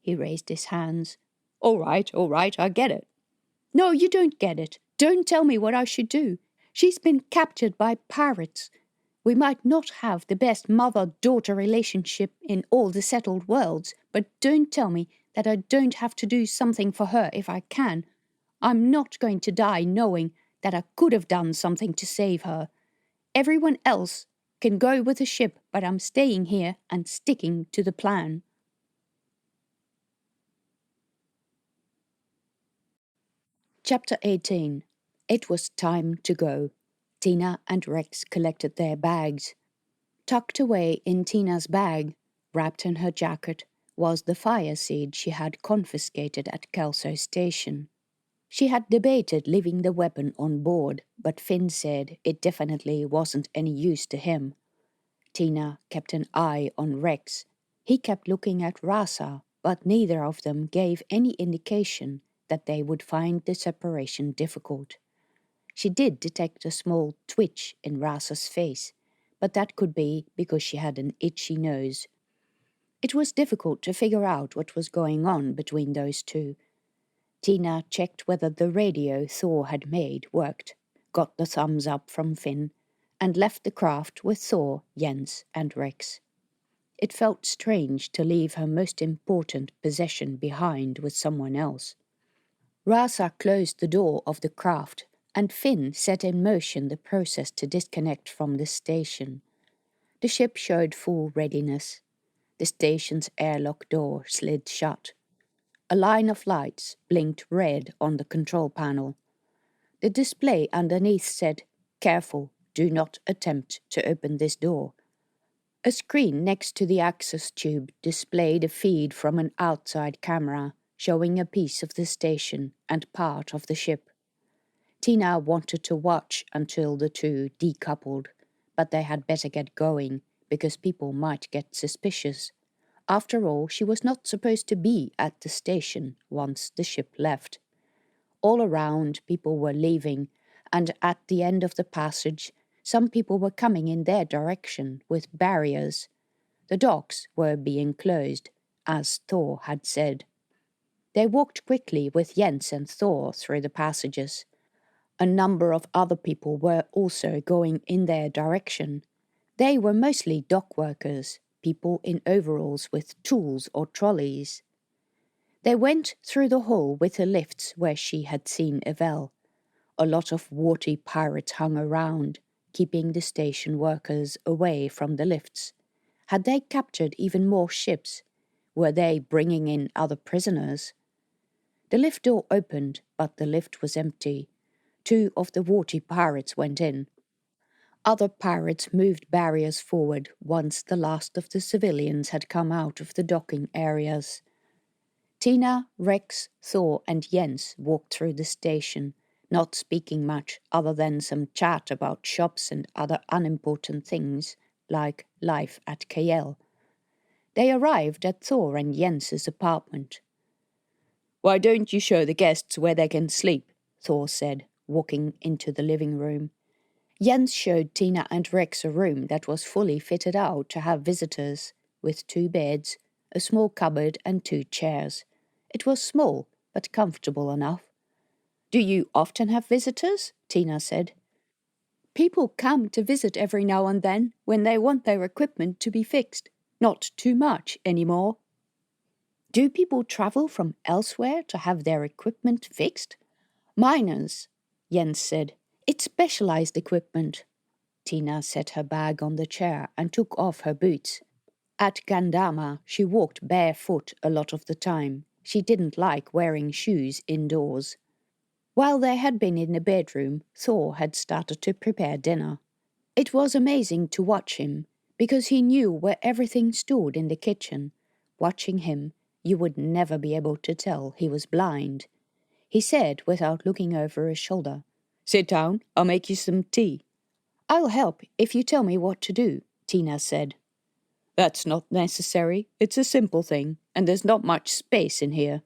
He raised his hands. All right, I get it." "No, you don't get it. Don't tell me what I should do. She's been captured by pirates. We might not have the best mother-daughter relationship in all the settled worlds, but don't tell me that I don't have to do something for her if I can. I'm not going to die knowing that I could have done something to save her. Everyone else can go with the ship, but I'm staying here and sticking to the plan." Chapter 18. It was time to go. Tina and Rex collected their bags. Tucked away in Tina's bag, wrapped in her jacket, was the fire seed she had confiscated at Kelso Station. She had debated leaving the weapon on board, but Finn said it definitely wasn't any use to him. Tina kept an eye on Rex. He kept looking at Rasa, but neither of them gave any indication that they would find the separation difficult. She did detect a small twitch in Rasa's face, but that could be because she had an itchy nose. It was difficult to figure out what was going on between those two. Tina checked whether the radio Thor had made worked, got the thumbs up from Finn, and left the craft with Thor, Jens, and Rex. It felt strange to leave her most important possession behind with someone else. Rasa closed the door of the craft, and Finn set in motion the process to disconnect from the station. The ship showed full readiness. The station's airlock door slid shut. A line of lights blinked red on the control panel. The display underneath said, "Careful, do not attempt to open this door." A screen next to the access tube displayed a feed from an outside camera, showing a piece of the station and part of the ship. Tina wanted to watch until the two decoupled, but they had better get going, because people might get suspicious. After all, she was not supposed to be at the station once the ship left. All around, people were leaving, and at the end of the passage, some people were coming in their direction with barriers. The docks were being closed, as Thor had said. They walked quickly with Jens and Thor through the passages. A number of other people were also going in their direction. They were mostly dock workers, people in overalls with tools or trolleys. They went through the hall with the lifts where she had seen Evelle. A lot of warty pirates hung around, keeping the station workers away from the lifts. Had they captured even more ships? Were they bringing in other prisoners? The lift door opened, but the lift was empty. Two of the warty pirates went in. Other pirates moved barriers forward once the last of the civilians had come out of the docking areas. Tina, Rex, Thor, and Jens walked through the station, not speaking much other than some chat about shops and other unimportant things, like life at KL. They arrived at Thor and Jens's apartment. "Why don't you show the guests where they can sleep?" Thor said, walking into the living room. Jens showed Tina and Rex a room that was fully fitted out to have visitors, with 2 beds, a small cupboard and 2 chairs. It was small, but comfortable enough. "Do you often have visitors?" Tina said. "People come to visit every now and then when they want their equipment to be fixed. Not too much anymore." "Do people travel from elsewhere to have their equipment fixed?" "Miners," Jens said. "It's specialized equipment." Tina set her bag on the chair and took off her boots. At Gandama, she walked barefoot a lot of the time. She didn't like wearing shoes indoors. While they had been in the bedroom, Thor had started to prepare dinner. It was amazing to watch him, because he knew where everything stood in the kitchen. Watching him, you would never be able to tell he was blind. He said without looking over his shoulder, "Sit down, I'll make you some tea." "I'll help if you tell me what to do," Tina said. "That's not necessary. It's a simple thing, and there's not much space in here."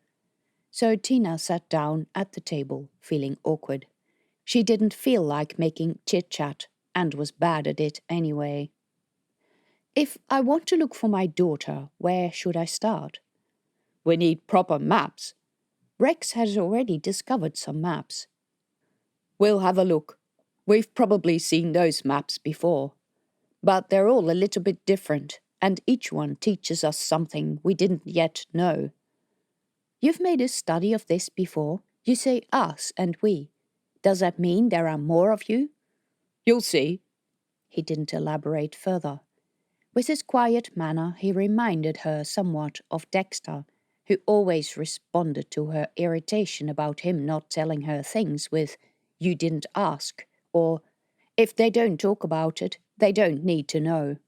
So Tina sat down at the table, feeling awkward. She didn't feel like making chit-chat, and was bad at it anyway. "If I want to look for my daughter, where should I start?" "We need proper maps." Rex has already discovered some maps. "We'll have a look. We've probably seen those maps before. But they're all a little bit different, and each one teaches us something we didn't yet know." "You've made a study of this before. You say us and we. Does that mean there are more of you?" "You'll see." He didn't elaborate further. With his quiet manner, he reminded her somewhat of Dexter, who always responded to her irritation about him not telling her things with, "You didn't ask," or, "If they don't talk about it, they don't need to know."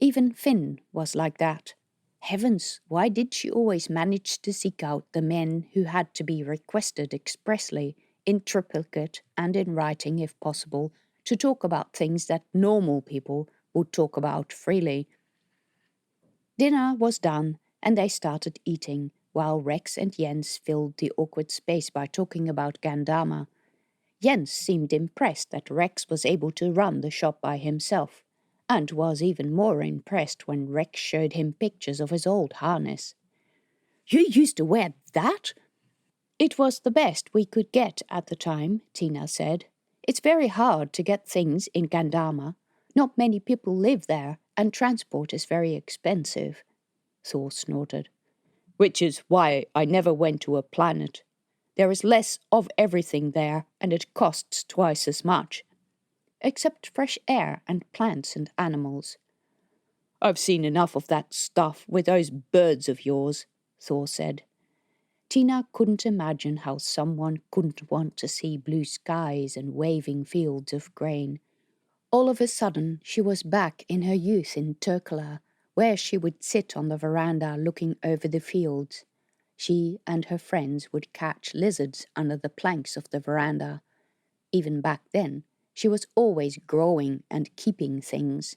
Even Finn was like that. Heavens, why did she always manage to seek out the men who had to be requested expressly, in triplicate and in writing if possible, to talk about things that normal people would talk about freely? Dinner was done, and they started eating, while Rex and Jens filled the awkward space by talking about Gandama. Jens seemed impressed that Rex was able to run the shop by himself, and was even more impressed when Rex showed him pictures of his old harness. "You used to wear that?" "It was the best we could get at the time," Tina said. "It's very hard to get things in Gandama. Not many people live there, and transport is very expensive." Thor snorted. "Which is why I never went to a planet. There is less of everything there, and it costs twice as much." "Except fresh air and plants and animals." "I've seen enough of that stuff with those birds of yours," Thor said. Tina couldn't imagine how someone couldn't want to see blue skies and waving fields of grain. All of a sudden, she was back in her youth in Turkala, where she would sit on the veranda looking over the fields. She and her friends would catch lizards under the planks of the veranda. Even back then, she was always growing and keeping things.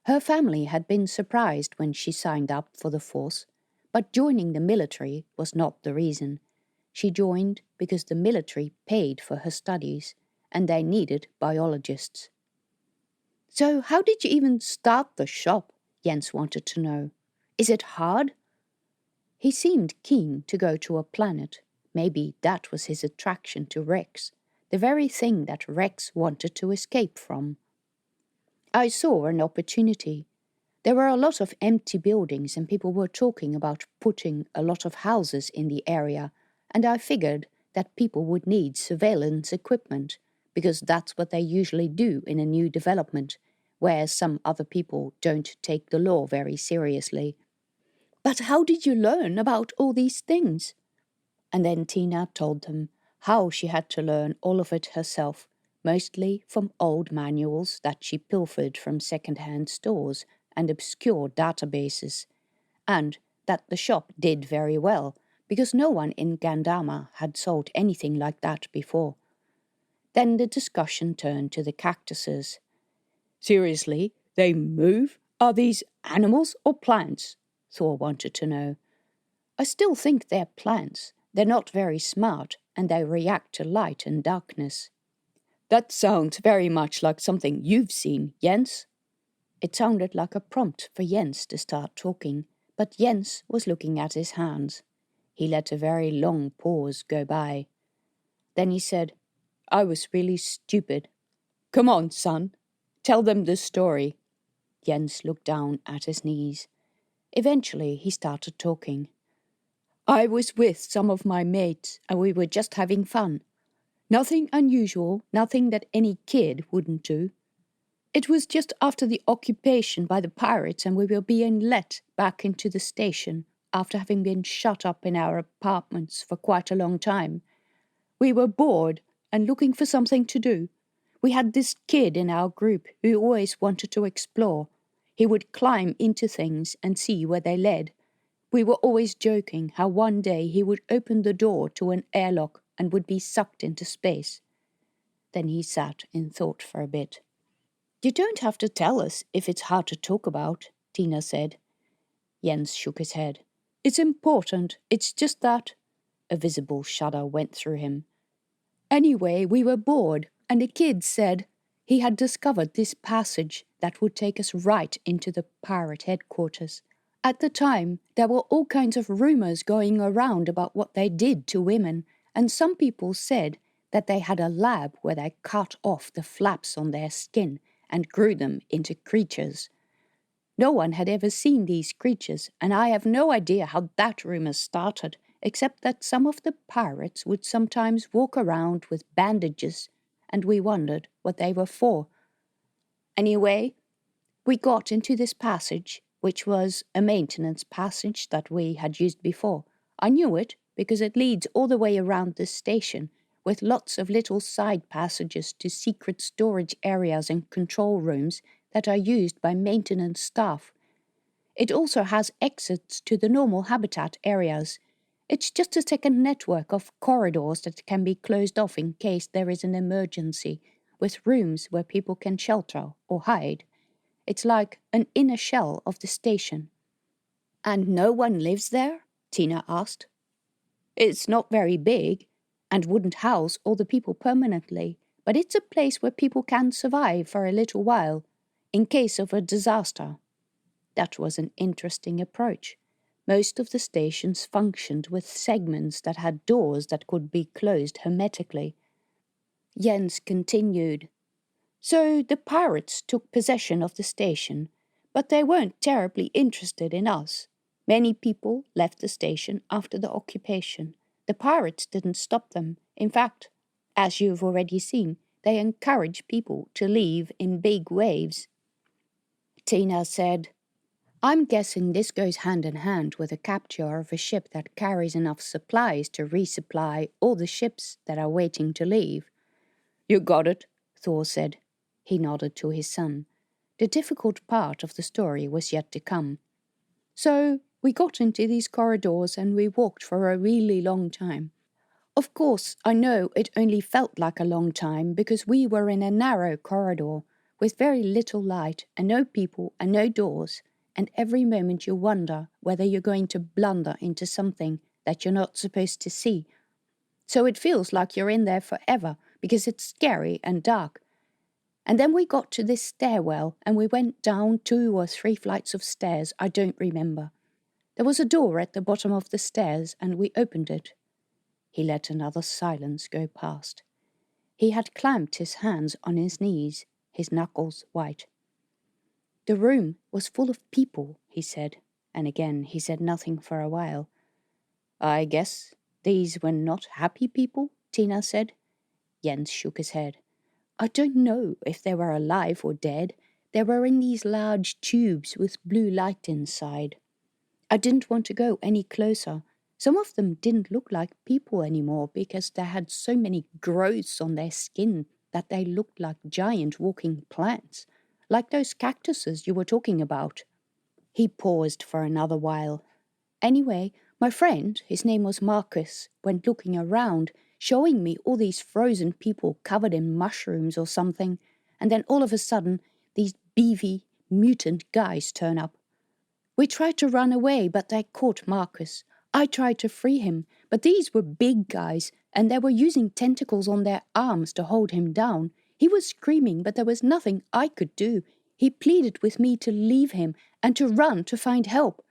Her family had been surprised when she signed up for the force, but joining the military was not the reason. She joined because the military paid for her studies, and they needed biologists. "So how did you even start the shop?" Jens wanted to know. "Is it hard?" He seemed keen to go to a planet. Maybe that was his attraction to Rex, the very thing that Rex wanted to escape from. "I saw an opportunity. There were a lot of empty buildings and people were talking about putting a lot of houses in the area, and I figured that people would need surveillance equipment, because that's what they usually do in a new development, where some other people don't take the law very seriously." "But how did you learn about all these things?" And then Tina told them how she had to learn all of it herself, mostly from old manuals that she pilfered from second-hand stores and obscure databases, and that the shop did very well, because no one in Gandama had sold anything like that before. Then the discussion turned to the cactuses. Seriously, they move? Are these animals or plants? Thor wanted to know. I still think they're plants. They're not very smart, and they react to light and darkness. That sounds very much like something you've seen, Jens. It sounded like a prompt for Jens to start talking, but Jens was looking at his hands. He let a very long pause go by. Then he said, I was really stupid. Come on, son. Tell them the story. Jens looked down at his knees. Eventually he started talking. I was with some of my mates and we were just having fun. Nothing unusual, nothing that any kid wouldn't do. It was just after the occupation by the pirates and we were being let back into the station after having been shut up in our apartments for quite a long time. We were bored and looking for something to do. We had this kid in our group who always wanted to explore. He would climb into things and see where they led. We were always joking how one day he would open the door to an airlock and would be sucked into space. Then he sat in thought for a bit. You don't have to tell us if it's hard to talk about, Tina said. Jens shook his head. It's important, it's just that. A visible shudder went through him. Anyway, we were bored, and the kid said he had discovered this passage that would take us right into the pirate headquarters. At the time, there were all kinds of rumors going around about what they did to women, and some people said that they had a lab where they cut off the flaps on their skin and grew them into creatures. No one had ever seen these creatures, and I have no idea how that rumor started, except that some of the pirates would sometimes walk around with bandages, and we wondered what they were for. Anyway, we got into this passage, which was a maintenance passage that we had used before. I knew it because it leads all the way around the station, with lots of little side passages to secret storage areas and control rooms that are used by maintenance staff. It also has exits to the normal habitat areas. It's just a second network of corridors that can be closed off in case there is an emergency, with rooms where people can shelter or hide. It's like an inner shell of the station. And no one lives there? Tina asked. It's not very big and wouldn't house all the people permanently, but it's a place where people can survive for a little while, in case of a disaster. That was an interesting approach. Most of the stations functioned with segments that had doors that could be closed hermetically. Jens continued. So the pirates took possession of the station, but they weren't terribly interested in us. Many people left the station after the occupation. The pirates didn't stop them. In fact, as you've already seen, they encourage people to leave in big waves. Tina said, I'm guessing this goes hand in hand with the capture of a ship that carries enough supplies to resupply all the ships that are waiting to leave. You got it, Thor said. He nodded to his son. The difficult part of the story was yet to come. So we got into these corridors and we walked for a really long time. Of course, I know it only felt like a long time because we were in a narrow corridor with very little light and no people and no doors, and every moment you wonder whether you're going to blunder into something that you're not supposed to see. So it feels like you're in there forever because it's scary and dark. And then we got to this stairwell and we went down 2 or 3 flights of stairs, I don't remember. There was a door at the bottom of the stairs and we opened it. He let another silence go past. He had clamped his hands on his knees, his knuckles white. The room was full of people, he said, and again he said nothing for a while. I guess these were not happy people, Tina said. Jens shook his head. I don't know if they were alive or dead. They were in these large tubes with blue light inside. I didn't want to go any closer. Some of them didn't look like people anymore because they had so many growths on their skin that they looked like giant walking plants, like those cactuses you were talking about. He paused for another while. Anyway, my friend, his name was Marcus, went looking around. showing me all these frozen people covered in mushrooms or something, and then all of a sudden, these beefy, mutant guys turn up. We tried to run away, but they caught Marcus. I tried to free him, but these were big guys, and they were using tentacles on their arms to hold him down. He was screaming, but there was nothing I could do. He pleaded with me to leave him and to run to find help.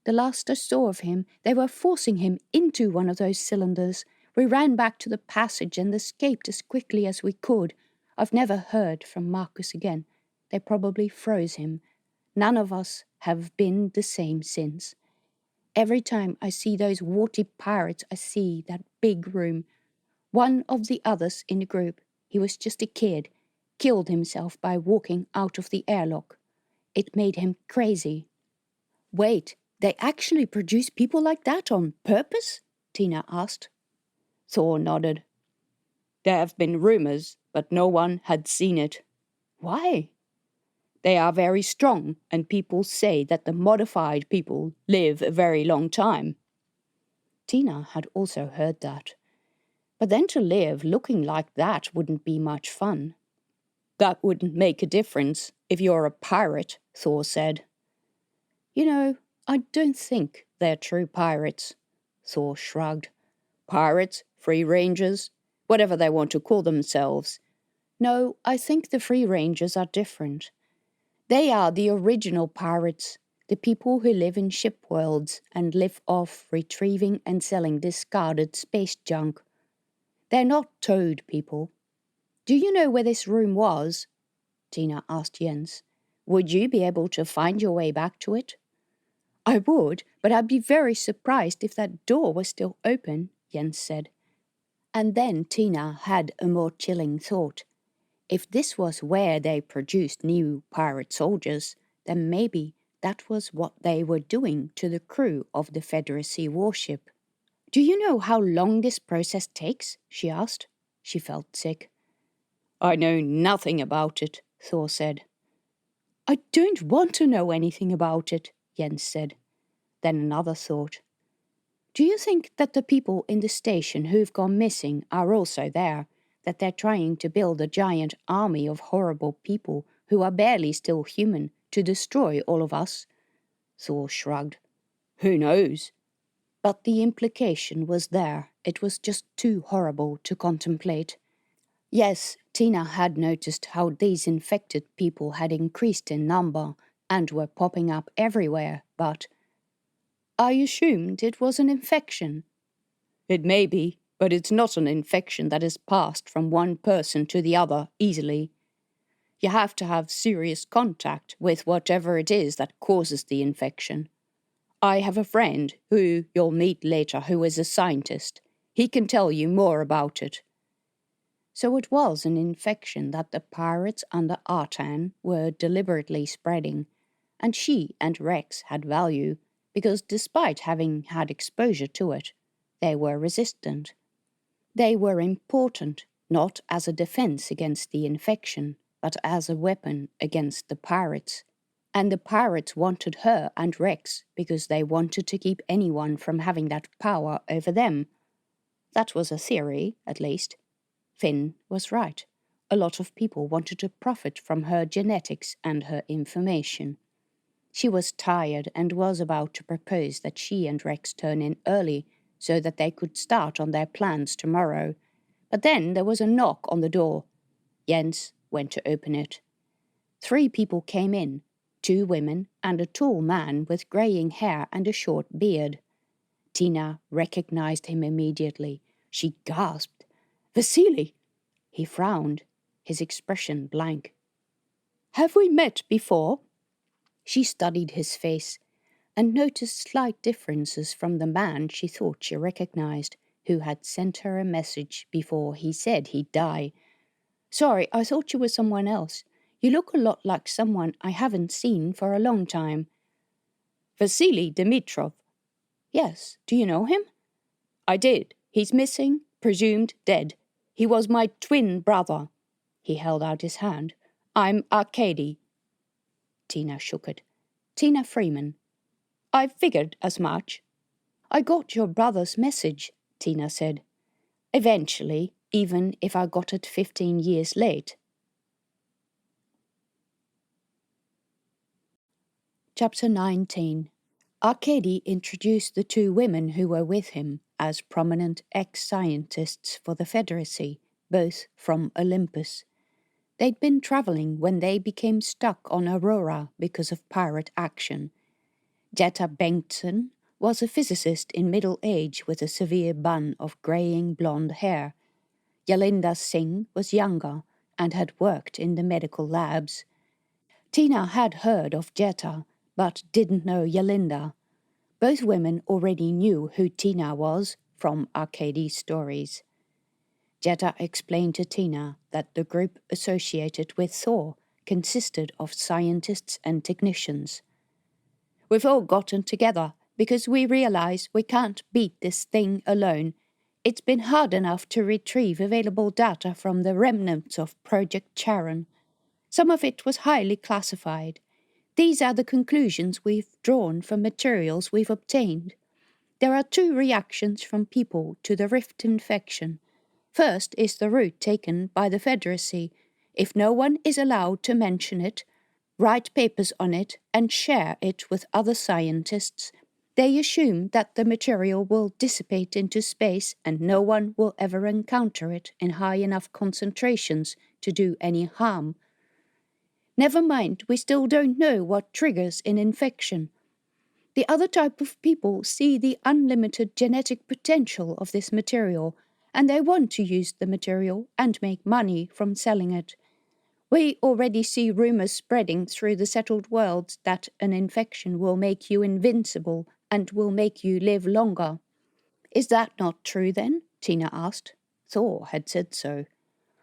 The last I saw of him, they were forcing him into one of those cylinders. We ran back to the passage and escaped as quickly as we could. I've never heard from Marcus again. They probably froze him. None of us have been the same since. Every time I see those warty pirates, I see that big room. One of the others in the group, he was just a kid, killed himself by walking out of the airlock. It made him crazy. Wait, they actually produce people like that on purpose? Tina asked. Thor nodded. There have been rumors, but no one had seen it. Why? They are very strong, and people say that the modified people live a very long time. Tina had also heard that. But then to live looking like that wouldn't be much fun. That wouldn't make a difference if you're a pirate, Thor said. You know, I don't think they're true pirates, Thor shrugged. Pirates, free rangers, whatever they want to call themselves. No, I think the free rangers are different. They are the original pirates, the people who live in ship worlds and live off retrieving and selling discarded space junk. They're not toad people. Do you know where this room was? Tina asked Jens. Would you be able to find your way back to it? I would, but I'd be very surprised if that door was still open, Jens said. And then Tina had a more chilling thought. If this was where they produced new pirate soldiers, then maybe that was what they were doing to the crew of the Federacy warship. Do you know how long this process takes? She asked. She felt sick. I know nothing about it, Thor said. I don't want to know anything about it, Jens said. Then another thought. Do you think that the people in the station who've gone missing are also there? That they're trying to build a giant army of horrible people who are barely still human to destroy all of us? Thor shrugged. Who knows? But the implication was there. It was just too horrible to contemplate. Yes, Tina had noticed how these infected people had increased in number and were popping up everywhere, but I assumed it was an infection. It may be, but it's not an infection that is passed from one person to the other easily. You have to have serious contact with whatever it is that causes the infection. I have a friend who you'll meet later who is a scientist. He can tell you more about it. So it was an infection that the pirates under Artan were deliberately spreading, and she and Rex had value because despite having had exposure to it, they were resistant. They were important, not as a defense against the infection, but as a weapon against the pirates. And the pirates wanted her and Rex because they wanted to keep anyone from having that power over them. That was a theory, at least. Finn was right. A lot of people wanted to profit from her genetics and her information. She was tired and was about to propose that she and Rex turn in early so that they could start on their plans tomorrow. But then there was a knock on the door. Jens went to open it. 3 people came in, 2 women and a tall man with greying hair and a short beard. Tina recognized him immediately. She gasped. Vasily! He frowned, his expression blank. Have we met before? She studied his face and noticed slight differences from the man she thought she recognized, who had sent her a message before he said he'd die. Sorry, I thought you were someone else. You look a lot like someone I haven't seen for a long time. Vasily Dimitrov. Yes, do you know him? I did. He's missing, presumed dead. He was my twin brother. He held out his hand. I'm Arkady. Tina shook it. Tina Freeman. I figured as much. I got your brother's message, Tina said. Eventually, even if I got it 15 years late. Chapter 19. Arkady introduced the two women who were with him as prominent ex-scientists for the Federacy, both from Olympus. They'd been traveling when they became stuck on Aurora because of pirate action. Jetta Bengtsson was a physicist in middle age with a severe bun of greying blonde hair. Yalinda Singh was younger and had worked in the medical labs. Tina had heard of Jetta, but didn't know Yalinda. Both women already knew who Tina was from Arkady's stories. Jetta explained to Tina that the group associated with Thor consisted of scientists and technicians. We've all gotten together because we realize we can't beat this thing alone. It's been hard enough to retrieve available data from the remnants of Project Charon. Some of it was highly classified. These are the conclusions we've drawn from materials we've obtained. There are two reactions from people to the rift infection. First is the route taken by the Federacy. If no one is allowed to mention it, write papers on it, and share it with other scientists, they assume that the material will dissipate into space and no one will ever encounter it in high enough concentrations to do any harm. Never mind, we still don't know what triggers an infection. The other type of people see the unlimited genetic potential of this material, and they want to use the material and make money from selling it. We already see rumors spreading through the settled worlds that an infection will make you invincible and will make you live longer. Is that not true then? Tina asked. Thor had said so.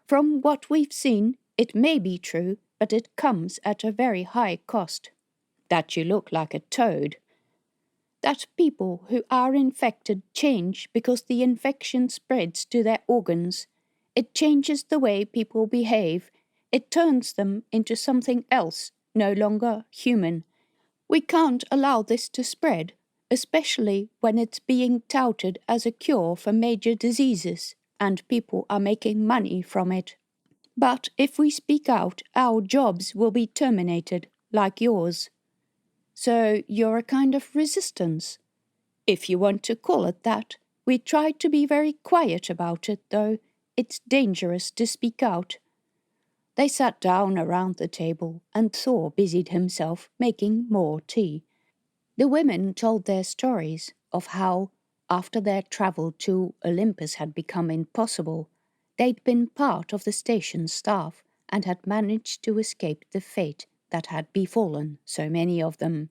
From what we've seen, it may be true, but it comes at a very high cost. That you look like a toad. That people who are infected change because the infection spreads to their organs. It changes the way people behave. It turns them into something else, no longer human. We can't allow this to spread, especially when it's being touted as a cure for major diseases, and people are making money from it. But if we speak out, our jobs will be terminated, like yours. So you're a kind of resistance. If you want to call it that. We try to be very quiet about it, though. It's dangerous to speak out. They sat down around the table, and Thor busied himself making more tea. The women told their stories of how, after their travel to Olympus had become impossible, they'd been part of the station's staff and had managed to escape the fate that had befallen so many of them.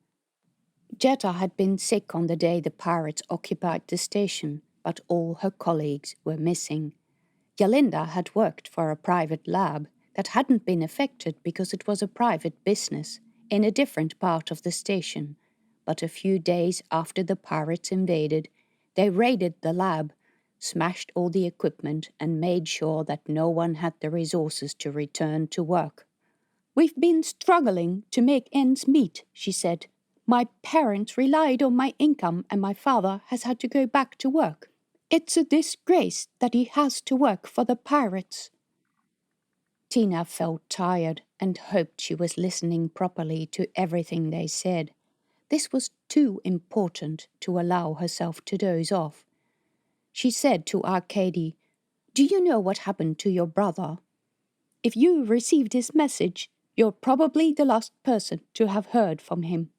Jetta had been sick on the day the pirates occupied the station, but all her colleagues were missing. Yalinda had worked for a private lab that hadn't been affected because it was a private business in a different part of the station, but a few days after the pirates invaded, they raided the lab, smashed all the equipment and made sure that no one had the resources to return to work. We've been struggling to make ends meet, she said. My parents relied on my income and my father has had to go back to work. It's a disgrace that he has to work for the pirates. Tina felt tired and hoped she was listening properly to everything they said. This was too important to allow herself to doze off. She said to Arkady, "Do you know what happened to your brother? If you received his message, you're probably the last person to have heard from him."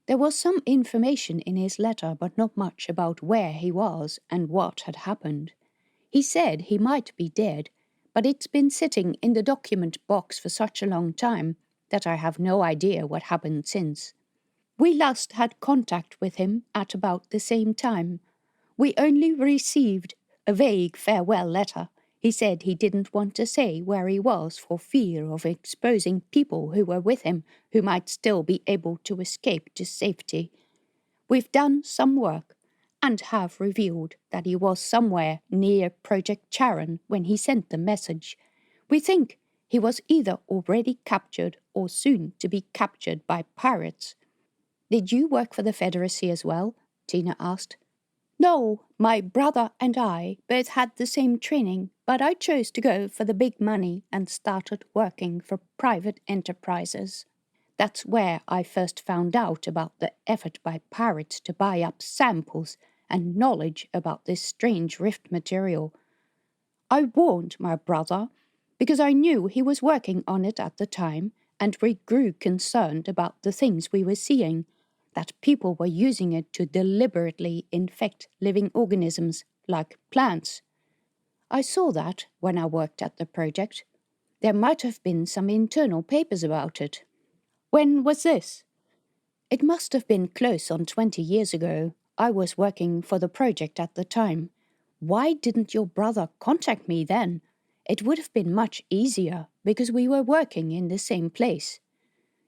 There was some information in his letter, but not much about where he was and what had happened. He said he might be dead, but it's been sitting in the document box for such a long time that I have no idea what happened since. We last had contact with him at about the same time. We only received a vague farewell letter. He said he didn't want to say where he was for fear of exposing people who were with him who might still be able to escape to safety. We've done some work and have revealed that he was somewhere near Project Charon when he sent the message. We think he was either already captured or soon to be captured by pirates. Did you work for the Federacy as well? Tina asked. No, my brother and I both had the same training, but I chose to go for the big money and started working for private enterprises. That's where I first found out about the effort by pirates to buy up samples and knowledge about this strange rift material. I warned my brother because I knew he was working on it at the time, and we grew concerned about the things we were seeing, that people were using it to deliberately infect living organisms like plants. I saw that when I worked at the project. There might have been some internal papers about it. When was this? It must have been close on 20 years ago. I was working for the project at the time. Why didn't your brother contact me then? It would have been much easier because we were working in the same place.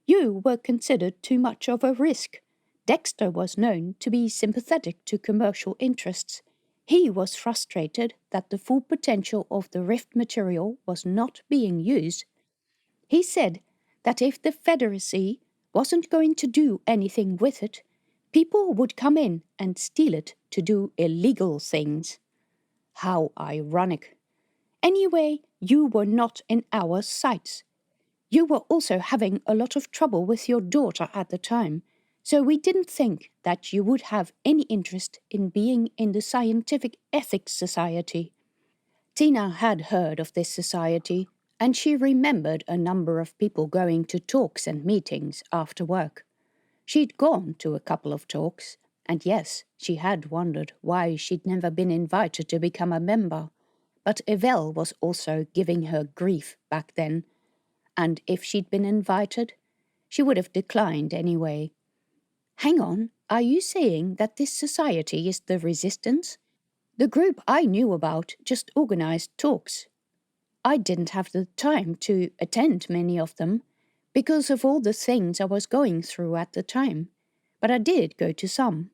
You were considered too much of a risk. Dexter was known to be sympathetic to commercial interests. He was frustrated that the full potential of the rift material was not being used. He said that if the Federacy wasn't going to do anything with it, people would come in and steal it to do illegal things. How ironic. Anyway, you were not in our sights. You were also having a lot of trouble with your daughter at the time, so we didn't think that you would have any interest in being in the Scientific Ethics Society. Tina had heard of this society, and she remembered a number of people going to talks and meetings after work. She'd gone to a couple of talks, and yes, she had wondered why she'd never been invited to become a member. But Evelle was also giving her grief back then, and if she'd been invited, she would have declined anyway. Hang on, are you saying that this society is the Resistance? The group I knew about just organized talks. I didn't have the time to attend many of them because of all the things I was going through at the time, but I did go to some.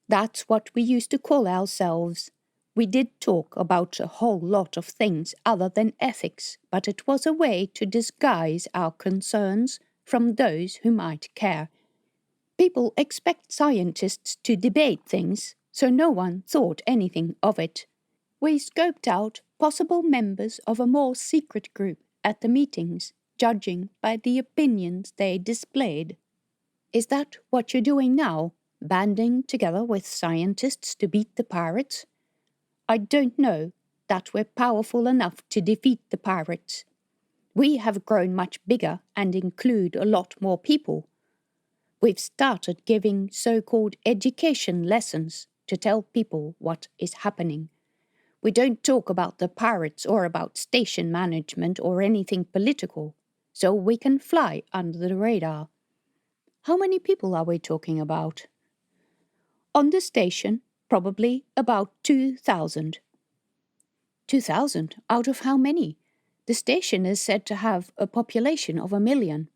That's what we used to call ourselves. We did talk about a whole lot of things other than ethics, but it was a way to disguise our concerns from those who might care. People expect scientists to debate things, so no one thought anything of it. We scoped out possible members of a more secret group at the meetings, judging by the opinions they displayed. Is that what you're doing now, banding together with scientists to beat the pirates? I don't know that we're powerful enough to defeat the pirates. We have grown much bigger and include a lot more people. We've started giving so-called education lessons to tell people what is happening. We don't talk about the pirates or about station management or anything political, so we can fly under the radar. How many people are we talking about? On the station, probably about 2,000. 2,000 out of how many? The station is said to have a population of 1,000,000.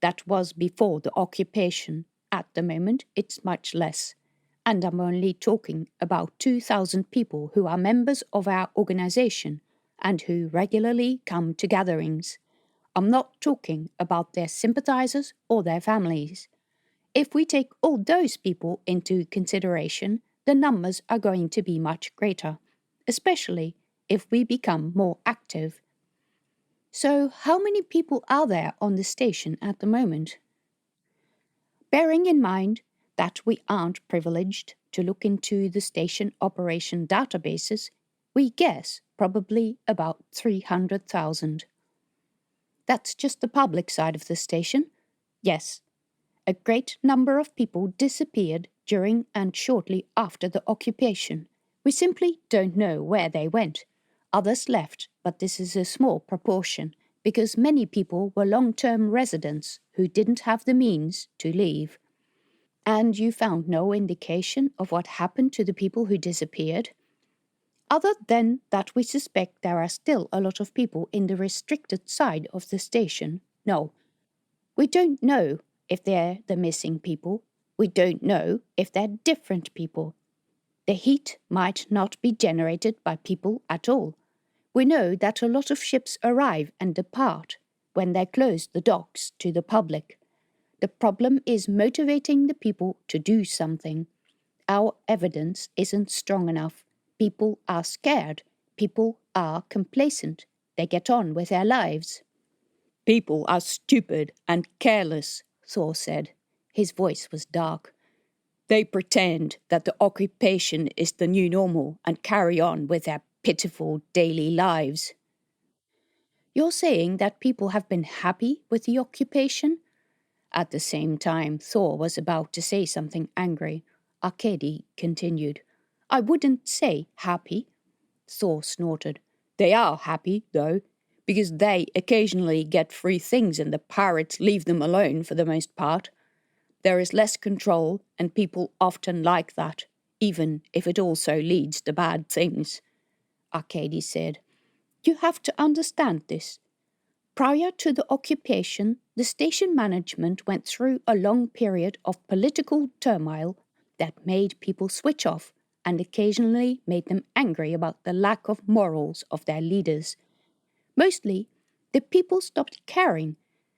That was before the occupation. At the moment, it's much less. And I'm only talking about 2,000 people who are members of our organization and who regularly come to gatherings. I'm not talking about their sympathizers or their families. If we take all those people into consideration, the numbers are going to be much greater, especially if we become more active. So, how many people are there on the station at the moment? Bearing in mind that we aren't privileged to look into the station operation databases, we guess probably about 300,000. That's just the public side of the station. Yes, a great number of people disappeared during and shortly after the occupation. We simply don't know where they went. Others left, but this is a small proportion because many people were long-term residents who didn't have the means to leave. And you found no indication of what happened to the people who disappeared? Other than that we suspect there are still a lot of people in the restricted side of the station, no. We don't know if they're the missing people. We don't know if they're different people. The heat might not be generated by people at all. We know that a lot of ships arrive and depart when they close the docks to the public. The problem is motivating the people to do something. Our evidence isn't strong enough. People are scared. People are complacent. They get on with their lives. People are stupid and careless, Thor said. His voice was dark. They pretend that the occupation is the new normal and carry on with their pitiful daily lives. You're saying that people have been happy with the occupation? At the same time, Thor was about to say something angry. Arkady continued. I wouldn't say happy. Thor snorted. They are happy, though, because they occasionally get free things and the pirates leave them alone for the most part. There is less control, and people often like that, even if it also leads to bad things. Arkady said. You have to understand this. Prior to the occupation, the station management went through a long period of political turmoil that made people switch off and occasionally made them angry about the lack of morals of their leaders. Mostly, the people stopped caring.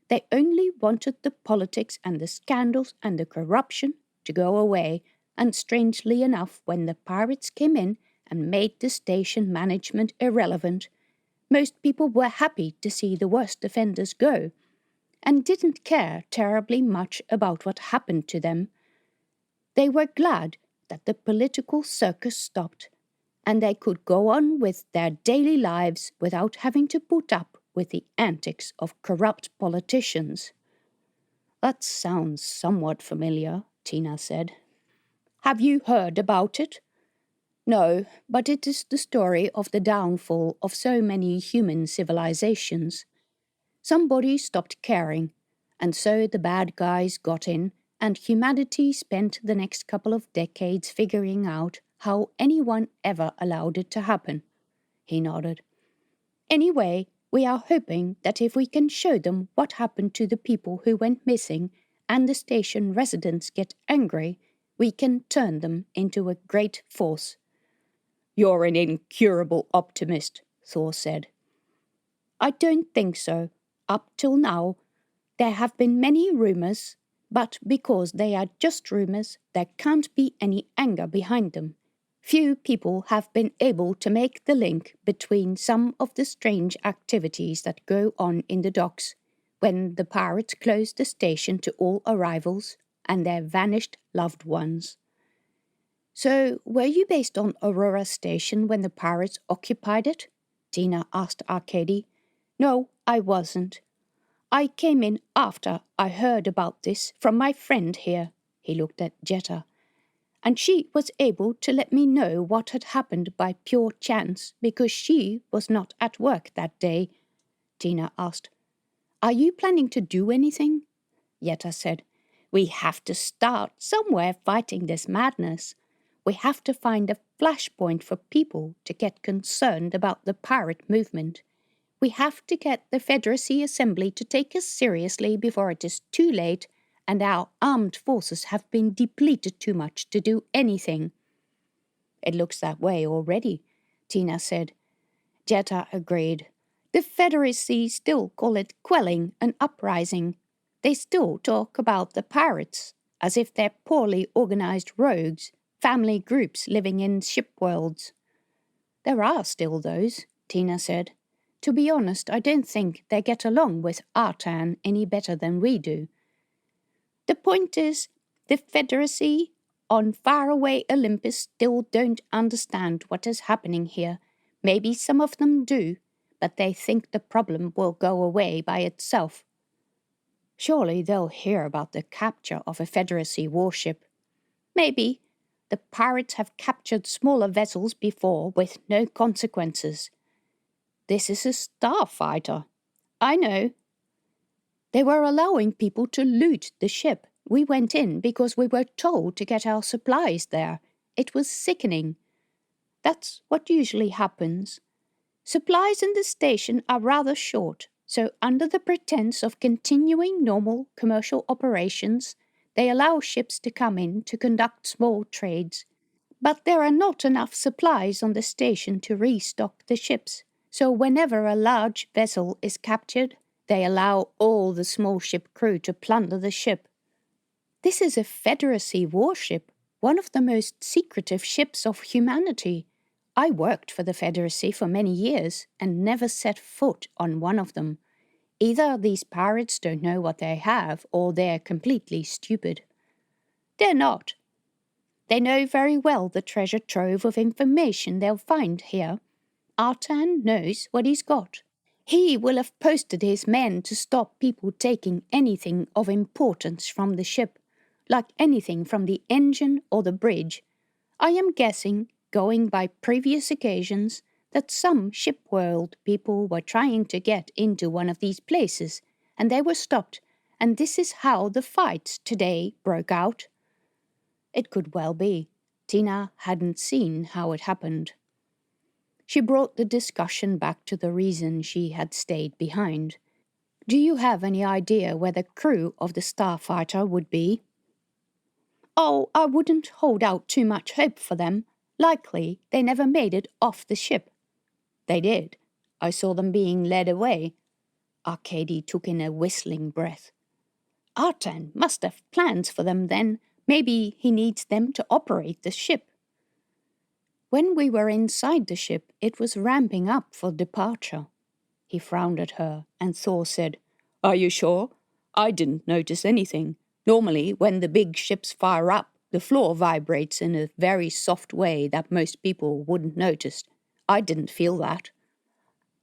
They only wanted the politics and the scandals and the corruption to go away, and strangely enough, when the pirates came in and made the station management irrelevant, most people were happy to see the worst offenders go, and didn't care terribly much about what happened to them. They were glad that the political circus stopped, and they could go on with their daily lives without having to put up with the antics of corrupt politicians. That sounds somewhat familiar, Tina said. Have you heard about it? No, but it is the story of the downfall of so many human civilizations. Somebody stopped caring, and so the bad guys got in, and humanity spent the next couple of decades figuring out how anyone ever allowed it to happen. He nodded. Anyway, we are hoping that if we can show them what happened to the people who went missing and the station residents get angry, we can turn them into a great force. You're an incurable optimist, Thor said. I don't think so. Up till now, there have been many rumours, but because they are just rumours, there can't be any anger behind them. Few people have been able to make the link between some of the strange activities that go on in the docks when the pirates closed the station to all arrivals and their vanished loved ones. So, were you based on Aurora Station when the pirates occupied it? Tina asked Arkady. No, I wasn't. I came in after I heard about this from my friend here. He looked at Jetta. And she was able to let me know what had happened by pure chance because she was not at work that day. Tina asked. Are you planning to do anything? Jetta said. We have to start somewhere fighting this madness. We have to find a flashpoint for people to get concerned about the pirate movement. We have to get the Federacy Assembly to take us seriously before it is too late and our armed forces have been depleted too much to do anything. It looks that way already, Tina said. Jetta agreed. The Federacy still call it quelling an uprising. They still talk about the pirates as if they're poorly organized rogues, family groups living in ship worlds. There are still those, Tina said. To be honest, I don't think they get along with Artan any better than we do. The point is, the Federacy on faraway Olympus still don't understand what is happening here. Maybe some of them do, but they think the problem will go away by itself. Surely they'll hear about the capture of a Federacy warship. Maybe. The pirates have captured smaller vessels before with no consequences. This is a starfighter. I know. They were allowing people to loot the ship. We went in because we were told to get our supplies there. It was sickening. That's what usually happens. Supplies in the station are rather short, so under the pretense of continuing normal commercial operations, they allow ships to come in to conduct small trades. But there are not enough supplies on the station to restock the ships, so whenever a large vessel is captured, they allow all the small ship crew to plunder the ship. This is a Federacy warship, One of the most secretive ships of humanity. I worked for the Federacy for many years and never set foot on one of them. Either these pirates don't know what they have, or they're completely stupid. They're not. They know very well the treasure trove of information they'll find here. Artan knows what he's got. He will have posted his men to stop people taking anything of importance from the ship, like anything from the engine or the bridge. I am guessing, going by previous occasions, that some shipworld people were trying to get into one of these places, and they were stopped, and this is how the fights today broke out. It could well be. Tina hadn't seen how it happened. She brought the discussion back to the reason she had stayed behind. Do you have any idea where the crew of the starfighter would be? Oh, I wouldn't hold out too much hope for them. Likely they never made it off the ship. They did. I saw them being led away. Arcady took in a whistling breath. Artan must have plans for them then. Maybe he needs them to operate the ship. When we were inside the ship, it was ramping up for departure. He frowned at her, and Thor said, Are you sure? I didn't notice anything. Normally, when the big ships fire up, the floor vibrates in a very soft way that most people wouldn't notice. I didn't feel that.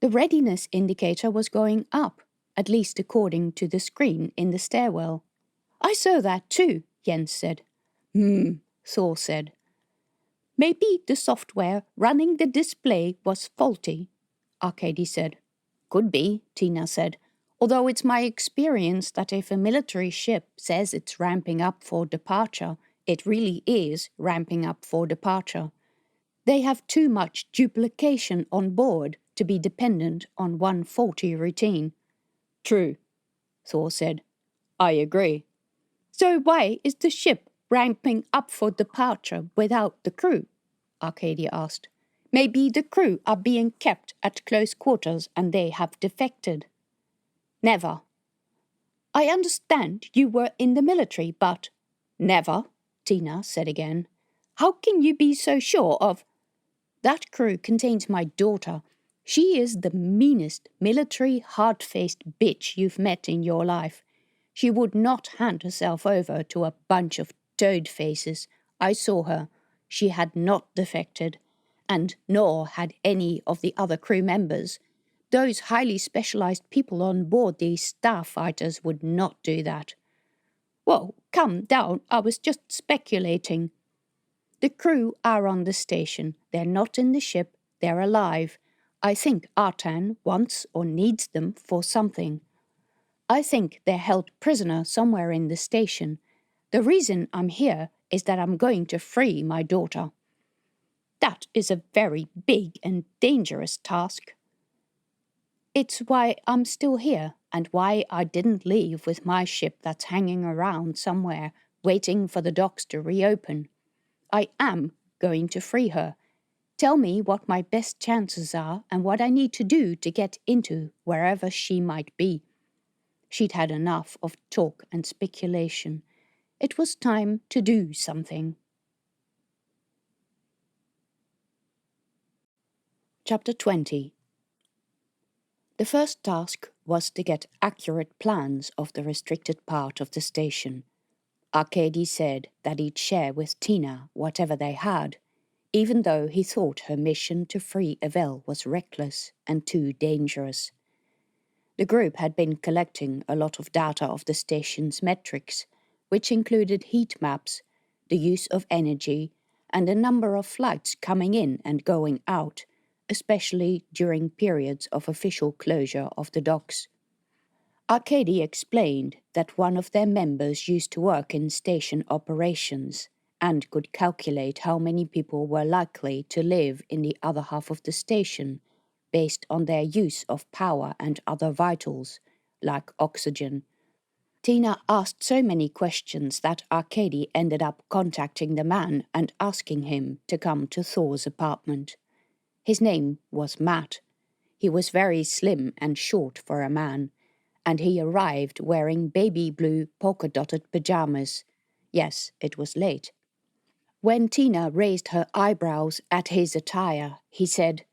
The readiness indicator was going up, at least according to the screen in the stairwell. I saw that too, Jens said. Thor said. Maybe the software running the display was faulty, Arcady said. Could be, Tina said, although it's my experience that if a military ship says it's ramping up for departure, it really is ramping up for departure. They have too much duplication on board to be dependent on one faulty routine. True, Thor said. I agree. So why is the ship ramping up for departure without the crew? Arcadia asked. Maybe the crew are being kept at close quarters and they have defected. Never. I understand you were in the military, but... Never, Tina said again. How can you be so sure of... That crew contains my daughter. She is the meanest military hard-faced bitch you've met in your life. She would not hand herself over to a bunch of toad faces. I saw her. She had not defected, and nor had any of the other crew members. Those highly specialized people on board these starfighters would not do that. Whoa, calm down, I was just speculating. The crew are on the station. They're not in the ship, they're alive. I think Artan wants or needs them for something. I think they're held prisoner somewhere in the station. The reason I'm here is that I'm going to free my daughter. That is a very big and dangerous task. It's why I'm still here and why I didn't leave with my ship that's hanging around somewhere waiting for the docks to reopen. I am going to free her. Tell me what my best chances are and what I need to do to get into wherever she might be. She'd had enough of talk and speculation. It was time to do something. Chapter 20. The first task was to get accurate plans of the restricted part of the station. Arcady said that he'd share with Tina whatever they had, even though he thought her mission to free Evelle was reckless and too dangerous. The group had been collecting a lot of data of the station's metrics, which included heat maps, the use of energy, and the number of flights coming in and going out, especially during periods of official closure of the docks. Arcady explained that one of their members used to work in station operations and could calculate how many people were likely to live in the other half of the station based on their use of power and other vitals, like oxygen. Tina asked so many questions that Arcady ended up contacting the man and asking him to come to Thor's apartment. His name was Matt. He was very slim and short for a man, and he arrived wearing baby blue polka-dotted pajamas. Yes, it was late. When Tina raised her eyebrows at his attire, he said,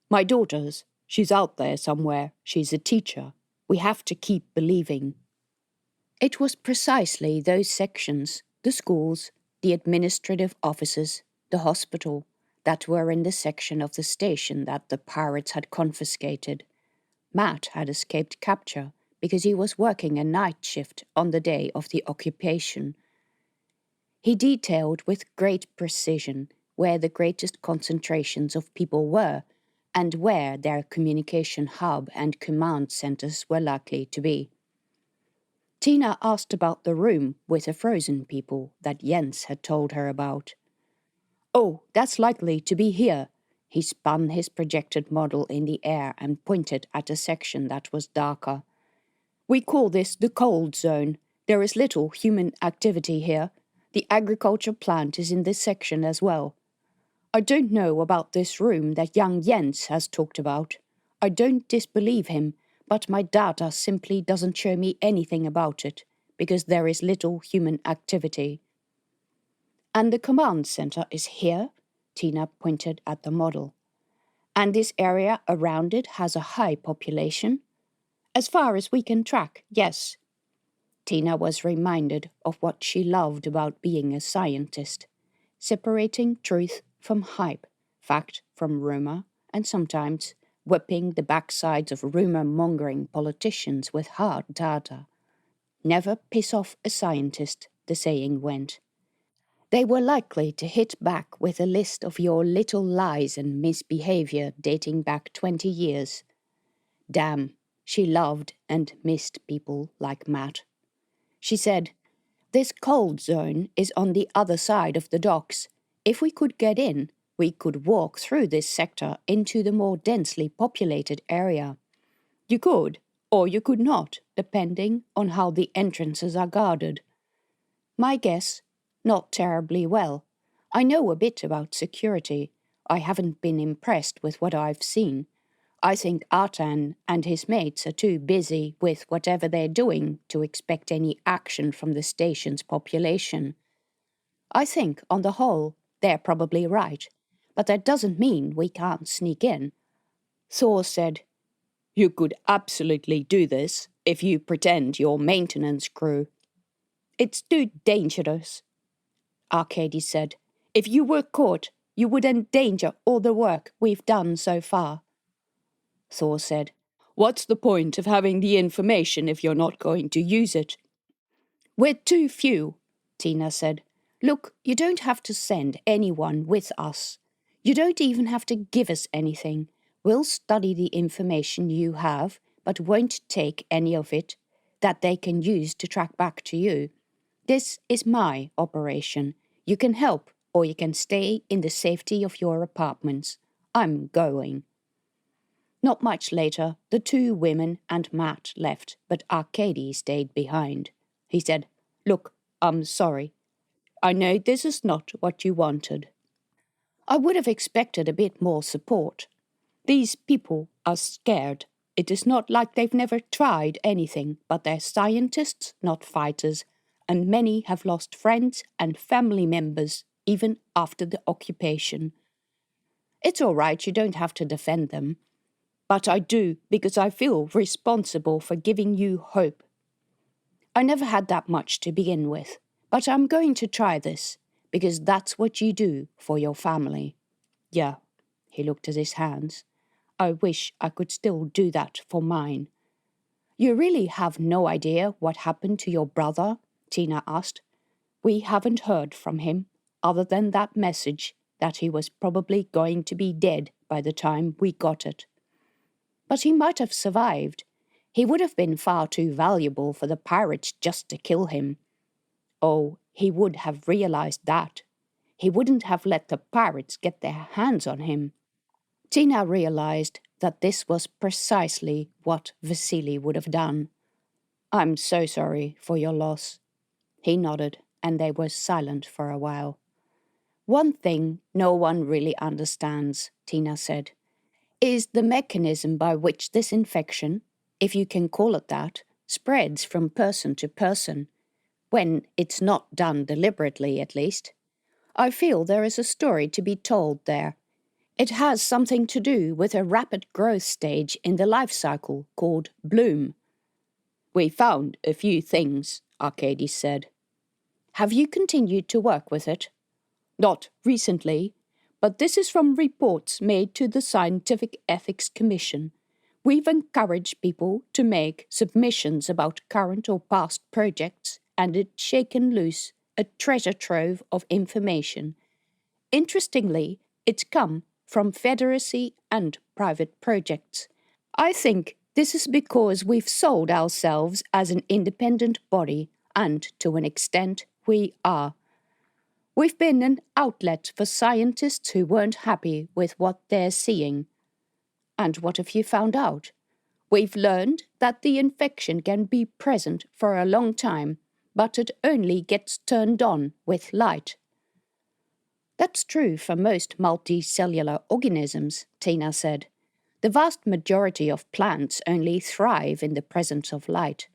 "My daughter's. She's out there somewhere. She's a teacher. We have to keep believing." It was precisely those sections, the schools, the administrative offices, the hospital, that were in the section of the station that the pirates had confiscated. Matt had escaped capture because he was working a night shift on the day of the occupation. He detailed with great precision where the greatest concentrations of people were and where their communication hub and command centers were likely to be. Tina asked about the room with the frozen people that Jens had told her about. "Oh, that's likely to be here." He spun his projected model in the air and pointed at a section that was darker. "We call this the cold zone. There is little human activity here. The agriculture plant is in this section as well. I don't know about this room that young Jens has talked about. I don't disbelieve him, but my data simply doesn't show me anything about it, because there is little human activity." "And the command center is here?" Tina pointed at the model. "And this area around it has a high population?" "As far as we can track, yes." Tina was reminded of what she loved about being a scientist, separating truth from hype, fact from rumor, and sometimes whipping the backsides of rumor-mongering politicians with hard data. Never piss off a scientist, the saying went. They were likely to hit back with a list of your little lies and misbehavior dating back 20 years. Damn, she loved and missed people like Matt. She said, "This cold zone is on the other side of the docks. If we could get in, we could walk through this sector into the more densely populated area. You could, or you could not, depending on how the entrances are guarded. My guess, not terribly well. I know a bit about security. I haven't been impressed with what I've seen. I think Artan and his mates are too busy with whatever they're doing to expect any action from the station's population. I think, on the whole, they're probably right, but that doesn't mean we can't sneak in." Thor said, "You could absolutely do this if you pretend you're maintenance crew." "It's too dangerous," Arcady said. "If you were caught, you would endanger all the work we've done so far." Thor said, "What's the point of having the information if you're not going to use it?" "We're too few," Tina said. "Look, you don't have to send anyone with us. You don't even have to give us anything. We'll study the information you have, but won't take any of it that they can use to track back to you. This is my operation. You can help, or you can stay in the safety of your apartments. I'm going." Not much later, the two women and Matt left, but Arcady stayed behind. He said, "Look, I'm sorry. I know this is not what you wanted. I would have expected a bit more support. These people are scared. It is not like they've never tried anything, but they're scientists, not fighters, and many have lost friends and family members even after the occupation. It's all right, you don't have to defend them. But I do because I feel responsible for giving you hope. I never had that much to begin with, but I'm going to try this, because that's what you do for your family. Yeah," he looked at his hands. "I wish I could still do that for mine." "You really have no idea what happened to your brother?" Tina asked. "We haven't heard from him, other than that message that he was probably going to be dead by the time we got it." "But he might have survived. He would have been far too valuable for the pirates just to kill him." "Oh, he would have realized that. He wouldn't have let the pirates get their hands on him." Tina realized that this was precisely what Vasily would have done. "I'm so sorry for your loss." He nodded, and they were silent for a while. "One thing no one really understands," Tina said, "is the mechanism by which this infection, if you can call it that, spreads from person to person, when it's not done deliberately at least. I feel there is a story to be told there. It has something to do with a rapid growth stage in the life cycle called bloom. We found a few things, Arcady said. Have you continued to work with it? Not recently, but this is from reports made to the Scientific Ethics Commission. We've encouraged people to make submissions about current or past projects, and it's shaken loose a treasure trove of information. Interestingly, it's come from Federacy and private projects. I think this is because we've sold ourselves as an independent body, and to an extent we are. We've been an outlet for scientists who weren't happy with what they're seeing. And what have you found out? We've learned that the infection can be present for a long time, but it only gets turned on with light. That's true for most multicellular organisms, Tina said. The vast majority of plants only thrive in the presence of light.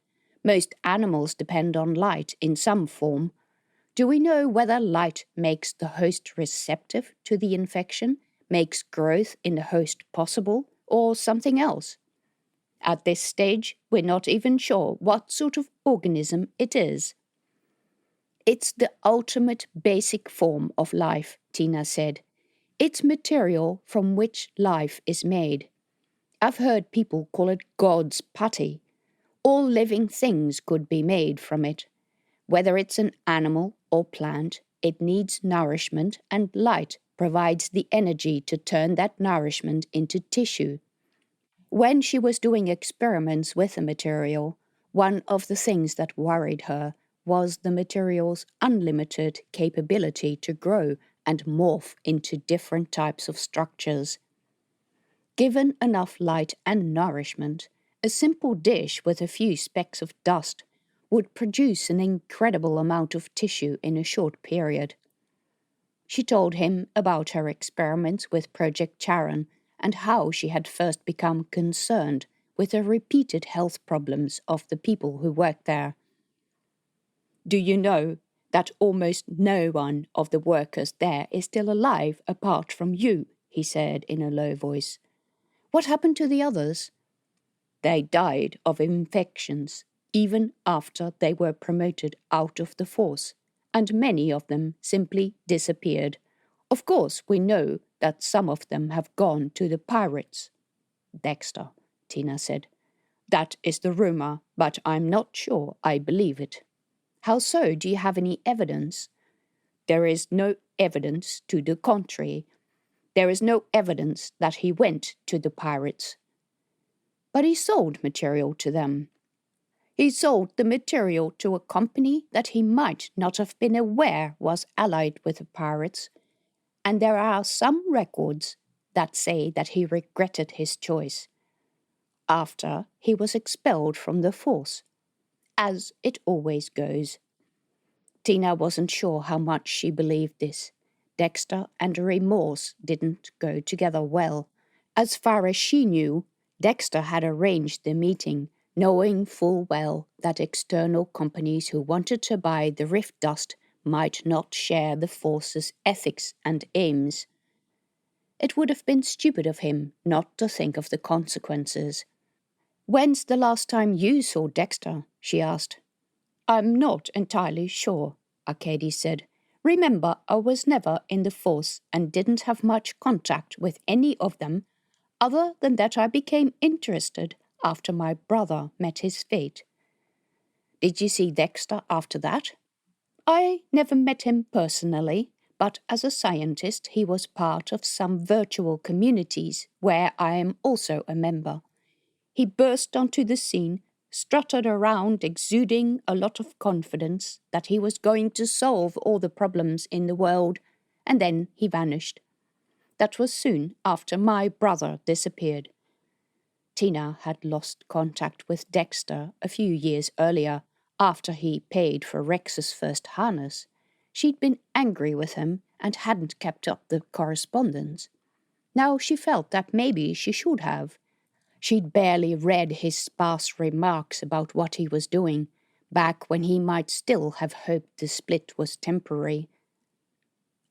Most animals depend on light in some form. Do we know whether light makes the host receptive to the infection, makes growth in the host possible, or something else? At this stage, we're not even sure what sort of organism it is. It's the ultimate basic form of life, Tina said. It's material from which life is made. I've heard people call it God's putty. All living things could be made from it. Whether it's an animal or plant, it needs nourishment, and light provides the energy to turn that nourishment into tissue. When she was doing experiments with the material, one of the things that worried her was the material's unlimited capability to grow and morph into different types of structures. Given enough light and nourishment, a simple dish with a few specks of dust would produce an incredible amount of tissue in a short period. She told him about her experiments with Project Charon and how she had first become concerned with the repeated health problems of the people who worked there. Do you know that almost no one of the workers there is still alive apart from you? He said in a low voice. What happened to the others? They died of infections, even after they were promoted out of the force, and many of them simply disappeared. Of course, we know that some of them have gone to the pirates. Dexter, Tina said. That is the rumor, but I'm not sure I believe it. How so? Do you have any evidence? There is no evidence to the contrary. There is no evidence that he went to the pirates. But he sold material to them. He sold the material to a company that he might not have been aware was allied with the pirates, and there are some records that say that he regretted his choice after he was expelled from the force, as it always goes. Tina wasn't sure how much she believed this. Dexter and remorse didn't go together well. As far as she knew, Dexter had arranged the meeting, knowing full well that external companies who wanted to buy the rift dust might not share the force's ethics and aims. It would have been stupid of him not to think of the consequences. When's the last time you saw Dexter? She asked. I'm not entirely sure, Arcady said. Remember, I was never in the force and didn't have much contact with any of them, other than that I became interested after my brother met his fate. Did you see Dexter after that? I never met him personally, but as a scientist he was part of some virtual communities where I am also a member. He burst onto the scene, strutted around exuding a lot of confidence that he was going to solve all the problems in the world, and then he vanished. That was soon after my brother disappeared. Tina had lost contact with Dexter a few years earlier, after he paid for Rex's first harness. She'd been angry with him and hadn't kept up the correspondence. Now she felt that maybe she should have. She'd barely read his sparse remarks about what he was doing, back when he might still have hoped the split was temporary.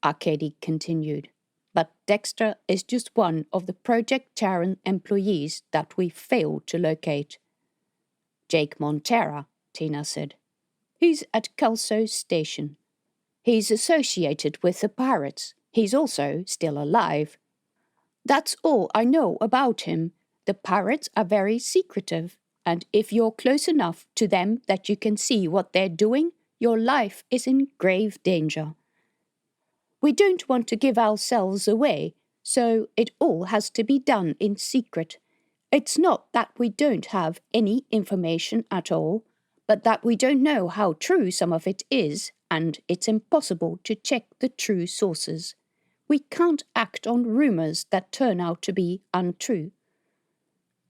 Arcady continued. But Dexter is just one of the Project Charon employees that we failed to locate. Jake Montera, Tina said. He's at Kelso Station. He's associated with the pirates. He's also still alive. That's all I know about him. The pirates are very secretive, and if you're close enough to them that you can see what they're doing, your life is in grave danger. We don't want to give ourselves away, so it all has to be done in secret. It's not that we don't have any information at all, but that we don't know how true some of it is, and it's impossible to check the true sources. We can't act on rumors that turn out to be untrue.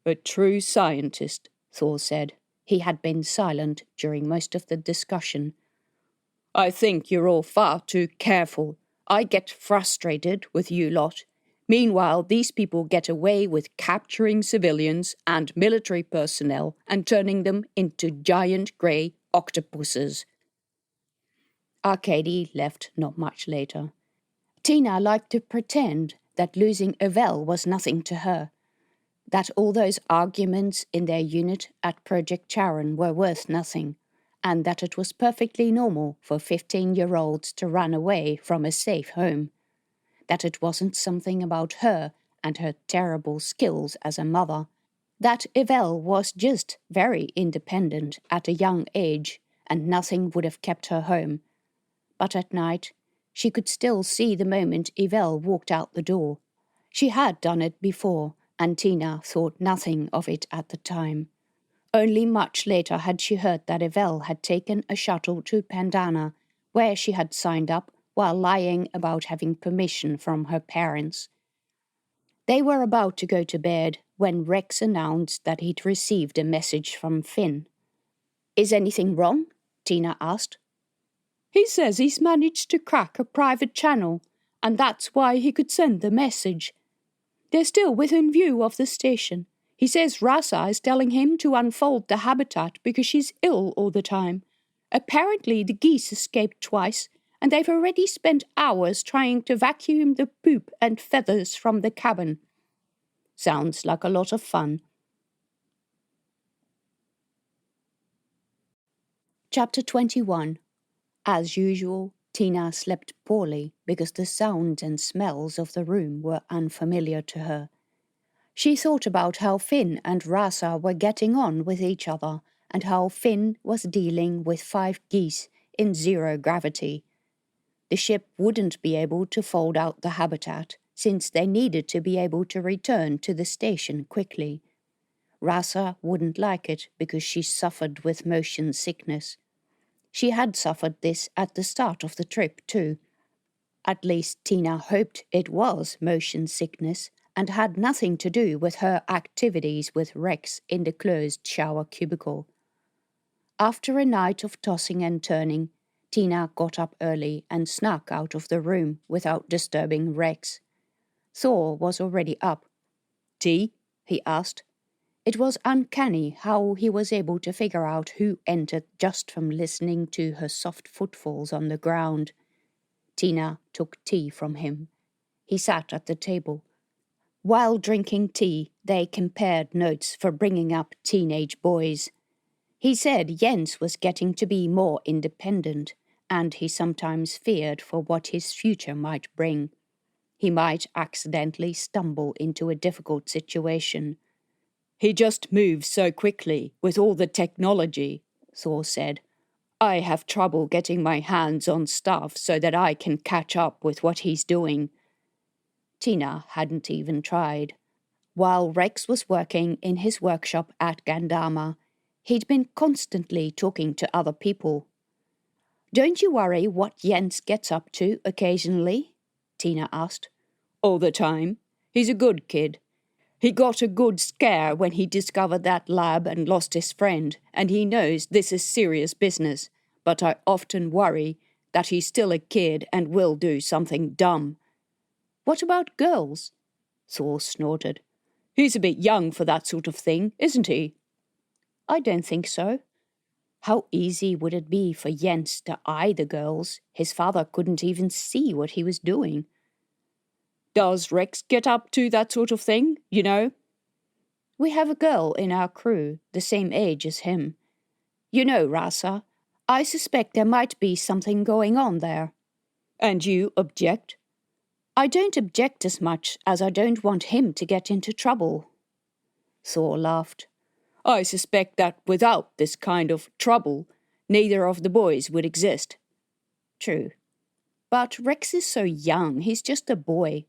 A true scientist, Thor said. He had been silent during most of the discussion. I think you're all far too careful. I get frustrated with you lot. Meanwhile, these people get away with capturing civilians and military personnel and turning them into giant grey octopuses. Arcady left not much later. Tina liked to pretend that losing Evelle was nothing to her, that all those arguments in their unit at Project Charon were worth nothing, and that it was perfectly normal for 15-year-olds to run away from a safe home, that it wasn't something about her and her terrible skills as a mother, that Evelle was just very independent at a young age and nothing would have kept her home. But at night, she could still see the moment Evelle walked out the door. She had done it before, and Tina thought nothing of it at the time. Only much later had she heard that Evelle had taken a shuttle to Pandana, where she had signed up while lying about having permission from her parents. They were about to go to bed when Rex announced that he'd received a message from Finn. Is anything wrong? Tina asked. He says he's managed to crack a private channel, and that's why he could send the message. They're still within view of the station. He says Rasa is telling him to unfold the habitat because she's ill all the time. Apparently the geese escaped twice, and they've already spent hours trying to vacuum the poop and feathers from the cabin. Sounds like a lot of fun. Chapter 21. As usual, Tina slept poorly because the sounds and smells of the room were unfamiliar to her. She thought about how Finn and Rasa were getting on with each other and how Finn was dealing with 5 geese in zero gravity. The ship wouldn't be able to fold out the habitat since they needed to be able to return to the station quickly. Rasa wouldn't like it because she suffered with motion sickness. She had suffered this at the start of the trip too. At least Tina hoped it was motion sickness and had nothing to do with her activities with Rex in the closed shower cubicle. After a night of tossing and turning, Tina got up early and snuck out of the room without disturbing Rex. Thor was already up. Tea? He asked. It was uncanny how he was able to figure out who entered just from listening to her soft footfalls on the ground. Tina took tea from him. He sat at the table. While drinking tea, they compared notes for bringing up teenage boys. He said Jens was getting to be more independent, and he sometimes feared for what his future might bring. He might accidentally stumble into a difficult situation. He just moves so quickly with all the technology, Thor said. I have trouble getting my hands on stuff so that I can catch up with what he's doing. Tina hadn't even tried. While Rex was working in his workshop at Gandama, he'd been constantly talking to other people. Don't you worry what Jens gets up to occasionally? Tina asked. All the time. He's a good kid. He got a good scare when he discovered that lab and lost his friend, and he knows this is serious business, but I often worry that he's still a kid and will do something dumb. What about girls? Thor snorted. He's a bit young for that sort of thing, isn't he? I don't think so. How easy would it be for Jens to eye the girls? His father couldn't even see what he was doing. Does Rex get up to that sort of thing, you know? We have a girl in our crew, the same age as him. You know, Rasa, I suspect there might be something going on there. And you object? I don't object as much as I don't want him to get into trouble. Thor laughed. I suspect that without this kind of trouble, neither of the boys would exist. True. But Rex is so young, he's just a boy.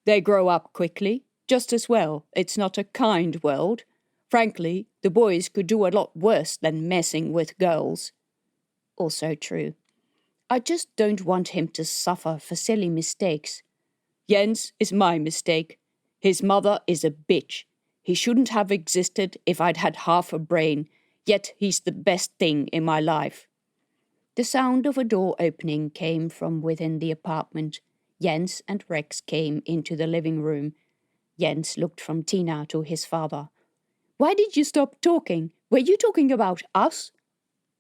They grow up quickly, just as well. It's not a kind world. Frankly, the boys could do a lot worse than messing with girls. Also true. I just don't want him to suffer for silly mistakes. Jens is my mistake. His mother is a bitch. He shouldn't have existed if I'd had half a brain, yet he's the best thing in my life. The sound of a door opening came from within the apartment. Jens and Rex came into the living room. Jens looked from Tina to his father. Why did you stop talking? Were you talking about us?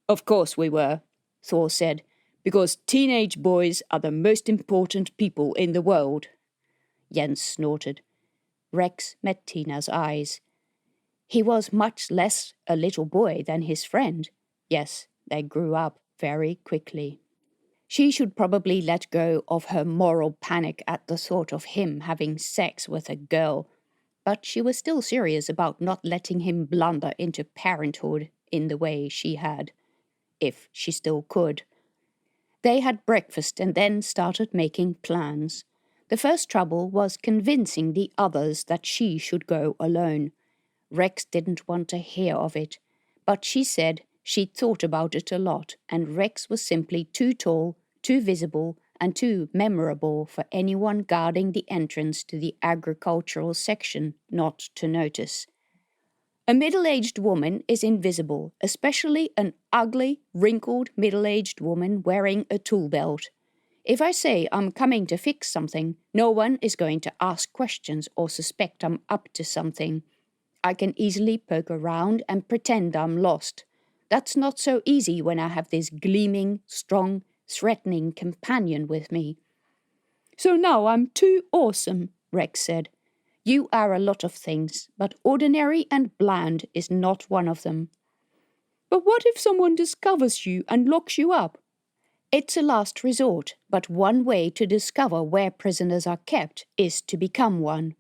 Of course we were, Thor said, because teenage boys are the most important people in the world. Jens snorted. Rex met Tina's eyes. He was much less a little boy than his friend. Yes, they grew up very quickly. She should probably let go of her moral panic at the thought of him having sex with a girl, but she was still serious about not letting him blunder into parenthood in the way she had, if she still could. They had breakfast and then started making plans. The first trouble was convincing the others that she should go alone. Rex didn't want to hear of it, but she said she'd thought about it a lot, and Rex was simply too tall, too visible, and too memorable for anyone guarding the entrance to the agricultural section not to notice. A middle-aged woman is invisible, especially an ugly, wrinkled middle-aged woman wearing a tool belt. If I say I'm coming to fix something, no one is going to ask questions or suspect I'm up to something. I can easily poke around and pretend I'm lost. That's not so easy when I have this gleaming, strong, threatening companion with me. So now I'm too awesome, Rex said. You are a lot of things, but ordinary and bland is not one of them. But what if someone discovers you and locks you up? It's a last resort, but one way to discover where prisoners are kept is to become one.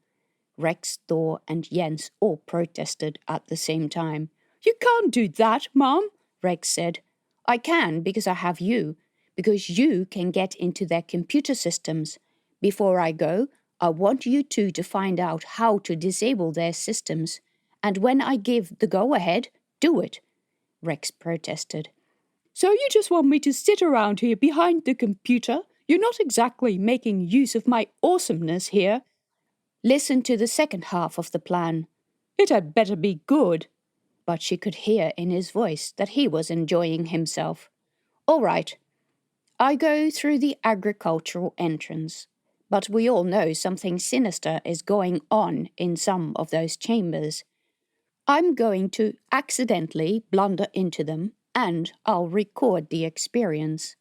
Rex, Thor, and Jens all protested at the same time. You can't do that, Mom, Rex said. I can because I have you, because you can get into their computer systems. Before I go, I want you two to find out how to disable their systems. And when I give the go-ahead, do it, Rex protested. So you just want me to sit around here behind the computer? You're not exactly making use of my awesomeness here. Listen to the second half of the plan. It had better be good. But she could hear in his voice that he was enjoying himself. All right. I go through the agricultural entrance. But we all know something sinister is going on in some of those chambers. I'm going to accidentally blunder into them, and I'll record the experience.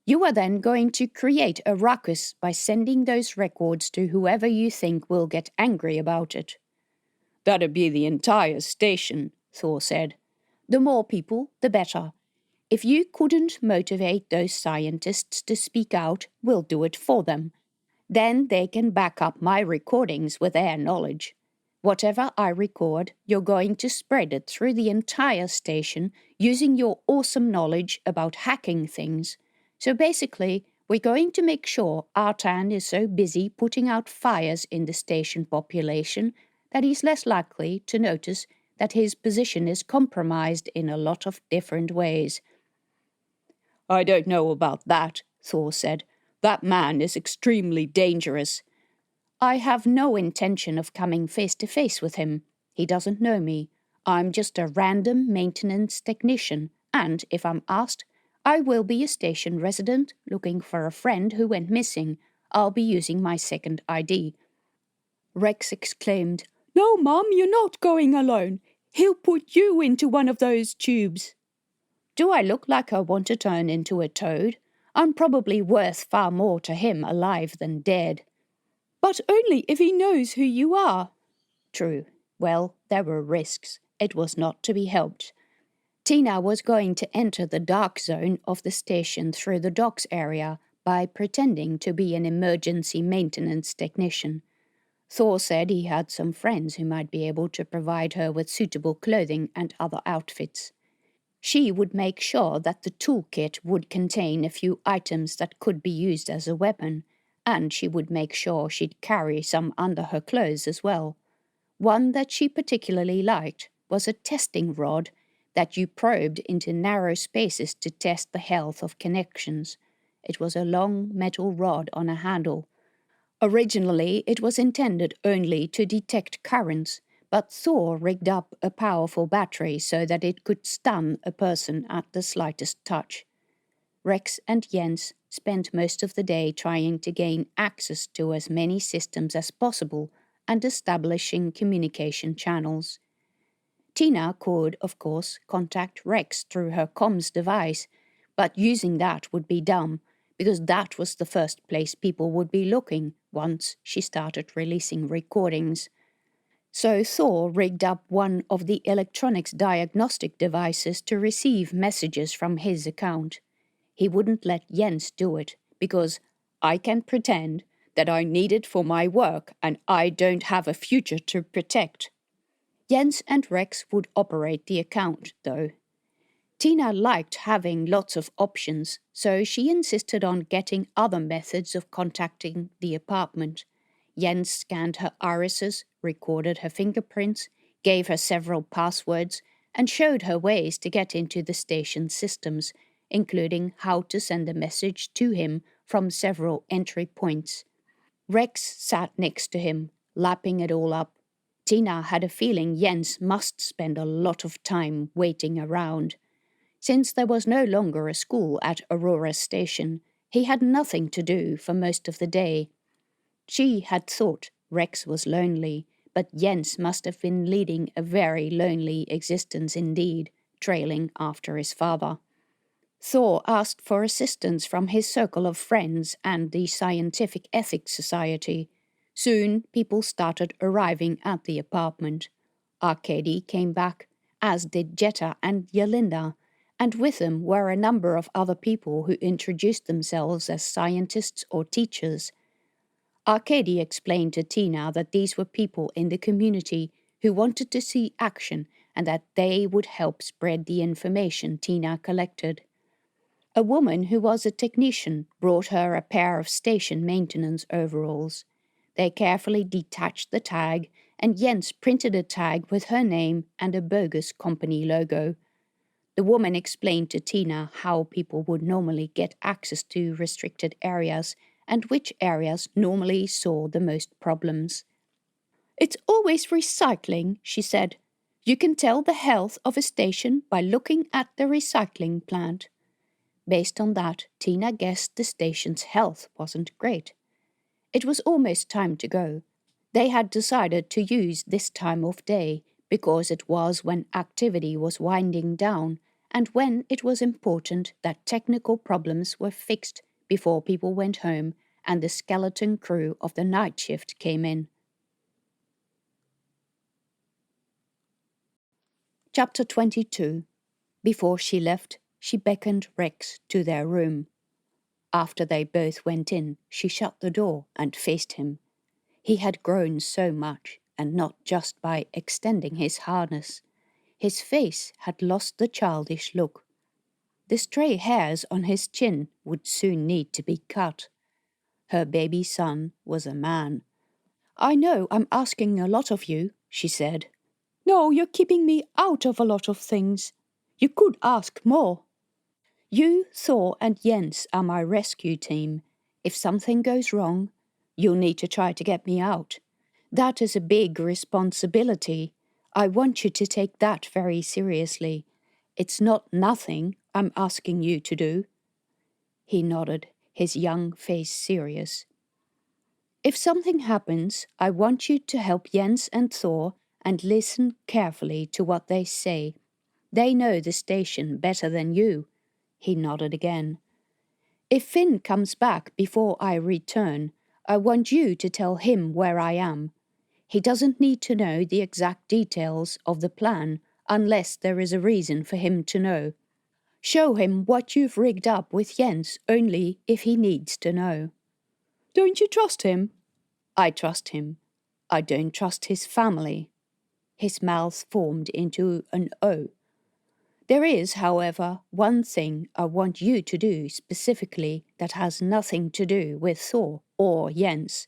You are then going to create a ruckus by sending those records to whoever you think will get angry about it. That'd be the entire station, Thor said. The more people, the better. If you couldn't motivate those scientists to speak out, we'll do it for them. Then they can back up my recordings with their knowledge. Whatever I record, you're going to spread it through the entire station using your awesome knowledge about hacking things. So basically, we're going to make sure Artan is so busy putting out fires in the station population that he's less likely to notice that his position is compromised in a lot of different ways. I don't know about that, Thor said. That man is extremely dangerous. I have no intention of coming face to face with him. He doesn't know me. I'm just a random maintenance technician, and if I'm asked, I will be a station resident looking for a friend who went missing. I'll be using my second ID. Rex exclaimed, No, Mum, you're not going alone. He'll put you into one of those tubes. Do I look like I want to turn into a toad? I'm probably worth far more to him alive than dead. But only if he knows who you are. True. Well, there were risks. It was not to be helped. Tina was going to enter the dark zone of the station through the docks area by pretending to be an emergency maintenance technician. Thor said he had some friends who might be able to provide her with suitable clothing and other outfits. She would make sure that the toolkit would contain a few items that could be used as a weapon, and she would make sure she'd carry some under her clothes as well. One that she particularly liked was a testing rod that you probed into narrow spaces to test the health of connections. It was a long metal rod on a handle. Originally, it was intended only to detect currents, but Thor rigged up a powerful battery so that it could stun a person at the slightest touch. Rex and Jens spent most of the day trying to gain access to as many systems as possible and establishing communication channels. Tina could, of course, contact Rex through her comms device, but using that would be dumb, because that was the first place people would be looking once she started releasing recordings. So Thor rigged up one of the electronics diagnostic devices to receive messages from his account. He wouldn't let Jens do it, because I can pretend that I need it for my work and I don't have a future to protect. Jens and Rex would operate the account, though. Tina liked having lots of options, so she insisted on getting other methods of contacting the apartment. Jens scanned her irises, recorded her fingerprints, gave her several passwords, and showed her ways to get into the station's systems, including how to send a message to him from several entry points. Rex sat next to him, lapping it all up. Tina had a feeling Jens must spend a lot of time waiting around. Since there was no longer a school at Aurora Station, he had nothing to do for most of the day. She had thought Rex was lonely, but Jens must have been leading a very lonely existence indeed, trailing after his father. Thor asked for assistance from his circle of friends and the Scientific Ethics Society. Soon people started arriving at the apartment. Arkady came back, as did Jetta and Yalinda, and with them were a number of other people who introduced themselves as scientists or teachers. Arkady explained to Tina that these were people in the community who wanted to see action and that they would help spread the information Tina collected. A woman who was a technician brought her a pair of station maintenance overalls. They carefully detached the tag, and Jens printed a tag with her name and a bogus company logo. The woman explained to Tina how people would normally get access to restricted areas and which areas normally saw the most problems. "It's always recycling," she said. "You can tell the health of a station by looking at the recycling plant." Based on that, Tina guessed the station's health wasn't great. It was almost time to go. They had decided to use this time of day because it was when activity was winding down and when it was important that technical problems were fixed before people went home and the skeleton crew of the night shift came in. Chapter 22. Before she left, she beckoned Rex to their room. After they both went in, she shut the door and faced him. He had grown so much, and not just by extending his harness. His face had lost the childish look. The stray hairs on his chin would soon need to be cut. Her baby son was a man. "I know I'm asking a lot of you," she said. "No, you're keeping me out of a lot of things. You could ask more. You, Thor, and Jens are my rescue team. If something goes wrong, you'll need to try to get me out. That is a big responsibility. I want you to take that very seriously. It's not nothing I'm asking you to do." He nodded, his young face serious. "If something happens, I want you to help Jens and Thor and listen carefully to what they say. They know the station better than you. He nodded again. If Finn comes back before I return, I want you to tell him where I am. He doesn't need to know the exact details of the plan unless there is a reason for him to know. Show him what you've rigged up with Jens only if he needs to know. Don't you trust him? I trust him. I don't trust his family. His mouth formed into an O. There is, however, one thing I want you to do specifically that has nothing to do with Thor or Jens.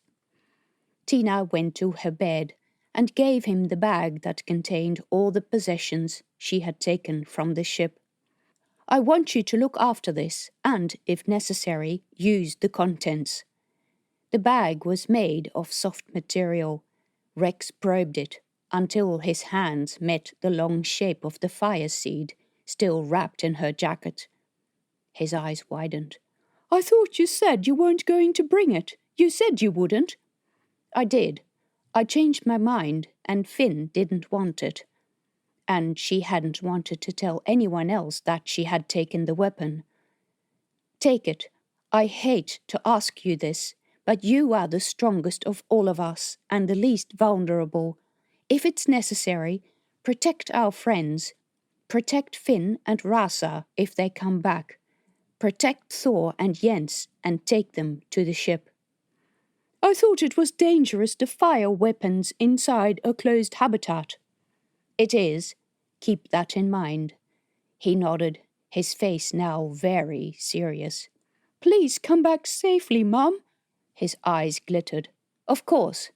Tina went to her bed and gave him the bag that contained all the possessions she had taken from the ship. I want you to look after this and, if necessary, use the contents. The bag was made of soft material. Rex probed it until his hands met the long shape of the fire seed still wrapped in her jacket. His eyes widened. I thought you said you weren't going to bring it. You said you wouldn't. I did. I changed my mind, and Finn didn't want it. And she hadn't wanted to tell anyone else that she had taken the weapon. Take it. I hate to ask you this, but you are the strongest of all of us and the least vulnerable. If it's necessary, protect our friends. Protect Finn and Rasa if they come back. Protect Thor and Jens and take them to the ship. I thought it was dangerous to fire weapons inside a closed habitat. It is. Keep that in mind. He nodded, his face now very serious. Please come back safely, Mum. His eyes glittered. Of course.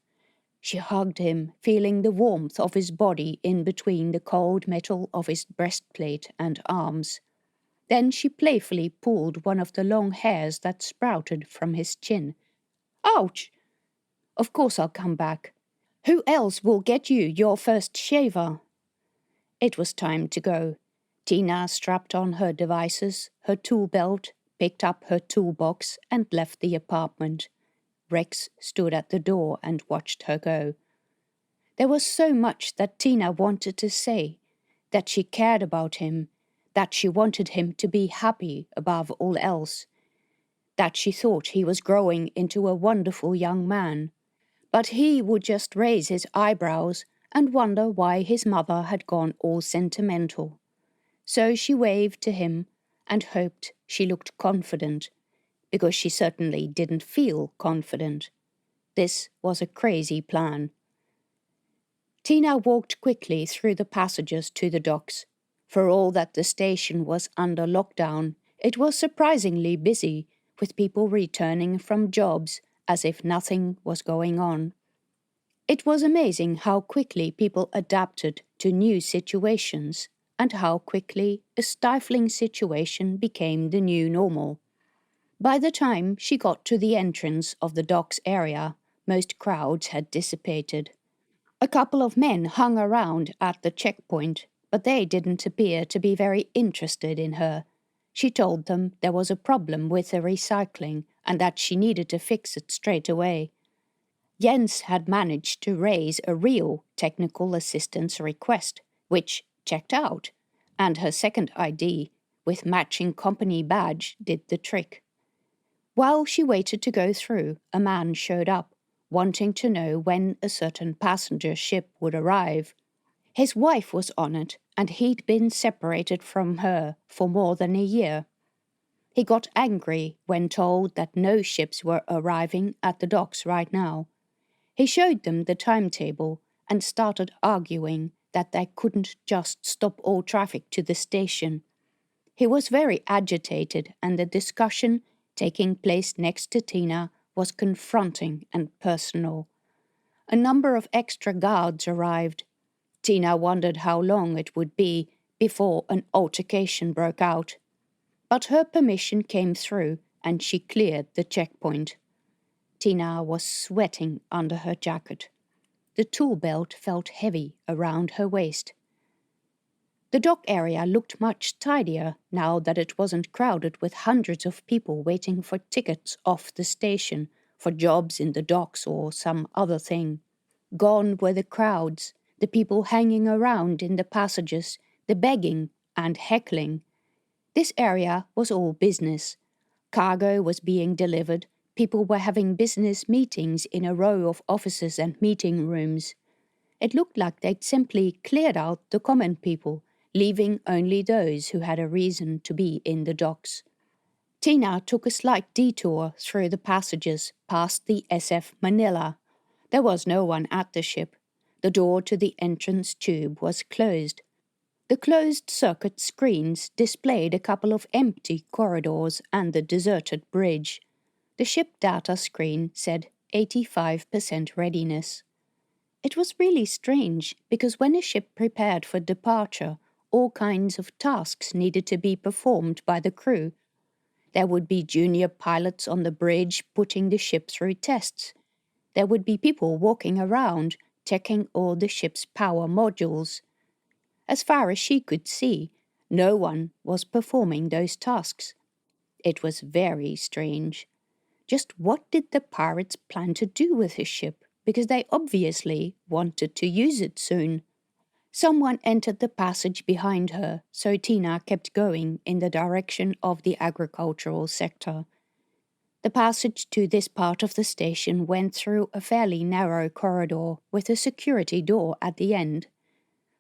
She hugged him, feeling the warmth of his body in between the cold metal of his breastplate and arms. Then she playfully pulled one of the long hairs that sprouted from his chin. Ouch! Of course I'll come back. Who else will get you your first shaver? It was time to go. Tina strapped on her devices, her tool belt, picked up her toolbox and left the apartment. Rex stood at the door and watched her go. There was so much that Tina wanted to say, that she cared about him, that she wanted him to be happy above all else, that she thought he was growing into a wonderful young man. But he would just raise his eyebrows and wonder why his mother had gone all sentimental. So she waved to him and hoped she looked confident, because she certainly didn't feel confident. This was a crazy plan. Tina walked quickly through the passages to the docks. For all that the station was under lockdown, it was surprisingly busy, with people returning from jobs as if nothing was going on. It was amazing how quickly people adapted to new situations, and how quickly a stifling situation became the new normal. By the time she got to the entrance of the docks area, most crowds had dissipated. A couple of men hung around at the checkpoint, but they didn't appear to be very interested in her. She told them there was a problem with the recycling and that she needed to fix it straight away. Jens had managed to raise a real technical assistance request, which checked out, and her second ID, with matching company badge, did the trick. While she waited to go through, a man showed up, wanting to know when a certain passenger ship would arrive. His wife was on it, and he'd been separated from her for more than a year. He got angry when told that no ships were arriving at the docks right now. He showed them the timetable and started arguing that they couldn't just stop all traffic to the station. He was very agitated, and the discussion taking place next to Tina was confronting and personal. A number of extra guards arrived. Tina wondered how long it would be before an altercation broke out. But her permission came through, and she cleared the checkpoint. Tina was sweating under her jacket. The tool belt felt heavy around her waist. The dock area looked much tidier now that it wasn't crowded with hundreds of people waiting for tickets off the station, for jobs in the docks or some other thing. Gone were the crowds, the people hanging around in the passages, the begging and heckling. This area was all business. Cargo was being delivered. People were having business meetings in a row of offices and meeting rooms. It looked like they'd simply cleared out the common people, leaving only those who had a reason to be in the docks. Tina took a slight detour through the passages past the SF Manila. There was no one at the ship. The door to the entrance tube was closed. The closed-circuit screens displayed a couple of empty corridors and the deserted bridge. The ship data screen said 85% readiness. It was really strange because when a ship prepared for departure, all kinds of tasks needed to be performed by the crew. There would be junior pilots on the bridge putting the ship through tests. There would be people walking around, checking all the ship's power modules. As far as she could see, no one was performing those tasks. It was very strange. Just what did the pirates plan to do with his ship? Because they obviously wanted to use it soon. Someone entered the passage behind her, so Tina kept going in the direction of the agricultural sector. The passage to this part of the station went through a fairly narrow corridor with a security door at the end.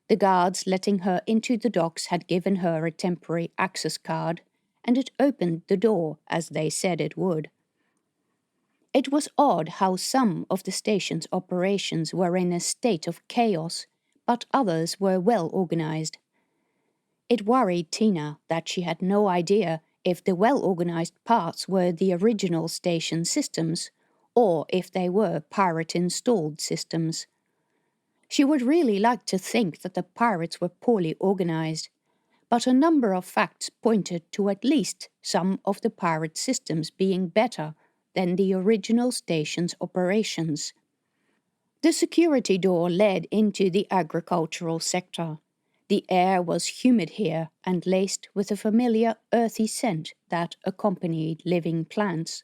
The guards letting her into the docks had given her a temporary access card, and it opened the door as they said it would. It was odd how some of the station's operations were in a state of chaos, but others were well organized. It worried Tina that she had no idea if the well-organized parts were the original station systems or if they were pirate-installed systems. She would really like to think that the pirates were poorly organized, but a number of facts pointed to at least some of the pirate systems being better than the original station's operations. The security door led into the agricultural sector. The air was humid here and laced with a familiar earthy scent that accompanied living plants.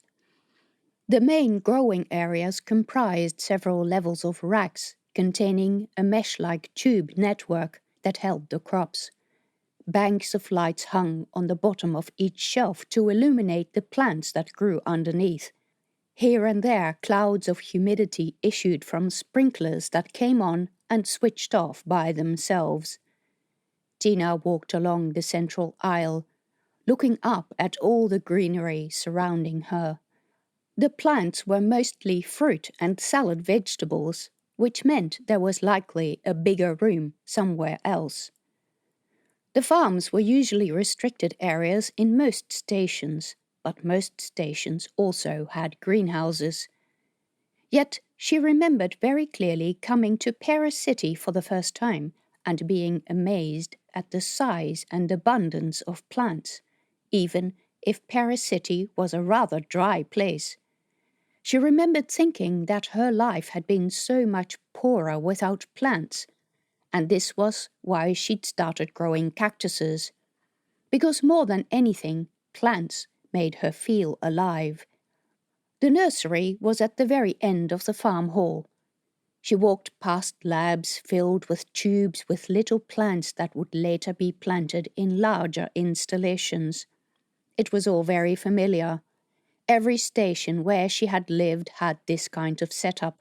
The main growing areas comprised several levels of racks containing a mesh-like tube network that held the crops. Banks of lights hung on the bottom of each shelf to illuminate the plants that grew underneath. Here and there, clouds of humidity issued from sprinklers that came on and switched off by themselves. Tina walked along the central aisle, looking up at all the greenery surrounding her. The plants were mostly fruit and salad vegetables, which meant there was likely a bigger room somewhere else. The farms were usually restricted areas in most stations, but most stations also had greenhouses. Yet she remembered very clearly coming to Paris City for the first time and being amazed at the size and abundance of plants, even if Paris City was a rather dry place. She remembered thinking that her life had been so much poorer without plants, and this was why she'd started growing cactuses. Because more than anything, plants made her feel alive. The nursery was at the very end of the farm hall. She walked past labs filled with tubes with little plants that would later be planted in larger installations. It was all very familiar. Every station where she had lived had this kind of setup.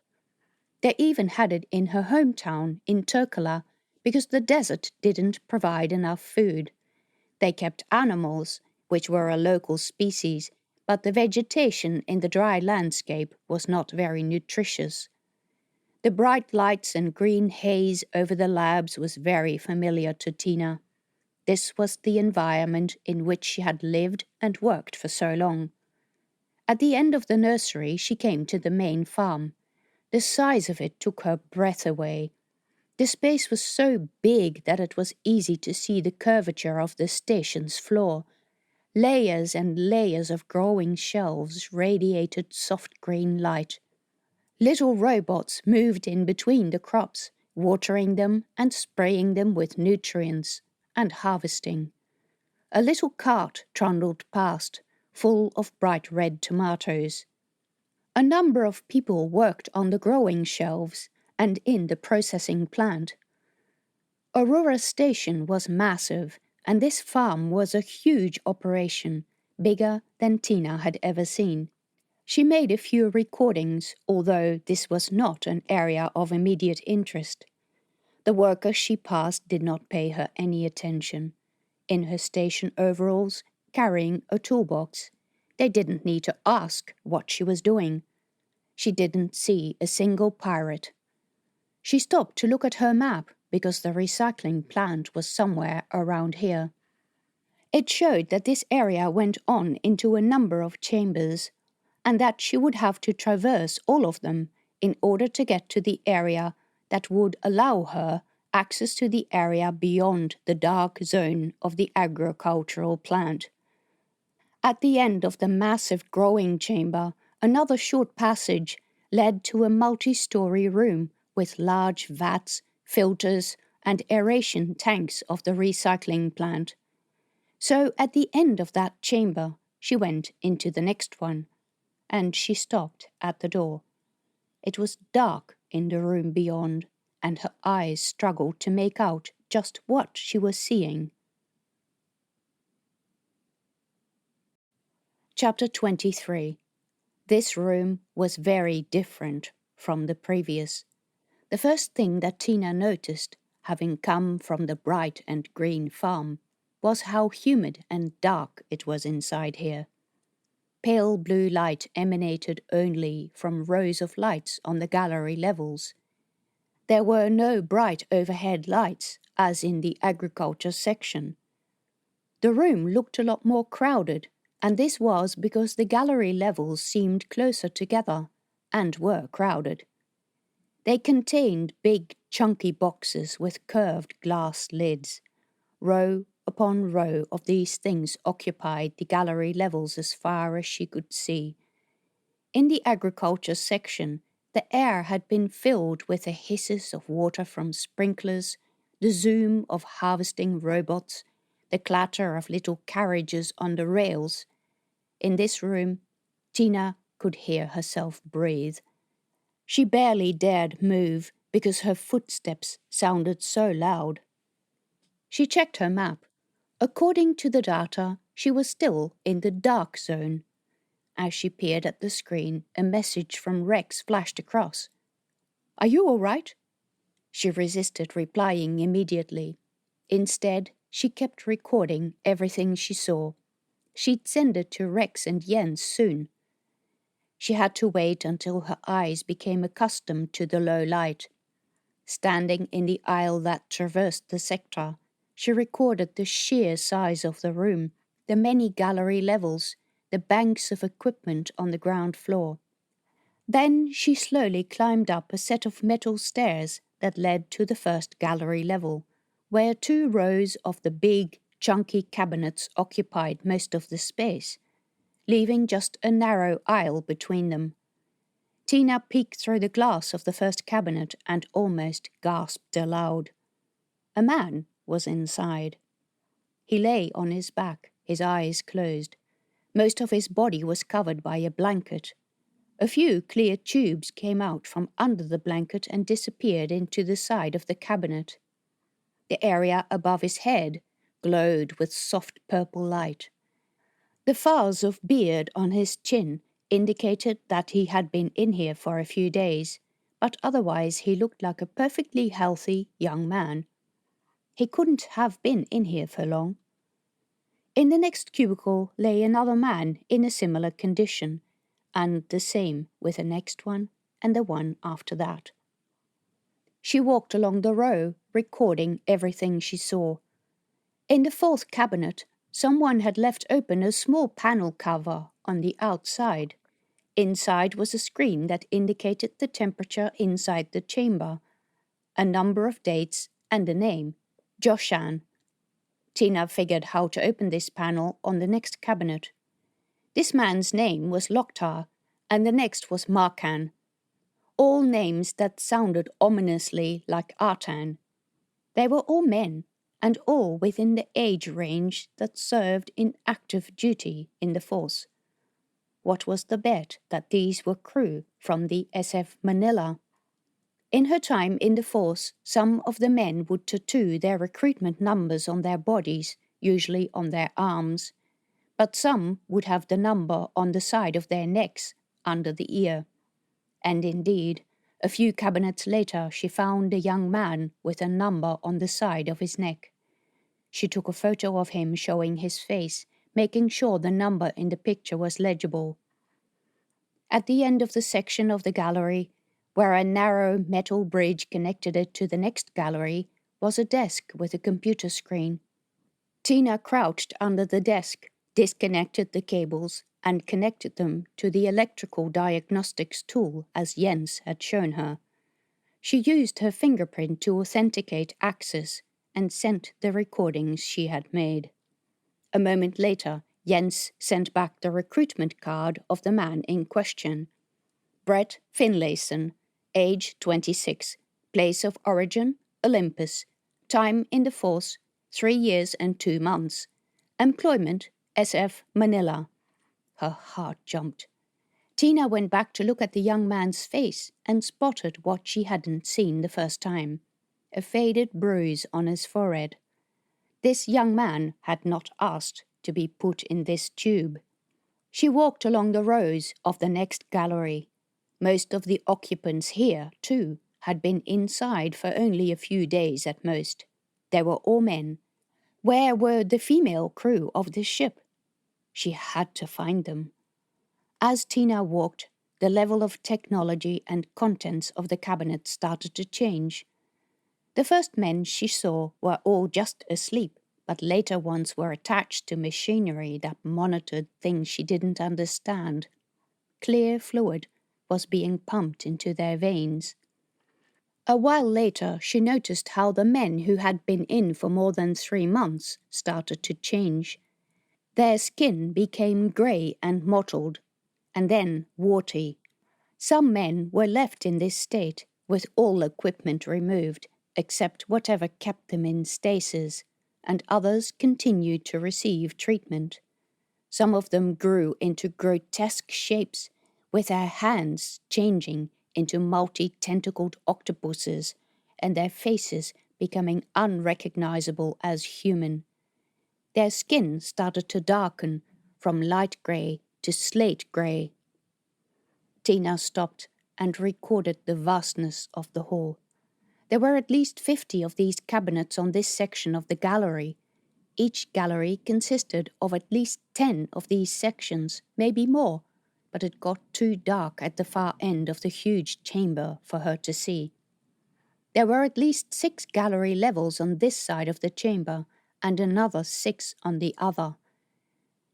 They even had it in her hometown in Turkala because the desert didn't provide enough food. They kept animals, which were a local species, but the vegetation in the dry landscape was not very nutritious. The bright lights and green haze over the labs was very familiar to Tina. This was the environment in which she had lived and worked for so long. At the end of the nursery, she came to the main farm. The size of it took her breath away. The space was so big that it was easy to see the curvature of the station's floor. Layers and layers of growing shelves radiated soft green light. Little robots moved in between the crops, watering them and spraying them with nutrients, and harvesting. A little cart trundled past, full of bright red tomatoes. A number of people worked on the growing shelves and in the processing plant. Aurora Station was massive, And this farm was a huge operation, bigger than Tina had ever seen. She made a few recordings, although this was not an area of immediate interest. The workers she passed did not pay her any attention. In her station overalls, carrying a toolbox, they didn't need to ask what she was doing. She didn't see a single pirate. She stopped to look at her map because the recycling plant was somewhere around here. It showed that this area went on into a number of chambers, and that she would have to traverse all of them in order to get to the area that would allow her access to the area beyond the dark zone of the agricultural plant. At the end of the massive growing chamber, another short passage led to a multi-story room with large vats, filters, and aeration tanks of the recycling plant. So at the end of that chamber, she went into the next one, and she stopped at the door. It was dark in the room beyond, and her eyes struggled to make out just what she was seeing. Chapter 23. This room was very different from the previous. The first thing that Tina noticed, having come from the bright and green farm, was how humid and dark it was inside here. Pale blue light emanated only from rows of lights on the gallery levels. There were no bright overhead lights, as in the agriculture section. The room looked a lot more crowded, and this was because the gallery levels seemed closer together and were crowded. They contained big, chunky boxes with curved glass lids. Row upon row of these things occupied the gallery levels as far as she could see. In the agriculture section, the air had been filled with the hisses of water from sprinklers, the zoom of harvesting robots, the clatter of little carriages on the rails. In this room, Tina could hear herself breathe. She barely dared move because her footsteps sounded so loud. She checked her map. According to the data, she was still in the dark zone. As she peered at the screen, a message from Rex flashed across. "Are you all right?" She resisted replying immediately. Instead, she kept recording everything she saw. She'd send it to Rex and Jens soon. She had to wait until her eyes became accustomed to the low light. Standing in the aisle that traversed the sector, she recorded the sheer size of the room, the many gallery levels, the banks of equipment on the ground floor. Then she slowly climbed up a set of metal stairs that led to the first gallery level, where 2 rows of the big, chunky cabinets occupied most of the space, leaving just a narrow aisle between them. Tina peeked through the glass of the first cabinet and almost gasped aloud. A man was inside. He lay on his back, his eyes closed. Most of his body was covered by a blanket. A few clear tubes came out from under the blanket and disappeared into the side of the cabinet. The area above his head glowed with soft purple light. The fuzz of beard on his chin indicated that he had been in here for a few days, but otherwise he looked like a perfectly healthy young man. He couldn't have been in here for long. In the next cubicle lay another man in a similar condition, and the same with the next one and the one after that. She walked along the row, recording everything she saw. In the 4th cabinet, someone had left open a small panel cover on the outside. Inside was a screen that indicated the temperature inside the chamber, a number of dates, and a name, Joshan. Tina figured how to open this panel on the next cabinet. This man's name was Loktar, and the next was Markan. All names that sounded ominously like Artan. They were all men, and all within the age range that served in active duty in the force. What was the bet that these were crew from the SF Manila? In her time in the force, some of the men would tattoo their recruitment numbers on their bodies, usually on their arms, but some would have the number on the side of their necks, under the ear. And indeed, a few cabinets later she found a young man with a number on the side of his neck. She took a photo of him showing his face, making sure the number in the picture was legible. At the end of the section of the gallery, where a narrow metal bridge connected it to the next gallery, was a desk with a computer screen. Tina crouched under the desk, disconnected the cables, and connected them to the electrical diagnostics tool as Jens had shown her. She used her fingerprint to authenticate access and sent the recordings she had made. A moment later, Jens sent back the recruitment card of the man in question. Brett Finlayson, age 26, place of origin, Olympus, time in the force, 3 years and 2 months, employment, SF Manila. Her heart jumped. Tina went back to look at the young man's face and spotted what she hadn't seen the first time, a faded bruise on his forehead. This young man had not asked to be put in this tube. She walked along the rows of the next gallery. Most of the occupants here, too, had been inside for only a few days at most. They were all men. Where were the female crew of this ship? She had to find them. As Tina walked, the level of technology and contents of the cabinet started to change. The first men she saw were all just asleep, but later ones were attached to machinery that monitored things she didn't understand. Clear fluid was being pumped into their veins. A while later, she noticed how the men who had been in for more than 3 months started to change. Their skin became grey and mottled, and then warty. Some men were left in this state, with all equipment removed, except whatever kept them in stasis, and others continued to receive treatment. Some of them grew into grotesque shapes, with their hands changing into multi-tentacled octopuses, and their faces becoming unrecognizable as human. Their skin started to darken from light grey to slate grey. Tina stopped and recorded the vastness of the hall. There were at least 50 of these cabinets on this section of the gallery. Each gallery consisted of at least 10 of these sections, maybe more, but it got too dark at the far end of the huge chamber for her to see. There were at least 6 gallery levels on this side of the chamber, and another 6 on the other.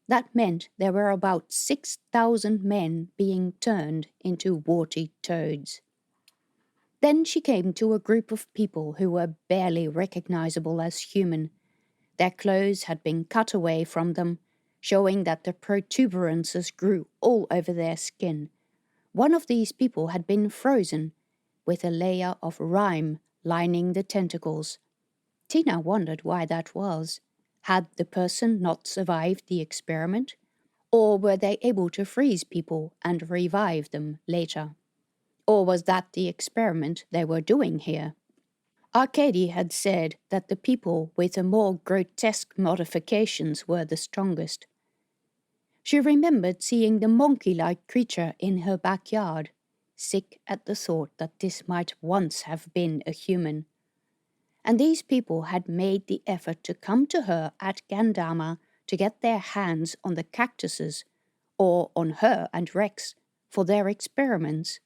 That meant there were about 6,000 men being turned into warty toads. Then she came to a group of people who were barely recognizable as human. Their clothes had been cut away from them, showing that the protuberances grew all over their skin. One of these people had been frozen, with a layer of rime lining the tentacles. Tina wondered why that was. Had the person not survived the experiment? Or were they able to freeze people and revive them later? Or was that the experiment they were doing here? Arcady had said that the people with the more grotesque modifications were the strongest. She remembered seeing the monkey-like creature in her backyard, sick at the thought that this might once have been a human. And these people had made the effort to come to her at Gandama to get their hands on the cactuses, or on her and Rex, for their experiments.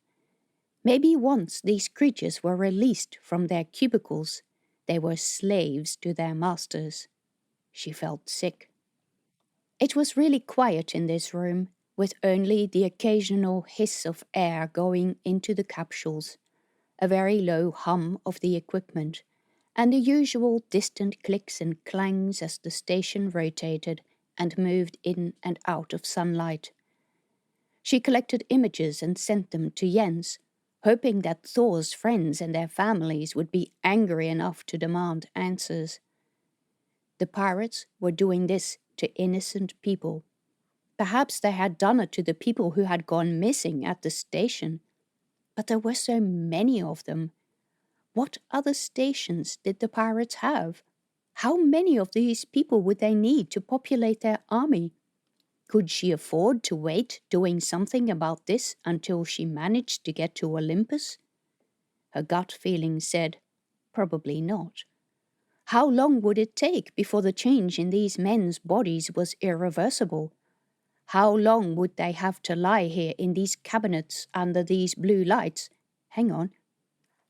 Maybe once these creatures were released from their cubicles, they were slaves to their masters. She felt sick. It was really quiet in this room, with only the occasional hiss of air going into the capsules, a very low hum of the equipment, and the usual distant clicks and clangs as the station rotated and moved in and out of sunlight. She collected images and sent them to Jens, hoping that Thor's friends and their families would be angry enough to demand answers. The pirates were doing this to innocent people. Perhaps they had done it to the people who had gone missing at the station. But there were so many of them. What other stations did the pirates have? How many of these people would they need to populate their army? Could she afford to wait doing something about this until she managed to get to Olympus? Her gut feeling said, probably not. How long would it take before the change in these men's bodies was irreversible? How long would they have to lie here in these cabinets under these blue lights? Hang on.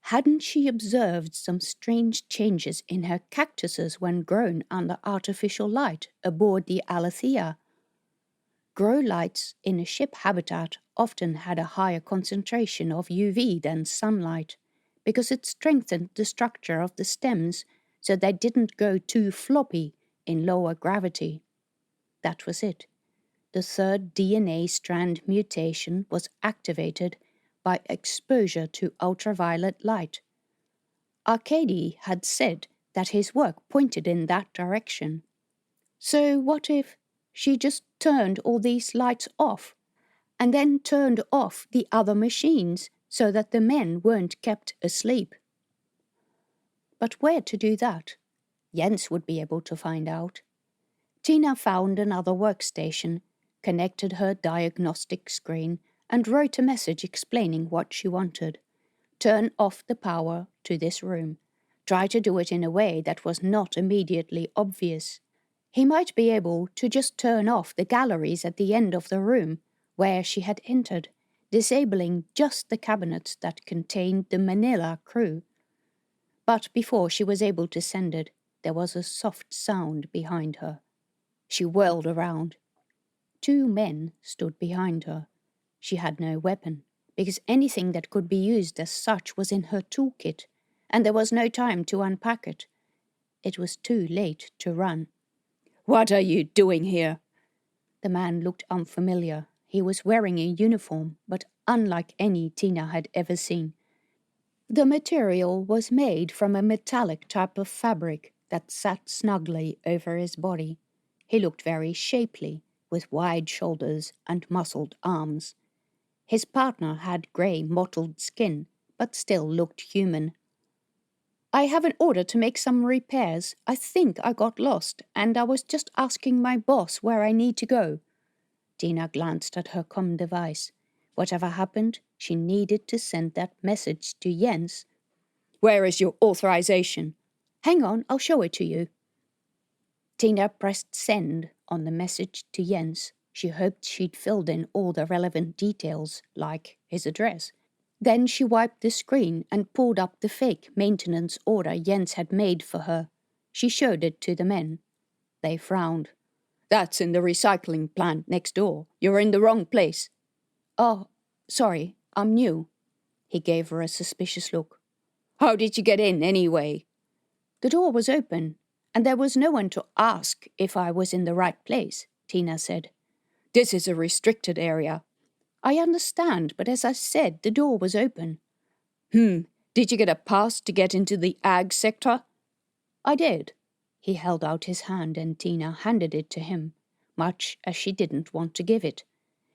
Hadn't she observed some strange changes in her cactuses when grown under artificial light aboard the Alethea? Grow lights in a ship habitat often had a higher concentration of UV than sunlight because it strengthened the structure of the stems so they didn't go too floppy in lower gravity. That was it. The third DNA strand mutation was activated by exposure to ultraviolet light. Arcady had said that his work pointed in that direction. So what if she just turned all these lights off and then turned off the other machines so that the men weren't kept asleep? But where to do that? Jens would be able to find out. Tina found another workstation, connected her diagnostic screen, and wrote a message explaining what she wanted. Turn off the power to this room. Try to do it in a way that was not immediately obvious. He might be able to just turn off the galleries at the end of the room where she had entered, disabling just the cabinets that contained the Manila crew. But before she was able to send it, there was a soft sound behind her. She whirled around. 2 men stood behind her. She had no weapon, because anything that could be used as such was in her toolkit, and there was no time to unpack it. It was too late to run. "What are you doing here?" The man looked unfamiliar. He was wearing a uniform, but unlike any Tina had ever seen. The material was made from a metallic type of fabric that sat snugly over his body. He looked very shapely, with wide shoulders and muscled arms. His partner had grey mottled skin, but still looked human. "I have an order to make some repairs. I think I got lost, and I was just asking my boss where I need to go." Tina glanced at her comm device. Whatever happened, she needed to send that message to Jens. "Where is your authorization?" "Hang on, I'll show it to you." Tina pressed send on the message to Jens. She hoped she'd filled in all the relevant details, like his address. Then she wiped the screen and pulled up the fake maintenance order Jens had made for her. She showed it to the men. They frowned. "That's in the recycling plant next door. You're in the wrong place." "Oh, sorry, I'm new." He gave her a suspicious look. "How did you get in, anyway?" "The door was open, and there was no one to ask if I was in the right place," Tina said. "This is a restricted area." "I understand, but as I said, the door was open." Did you get a pass to get into the ag sector?" "I did." He held out his hand and Tina handed it to him, much as she didn't want to give it.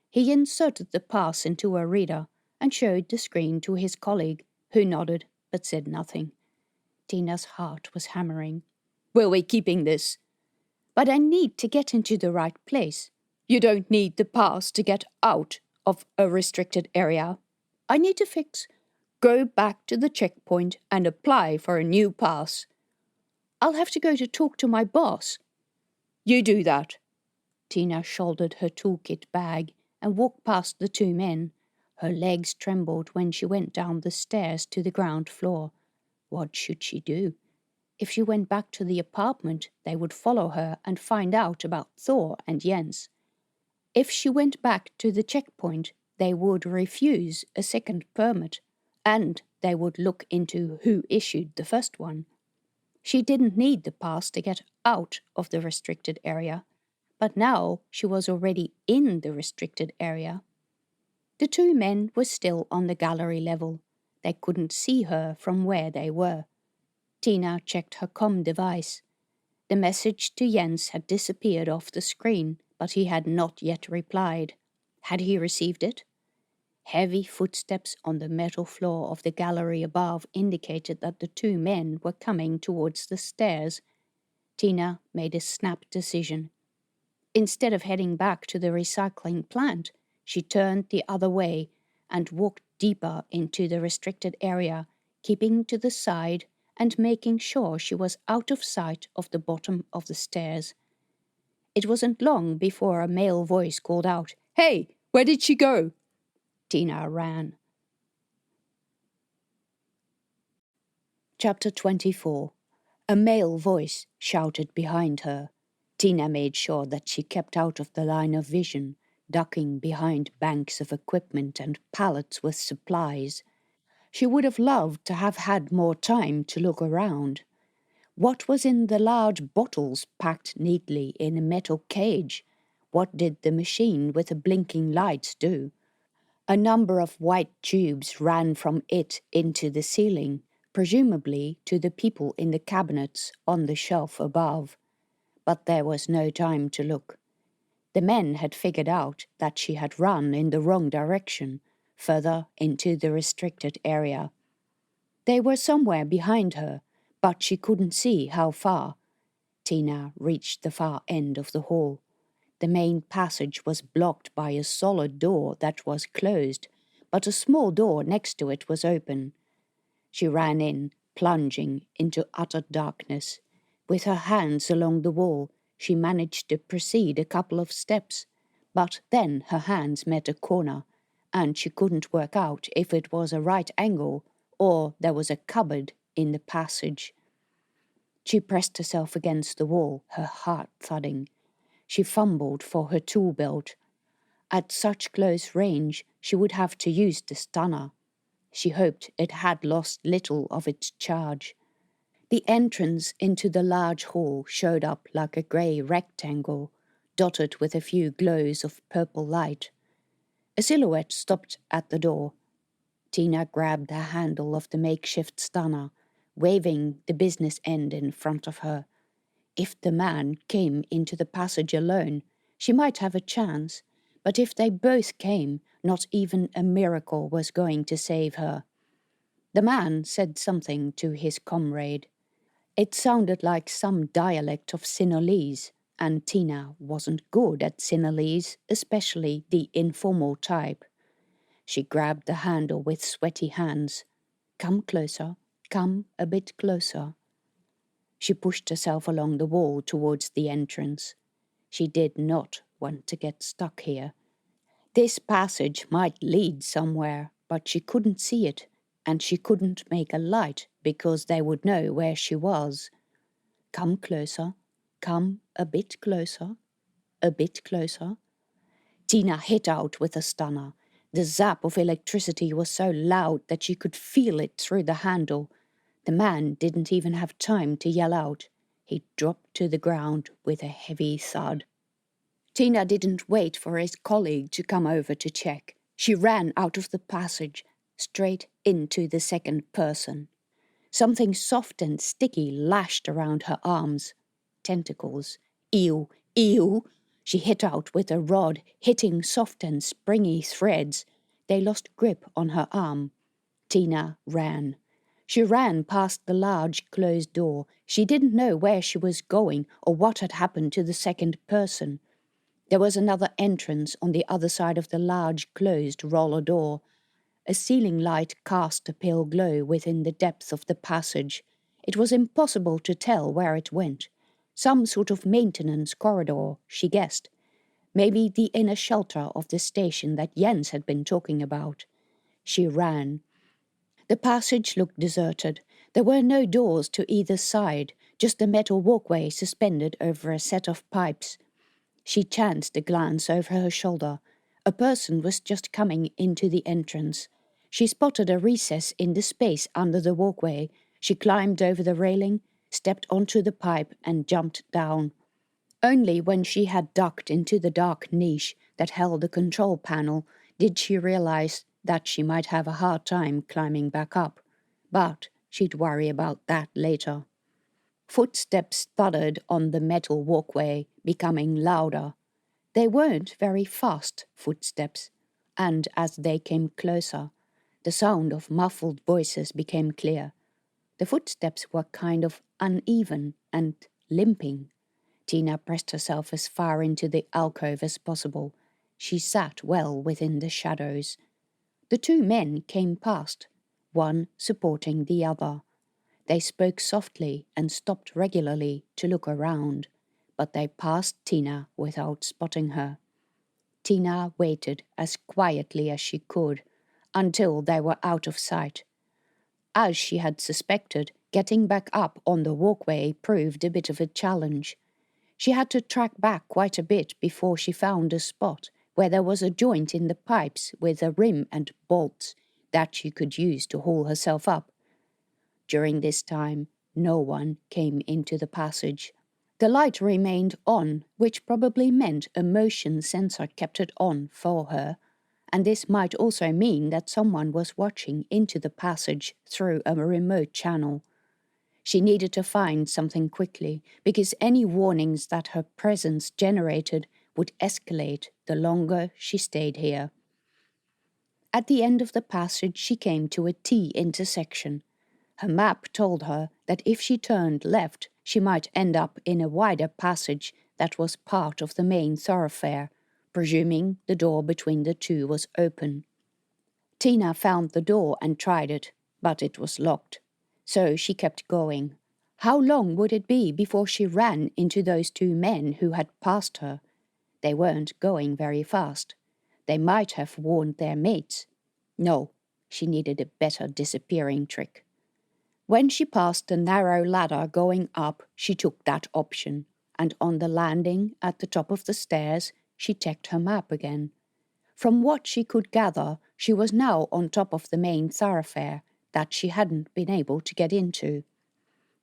He inserted the pass into a reader and showed the screen to his colleague, who nodded but said nothing. Tina's heart was hammering. "Will we keeping this?" "But I need to get into the right place." "You don't need the pass to get out of a restricted area." "I need to fix." "Go back to the checkpoint and apply for a new pass." "I'll have to go to talk to my boss." "You do that." Tina shouldered her toolkit bag and walked past the 2 men. Her legs trembled when she went down the stairs to the ground floor. What should she do? If she went back to the apartment, they would follow her and find out about Thor and Jens. If she went back to the checkpoint, they would refuse a second permit, and they would look into who issued the first one. She didn't need the pass to get out of the restricted area, but now she was already in the restricted area. The 2 men were still on the gallery level. They couldn't see her from where they were. Tina checked her comm device. The message to Jens had disappeared off the screen, but he had not yet replied. Had he received it? Heavy footsteps on the metal floor of the gallery above indicated that the 2 men were coming towards the stairs. Tina made a snap decision. Instead of heading back to the recycling plant, she turned the other way and walked deeper into the restricted area, keeping to the side and making sure she was out of sight of the bottom of the stairs. It wasn't long before a male voice called out, "Hey, where did she go?" Tina ran. Chapter 24. A male voice shouted behind her. Tina made sure that she kept out of the line of vision, ducking behind banks of equipment and pallets with supplies. She would have loved to have had more time to look around. What was in the large bottles packed neatly in a metal cage? What did the machine with the blinking lights do? A number of white tubes ran from it into the ceiling, presumably to the people in the cabinets on the shelf above. But there was no time to look. The men had figured out that she had run in the wrong direction, further into the restricted area. They were somewhere behind her, but she couldn't see how far. Tina reached the far end of the hall. The main passage was blocked by a solid door that was closed, but a small door next to it was open. She ran in, plunging into utter darkness. With her hands along the wall, she managed to proceed a couple of steps, but then her hands met a corner, and she couldn't work out if it was a right angle or there was a cupboard in the passage. She pressed herself against the wall, her heart thudding. She fumbled for her tool belt. At such close range, she would have to use the stunner. She hoped it had lost little of its charge. The entrance into the large hall showed up like a grey rectangle, dotted with a few glows of purple light. A silhouette stopped at the door. Tina grabbed the handle of the makeshift stunner, waving the business end in front of her. If the man came into the passage alone, she might have a chance, but if they both came, not even a miracle was going to save her. The man said something to his comrade. It sounded like some dialect of Sinhalese, and Tina wasn't good at Sinhalese, especially the informal type. She grabbed the handle with sweaty hands. "Come closer, come a bit closer." She pushed herself along the wall towards the entrance. She did not want to get stuck here. This passage might lead somewhere, but she couldn't see it, and she couldn't make a light because they would know where she was. Come closer, come a bit closer, a bit closer. Tina hit out with a stunner. The zap of electricity was so loud that she could feel it through the handle. The man didn't even have time to yell out. He dropped to the ground with a heavy thud. Tina didn't wait for his colleague to come over to check. She ran out of the passage, straight into the second person. Something soft and sticky lashed around her arms. Tentacles. Ew, ew. She hit out with a rod, hitting soft and springy threads. They lost grip on her arm. Tina ran. She ran past the large closed door. She didn't know where she was going or what had happened to the second person. There was another entrance on the other side of the large closed roller door. A ceiling light cast a pale glow within the depth of the passage. It was impossible to tell where it went. Some sort of maintenance corridor, she guessed. Maybe the inner shelter of the station that Jens had been talking about. She ran. The passage looked deserted. There were no doors to either side, just a metal walkway suspended over a set of pipes. She chanced a glance over her shoulder. A person was just coming into the entrance. She spotted a recess in the space under the walkway. She climbed over the railing, stepped onto the pipe and jumped down. Only when she had ducked into the dark niche that held the control panel did she realize that she might have a hard time climbing back up. But she'd worry about that later. Footsteps thudded on the metal walkway, becoming louder. They weren't very fast footsteps, and as they came closer, the sound of muffled voices became clear. The footsteps were kind of uneven and limping. Tina pressed herself as far into the alcove as possible. She sat well within the shadows. The two men came past, one supporting the other. They spoke softly and stopped regularly to look around, but they passed Tina without spotting her. Tina waited as quietly as she could until they were out of sight. As she had suspected, getting back up on the walkway proved a bit of a challenge. She had to track back quite a bit before she found a spot where there was a joint in the pipes with a rim and bolts that she could use to haul herself up. During this time, no one came into the passage. The light remained on, which probably meant a motion sensor kept it on for her, and this might also mean that someone was watching into the passage through a remote channel. She needed to find something quickly, because any warnings that her presence generated would escalate the longer she stayed here. At the end of the passage, she came to a T intersection. Her map told her that if she turned left, she might end up in a wider passage that was part of the main thoroughfare, presuming the door between the two was open. Tina found the door and tried it, but it was locked. So she kept going. How long would it be before she ran into those two men who had passed her? They weren't going very fast. They might have warned their mates. No, she needed a better disappearing trick. When she passed the narrow ladder going up, she took that option, and on the landing at the top of the stairs, she checked her map again. From what she could gather, she was now on top of the main thoroughfare that she hadn't been able to get into.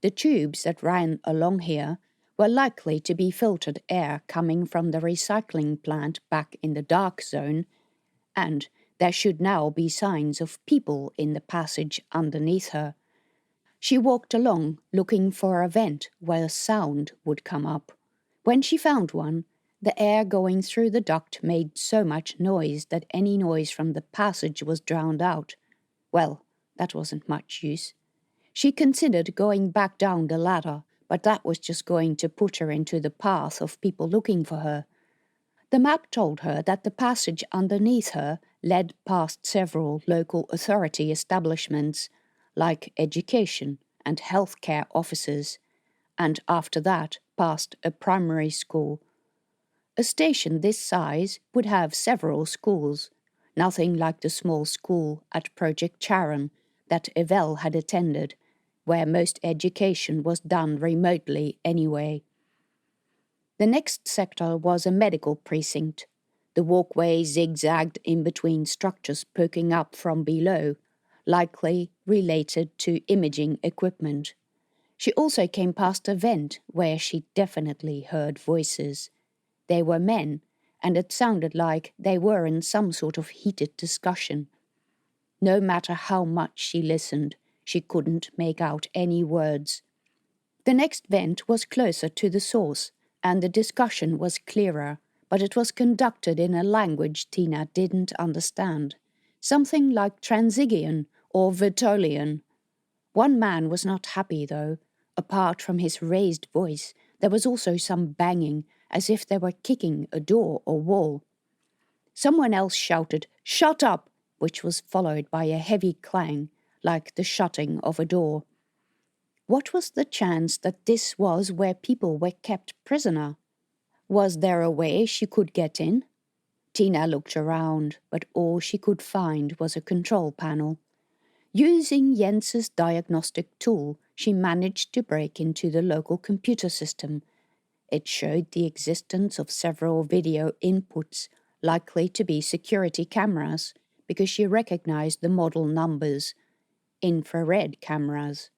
The tubes that ran along here were likely to be filtered air coming from the recycling plant back in the dark zone, and there should now be signs of people in the passage underneath her. She walked along, looking for a vent where sound would come up. When she found one, the air going through the duct made so much noise that any noise from the passage was drowned out. Well, that wasn't much use. She considered going back down the ladder, but that was just going to put her into the path of people looking for her. The map told her that the passage underneath her led past several local authority establishments, like education and healthcare offices, and after that past a primary school. A station this size would have several schools, nothing like the small school at Project Charon that Evelle had attended, where most education was done remotely anyway. The next sector was a medical precinct. The walkway zigzagged in between structures poking up from below, likely related to imaging equipment. She also came past a vent where she definitely heard voices. They were men, and it sounded like they were in some sort of heated discussion. No matter how much she listened, she couldn't make out any words. The next vent was closer to the source, and the discussion was clearer, but it was conducted in a language Tina didn't understand, something like Transigian or Vertolian. One man was not happy, though. Apart from his raised voice, there was also some banging, as if they were kicking a door or wall. Someone else shouted, "Shut up!" which was followed by a heavy clang, like the shutting of a door. What was the chance that this was where people were kept prisoner? Was there a way she could get in? Tina looked around, but all she could find was a control panel. Using Jens's diagnostic tool, she managed to break into the local computer system. It showed the existence of several video inputs, likely to be security cameras, because she recognized the model numbers. Infrared cameras.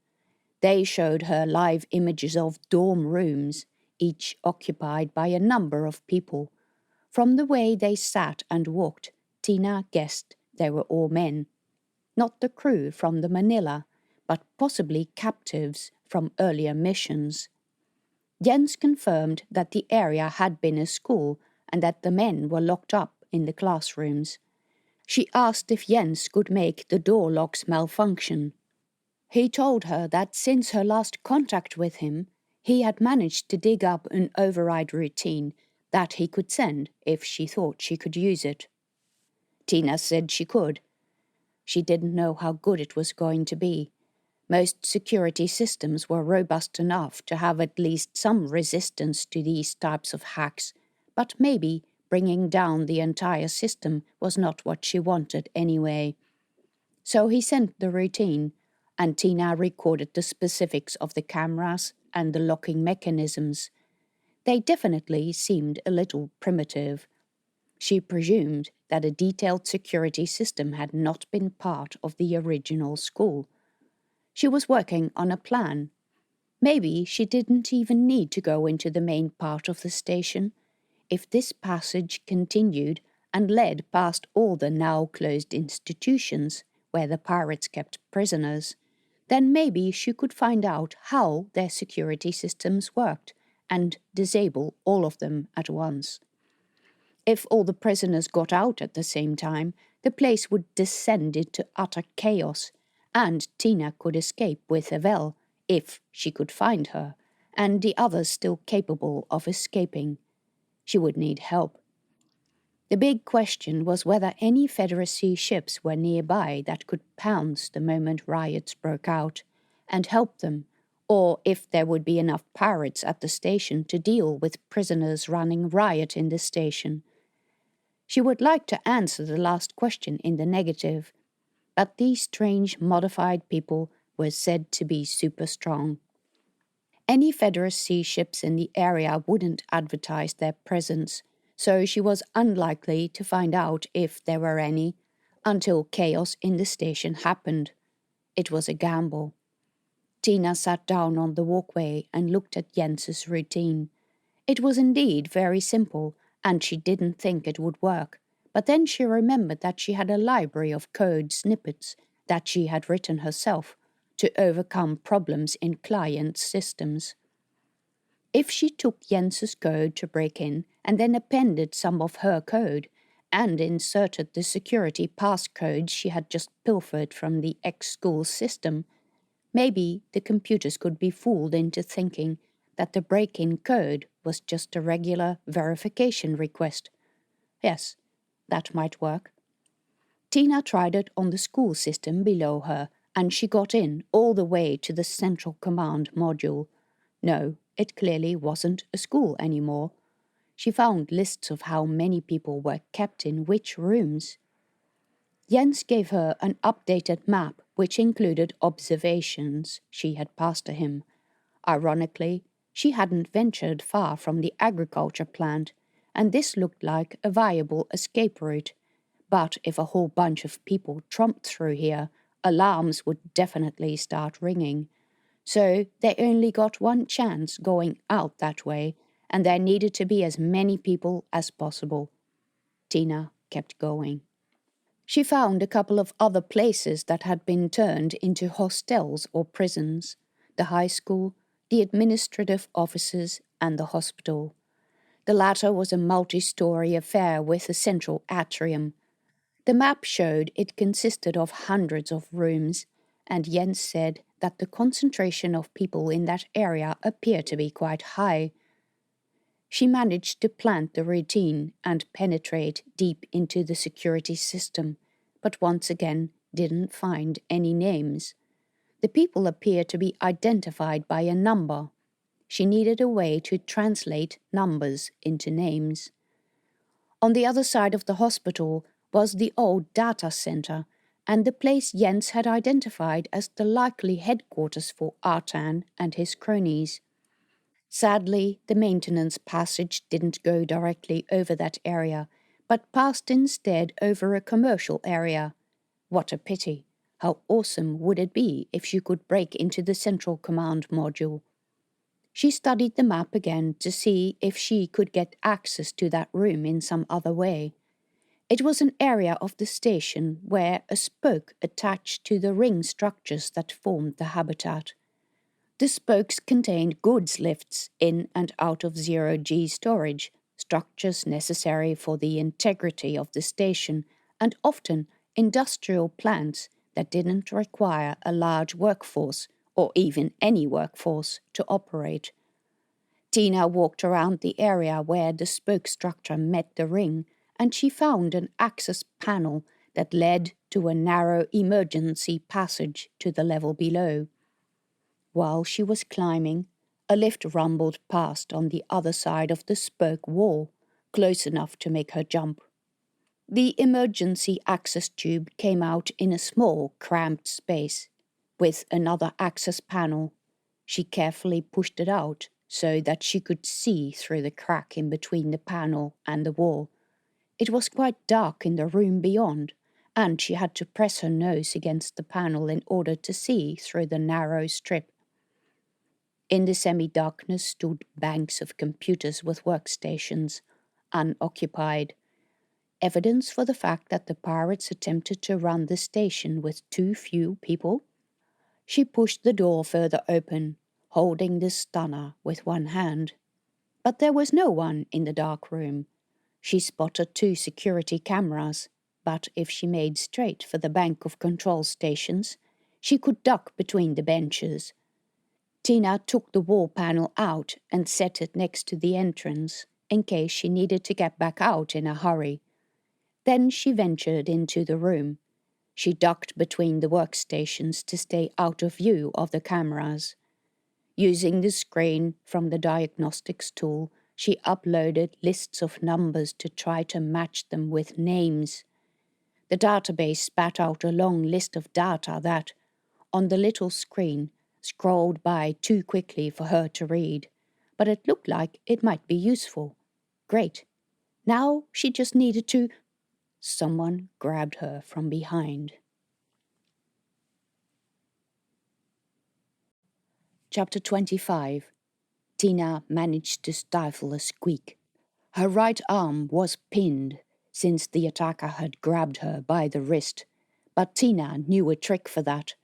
They showed her live images of dorm rooms, each occupied by a number of people. From the way they sat and walked, Tina guessed they were all men. Not the crew from the Manila, but possibly captives from earlier missions. Jens confirmed that the area had been a school and that the men were locked up in the classrooms. She asked if Jens could make the door locks malfunction. He told her that since her last contact with him, He had managed to dig up an override routine that he could send if she thought she could use it. Tina said she could. She didn't know how good it was going to be. Most security systems were robust enough to have at least some resistance to these types of hacks, but maybe bringing down the entire system was not what she wanted anyway. So he sent the routine, and Tina recorded the specifics of the cameras and the locking mechanisms. They definitely seemed a little primitive. She presumed that a detailed security system had not been part of the original school. She was working on a plan. Maybe she didn't even need to go into the main part of the station. If this passage continued and led past all the now closed institutions where the pirates kept prisoners, then maybe she could find out how their security systems worked and disable all of them at once. If all the prisoners got out at the same time, the place would descend into utter chaos, and Tina could escape with Evelle, if she could find her, and the others still capable of escaping. She would need help. The big question was whether any Federacy ships were nearby that could pounce the moment riots broke out and help them, or if there would be enough pirates at the station to deal with prisoners running riot in the station. She would like to answer the last question in the negative, but these strange modified people were said to be super strong. Any Federacy ships in the area wouldn't advertise their presence, so she was unlikely to find out if there were any until chaos in the station happened. It was a gamble. Tina sat down on the walkway and looked at Jens's routine. It was indeed very simple, and she didn't think it would work. But then she remembered that she had a library of code snippets that she had written herself to overcome problems in client systems. If she took Jens's code to break in and then appended some of her code and inserted the security passcodes she had just pilfered from the ex-school system, maybe the computers could be fooled into thinking that the break-in code was just a regular verification request. Yes, that might work. Tina tried it on the school system below her, and she got in all the way to the Central Command module. No, it clearly wasn't a school anymore. She found lists of how many people were kept in which rooms. Jens gave her an updated map which included observations she had passed to him. Ironically, she hadn't ventured far from the agriculture plant, and this looked like a viable escape route. But if a whole bunch of people tromped through here, alarms would definitely start ringing. So they only got one chance going out that way, and there needed to be as many people as possible. Tina kept going. She found a couple of other places that had been turned into hostels or prisons: the high school, the administrative offices, and the hospital. The latter was a multi-story affair with a central atrium. The map showed it consisted of hundreds of rooms, and Jens said that the concentration of people in that area appeared to be quite high. She managed to plant the routine and penetrate deep into the security system, but once again didn't find any names. The people appeared to be identified by a number. She needed a way to translate numbers into names. On the other side of the hospital was the old data center, and the place Jens had identified as the likely headquarters for Artan and his cronies. Sadly, the maintenance passage didn't go directly over that area, but passed instead over a commercial area. What a pity! How awesome would it be if she could break into the Central Command module? She studied the map again to see if she could get access to that room in some other way. It was an area of the station where a spoke attached to the ring structures that formed the habitat. The spokes contained goods lifts in and out of zero-G storage, structures necessary for the integrity of the station, and often industrial plants that didn't require a large workforce, or even any workforce, to operate. Tina walked around the area where the spoke structure met the ring, and she found an access panel that led to a narrow emergency passage to the level below. While she was climbing, a lift rumbled past on the other side of the spoke wall, close enough to make her jump. The emergency access tube came out in a small, cramped space, with another access panel. She carefully pushed it out so that she could see through the crack in between the panel and the wall. It was quite dark in the room beyond, and she had to press her nose against the panel in order to see through the narrow strip. In the semi-darkness stood banks of computers with workstations, unoccupied. Evidence for the fact that the pirates attempted to run the station with too few people. She pushed the door further open, holding the stunner with one hand. But there was no one in the dark room. She spotted 2 security cameras, but if she made straight for the bank of control stations, she could duck between the benches. Tina took the wall panel out and set it next to the entrance, in case she needed to get back out in a hurry. Then she ventured into the room. She ducked between the workstations to stay out of view of the cameras. Using the screen from the diagnostics tool, she uploaded lists of numbers to try to match them with names. The database spat out a long list of data that, on the little screen, scrolled by too quickly for her to read, but it looked like it might be useful. Great. Now she just needed to... Someone grabbed her from behind. Chapter 25. Tina managed to stifle a squeak. Her right arm was pinned, since the attacker had grabbed her by the wrist, but Tina knew a trick for that.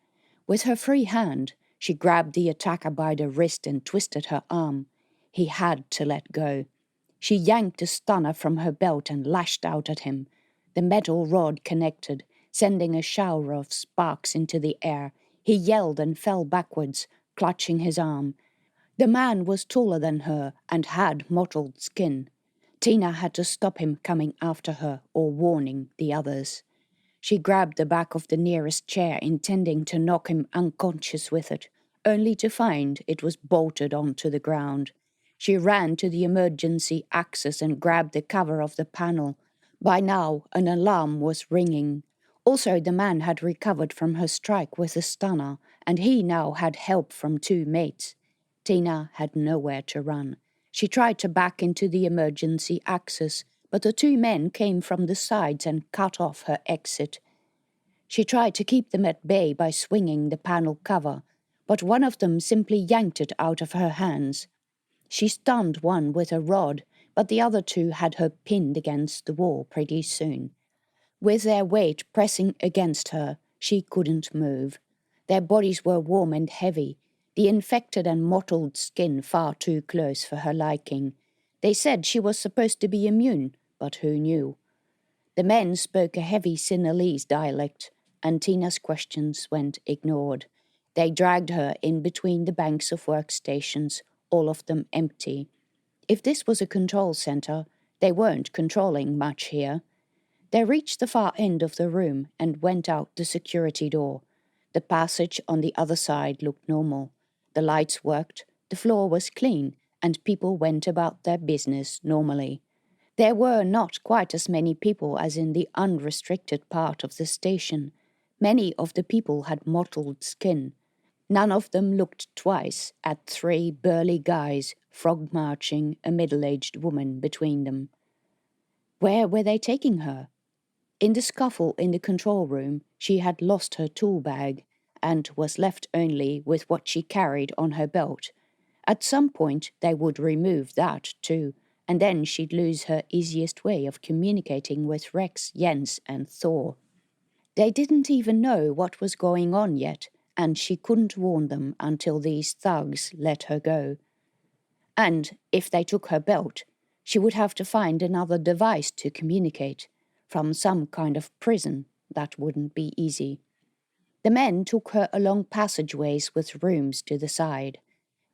With her free hand, she grabbed the attacker by the wrist and twisted her arm. He had to let go. She yanked the stunner from her belt and lashed out at him. The metal rod connected, sending a shower of sparks into the air. He yelled and fell backwards, clutching his arm. The man was taller than her and had mottled skin. Tina had to stop him coming after her or warning the others. She grabbed the back of the nearest chair, intending to knock him unconscious with it, only to find it was bolted onto the ground. She ran to the emergency access and grabbed the cover of the panel. By now, an alarm was ringing. Also, the man had recovered from her strike with the stunner, and he now had help from 2 mates. Tina had nowhere to run. She tried to back into the emergency access, but the 2 men came from the sides and cut off her exit. She tried to keep them at bay by swinging the panel cover, but one of them simply yanked it out of her hands. She stunned one with a rod, but the other 2 had her pinned against the wall pretty soon. With their weight pressing against her, she couldn't move. Their bodies were warm and heavy, the infected and mottled skin far too close for her liking. They said she was supposed to be immune, but who knew? The men spoke a heavy Sinhalese dialect, and Tina's questions went ignored. They dragged her in between the banks of workstations, all of them empty. If this was a control center, they weren't controlling much here. They reached the far end of the room and went out the security door. The passage on the other side looked normal. The lights worked, the floor was clean, and people went about their business normally. There were not quite as many people as in the unrestricted part of the station. Many of the people had mottled skin. None of them looked twice at 3 burly guys frog-marching a middle-aged woman between them. Where were they taking her? In the scuffle in the control room, she had lost her tool bag and was left only with what she carried on her belt. At some point, they would remove that too, and then she'd lose her easiest way of communicating with Rex, Jens, and Thor. They didn't even know what was going on yet, and she couldn't warn them until these thugs let her go. And if they took her belt, she would have to find another device to communicate. From some kind of prison, that wouldn't be easy. The men took her along passageways with rooms to the side.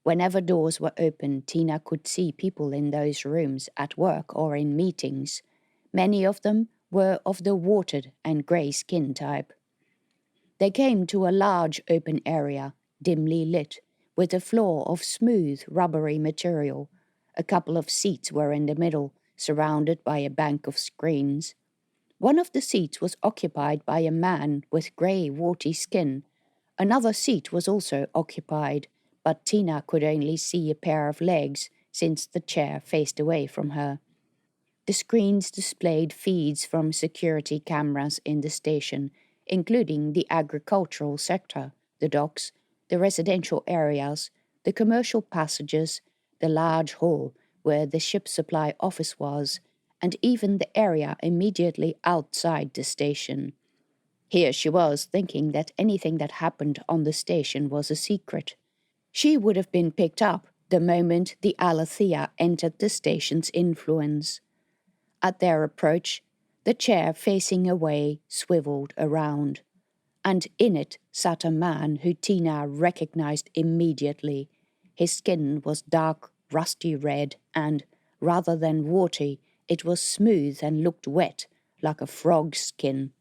Whenever doors were open, Tina could see people in those rooms at work or in meetings. Many of them were of the watered and grey skin type. They came to a large open area, dimly lit, with a floor of smooth, rubbery material. A couple of seats were in the middle, surrounded by a bank of screens. One of the seats was occupied by a man with grey, warty skin. Another seat was also occupied, but Tina could only see a pair of legs, since the chair faced away from her. The screens displayed feeds from security cameras in the station, including the agricultural sector, the docks, the residential areas, the commercial passages, the large hall where the ship supply office was, and even the area immediately outside the station. Here she was thinking that anything that happened on the station was a secret. She would have been picked up the moment the Alethea entered the station's influence. At their approach, the chair facing away swiveled around, and in it sat a man who Tina recognized immediately. His skin was dark, rusty red, and, rather than warty, it was smooth and looked wet, like a frog's skin.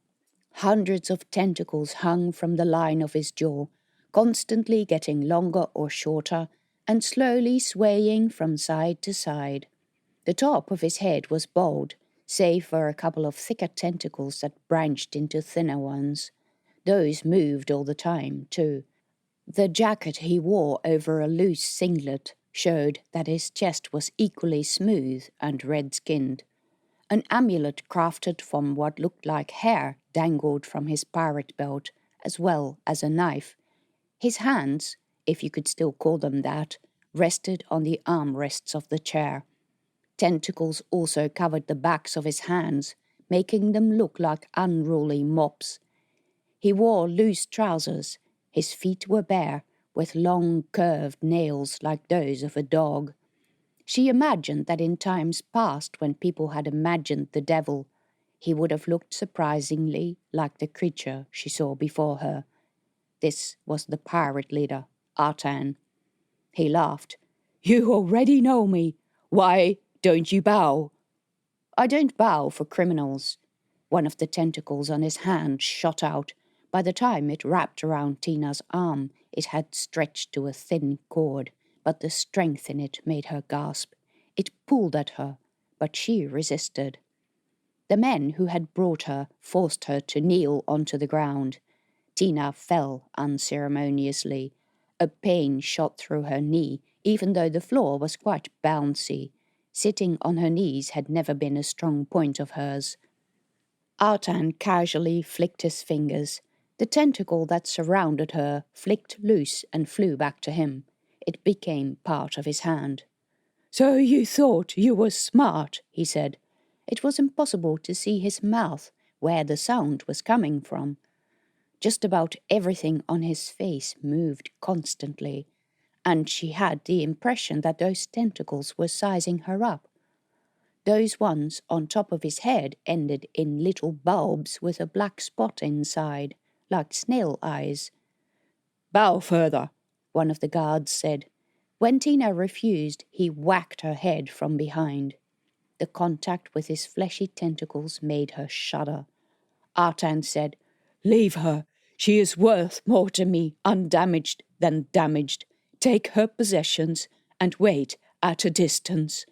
Hundreds of tentacles hung from the line of his jaw, constantly getting longer or shorter, and slowly swaying from side to side. The top of his head was bald, save for a couple of thicker tentacles that branched into thinner ones. Those moved all the time, too. The jacket he wore over a loose singlet showed that his chest was equally smooth and red-skinned. An amulet crafted from what looked like hair dangled from his pirate belt, as well as a knife. His hands, if you could still call them that, rested on the armrests of the chair. Tentacles also covered the backs of his hands, making them look like unruly mops. He wore loose trousers. His feet were bare, with long curved nails like those of a dog. She imagined that in times past, when people had imagined the devil, he would have looked surprisingly like the creature she saw before her. This was the pirate leader, Artan. He laughed. "You already know me. Why don't you bow?" "I don't bow for criminals." One of the tentacles on his hand shot out. By the time it wrapped around Tina's arm, it had stretched to a thin cord, but the strength in it made her gasp. It pulled at her, but she resisted. The men who had brought her forced her to kneel onto the ground. Tina fell unceremoniously. A pain shot through her knee, even though the floor was quite bouncy. Sitting on her knees had never been a strong point of hers. Artan casually flicked his fingers. The tentacle that surrounded her flicked loose and flew back to him. It became part of his hand. "So you thought you were smart," he said. It was impossible to see his mouth, where the sound was coming from. Just about everything on his face moved constantly, and she had the impression that those tentacles were sizing her up. Those ones on top of his head ended in little bulbs with a black spot inside, like snail eyes. "Bow further," one of the guards said. When Tina refused, he whacked her head from behind. The contact with his fleshy tentacles made her shudder. Artan said, "Leave her. She is worth more to me undamaged than damaged. Take her possessions and wait at a distance."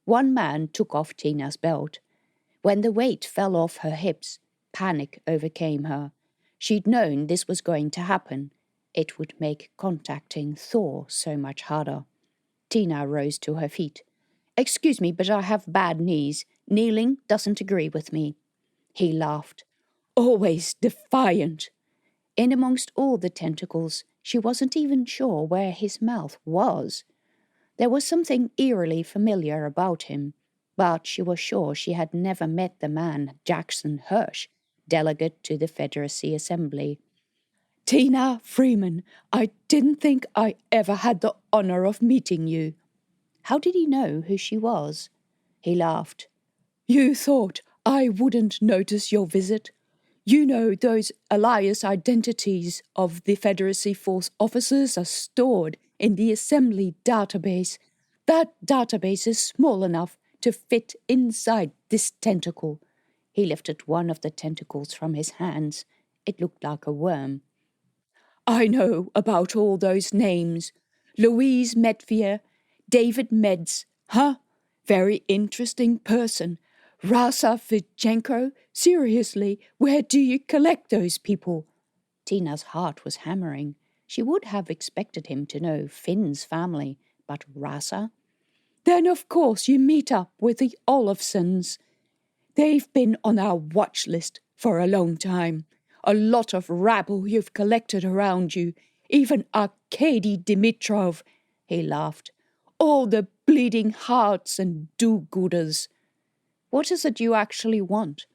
One man took off Tina's belt. When the weight fell off her hips, panic overcame her. She'd known this was going to happen. It would make contacting Thor so much harder. Tina rose to her feet. "Excuse me, but I have bad knees. Kneeling doesn't agree with me." He laughed. "Always defiant." In amongst all the tentacles, she wasn't even sure where his mouth was. There was something eerily familiar about him, but she was sure she had never met the man Jackson Hirsch, delegate to the Federacy Assembly. "Tina Freeman, I didn't think I ever had the honor of meeting you." How did he know who she was? He laughed. "You thought I wouldn't notice your visit? You know those alias identities of the Federacy Force officers are stored in the assembly database. That database is small enough to fit inside this tentacle. He lifted one of the tentacles from his hands. It looked like a worm. I know about all those names. Louise Medvier, David Meds. Huh? Very interesting person. Rasa Vichenko? Seriously, where do you collect those people? Tina's heart was hammering. She would have expected him to know Finn's family, but Rasa? Then of course you meet up with the Olofsons. They've been on our watch list for a long time. A lot of rabble you've collected around you. Even Arkady Dimitrov. He laughed. All the bleeding hearts and do-gooders. What is it you actually want?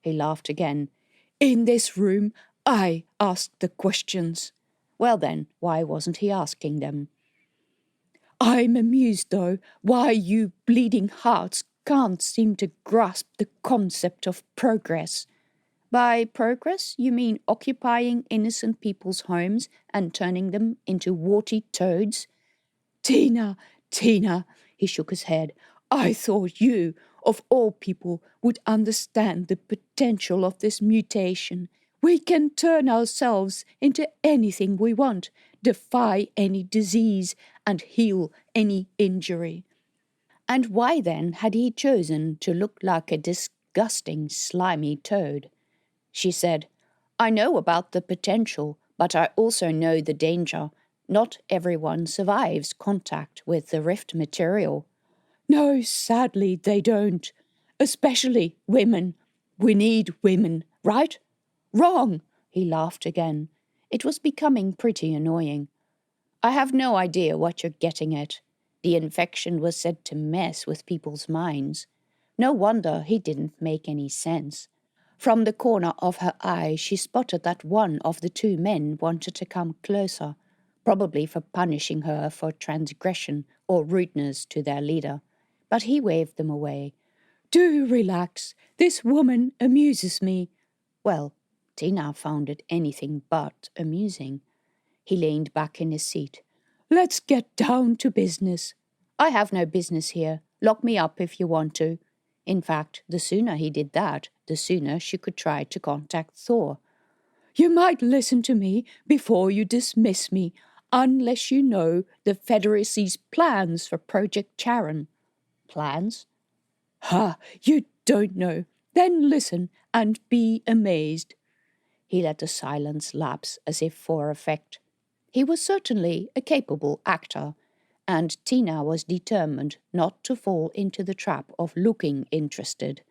He laughed again. In this room, I asked the questions. Well then, why wasn't he asking them? I'm amused, though, why you bleeding hearts can't seem to grasp the concept of progress. By progress, you mean occupying innocent people's homes and turning them into warty toads? Tina, he shook his head. I thought you, of all people, would understand the potential of this mutation. We can turn ourselves into anything we want, defy any disease, and heal any injury. And why then had he chosen to look like a disgusting, slimy toad? She said, I know about the potential, but I also know the danger. Not everyone survives contact with the rift material. No, sadly they don't. Especially women. We need women, right? Wrong, he laughed again. It was becoming pretty annoying. I have no idea what you're getting at. The infection was said to mess with people's minds. No wonder he didn't make any sense. From the corner of her eye, she spotted that one of the two men wanted to come closer, probably for punishing her for transgression or rudeness to their leader. But he waved them away. Do relax. This woman amuses me. Well, Tina found it anything but amusing. He leaned back in his seat. Let's get down to business. I have no business here. Lock me up if you want to. In fact, the sooner he did that, the sooner she could try to contact Thor. You might listen to me before you dismiss me, unless you know the Federacy's plans for Project Charon. Plans? Ha! You don't know. Then listen and be amazed. He let the silence lapse as if for effect. He was certainly a capable actor, and Tina was determined not to fall into the trap of looking interested.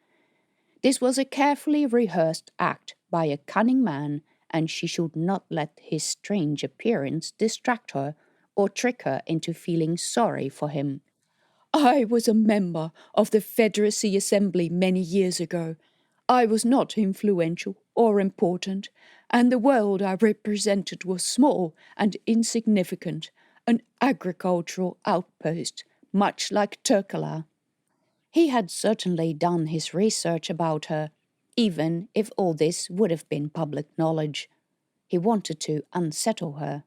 This was a carefully rehearsed act by a cunning man, and she should not let his strange appearance distract her or trick her into feeling sorry for him. I was a member of the Federacy Assembly many years ago. I was not influential or important, and the world I represented was small and insignificant, an agricultural outpost, much like Turkala. He had certainly done his research about her, even if all this would have been public knowledge. He wanted to unsettle her.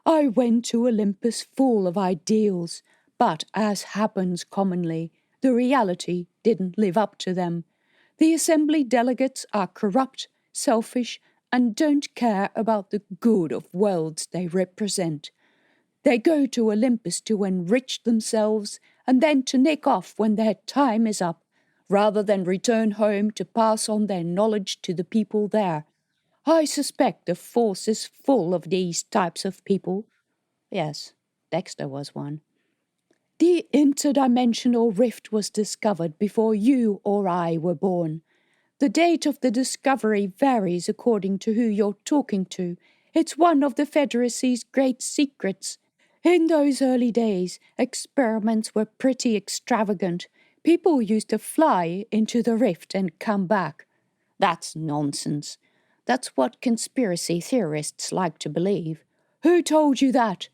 I went to Olympus full of ideals, but as happens commonly, the reality didn't live up to them. The assembly delegates are corrupt, selfish, and don't care about the good of worlds they represent. They go to Olympus to enrich themselves and then to nick off when their time is up, rather than return home to pass on their knowledge to the people there. I suspect the force is full of these types of people. Yes, Dexter was one. The interdimensional rift was discovered before you or I were born. The date of the discovery varies according to who you're talking to. It's one of the Federacy's great secrets. In those early days, experiments were pretty extravagant. People used to fly into the rift and come back. That's nonsense. That's what conspiracy theorists like to believe. Who told you that?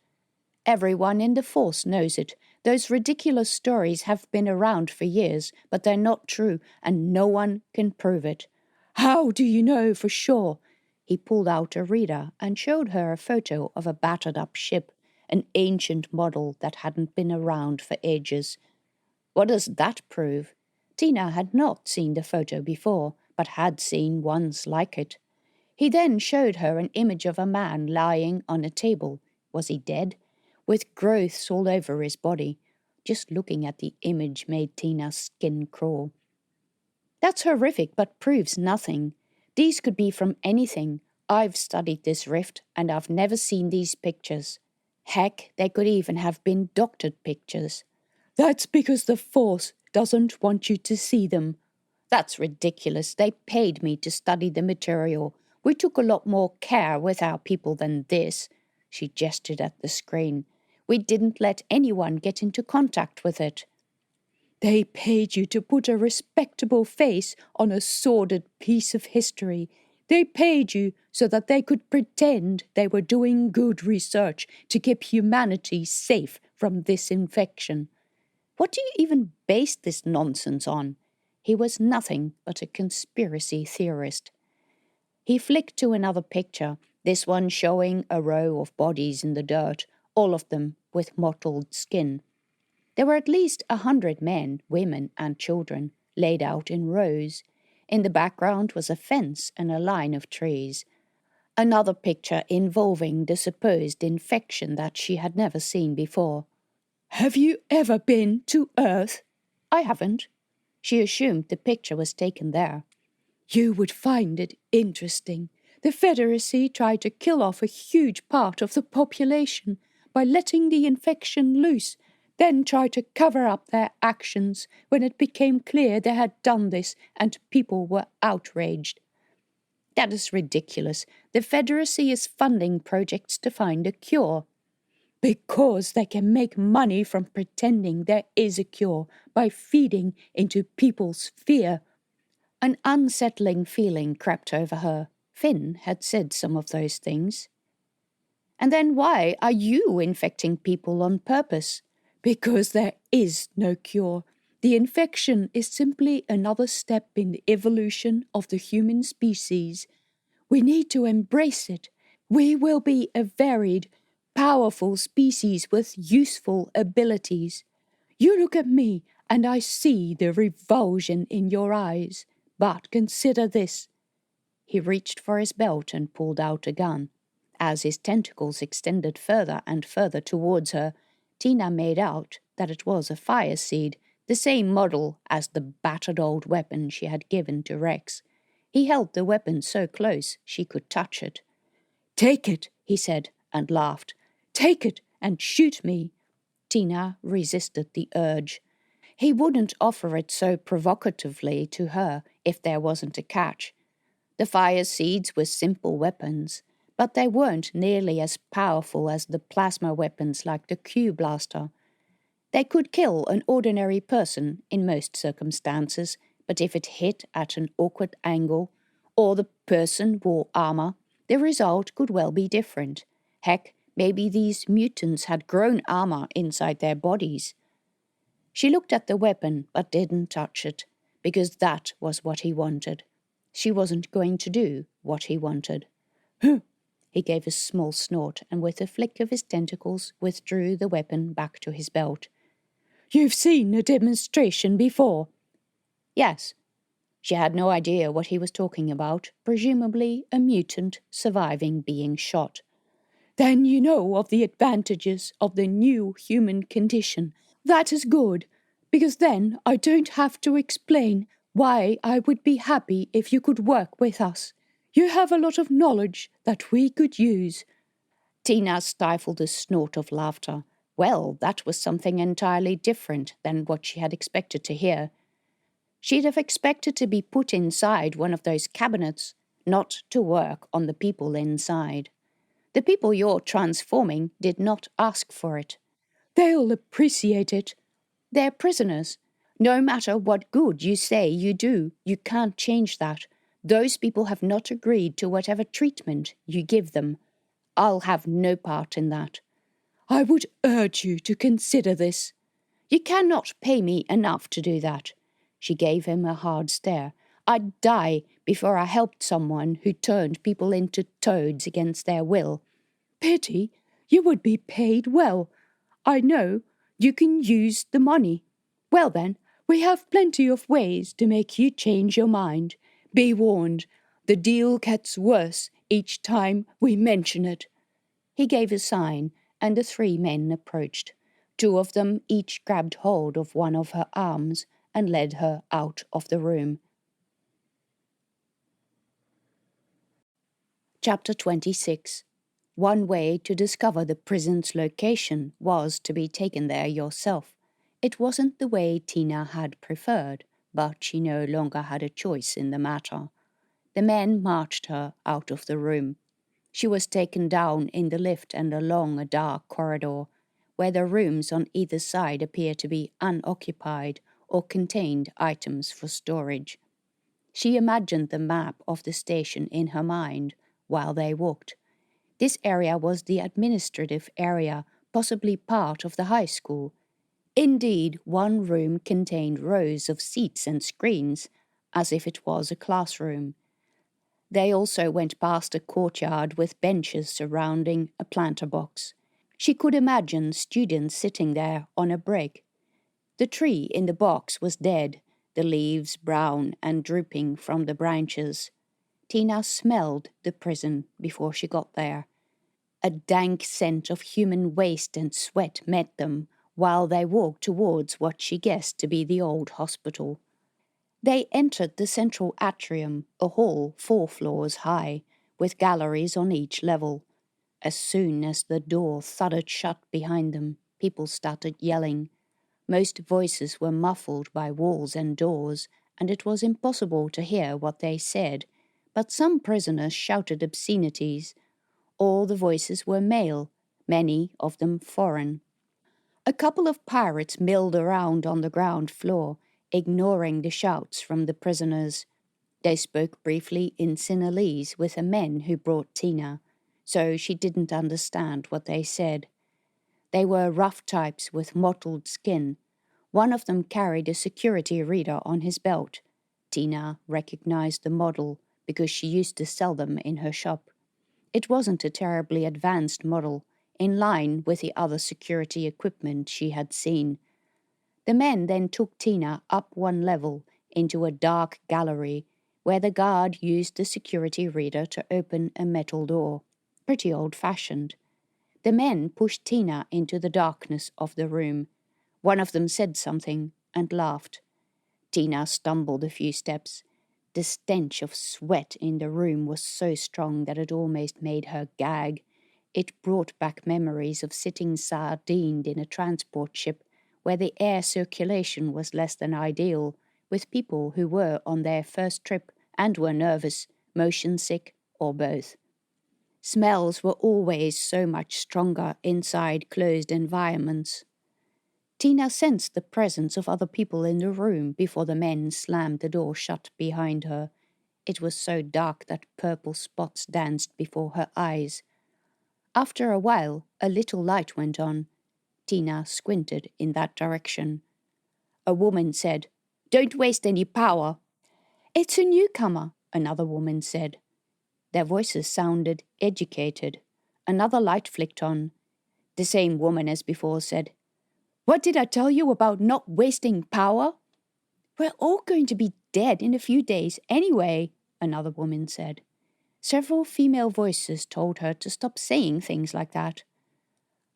Everyone in the force knows it. Those ridiculous stories have been around for years, but they're not true, and no one can prove it. How do you know for sure? He pulled out a reader and showed her a photo of a battered-up ship, an ancient model that hadn't been around for ages. What does that prove? Tina had not seen the photo before, but had seen ones like it. He then showed her an image of a man lying on a table. Was he dead? With growths all over his body. Just looking at the image made Tina's skin crawl. That's horrific, but proves nothing. These could be from anything. I've studied this rift, and I've never seen these pictures. Heck, they could even have been doctored pictures. That's because the Force doesn't want you to see them. That's ridiculous. They paid me to study the material. We took a lot more care with our people than this. She gestured at the screen. We didn't let anyone get into contact with it. They paid you to put a respectable face on a sordid piece of history. They paid you so that they could pretend they were doing good research to keep humanity safe from this infection. What do you even base this nonsense on? He was nothing but a conspiracy theorist. He flicked to another picture, this one showing a row of bodies in the dirt, all of them with mottled skin. There were at least 100 men, women, and children, laid out in rows. In the background was a fence and a line of trees. Another picture involving the supposed infection that she had never seen before. Have you ever been to Earth? I haven't. She assumed the picture was taken there. You would find it interesting. The Federacy tried to kill off a huge part of the population by letting the infection loose, then tried to cover up their actions when it became clear they had done this and people were outraged. That is ridiculous. The Federacy is funding projects to find a cure. Because they can make money from pretending there is a cure by feeding into people's fear. An unsettling feeling crept over her. Finn had said some of those things. And then why are you infecting people on purpose? Because there is no cure. The infection is simply another step in the evolution of the human species. We need to embrace it. We will be a varied, powerful species with useful abilities. You look at me, and I see the revulsion in your eyes. But consider this. He reached for his belt and pulled out a gun. As his tentacles extended further and further towards her, Tina made out that it was a fire seed, the same model as the battered old weapon she had given to Rex. He held the weapon so close she could touch it. Take it, he said, and laughed. Take it and shoot me. Tina resisted the urge. He wouldn't offer it so provocatively to her if there wasn't a catch. The fire seeds were simple weapons, but they weren't nearly as powerful as the plasma weapons like the Q-blaster. They could kill an ordinary person in most circumstances, but if it hit at an awkward angle, or the person wore armor, the result could well be different. Heck, maybe these mutants had grown armor inside their bodies. She looked at the weapon but didn't touch it, because that was what he wanted. She wasn't going to do what he wanted. Huh! He gave a small snort and with a flick of his tentacles withdrew the weapon back to his belt. You've seen a demonstration before? Yes. She had no idea what he was talking about, presumably a mutant surviving being shot. Then you know of the advantages of the new human condition. That is good, because then I don't have to explain why I would be happy if you could work with us. You have a lot of knowledge that we could use. Tina stifled a snort of laughter. Well, that was something entirely different than what she had expected to hear. She'd have expected to be put inside one of those cabinets, not to work on the people inside. The people you're transforming did not ask for it. They'll appreciate it. They're prisoners. No matter what good you say you do, you can't change that. Those people have not agreed to whatever treatment you give them. I'll have no part in that. I would urge you to consider this. You cannot pay me enough to do that. She gave him a hard stare. I'd die before I helped someone who turned people into toads against their will. Pity, You would be paid well. I know you can use the money. Well then, we have plenty of ways to make you change your mind. Be warned, the deal gets worse each time we mention it." He gave a sign, and the three men approached. Two of them each grabbed hold of one of her arms and led her out of the room. Chapter 26. One way to discover the prison's location was to be taken there yourself. It wasn't the way Tina had preferred, but she no longer had a choice in the matter. The men marched her out of the room. She was taken down in the lift and along a dark corridor, where the rooms on either side appeared to be unoccupied or contained items for storage. She imagined the map of the station in her mind while they walked. This area was the administrative area, possibly part of the high school. Indeed, one room contained rows of seats and screens, as if it was a classroom. They also went past a courtyard with benches surrounding a planter box. She could imagine students sitting there on a break. The tree in the box was dead, the leaves brown and drooping from the branches. Tina smelled the prison before she got there. A dank scent of human waste and sweat met them while they walked towards what she guessed to be the old hospital. They entered the central atrium, a hall 4 floors high, with galleries on each level. As soon as the door thudded shut behind them, people started yelling. Most voices were muffled by walls and doors, and it was impossible to hear what they said, but some prisoners shouted obscenities. All the voices were male, many of them foreign. A couple of pirates milled around on the ground floor, ignoring the shouts from the prisoners. They spoke briefly in Sinhalese with the men who brought Tina, so she didn't understand what they said. They were rough types with mottled skin. One of them carried a security reader on his belt. Tina recognized the model because she used to sell them in her shop. It wasn't a terribly advanced model, in line with the other security equipment she had seen. The men then took Tina up one level into a dark gallery where the guard used the security reader to open a metal door. Pretty old-fashioned. The men pushed Tina into the darkness of the room. One of them said something and laughed. Tina stumbled a few steps. The stench of sweat in the room was so strong that it almost made her gag. It brought back memories of sitting sardined in a transport ship where the air circulation was less than ideal, with people who were on their first trip and were nervous, motion sick, or both. Smells were always so much stronger inside closed environments. Tina sensed the presence of other people in the room before the men slammed the door shut behind her. It was so dark that purple spots danced before her eyes. After a while, a little light went on. Tina squinted in that direction. A woman said, "Don't waste any power." "It's a newcomer," another woman said. Their voices sounded educated. Another light flicked on. The same woman as before said, "What did I tell you about not wasting power?" "We're all going to be dead in a few days anyway," another woman said. Several female voices told her to stop saying things like that.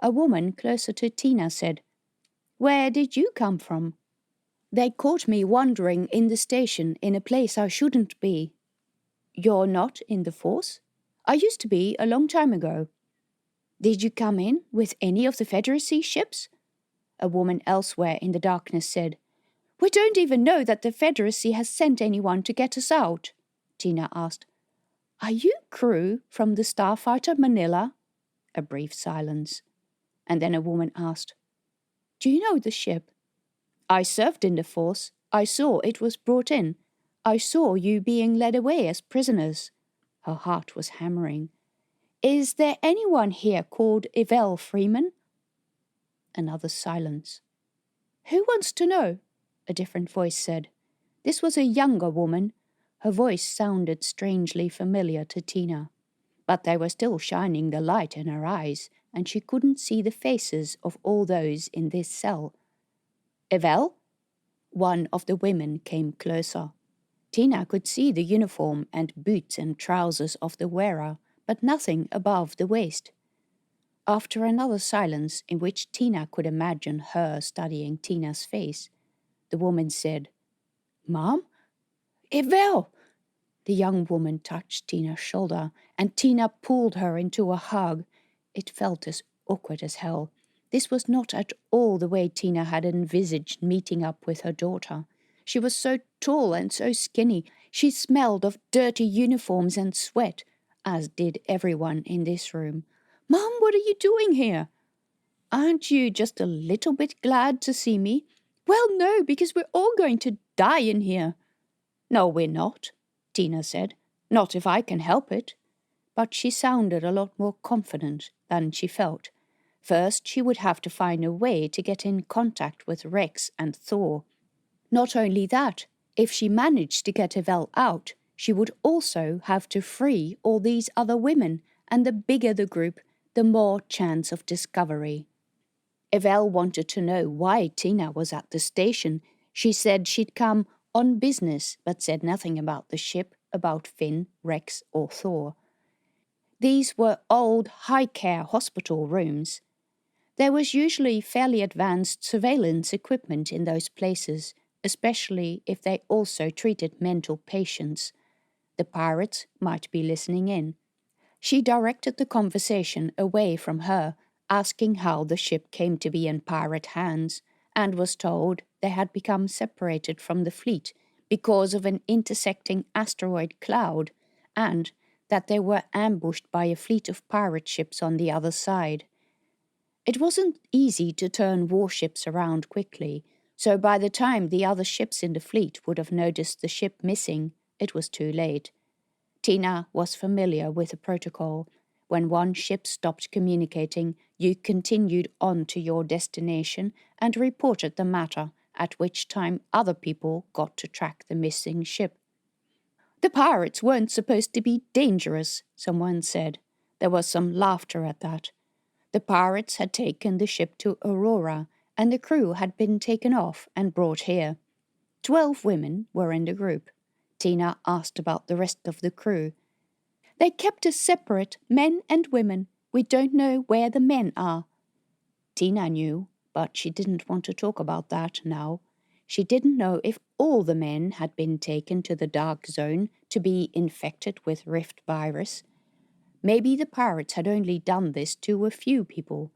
A woman closer to Tina said, "Where did you come from?" "They caught me wandering in the station in a place I shouldn't be." "You're not in the force?" "I used to be a long time ago." "Did you come in with any of the Federacy ships?" A woman elsewhere in the darkness said, "We don't even know that the Federacy has sent anyone to get us out." Tina asked, "Are you crew from the starfighter Manila?" A brief silence. And then a woman asked, "Do you know the ship?" "I served in the force. I saw it was brought in. I saw you being led away as prisoners." Her heart was hammering. "Is there anyone here called Evelle Freeman?" Another silence. "Who wants to know?" a different voice said. This was a younger woman. Her voice sounded strangely familiar to Tina, but they were still shining the light in her eyes, and she couldn't see the faces of all those in this cell. "Evelle?" One of the women came closer. Tina could see the uniform and boots and trousers of the wearer, but nothing above the waist. After another silence in which Tina could imagine her studying Tina's face, the woman said, "Mom? Evelle!" The young woman touched Tina's shoulder, and Tina pulled her into a hug. It felt as awkward as hell. This was not at all the way Tina had envisaged meeting up with her daughter. She was so tall and so skinny. She smelled of dirty uniforms and sweat, as did everyone in this room. "Mom, what are you doing here?" "Aren't you just a little bit glad to see me?" "Well, no, because we're all going to die in here." "No, we're not," Tina said. "Not if I can help it." But she sounded a lot more confident than she felt. First, she would have to find a way to get in contact with Rex and Thor. Not only that, if she managed to get Evelle out, she would also have to free all these other women, and the bigger the group, the more chance of discovery. Evelle wanted to know why Tina was at the station. She said she'd come on business, but said nothing about the ship, about Finn, Rex, or Thor. These were old, high-care hospital rooms. There was usually fairly advanced surveillance equipment in those places, especially if they also treated mental patients. The pirates might be listening in. She directed the conversation away from her, asking how the ship came to be in pirate hands, and was told they had become separated from the fleet because of an intersecting asteroid cloud, and that they were ambushed by a fleet of pirate ships on the other side. It wasn't easy to turn warships around quickly, so by the time the other ships in the fleet would have noticed the ship missing, it was too late. Tina was familiar with the protocol. When one ship stopped communicating, you continued on to your destination and reported the matter, at which time other people got to track the missing ship. "The pirates weren't supposed to be dangerous," someone said. There was some laughter at that. The pirates had taken the ship to Aurora, and the crew had been taken off and brought here. 12 women were in the group. Tina asked about the rest of the crew. "They kept us separate, men and women. We don't know where the men are." Tina knew, but she didn't want to talk about that now. She didn't know if all the men had been taken to the dark zone to be infected with Rift virus. Maybe the pirates had only done this to a few people.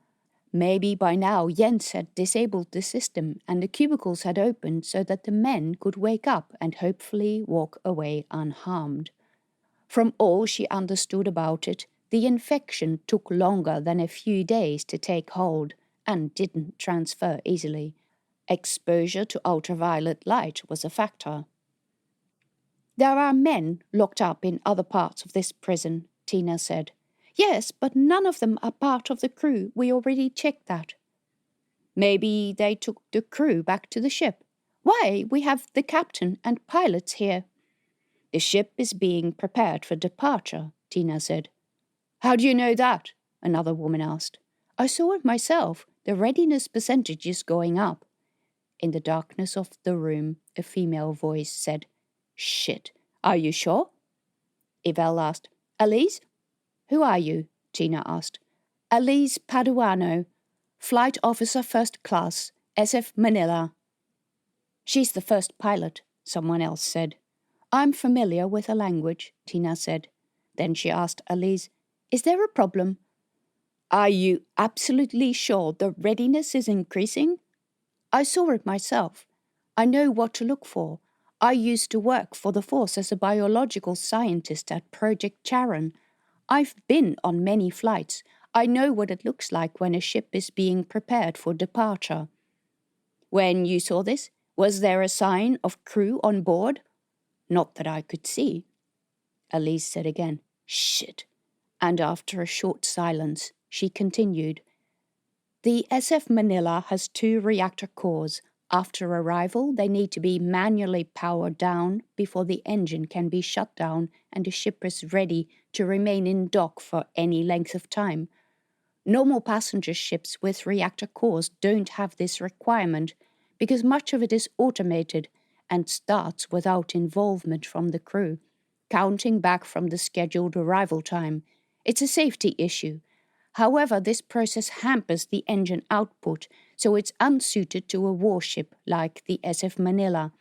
Maybe by now Jens had disabled the system and the cubicles had opened so that the men could wake up and hopefully walk away unharmed. From all she understood about it, the infection took longer than a few days to take hold and didn't transfer easily. Exposure to ultraviolet light was a factor. "There are men locked up in other parts of this prison," Tina said. "Yes, but none of them are part of the crew. We already checked that." "Maybe they took the crew back to the ship." "Why? We have the captain and pilots here." "The ship is being prepared for departure," Tina said. "How do you know that?" another woman asked. "I saw it myself. The readiness percentage is going up." In the darkness of the room, a female voice said, "Shit, are you sure?" Evelle asked, "Elise?" "Who are you?" Tina asked. "Elise Paduano, Flight Officer First Class, SF Manila." "She's the first pilot," someone else said. "I'm familiar with the language," Tina said. Then she asked Elise, "Is there a problem?" "Are you absolutely sure the readiness is increasing?" "I saw it myself. I know what to look for. I used to work for the Force as a biological scientist at Project Charon. I've been on many flights. I know what it looks like when a ship is being prepared for departure." "When you saw this, was there a sign of crew on board?" "Not that I could see." Elise said again, "Shit." And after a short silence, she continued, "The SF Manila has 2 reactor cores. After arrival, they need to be manually powered down before the engine can be shut down and the ship is ready to remain in dock for any length of time. Normal passenger ships with reactor cores don't have this requirement because much of it is automated and starts without involvement from the crew, counting back from the scheduled arrival time. It's a safety issue. However, this process hampers the engine output, so it's unsuited to a warship like the SF Manila.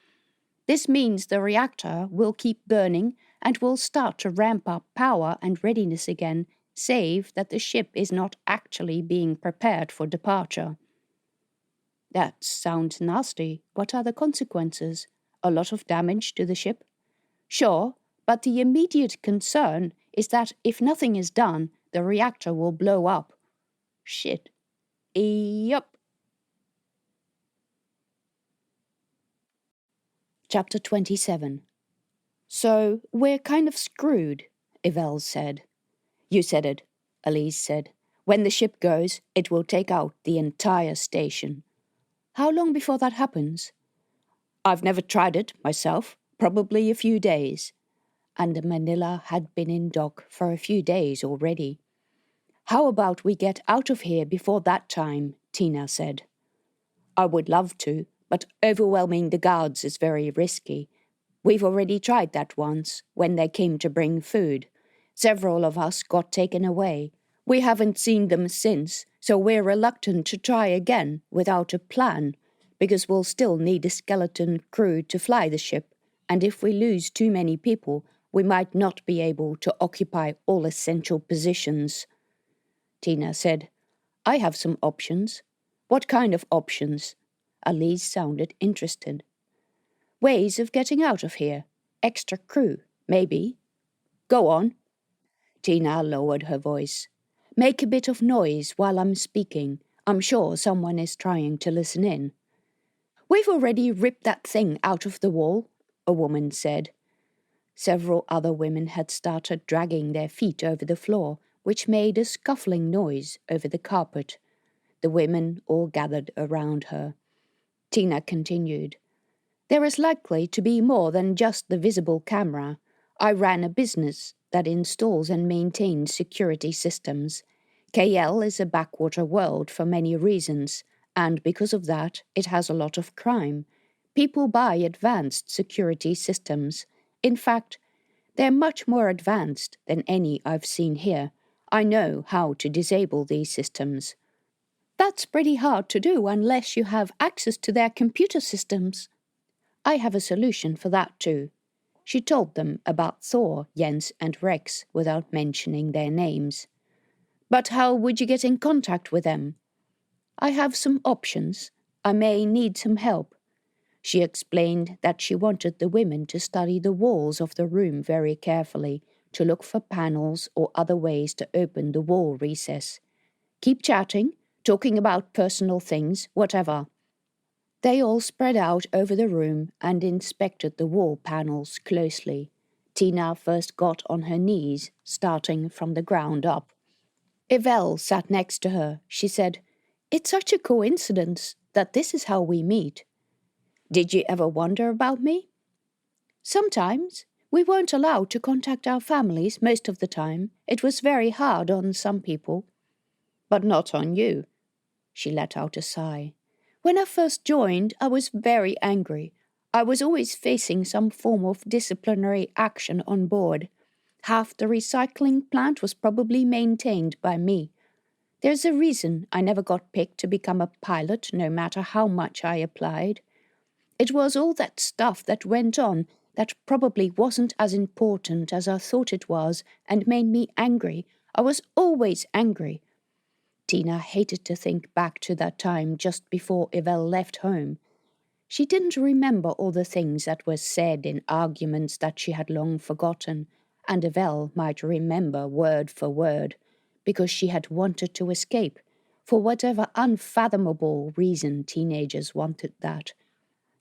This means the reactor will keep burning and will start to ramp up power and readiness again, save that the ship is not actually being prepared for departure. That sounds nasty. What are the consequences? A lot of damage to the ship? Sure, but the immediate concern is that if nothing is done, the reactor will blow up. Shit. Yup. Chapter 27. So, we're kind of screwed, Evelle said. You said it, Elise said. When the ship goes, it will take out the entire station. How long before that happens? I've never tried it myself, probably a few days. And Manila had been in dock for a few days already. How about we get out of here before that time, Tina said. I would love to, but overwhelming the guards is very risky. We've already tried that once, when they came to bring food. Several of us got taken away. We haven't seen them since, so we're reluctant to try again without a plan, because we'll still need a skeleton crew to fly the ship, and if we lose too many people, we might not be able to occupy all essential positions. Tina said, I have some options. What kind of options? Elise sounded interested. Ways of getting out of here. Extra crew, maybe. Go on. Tina lowered her voice. Make a bit of noise while I'm speaking. I'm sure someone is trying to listen in. We've already ripped that thing out of the wall, a woman said. Several other women had started dragging their feet over the floor, which made a scuffling noise over the carpet. The women all gathered around her. Tina continued. There is likely to be more than just the visible camera. I ran a business that installs and maintains security systems. KL is a backwater world for many reasons, and because of that, it has a lot of crime. People buy advanced security systems. In fact, they're much more advanced than any I've seen here. I know how to disable these systems. That's pretty hard to do unless you have access to their computer systems. I have a solution for that too. She told them about Thor, Jens and Rex without mentioning their names. But how would you get in contact with them? I have some options. I may need some help. She explained that she wanted the women to study the walls of the room very carefully, to look for panels or other ways to open the wall recess. Keep chatting, talking about personal things, whatever. They all spread out over the room and inspected the wall panels closely. Tina first got on her knees, starting from the ground up. Evelle sat next to her. She said, It's such a coincidence that this is how we meet. Did you ever wonder about me? Sometimes. We weren't allowed to contact our families most of the time. It was very hard on some people. But not on you. She let out a sigh. When I first joined, I was very angry. I was always facing some form of disciplinary action on board. Half the recycling plant was probably maintained by me. There's a reason I never got picked to become a pilot, no matter how much I applied. It was all that stuff that went on that probably wasn't as important as I thought it was and made me angry. I was always angry. Tina hated to think back to that time just before Evelle left home. She didn't remember all the things that were said in arguments that she had long forgotten, and Evelle might remember word for word, because she had wanted to escape, for whatever unfathomable reason teenagers wanted that.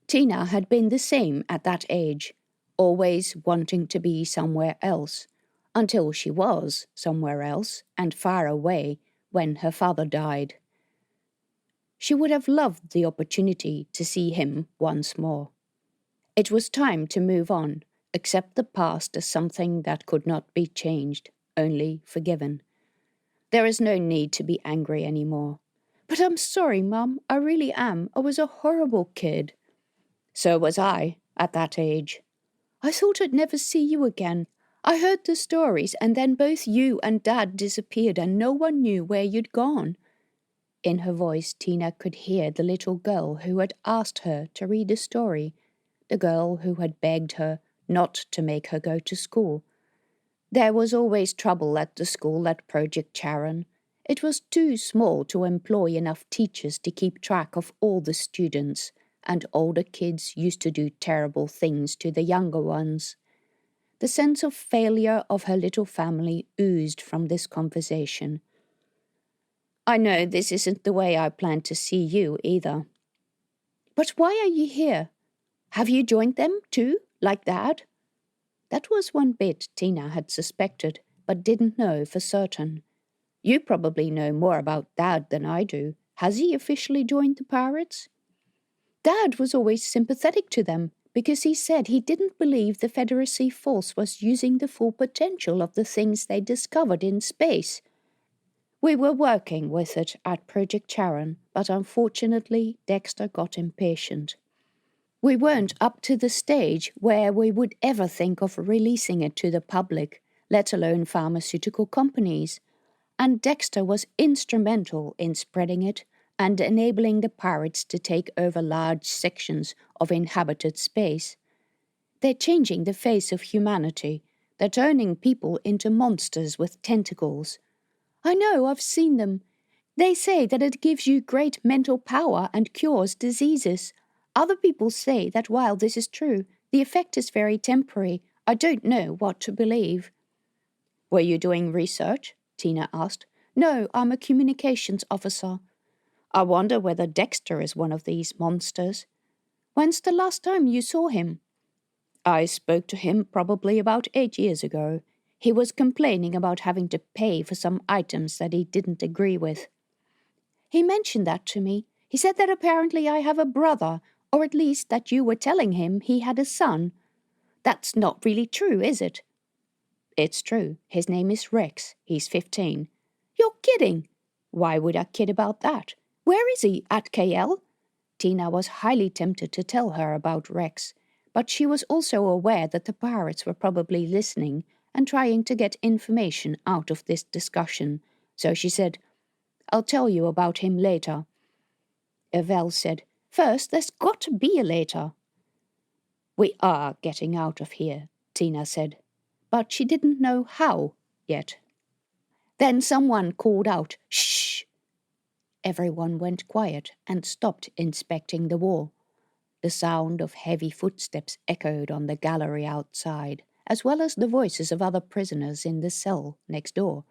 Tina had been the same at that age, always wanting to be somewhere else, until she was somewhere else and far away when her father died. She would have loved the opportunity to see him once more. It was time to move on, accept the past as something that could not be changed, only forgiven. There is no need to be angry anymore. But I'm sorry, Mum, I really am. I was a horrible kid. So was I, at that age. I thought I'd never see you again. I heard the stories, and then both you and Dad disappeared and no one knew where you'd gone. In her voice, Tina could hear the little girl who had asked her to read a story, the girl who had begged her not to make her go to school. There was always trouble at the school at Project Charon. It was too small to employ enough teachers to keep track of all the students, and older kids used to do terrible things to the younger ones. The sense of failure of her little family oozed from this conversation. I know this isn't the way I planned to see you either. But why are you here? Have you joined them too, like Dad? That was one bit Tina had suspected, but didn't know for certain. You probably know more about Dad than I do. Has he officially joined the pirates? Dad was always sympathetic to them, because he said he didn't believe the Federacy force was using the full potential of the things they discovered in space. We were working with it at Project Charon, but unfortunately Dexter got impatient. We weren't up to the stage where we would ever think of releasing it to the public, let alone pharmaceutical companies, and Dexter was instrumental in spreading it and enabling the pirates to take over large sections of inhabited space. They're changing the face of humanity. They're turning people into monsters with tentacles. I know, I've seen them. They say that it gives you great mental power and cures diseases. Other people say that while this is true, the effect is very temporary. I don't know what to believe. Were you doing research? Tina asked. No, I'm a communications officer. I wonder whether Dexter is one of these monsters. When's the last time you saw him? I spoke to him probably about 8 years ago. He was complaining about having to pay for some items that he didn't agree with. He mentioned that to me. He said that apparently I have a brother, or at least that you were telling him he had a son. That's not really true, is it? It's true. His name is Rex. He's 15. You're kidding. Why would I kid about that? Where is he, at KL? Tina was highly tempted to tell her about Rex, but she was also aware that the pirates were probably listening and trying to get information out of this discussion, so she said, I'll tell you about him later. Evelle said, First, there's got to be a later. We are getting out of here, Tina said, but she didn't know how yet. Then someone called out, Shh! Everyone went quiet and stopped inspecting the wall. The sound of heavy footsteps echoed on the gallery outside, as well as the voices of other prisoners in the cell next door.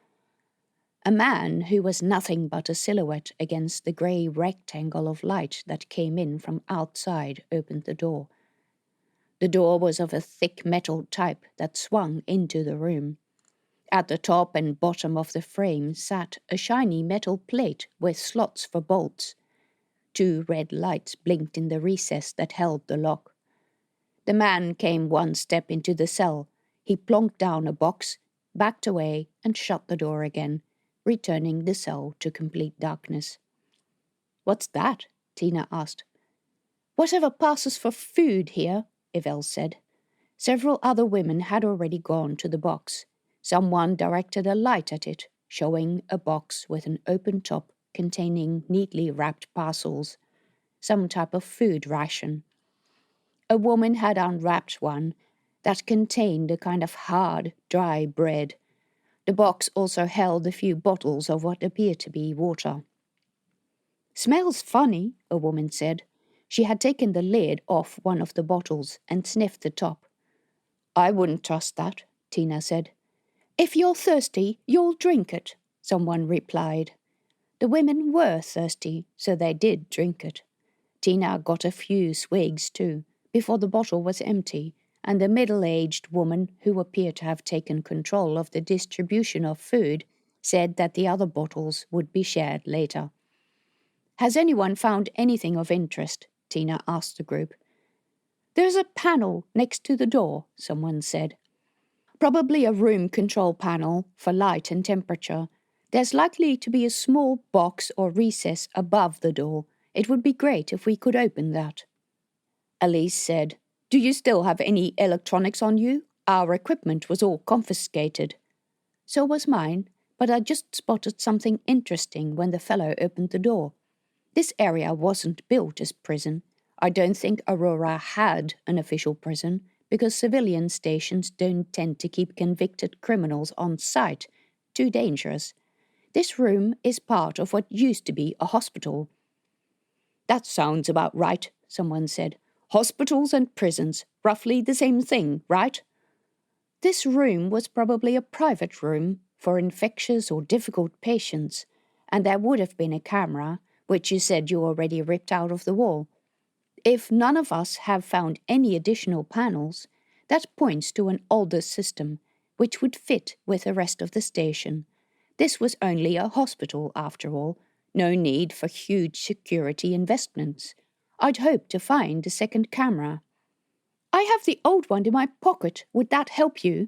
A man who was nothing but a silhouette against the grey rectangle of light that came in from outside opened the door. The door was of a thick metal type that swung into the room. At the top and bottom of the frame sat a shiny metal plate with slots for bolts. 2 red lights blinked in the recess that held the lock. The man came one step into the cell. He plonked down a box, backed away, and shut the door again, returning the cell to complete darkness. What's that? Tina asked. Whatever passes for food here, Evelle said. Several other women had already gone to the box. Someone directed a light at it, showing a box with an open top containing neatly wrapped parcels, some type of food ration. A woman had unwrapped one that contained a kind of hard, dry bread. The box also held a few bottles of what appeared to be water. Smells funny, a woman said. She had taken the lid off one of the bottles and sniffed the top. I wouldn't trust that, Tina said. If you're thirsty, you'll drink it, someone replied. The women were thirsty, so they did drink it. Tina got a few swigs too, before the bottle was empty, and the middle-aged woman, who appeared to have taken control of the distribution of food, said that the other bottles would be shared later. Has anyone found anything of interest? Tina asked the group. There's a panel next to the door, someone said. Probably a room control panel for light and temperature. There's likely to be a small box or recess above the door. It would be great if we could open that. Elise said, "Do you still have any electronics on you? Our equipment was all confiscated." So was mine, but I just spotted something interesting when the fellow opened the door. This area wasn't built as prison. I don't think Aurora had an official prison, because civilian stations don't tend to keep convicted criminals on site. Too dangerous. This room is part of what used to be a hospital. "That sounds about right," someone said. "Hospitals and prisons, roughly the same thing, right?" This room was probably a private room for infectious or difficult patients, and there would have been a camera, which you said you already ripped out of the wall. If none of us have found any additional panels, that points to an older system, which would fit with the rest of the station. This was only a hospital, after all. No need for huge security investments. I'd hoped to find a second camera. "I have the old one in my pocket. Would that help you?"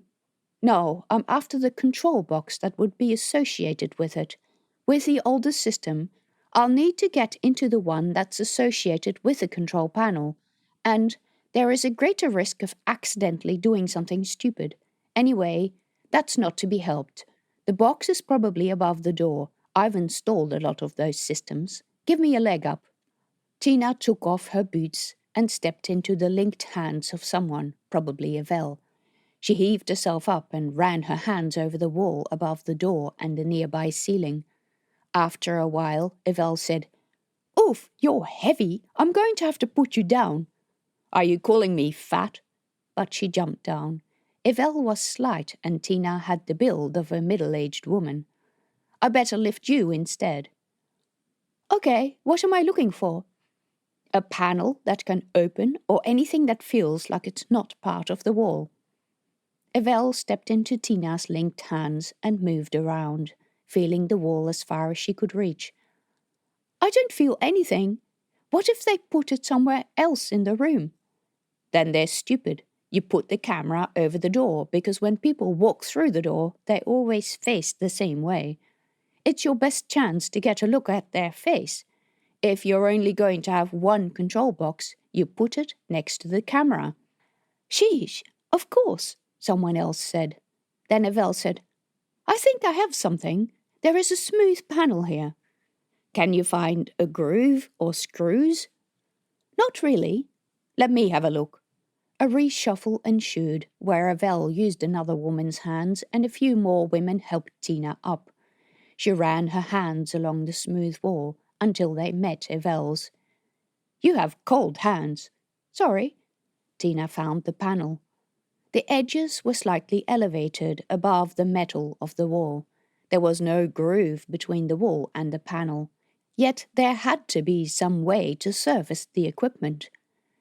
"No, I'm after the control box that would be associated with it. With the older system, I'll need to get into the one that's associated with the control panel, and there is a greater risk of accidentally doing something stupid. Anyway, that's not to be helped. The box is probably above the door. I've installed a lot of those systems. Give me a leg up." Tina took off her boots and stepped into the linked hands of someone, probably Evelle. She heaved herself up and ran her hands over the wall above the door and the nearby ceiling. After a while, Evelle said, "Oof, you're heavy. I'm going to have to put you down." "Are you calling me fat?" But she jumped down. Evelle was slight and Tina had the build of a middle-aged woman. "I better lift you instead." "Okay, what am I looking for?" "A panel that can open or anything that feels like it's not part of the wall." Evelle stepped into Tina's linked hands and moved around, feeling the wall as far as she could reach. "I don't feel anything. What if they put it somewhere else in the room?" "Then they're stupid. You put the camera over the door because when people walk through the door, they always face the same way. It's your best chance to get a look at their face. If you're only going to have one control box, you put it next to the camera." "Sheesh, of course," someone else said. Then Evelle said, "I think I have something. There is a smooth panel here." "Can you find a groove or screws?" "Not really." "Let me have a look." A reshuffle ensued, where Evelle used another woman's hands and a few more women helped Tina up. She ran her hands along the smooth wall until they met Evelle's. "You have cold hands." "Sorry." Tina found the panel. The edges were slightly elevated above the metal of the wall. There was no groove between the wall and the panel. Yet there had to be some way to service the equipment.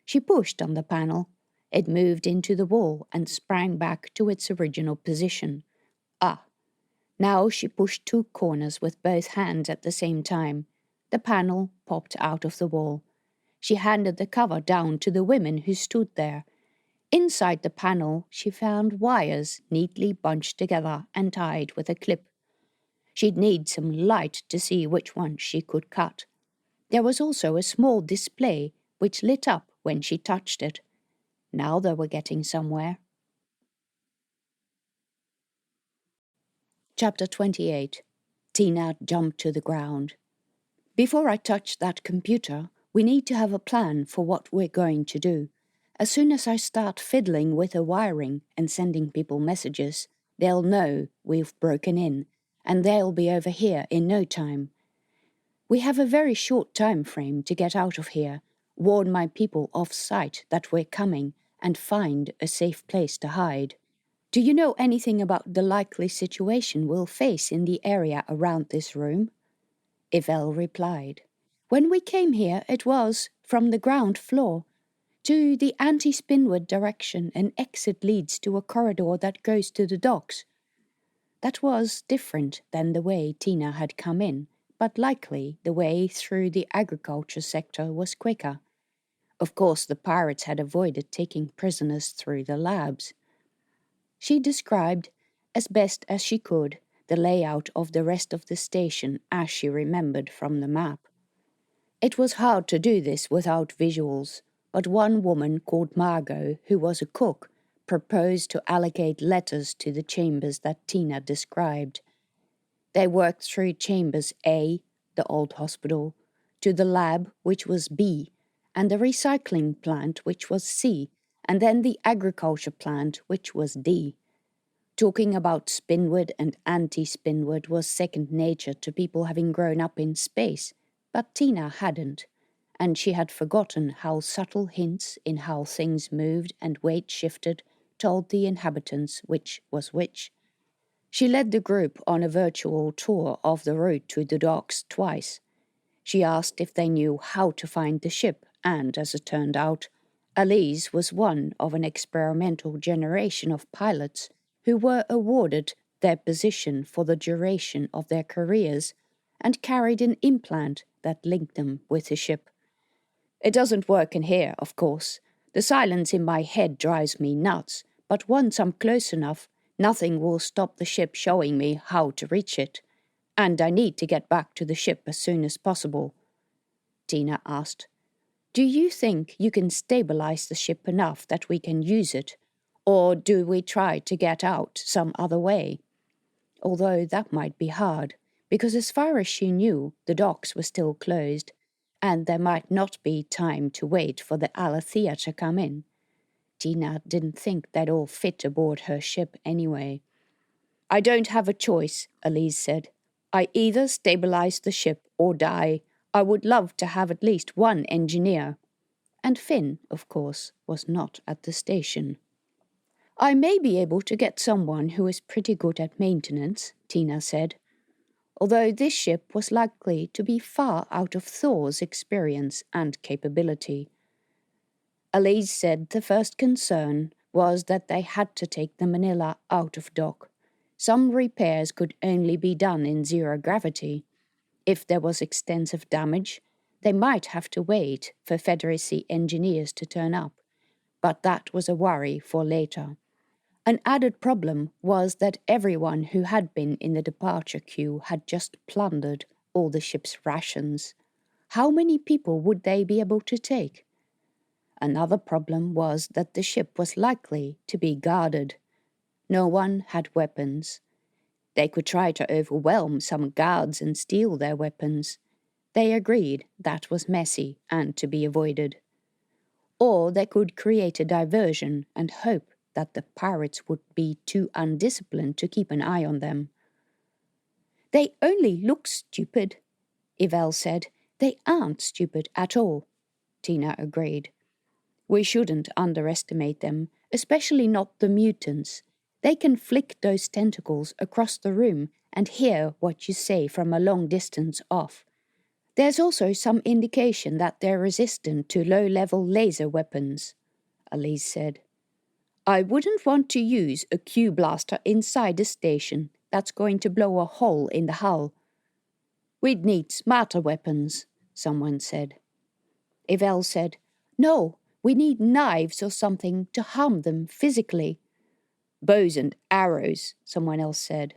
She pushed on the panel. It moved into the wall and sprang back to its original position. Ah! Now she pushed two corners with both hands at the same time. The panel popped out of the wall. She handed the cover down to the women who stood there. Inside the panel, she found wires neatly bunched together and tied with a clip. She'd need some light to see which one she could cut. There was also a small display which lit up when she touched it. Now they were getting somewhere. Chapter 28. Tina jumped to the ground. "Before I touch that computer, we need to have a plan for what we're going to do. As soon as I start fiddling with the wiring and sending people messages, they'll know we've broken in, and they'll be over here in no time. We have a very short time frame to get out of here, warn my people off-site that we're coming, and find a safe place to hide. Do you know anything about the likely situation we'll face in the area around this room?" Evelle replied. "When we came here, it was, from the ground floor. To the anti-spinward direction, an exit leads to a corridor that goes to the docks." That was different than the way Tina had come in, but likely the way through the agriculture sector was quicker. Of course, the pirates had avoided taking prisoners through the labs. She described, as best as she could, the layout of the rest of the station as she remembered from the map. It was hard to do this without visuals, but one woman called Margot, who was a cook, proposed to allocate letters to the chambers that Tina described. They worked through chambers A, the old hospital, to the lab, which was B, and the recycling plant, which was C, and then the agriculture plant, which was D. Talking about spinwood and anti-spinwood was second nature to people having grown up in space, but Tina hadn't, and she had forgotten how subtle hints in how things moved and weight shifted told the inhabitants which was which. She led the group on a virtual tour of the route to the docks twice. She asked if they knew how to find the ship, and, as it turned out, Elise was one of an experimental generation of pilots who were awarded their position for the duration of their careers and carried an implant that linked them with the ship. It doesn't work in here, of course. The silence in my head drives me nuts, but once I'm close enough, nothing will stop the ship showing me how to reach it. And I need to get back to the ship as soon as possible. Tina asked, "Do you think you can stabilize the ship enough that we can use it? Or do we try to get out some other way?" Although that might be hard, because as far as she knew, the docks were still closed, and there might not be time to wait for the Alethea to come in. Tina didn't think they'd all fit aboard her ship anyway. "I don't have a choice," Elise said. "I either stabilize the ship or die. I would love to have at least one engineer." And Finn, of course, was not at the station. "I may be able to get someone who is pretty good at maintenance," Tina said, although this ship was likely to be far out of Thor's experience and capability. Elise said the first concern was that they had to take the Manila out of dock. Some repairs could only be done in zero gravity. If there was extensive damage, they might have to wait for Federacy engineers to turn up, but that was a worry for later. An added problem was that everyone who had been in the departure queue had just plundered all the ship's rations. How many people would they be able to take? Another problem was that the ship was likely to be guarded. No one had weapons. They could try to overwhelm some guards and steal their weapons. They agreed that was messy and to be avoided. Or they could create a diversion and hope that the pirates would be too undisciplined to keep an eye on them. "They only look stupid," Evelle said. "They aren't stupid at all," Tina agreed. "We shouldn't underestimate them, especially not the mutants. They can flick those tentacles across the room and hear what you say from a long distance off. There's also some indication that they're resistant to low-level laser weapons," Elise said. "I wouldn't want to use a Q-blaster inside the station that's going to blow a hole in the hull." "We'd need smarter weapons," someone said. Evelle said, "No, we need knives or something to harm them physically." "Bows and arrows," someone else said.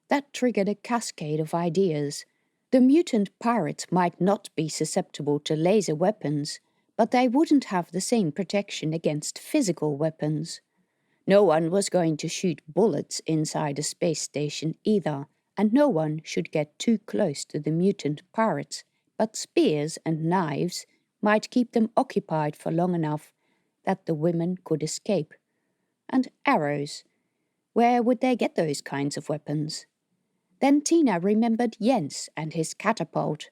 That triggered a cascade of ideas. The mutant pirates might not be susceptible to laser weapons, but they wouldn't have the same protection against physical weapons. No one was going to shoot bullets inside a space station either, and no one should get too close to the mutant pirates, but spears and knives might keep them occupied for long enough that the women could escape. And arrows. Where would they get those kinds of weapons? Then Tina remembered Jens and his catapult.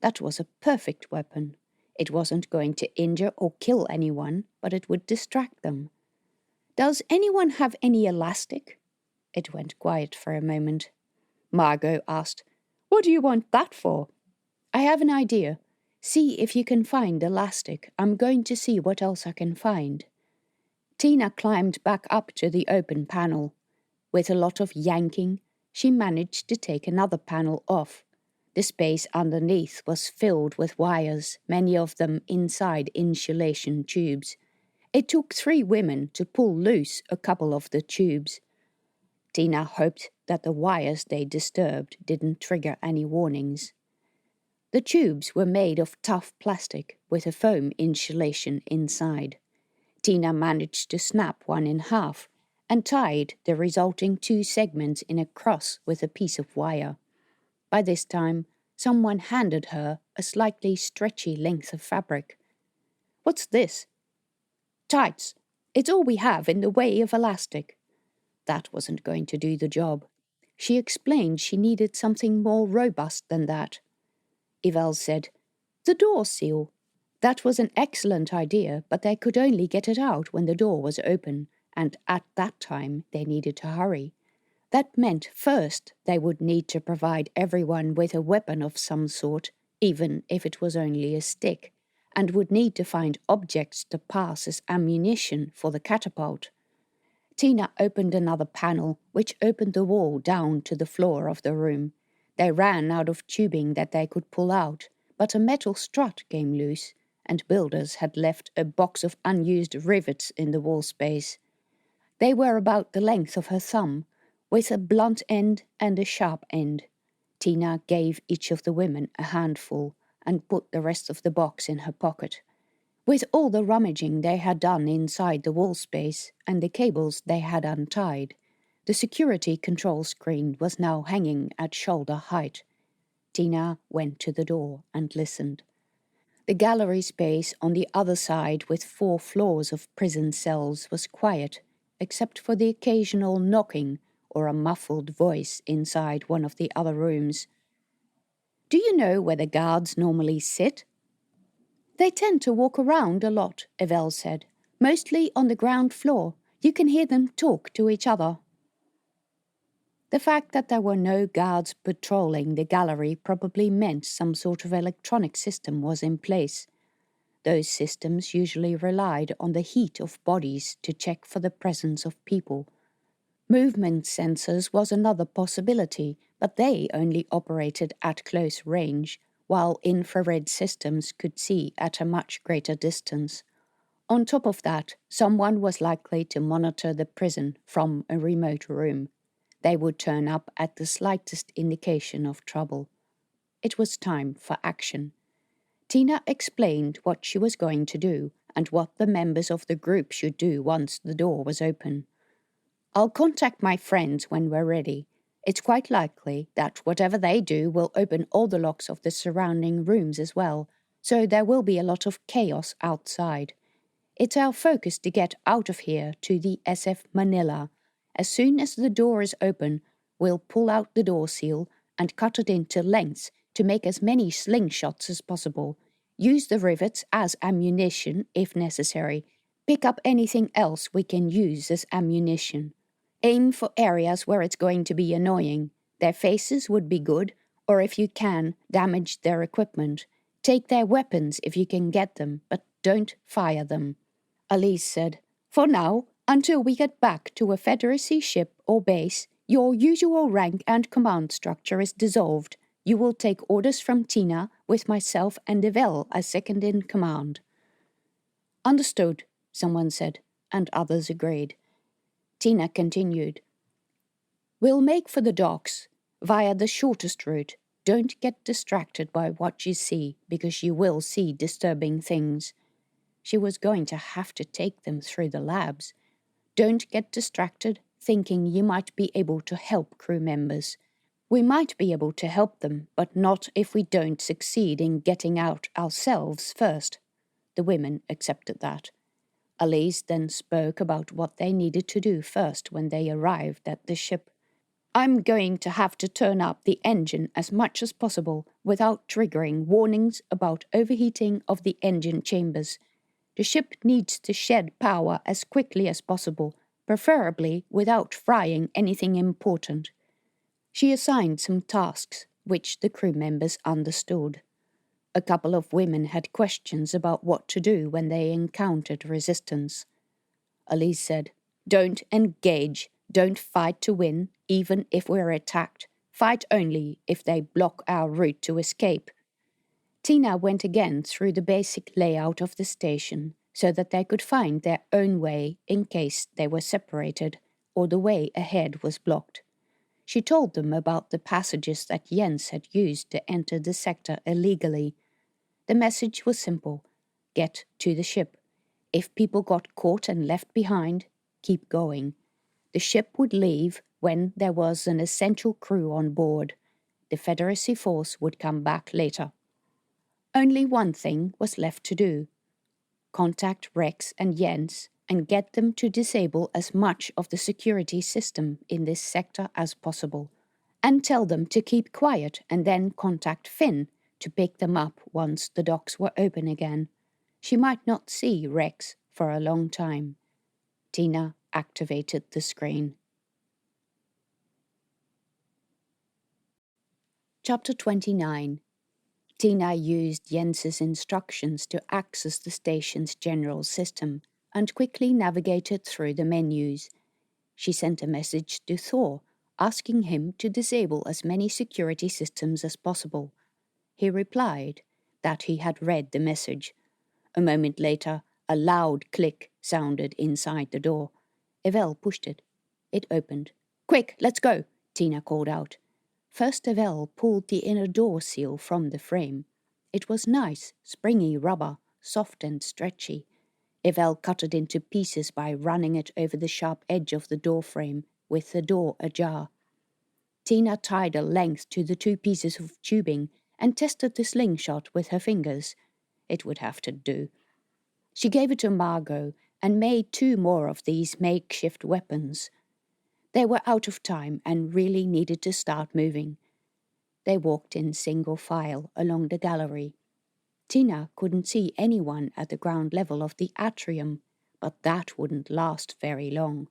That was a perfect weapon. It wasn't going to injure or kill anyone, but it would distract them. "Does anyone have any elastic?" It went quiet for a moment. Margot asked, "What do you want that for?" "I have an idea. See if you can find elastic. I'm going to see what else I can find." Tina climbed back up to the open panel. With a lot of yanking, she managed to take another panel off. The space underneath was filled with wires, many of them inside insulation tubes. It took 3 women to pull loose a couple of the tubes. Tina hoped that the wires they disturbed didn't trigger any warnings. The tubes were made of tough plastic with a foam insulation inside. Tina managed to snap one in half and tied the resulting 2 segments in a cross with a piece of wire. By this time, someone handed her a slightly stretchy length of fabric. "What's this?" "Tights. It's all we have in the way of elastic." That wasn't going to do the job. She explained she needed something more robust than that. Evelle said, "The door seal." That was an excellent idea, but they could only get it out when the door was open, and at that time they needed to hurry. That meant first they would need to provide everyone with a weapon of some sort, even if it was only a stick, and would need to find objects to pass as ammunition for the catapult. Tina opened another panel, which opened the wall down to the floor of the room. They ran out of tubing that they could pull out, but a metal strut came loose, and builders had left a box of unused rivets in the wall space. They were about the length of her thumb, with a blunt end and a sharp end. Tina gave each of the women a handful and put the rest of the box in her pocket. With all the rummaging they had done inside the wall space and the cables they had untied, the security control screen was now hanging at shoulder height. Tina went to the door and listened. The gallery space on the other side with 4 floors of prison cells was quiet, except for the occasional knocking or a muffled voice inside one of the other rooms. "Do you know where the guards normally sit?" "They tend to walk around a lot," Evelle said. "Mostly on the ground floor. You can hear them talk to each other." The fact that there were no guards patrolling the gallery probably meant some sort of electronic system was in place. Those systems usually relied on the heat of bodies to check for the presence of people. Movement sensors was another possibility, but they only operated at close range, while infrared systems could see at a much greater distance. On top of that, someone was likely to monitor the prison from a remote room. They would turn up at the slightest indication of trouble. It was time for action. Tina explained what she was going to do and what the members of the group should do once the door was open. "I'll contact my friends when we're ready. It's quite likely that whatever they do will open all the locks of the surrounding rooms as well, so there will be a lot of chaos outside. It's our focus to get out of here to the SF Manila. As soon as the door is open, we'll pull out the door seal and cut it into lengths to make as many slingshots as possible. Use the rivets as ammunition if necessary. Pick up anything else we can use as ammunition. Aim for areas where it's going to be annoying. Their faces would be good, or if you can, damage their equipment. Take their weapons if you can get them, but don't fire them." Elise said, "For now, until we get back to a Federacy ship or base, your usual rank and command structure is dissolved. You will take orders from Tina, with myself and Evelle as second in command." "Understood," someone said, and others agreed. Tina continued, "We'll make for the docks, via the shortest route. Don't get distracted by what you see, because you will see disturbing things." She was going to have to take them through the labs. "Don't get distracted, thinking you might be able to help crew members. We might be able to help them, but not if we don't succeed in getting out ourselves first." The women accepted that. Elise then spoke about what they needed to do first when they arrived at the ship. "I'm going to have to turn up the engine as much as possible without triggering warnings about overheating of the engine chambers. The ship needs to shed power as quickly as possible, preferably without frying anything important." She assigned some tasks, which the crew members understood. A couple of women had questions about what to do when they encountered resistance. Elise said, "Don't engage. Don't fight to win, even if we're attacked. Fight only if they block our route to escape." Tina went again through the basic layout of the station so that they could find their own way in case they were separated or the way ahead was blocked. She told them about the passages that Jens had used to enter the sector illegally. The message was simple: get to the ship. If people got caught and left behind, keep going. The ship would leave when there was an essential crew on board. The Federacy force would come back later. Only one thing was left to do: contact Rex and Jens and get them to disable as much of the security system in this sector as possible, and tell them to keep quiet and then contact Finn to pick them up once the docks were open again. She might not see Rex for a long time. Tina activated the screen. Chapter 29. Tina used Jens's instructions to access the station's general system and quickly navigated through the menus. She sent a message to Thor, asking him to disable as many security systems as possible. He replied that he had read the message. A moment later, a loud click sounded inside the door. Evelle pushed it. It opened. "Quick, let's go," Tina called out. First, Evelle pulled the inner door seal from the frame. It was nice, springy rubber, soft and stretchy. Evelle cut it into pieces by running it over the sharp edge of the door frame, with the door ajar. Tina tied a length to the 2 pieces of tubing and tested the slingshot with her fingers. It would have to do. She gave it to Margot and made 2 more of these makeshift weapons. They were out of time and really needed to start moving. They walked in single file along the gallery. Tina couldn't see anyone at the ground level of the atrium, but that wouldn't last very long.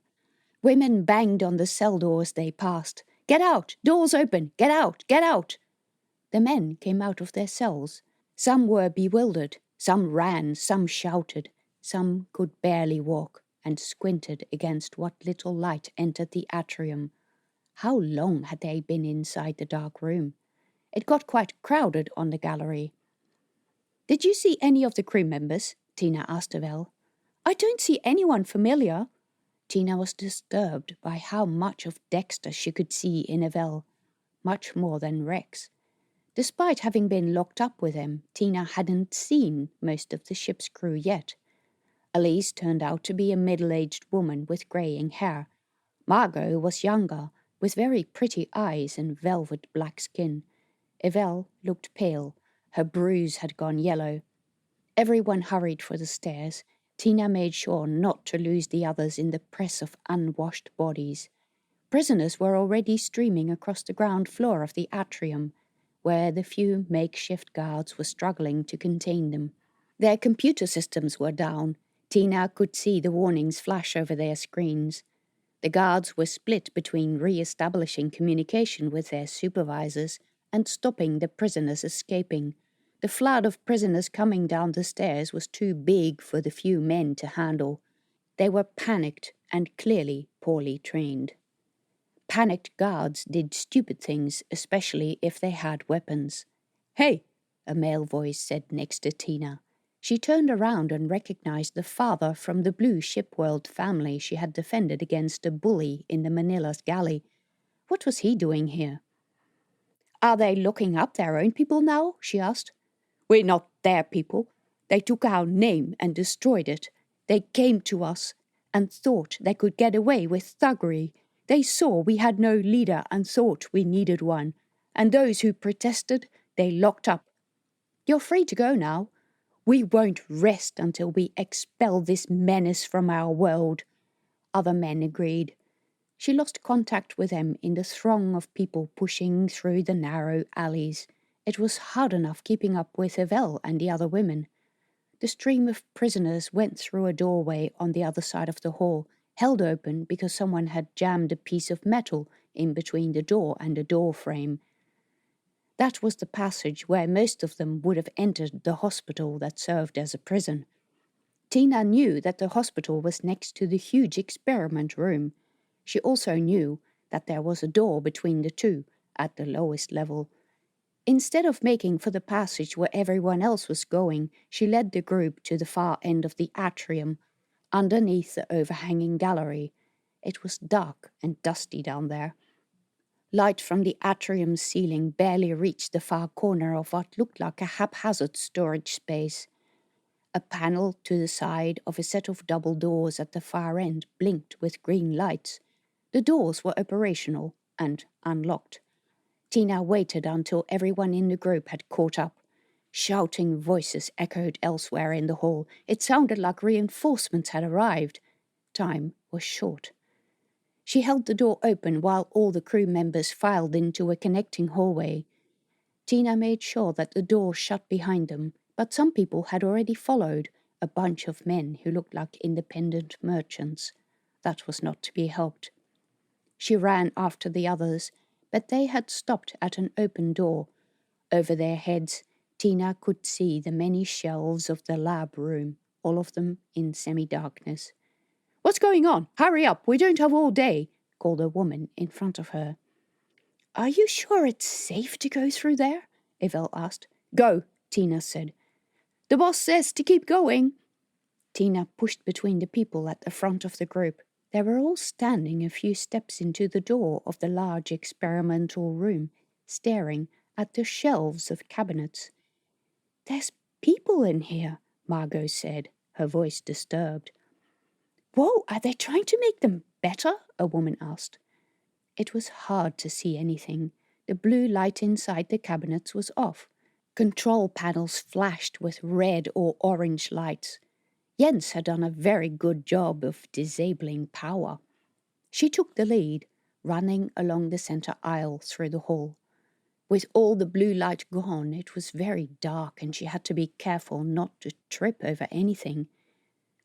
Women banged on the cell doors they passed. "Get out! Doors open! Get out! Get out!" The men came out of their cells. Some were bewildered, some ran, some shouted, some could barely walk and squinted against what little light entered the atrium. How long had they been inside the dark room? It got quite crowded on the gallery. "Did you see any of the crew members?" Tina asked Evelle. "I don't see anyone familiar." Tina was disturbed by how much of Dexter she could see in Evelle, much more than Rex. Despite having been locked up with him, Tina hadn't seen most of the ship's crew yet. Elise turned out to be a middle-aged woman with greying hair. Margot was younger, with very pretty eyes and velvet black skin. Evelle looked pale. Her bruise had gone yellow. Everyone hurried for the stairs. Tina made sure not to lose the others in the press of unwashed bodies. Prisoners were already streaming across the ground floor of the atrium, where the few makeshift guards were struggling to contain them. Their computer systems were down. Tina could see the warnings flash over their screens. The guards were split between re-establishing communication with their supervisors and stopping the prisoners escaping. The flood of prisoners coming down the stairs was too big for the few men to handle. They were panicked and clearly poorly trained. Panicked guards did stupid things, especially if they had weapons. "Hey," a male voice said next to Tina. She turned around and recognized the father from the blue Shipworld family she had defended against a bully in the Manila's galley. What was he doing here? "Are they locking up their own people now?" she asked. "We're not their people. They took our name and destroyed it. They came to us and thought they could get away with thuggery. They saw we had no leader and thought we needed one. And those who protested, they locked up. You're free to go now. We won't rest until we expel this menace from our world." Other men agreed. She lost contact with them in the throng of people pushing through the narrow alleys. It was hard enough keeping up with Evelle and the other women. The stream of prisoners went through a doorway on the other side of the hall, held open because someone had jammed a piece of metal in between the door and the door frame. That was the passage where most of them would have entered the hospital that served as a prison. Tina knew that the hospital was next to the huge experiment room. She also knew that there was a door between the two, at the lowest level. Instead of making for the passage where everyone else was going, she led the group to the far end of the atrium, underneath the overhanging gallery. It was dark and dusty down there. Light from the atrium's ceiling barely reached the far corner of what looked like a haphazard storage space. A panel to the side of a set of double doors at the far end blinked with green lights. The doors were operational and unlocked. Tina waited until everyone in the group had caught up. Shouting voices echoed elsewhere in the hall. It sounded like reinforcements had arrived. Time was short. She held the door open while all the crew members filed into a connecting hallway. Tina made sure that the door shut behind them, but some people had already followed, a bunch of men who looked like independent merchants. That was not to be helped. She ran after the others, but they had stopped at an open door. Over their heads, Tina could see the many shelves of the lab room, all of them in semi-darkness. "What's going on? Hurry up, we don't have all day," called a woman in front of her. "Are you sure it's safe to go through there?" Evel asked. "Go," Tina said. "The boss says to keep going." Tina pushed between the people at the front of the group. They were all standing a few steps into the door of the large experimental room, staring at the shelves of cabinets. "There's people in here," Margot said, her voice disturbed. "Whoa, are they trying to make them better?" a woman asked. It was hard to see anything. The blue light inside the cabinets was off. Control panels flashed with red or orange lights. Jens had done a very good job of disabling power. She took the lead, running along the center aisle through the hall. With all the blue light gone, it was very dark and she had to be careful not to trip over anything.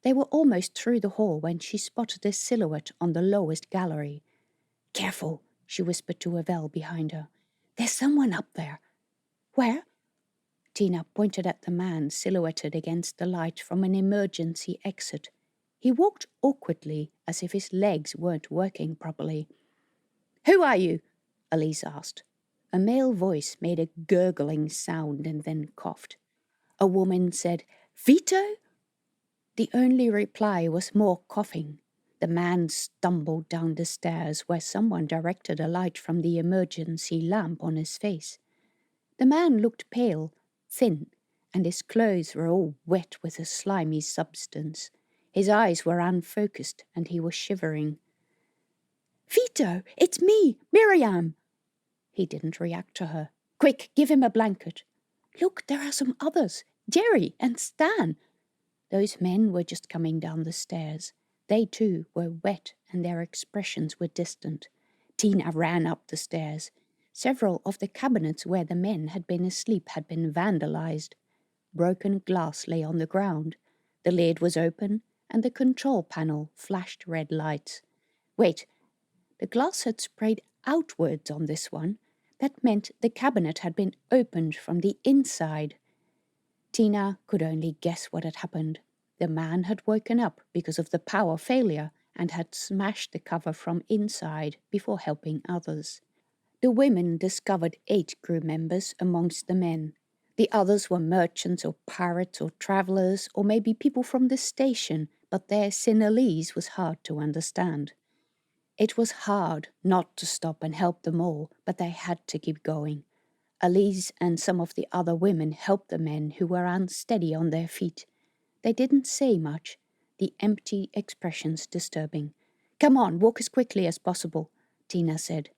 They were almost through the hall when she spotted a silhouette on the lowest gallery. "Careful," she whispered to Evelle behind her. "There's someone up there." "Where?" Tina pointed at the man silhouetted against the light from an emergency exit. He walked awkwardly, as if his legs weren't working properly. "Who are you?" Elise asked. A male voice made a gurgling sound and then coughed. A woman said, "Vito?" The only reply was more coughing. The man stumbled down the stairs where someone directed a light from the emergency lamp on his face. The man looked pale, thin, and his clothes were all wet with a slimy substance. His eyes were unfocused and he was shivering. "Vito, it's me, Miriam!" He didn't react to her. "Quick, give him a blanket." "Look, there are some others. Jerry and Stan." Those men were just coming down the stairs. They too were wet and their expressions were distant. Tina ran up the stairs. Several of the cabinets where the men had been asleep had been vandalized. Broken glass lay on the ground. The lid was open and the control panel flashed red lights. Wait, the glass had sprayed outwards on this one. That meant the cabinet had been opened from the inside. Tina could only guess what had happened. The man had woken up because of the power failure and had smashed the cover from inside before helping others. The women discovered 8 crew members amongst the men. The others were merchants or pirates or travellers or maybe people from the station, but their Sinhalese was hard to understand. It was hard not to stop and help them all, but they had to keep going. Elise and some of the other women helped the men who were unsteady on their feet. They didn't say much, the empty expressions disturbing. "Come on, walk as quickly as possible," Tina said.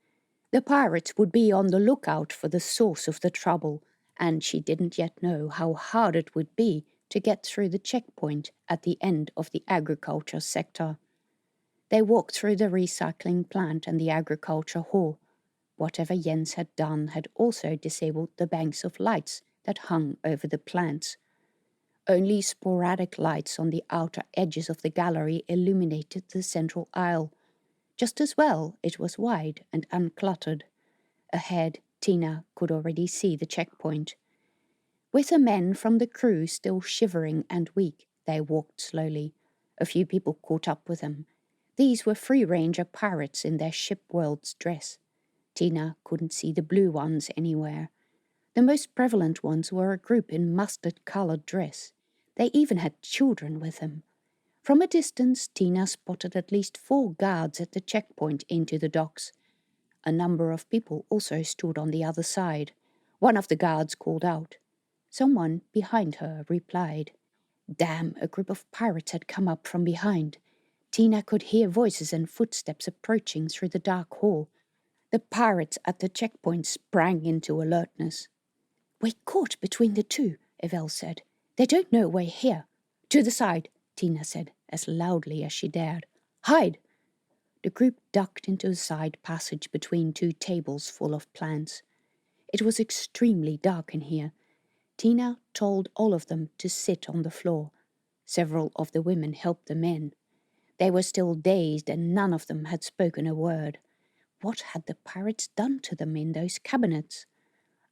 The pirates would be on the lookout for the source of the trouble, and she didn't yet know how hard it would be to get through the checkpoint at the end of the agriculture sector. They walked through the recycling plant and the agriculture hall. Whatever Jens had done had also disabled the banks of lights that hung over the plants. Only sporadic lights on the outer edges of the gallery illuminated the central aisle. Just as well, it was wide and uncluttered. Ahead, Tina could already see the checkpoint. With the men from the crew still shivering and weak, they walked slowly. A few people caught up with them. These were free-ranger pirates in their ship-world's dress. Tina couldn't see the blue ones anywhere. The most prevalent ones were a group in mustard-colored dress. They even had children with them. From a distance, Tina spotted at least 4 guards at the checkpoint into the docks. A number of people also stood on the other side. One of the guards called out. Someone behind her replied. Damn, a group of pirates had come up from behind. Tina could hear voices and footsteps approaching through the dark hall. The pirates at the checkpoint sprang into alertness. We're caught between the two, Evelle said. They don't know we're here. To the side, Tina said, as loudly as she dared. Hide! The group ducked into a side passage between two tables full of plants. It was extremely dark in here. Tina told all of them to sit on the floor. Several of the women helped the men. They were still dazed and none of them had spoken a word. What had the pirates done to them in those cabinets?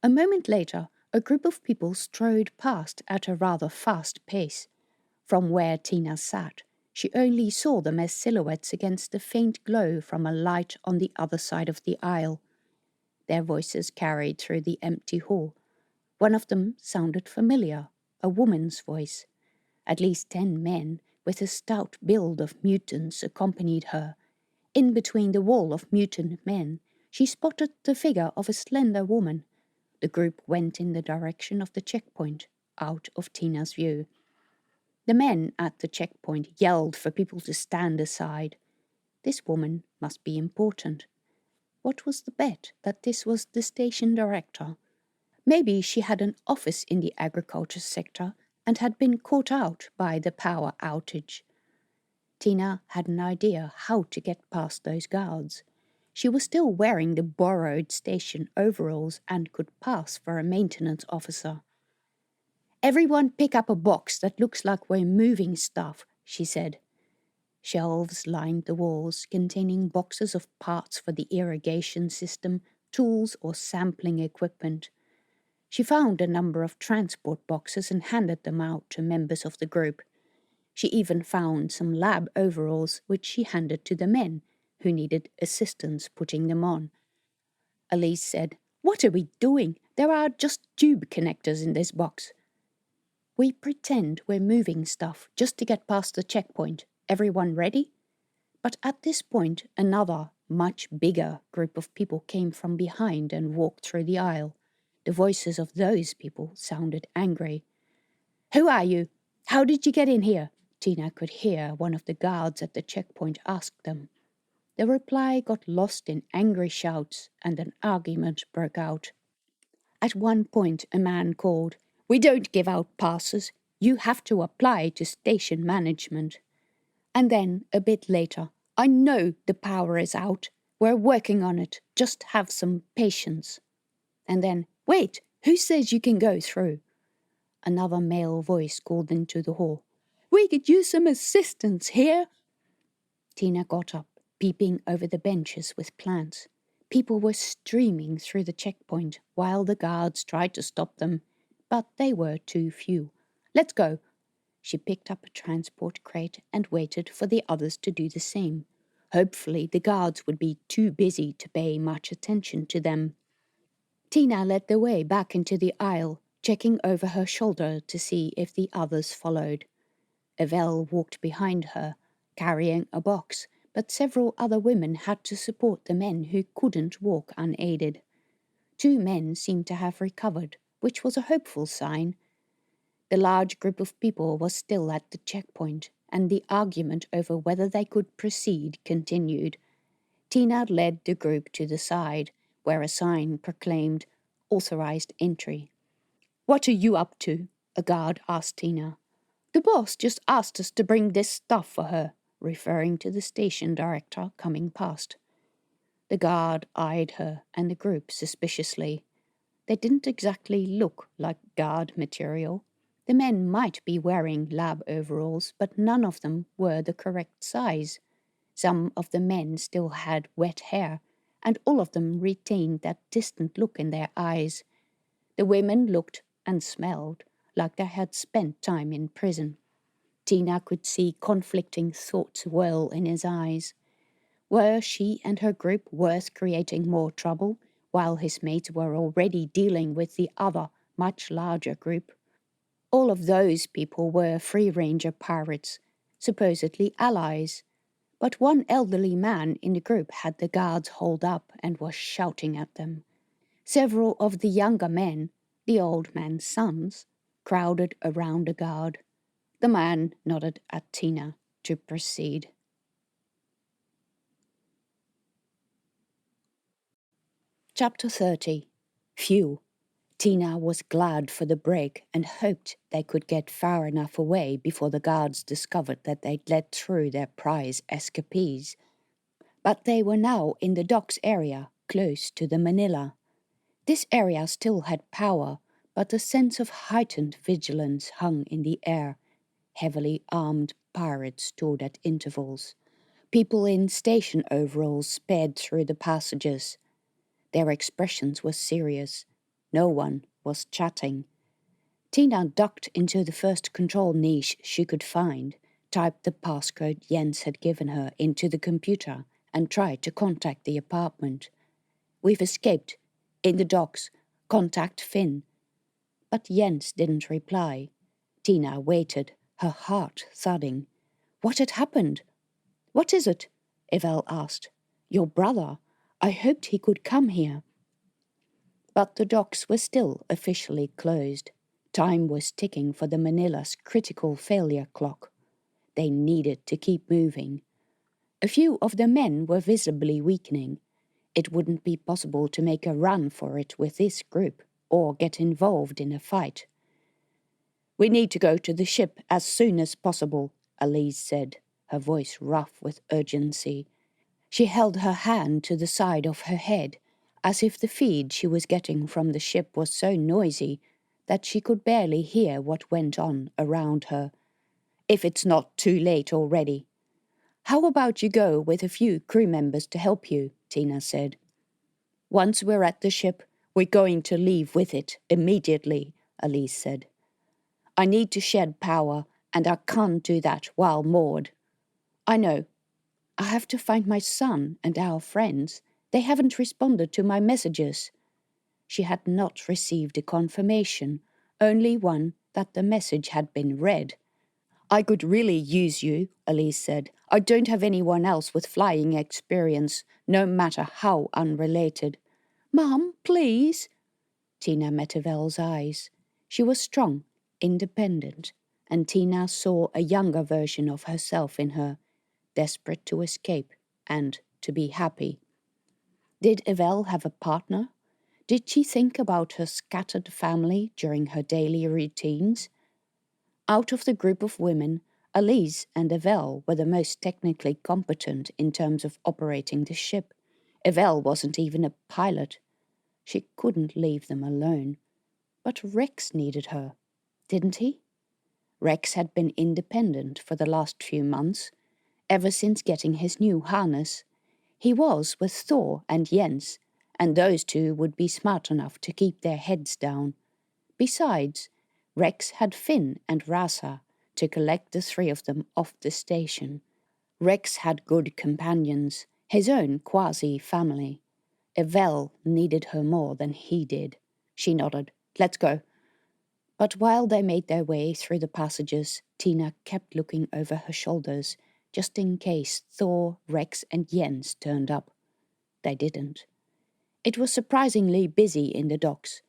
A moment later, a group of people strode past at a rather fast pace. From where Tina sat, she only saw them as silhouettes against the faint glow from a light on the other side of the aisle. Their voices carried through the empty hall. One of them sounded familiar, a woman's voice. At least 10 men, with a stout build of mutants, accompanied her. In between the wall of mutant men, she spotted the figure of a slender woman. The group went in the direction of the checkpoint, out of Tina's view. The men at the checkpoint yelled for people to stand aside. This woman must be important. What was the bet that this was the station director? Maybe she had an office in the agriculture sector and had been caught out by the power outage. Tina had an idea how to get past those guards. She was still wearing the borrowed station overalls and could pass for a maintenance officer. Everyone pick up a box that looks like we're moving stuff, she said. Shelves lined the walls containing boxes of parts for the irrigation system, tools or sampling equipment. She found a number of transport boxes and handed them out to members of the group. She even found some lab overalls which she handed to the men, who needed assistance putting them on. Elise said, What are we doing? There are just tube connectors in this box. We pretend we're moving stuff just to get past the checkpoint. Everyone ready? But at this point, another, much bigger group of people came from behind and walked through the aisle. The voices of those people sounded angry. Who are you? How did you get in here? Tina could hear one of the guards at the checkpoint ask them. The reply got lost in angry shouts and an argument broke out. At one point, a man called, We don't give out passes. You have to apply to station management. And then, a bit later, I know the power is out. We're working on it. Just have some patience. And then, Wait, who says you can go through? Another male voice called into the hall. We could use some assistance here. Tina got up, peeping over the benches with plants. People were streaming through the checkpoint while the guards tried to stop them, but they were too few. Let's go. She picked up a transport crate and waited for the others to do the same. Hopefully the guards would be too busy to pay much attention to them. Tina led the way back into the aisle, checking over her shoulder to see if the others followed. Evelle walked behind her, carrying a box, but several other women had to support the men who couldn't walk unaided. 2 men seemed to have recovered, which was a hopeful sign. The large group of people was still at the checkpoint, and the argument over whether they could proceed continued. Tina led the group to the side, where a sign proclaimed authorized entry. What are you up to? A guard asked Tina. The boss just asked us to bring this stuff for her, referring to the station director coming past. The guard eyed her and the group suspiciously. They didn't exactly look like guard material. The men might be wearing lab overalls, but none of them were the correct size. Some of the men still had wet hair, and all of them retained that distant look in their eyes. The women looked and smelled like they had spent time in prison. Tina could see conflicting thoughts whirl in his eyes. Were she and her group worth creating more trouble, while his mates were already dealing with the other, much larger group? All of those people were free-ranger pirates, supposedly allies. But one elderly man in the group had the guards hauled up and was shouting at them. Several of the younger men, the old man's sons, crowded around the guard. The man nodded at Tina to proceed. Chapter 30. Phew. Tina was glad for the break and hoped they could get far enough away before the guards discovered that they'd let through their prize escapees. But they were now in the docks area, close to the Manila. This area still had power, but a sense of heightened vigilance hung in the air. Heavily armed pirates stood at intervals. People in station overalls sped through the passages. Their expressions were serious. No one was chatting. Tina ducked into the first control niche she could find, typed the passcode Jens had given her into the computer, and tried to contact the apartment. "We've escaped. In the docks. Contact Finn." But Jens didn't reply. Tina waited, her heart thudding. What had happened? "What is it?" Evelle asked. "Your brother. I hoped he could come here." But the docks were still officially closed. Time was ticking for the Manila's critical failure clock. They needed to keep moving. A few of the men were visibly weakening. It wouldn't be possible to make a run for it with this group, or get involved in a fight. "We need to go to the ship as soon as possible," Elise said, her voice rough with urgency. She held her hand to the side of her head, as if the feed she was getting from the ship was so noisy that she could barely hear what went on around her. "If it's not too late already." "How about you go with a few crew members to help you?" Tina said. "Once we're at the ship, we're going to leave with it immediately," Elise said. "I need to shed power, and I can't do that while moored." "I know. I have to find my son and our friends. They haven't responded to my messages." She had not received a confirmation, only one that the message had been read. "I could really use you," Elise said. "I don't have anyone else with flying experience, no matter how unrelated." "Mum, please." Tina met Evelle's eyes. She was strong, independent, and Tina saw a younger version of herself in her, desperate to escape and to be happy. Did Evelle have a partner? Did she think about her scattered family during her daily routines? Out of the group of women, Elise and Evelle were the most technically competent in terms of operating the ship. Evelle wasn't even a pilot. She couldn't leave them alone. But Rex needed her, didn't he? Rex had been independent for the last few months, ever since getting his new harness. He was with Thor and Jens, and those two would be smart enough to keep their heads down. Besides, Rex had Finn and Rasa to collect the three of them off the station. Rex had good companions, his own quasi-family. Evelle needed her more than he did. She nodded. "Let's go." But while they made their way through the passages, Tina kept looking over her shoulders, just in case Thor, Rex and Jens turned up. They didn't. It was surprisingly busy in the docks.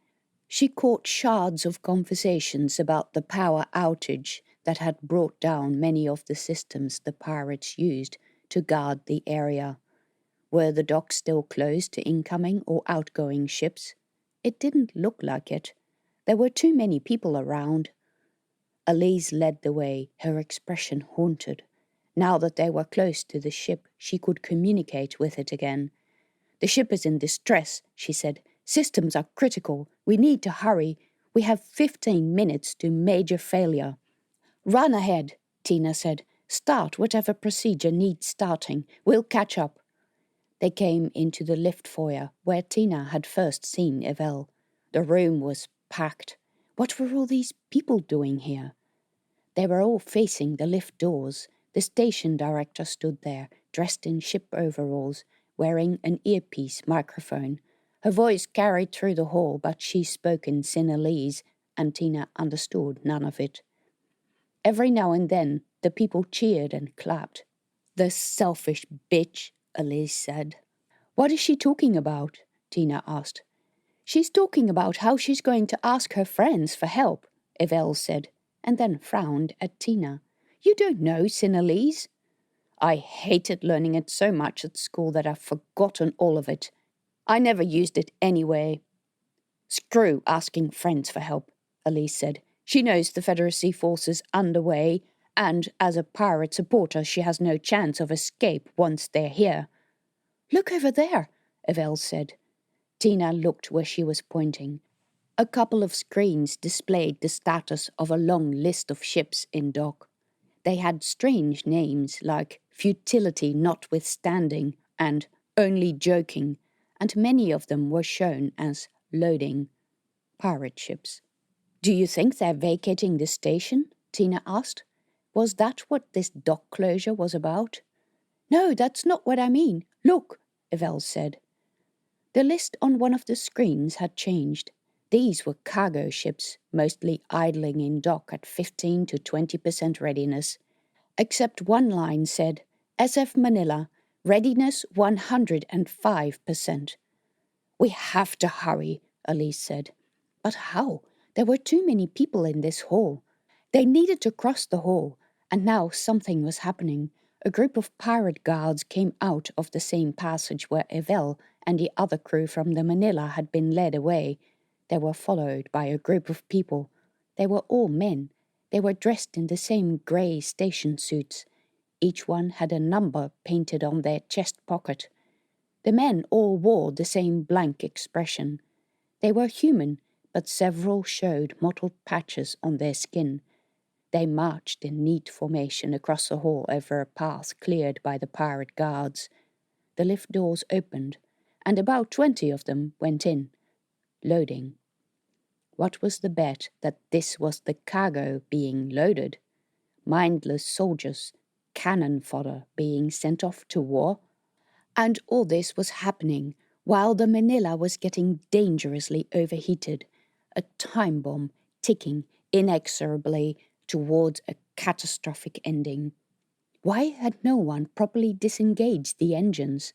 She caught shards of conversations about the power outage that had brought down many of the systems the pirates used to guard the area. Were the docks still closed to incoming or outgoing ships? It didn't look like it. There were too many people around. Elise led the way, her expression haunted. Now that they were close to the ship, she could communicate with it again. "The ship is in distress," she said. "Systems are critical. We need to hurry. We have 15 minutes to major failure." "Run ahead," Tina said. "Start whatever procedure needs starting. We'll catch up." They came into the lift foyer where Tina had first seen Evelle. The room was packed. What were all these people doing here? They were all facing the lift doors. The station director stood there, dressed in ship overalls, wearing an earpiece microphone. Her voice carried through the hall, but she spoke in Sinhalese, and Tina understood none of it. Every now and then, the people cheered and clapped. The selfish bitch, Elise said. What is she talking about? Tina asked. She's talking about how she's going to ask her friends for help, Evelle said, and then frowned at Tina. You don't know Sinhalese? I hated learning it so much at school that I've forgotten all of it. I never used it anyway. Screw asking friends for help, Elise said. She knows the Confederacy forces underway, and as a pirate supporter she has no chance of escape once they're here. Look over there, Evelle said. Tina looked where she was pointing. A couple of screens displayed the status of a long list of ships in dock. They had strange names like Futility Notwithstanding and Only Joking, and many of them were shown as loading pirate ships. Do you think they're vacating the station? Tina asked. Was that what this dock closure was about? No, that's not what I mean. Look, Evelle said. The list on one of the screens had changed. These were cargo ships, mostly idling in dock at 15 to 20% readiness. Except one line said, SF Manila, readiness 105%. We have to hurry, Elise said. But how? There were too many people in this hall. They needed to cross the hall, and now something was happening. A group of pirate guards came out of the same passage where Evelle and the other crew from the Manila had been led away. They were followed by a group of people. They were all men. They were dressed in the same grey station suits. Each one had a number painted on their chest pocket. The men all wore the same blank expression. They were human, but several showed mottled patches on their skin. They marched in neat formation across the hall over a path cleared by the pirate guards. The lift doors opened, and about 20 of them went in, loading. What was the bet that this was the cargo being loaded? Mindless soldiers, cannon fodder being sent off to war? And all this was happening while the Manila was getting dangerously overheated, a time bomb ticking inexorably towards a catastrophic ending. Why had no one properly disengaged the engines?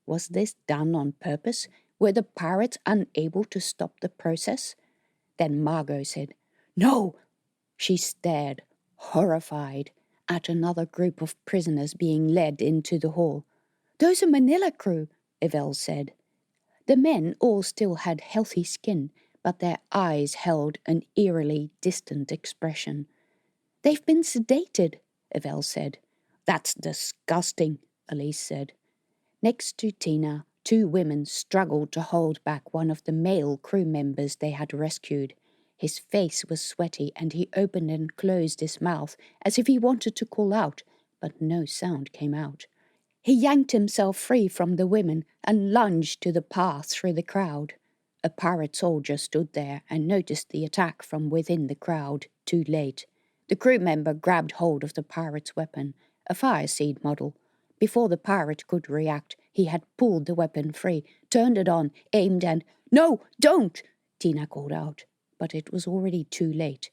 Was this done on purpose? Were the pirates unable to stop the process? Then Margot said, "No!" She stared, horrified, at another group of prisoners being led into the hall. "Those are Manila crew," Evelle said. The men all still had healthy skin, but their eyes held an eerily distant expression. "They've been sedated," Evelle said. "That's disgusting," Elise said. Next to Tina, 2 women struggled to hold back one of the male crew members they had rescued. His face was sweaty and he opened and closed his mouth as if he wanted to call out, but no sound came out. He yanked himself free from the women and lunged to the path through the crowd. A pirate soldier stood there and noticed the attack from within the crowd, too late. The crew member grabbed hold of the pirate's weapon, a fireseed model. Before the pirate could react, he had pulled the weapon free, turned it on, aimed and— "No, don't!" Tina called out, but it was already too late.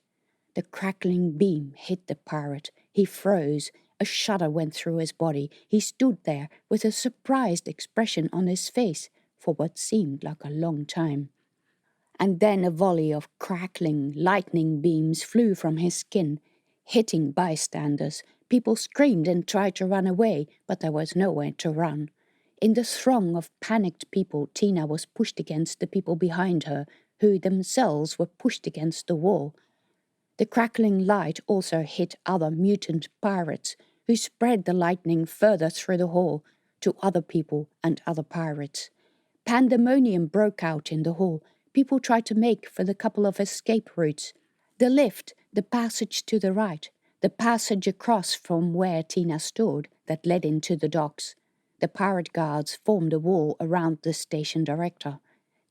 The crackling beam hit the pirate. He froze. A shudder went through his body. He stood there with a surprised expression on his face for what seemed like a long time. And then a volley of crackling, lightning beams flew from his skin, hitting bystanders. People screamed and tried to run away, but there was nowhere to run. In the throng of panicked people, Tina was pushed against the people behind her, who themselves were pushed against the wall. The crackling light also hit other mutant pirates, who spread the lightning further through the hall to other people and other pirates. Pandemonium broke out in the hall. People tried to make for the couple of escape routes. The lift, the passage to the right, the passage across from where Tina stood that led into the docks. The pirate guards formed a wall around the station director.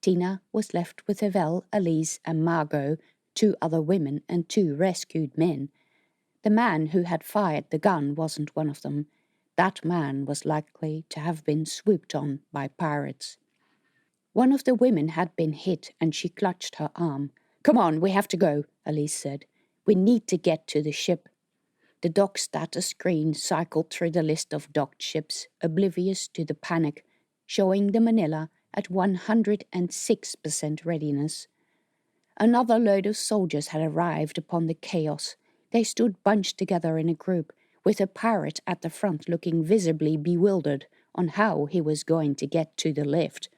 Tina was left with Evelle, Elise and Margot, 2 other women and 2 rescued men. The man who had fired the gun wasn't one of them. That man was likely to have been swooped on by pirates. One of the women had been hit and she clutched her arm. "Come on, we have to go," Elise said. "We need to get to the ship." The dock status screen cycled through the list of docked ships, oblivious to the panic, showing the Manila at 106% readiness. Another load of soldiers had arrived upon the chaos. They stood bunched together in a group, with a pirate at the front looking visibly bewildered on how he was going to get to the lift.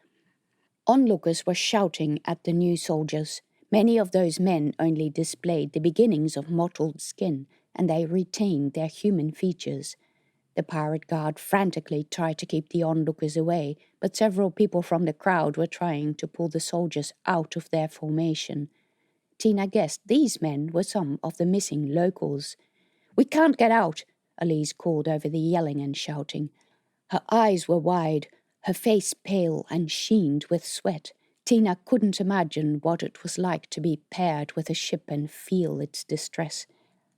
Onlookers were shouting at the new soldiers. Many of those men only displayed the beginnings of mottled skin, and they retained their human features. The pirate guard frantically tried to keep the onlookers away, but several people from the crowd were trying to pull the soldiers out of their formation. Tina guessed these men were some of the missing locals. "We can't get out," Elise called over the yelling and shouting. Her eyes were wide, her face pale and sheened with sweat. Tina couldn't imagine what it was like to be paired with a ship and feel its distress.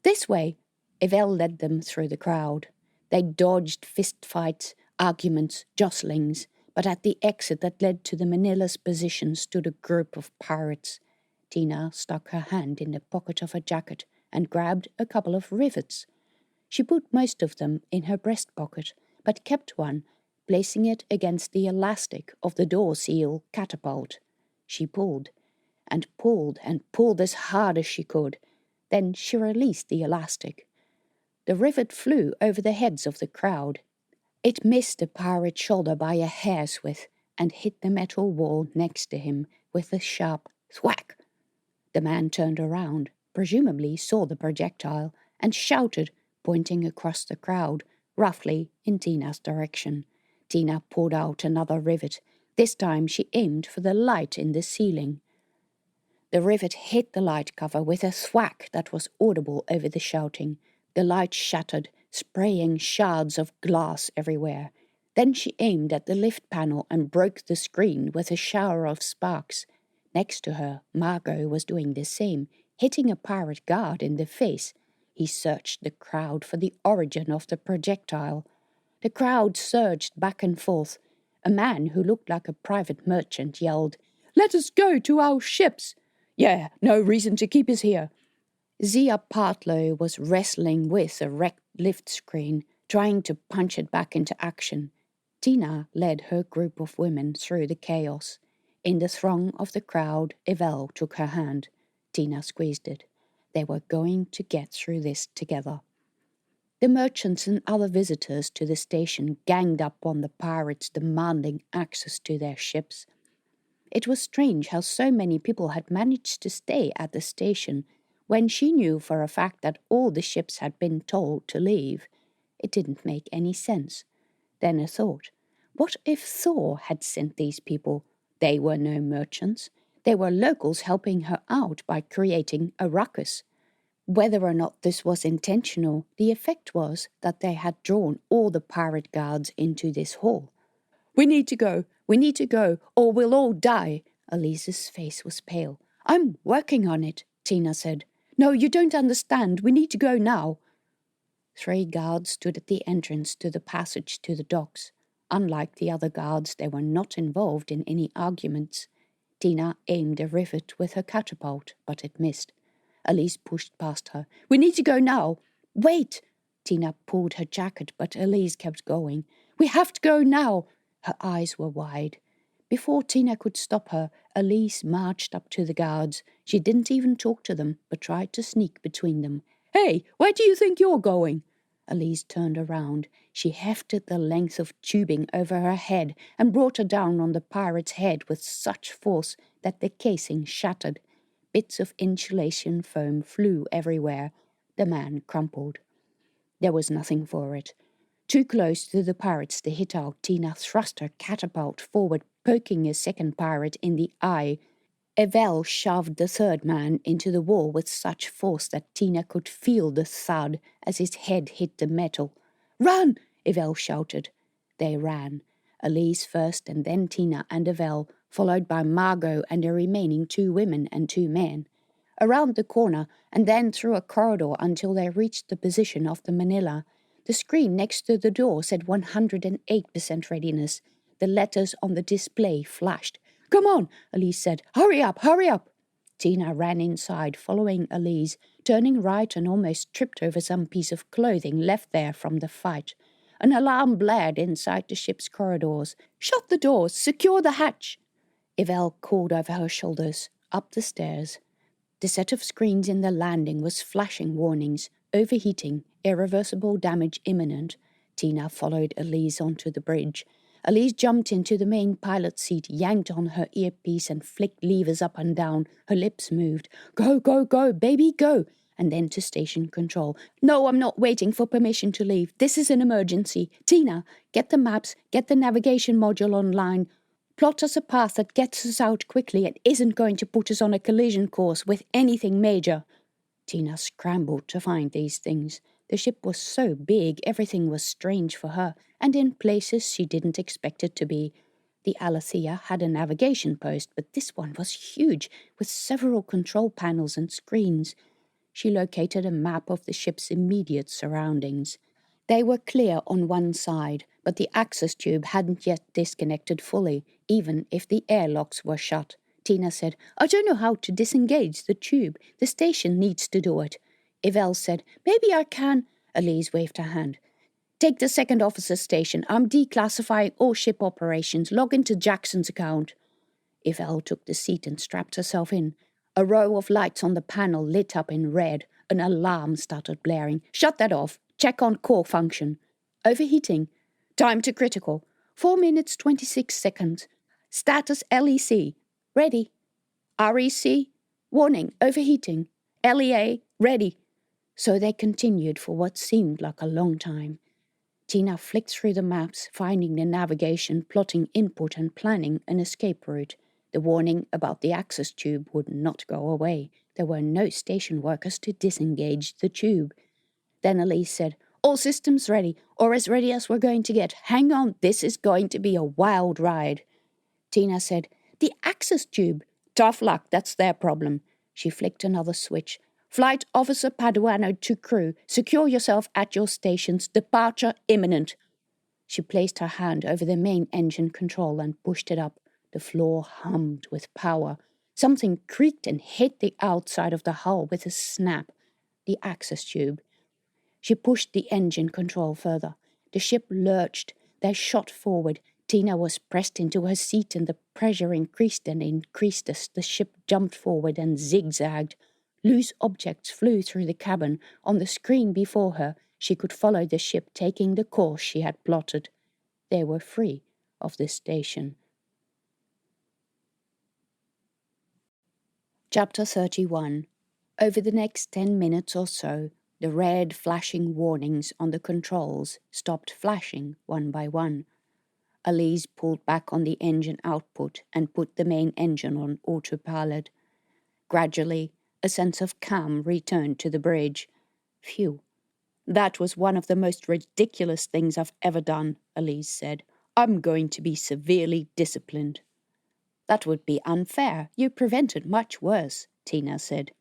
"This way," Evelle led them through the crowd. They dodged fistfights, arguments, jostlings, but at the exit that led to the Manila's position stood a group of pirates. Tina stuck her hand in the pocket of her jacket and grabbed a couple of rivets. She put most of them in her breast pocket, but kept one, placing it against the elastic of the door seal catapult. She pulled, and pulled, and pulled as hard as she could. Then she released the elastic. The rivet flew over the heads of the crowd. It missed the pirate's shoulder by a hair's width and hit the metal wall next to him with a sharp thwack. The man turned around, presumably saw the projectile, and shouted, pointing across the crowd, roughly in Tina's direction. Tina pulled out another rivet. This time she aimed for the light in the ceiling. The rivet hit the light cover with a thwack that was audible over the shouting. The light shattered, spraying shards of glass everywhere. Then she aimed at the lift panel and broke the screen with a shower of sparks. Next to her, Margot was doing the same, hitting a pirate guard in the face. He searched the crowd for the origin of the projectile. The crowd surged back and forth. A man who looked like a private merchant yelled, "Let us go to our ships!" "Yeah, no reason to keep us here." Zia Partlow was wrestling with a wrecked lift screen, trying to punch it back into action. Tina led her group of women through the chaos. In the throng of the crowd, Evelle took her hand. Tina squeezed it. They were going to get through this together. The merchants and other visitors to the station ganged up on the pirates, demanding access to their ships. It was strange how so many people had managed to stay at the station when she knew for a fact that all the ships had been told to leave. It didn't make any sense. Then a thought. What if Thor had sent these people? They were no merchants. They were locals helping her out by creating a ruckus. Whether or not this was intentional, the effect was that they had drawn all the pirate guards into this hall. We need to go, or we'll all die." Elise's face was pale. "I'm working on it," Tina said. "No, you don't understand. We need to go now." 3 guards stood at the entrance to the passage to the docks. Unlike the other guards, they were not involved in any arguments. Tina aimed a rivet with her catapult, but it missed. Elise pushed past her. "We need to go now." "Wait!" Tina pulled her jacket, but Elise kept going. "We have to go now." Her eyes were wide. Before Tina could stop her, Elise marched up to the guards. She didn't even talk to them, but tried to sneak between them. "Hey, where do you think you're going?" Elise turned around. She hefted the length of tubing over her head and brought her down on the pirate's head with such force that the casing shattered. Bits of insulation foam flew everywhere. The man crumpled. There was nothing for it. Too close to the pirates to hit out, Tina thrust her catapult forward, poking a second pirate in the eye. Evelle shoved the third man into the wall with such force that Tina could feel the thud as his head hit the metal. "Run!" Evelle shouted. They ran. Elise first, and then Tina and Evelle, followed by Margot and the remaining 2 women and 2 men. Around the corner, and then through a corridor until they reached the position of the Manila. The screen next to the door said 108% readiness. The letters on the display flashed. "Come on," Elise said. Hurry up, hurry up." Tina ran inside, following Elise. turning right and almost tripped over some piece of clothing left there from the fight. An alarm blared inside the ship's corridors. "Shut the doors! Secure the hatch!" Evelle called over her shoulders, up the stairs. The set of screens in the landing was flashing warnings. Overheating, irreversible damage imminent. Tina followed Elise onto the bridge. Elise jumped into the main pilot seat, yanked on her earpiece and flicked levers up and down. Her lips moved. "Go, go, go, baby, go!" And then to station control. "No, I'm not waiting for permission to leave. This is an emergency. Tina, get the maps, get the navigation module online. Plot us a path that gets us out quickly and isn't going to put us on a collision course with anything major." Tina scrambled to find these things. The ship was so big, everything was strange for her, and in places she didn't expect it to be. The Alethea had a navigation post, but this one was huge, with several control panels and screens. She located a map of the ship's immediate surroundings. They were clear on one side, but the access tube hadn't yet disconnected fully, even if the airlocks were shut. Tina said, "I don't know how to disengage the tube. The station needs to do it." Evelle said, "Maybe I can." Elise waved her hand. "Take the second officer's station. I'm declassifying all ship operations. Log into Jackson's account." Evelle took the seat and strapped herself in. A row of lights on the panel lit up in red. An alarm started blaring. "Shut that off. Check on core function." "Overheating. Time to critical. 4 minutes 26 seconds. Status LEC. Ready. REC. Warning. Overheating. LEA. Ready." So they continued for what seemed like a long time. Tina flicked through the maps, finding the navigation, plotting input and planning an escape route. The warning about the access tube would not go away. There were no station workers to disengage the tube. Then Elise said, "All systems ready, or as ready as we're going to get. Hang on, this is going to be a wild ride." Tina said, "The access tube." "Tough luck, that's their problem." She flicked another switch. "Flight Officer Paduano to crew. Secure yourself at your stations. Departure imminent." She placed her hand over the main engine control and pushed it up. The floor hummed with power. Something creaked and hit the outside of the hull with a snap. The access tube. She pushed the engine control further. The ship lurched. They shot forward. Tina was pressed into her seat and the pressure increased and increased as the ship jumped forward and zigzagged. Loose objects flew through the cabin. On the screen before her, she could follow the ship taking the course she had plotted. They were free of the station. Chapter 31. Over the next 10 minutes or so, the red flashing warnings on the controls stopped flashing one by one. Elise pulled back on the engine output and put the main engine on autopilot. Gradually, a sense of calm returned to the bridge. "Phew. That was one of the most ridiculous things I've ever done," Elise said. "I'm going to be severely disciplined." "That would be unfair. You prevented much worse," Tina said.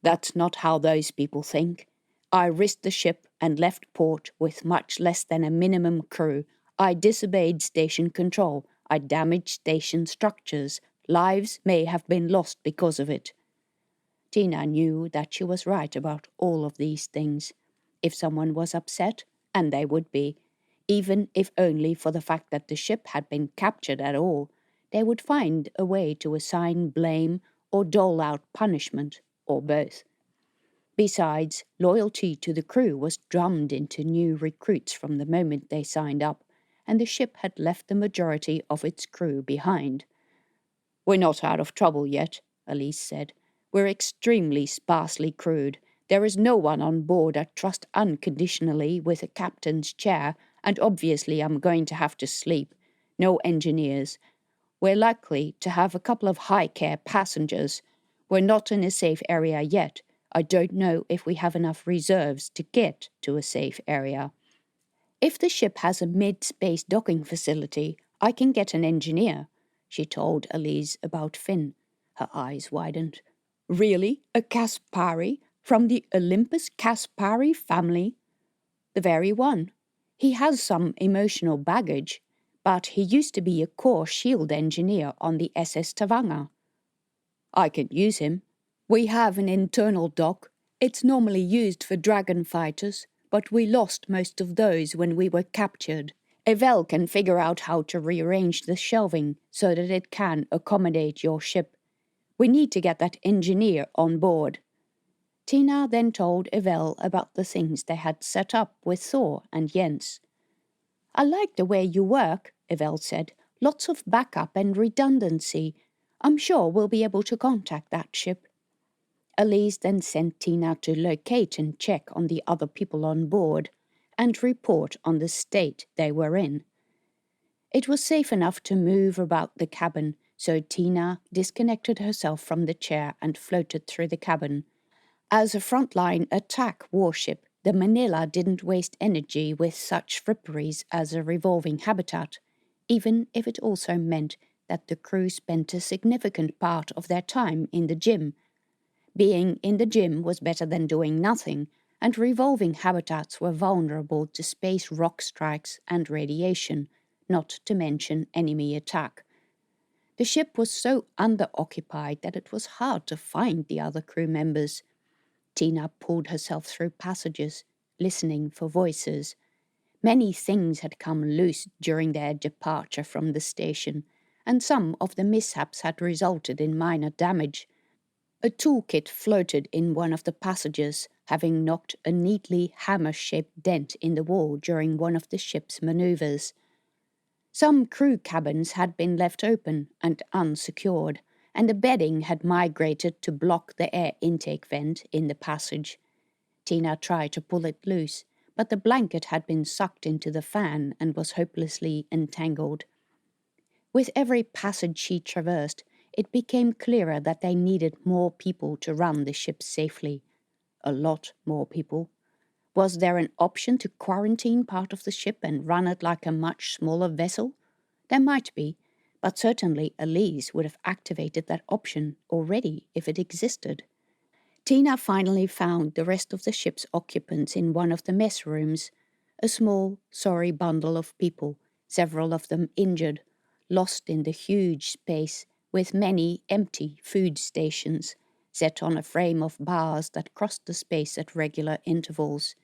"That's not how those people think. I risked the ship and left port with much less than a minimum crew. I disobeyed station control. I damaged station structures. Lives may have been lost because of it." Tina knew that she was right about all of these things. If someone was upset, and they would be, even if only for the fact that the ship had been captured at all, they would find a way to assign blame or dole out punishment, or both. Besides, loyalty to the crew was drummed into new recruits from the moment they signed up, and the ship had left the majority of its crew behind. "We're not out of trouble yet," Elise said. "We're extremely sparsely crewed. There is no one on board I trust unconditionally with a captain's chair, and obviously I'm going to have to sleep. No engineers. We're likely to have a couple of high-care passengers. We're not in a safe area yet. I don't know if we have enough reserves to get to a safe area. If the ship has a mid-space docking facility, I can get an engineer," she told Elise about Finn. Her eyes widened. "Really? A Caspari? From the Olympus Caspari family?" "The very one. He has some emotional baggage, but he used to be a core shield engineer on the SS Tavanga." "I can use him. We have an internal dock. It's normally used for dragon fighters, but we lost most of those when we were captured. Evelle can figure out how to rearrange the shelving so that it can accommodate your ship. We need to get that engineer on board." Tina then told Evelle about the things they had set up with Thor and Jens. "I like the way you work," Evelle said. "Lots of backup and redundancy. I'm sure we'll be able to contact that ship." Elise then sent Tina to locate and check on the other people on board and report on the state they were in. It was safe enough to move about the cabin, so Tina disconnected herself from the chair and floated through the cabin. As a frontline attack warship, the Manila didn't waste energy with such fripperies as a revolving habitat, even if it also meant that the crew spent a significant part of their time in the gym. Being in the gym was better than doing nothing, and revolving habitats were vulnerable to space rock strikes and radiation, not to mention enemy attack. The ship was so underoccupied that it was hard to find the other crew members. Tina pulled herself through passages, listening for voices. Many things had come loose during their departure from the station, and some of the mishaps had resulted in minor damage. A toolkit floated in one of the passages, having knocked a neatly hammer-shaped dent in the wall during one of the ship's maneuvers. Some crew cabins had been left open and unsecured, and the bedding had migrated to block the air intake vent in the passage. Tina tried to pull it loose, but the blanket had been sucked into the fan and was hopelessly entangled. With every passage she traversed, it became clearer that they needed more people to run the ship safely. A lot more people. Was there an option to quarantine part of the ship and run it like a much smaller vessel? There might be, but certainly Elise would have activated that option already if it existed. Tina finally found the rest of the ship's occupants in one of the mess rooms, a small, sorry bundle of people, several of them injured, lost in the huge space with many empty food stations set on a frame of bars that crossed the space at regular intervals.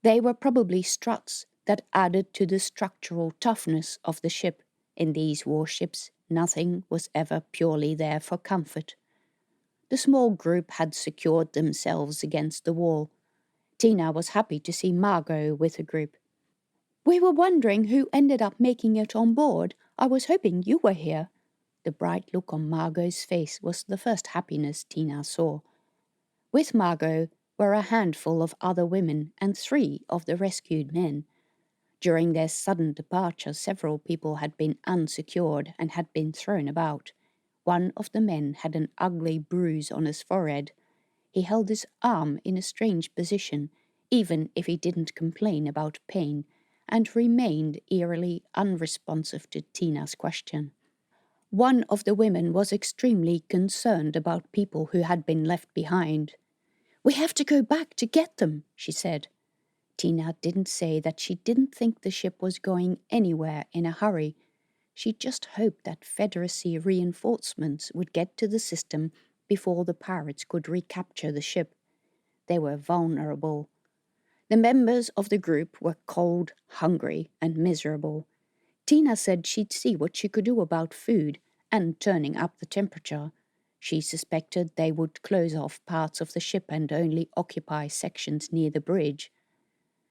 They were probably struts that added to the structural toughness of the ship. In these warships, nothing was ever purely there for comfort. The small group had secured themselves against the wall. Tina was happy to see Margot with the group. "We were wondering who ended up making it on board. I was hoping you were here." The bright look on Margot's face was the first happiness Tina saw. With Margot were a handful of other women and 3 of the rescued men. During their sudden departure, several people had been unsecured and had been thrown about. One of the men had an ugly bruise on his forehead. He held his arm in a strange position, even if he didn't complain about pain, and remained eerily unresponsive to Tina's question. One of the women was extremely concerned about people who had been left behind. "We have to go back to get them," she said. Tina didn't say that she didn't think the ship was going anywhere in a hurry. She just hoped that Federacy reinforcements would get to the system before the pirates could recapture the ship. They were vulnerable. The members of the group were cold, hungry, and miserable. Tina said she'd see what she could do about food and turning up the temperature. She suspected they would close off parts of the ship and only occupy sections near the bridge.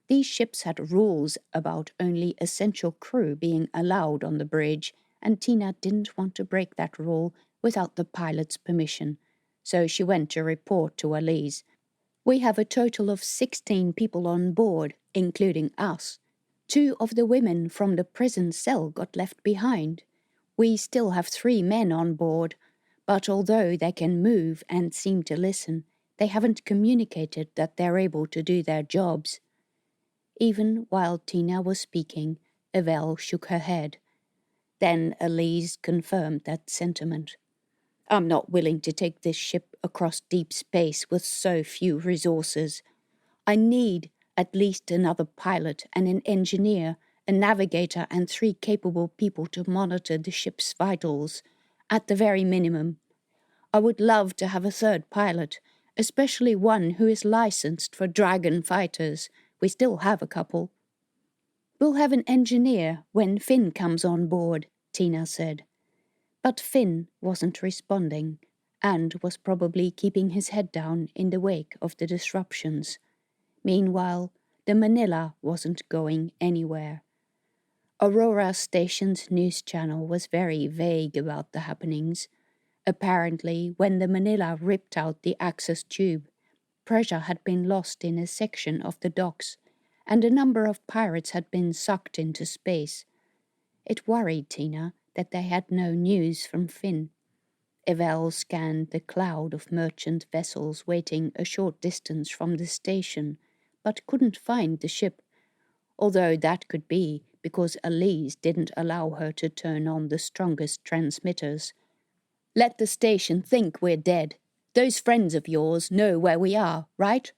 These ships had rules about only essential crew being allowed on the bridge, and Tina didn't want to break that rule without the pilot's permission, so she went to report to Elise. "We have a total of 16 people on board, including us. 2 of the women from the prison cell got left behind. We still have 3 men on board, but although they can move and seem to listen, they haven't communicated that they're able to do their jobs." Even while Tina was speaking, Evelle shook her head. Then Elise confirmed that sentiment. "I'm not willing to take this ship across deep space with so few resources. I need at least another pilot and an engineer, a navigator and 3 capable people to monitor the ship's vitals, at the very minimum. I would love to have a 3rd pilot, especially one who is licensed for dragon fighters. We still have a couple. We'll have an engineer when Finn comes on board, Tina said. But Finn wasn't responding, and was probably keeping his head down in the wake of the disruptions. Meanwhile, the Manila wasn't going anywhere. Aurora Station's news channel was very vague about the happenings. Apparently, when the Manila ripped out the access tube, pressure had been lost in a section of the docks, and a number of pirates had been sucked into space. It worried Tina that they had no news from Finn. Evelle scanned the cloud of merchant vessels waiting a short distance from the station, but couldn't find the ship, although that could be because Elise didn't allow her to turn on the strongest transmitters. Let the station think we're dead. Those friends of yours know where we are, right?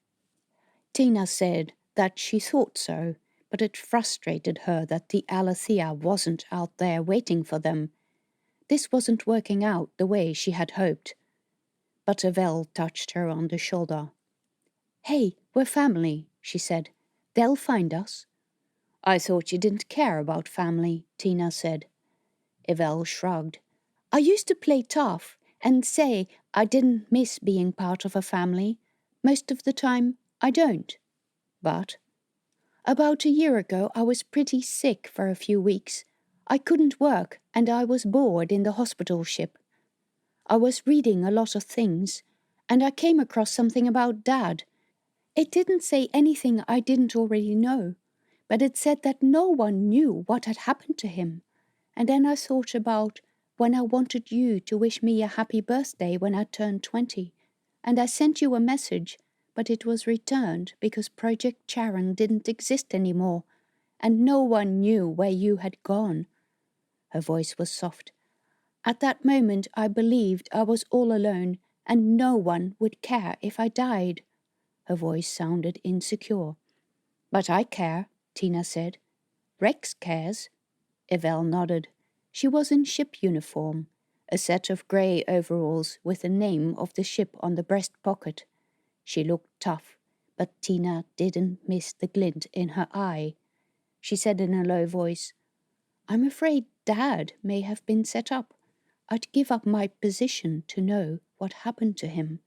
Tina said that she thought so, but it frustrated her that the Alethea wasn't out there waiting for them. This wasn't working out the way she had hoped. But Evelle touched her on the shoulder. Hey, we're family, she said. They'll find us. I thought you didn't care about family, Tina said. Evelle shrugged. I used to play tough and say I didn't miss being part of a family. Most of the time, I don't. But about a year ago, I was pretty sick for a few weeks. I couldn't work and I was bored in the hospital ship. I was reading a lot of things and I came across something about Dad. It didn't say anything I didn't already know, but it said that no one knew what had happened to him. And then I thought about when I wanted you to wish me a happy birthday when I turned 20. And I sent you a message, but it was returned because Project Charon didn't exist anymore, and no one knew where you had gone. Her voice was soft. At that moment I believed I was all alone, and no one would care if I died. Her voice sounded insecure. But I care, Tina said. Rex cares. Evelle nodded. She was in ship uniform, a set of grey overalls with the name of the ship on the breast pocket. She looked tough, but Tina didn't miss the glint in her eye. She said in a low voice, I'm afraid Dad may have been set up. I'd give up my position to know what happened to him.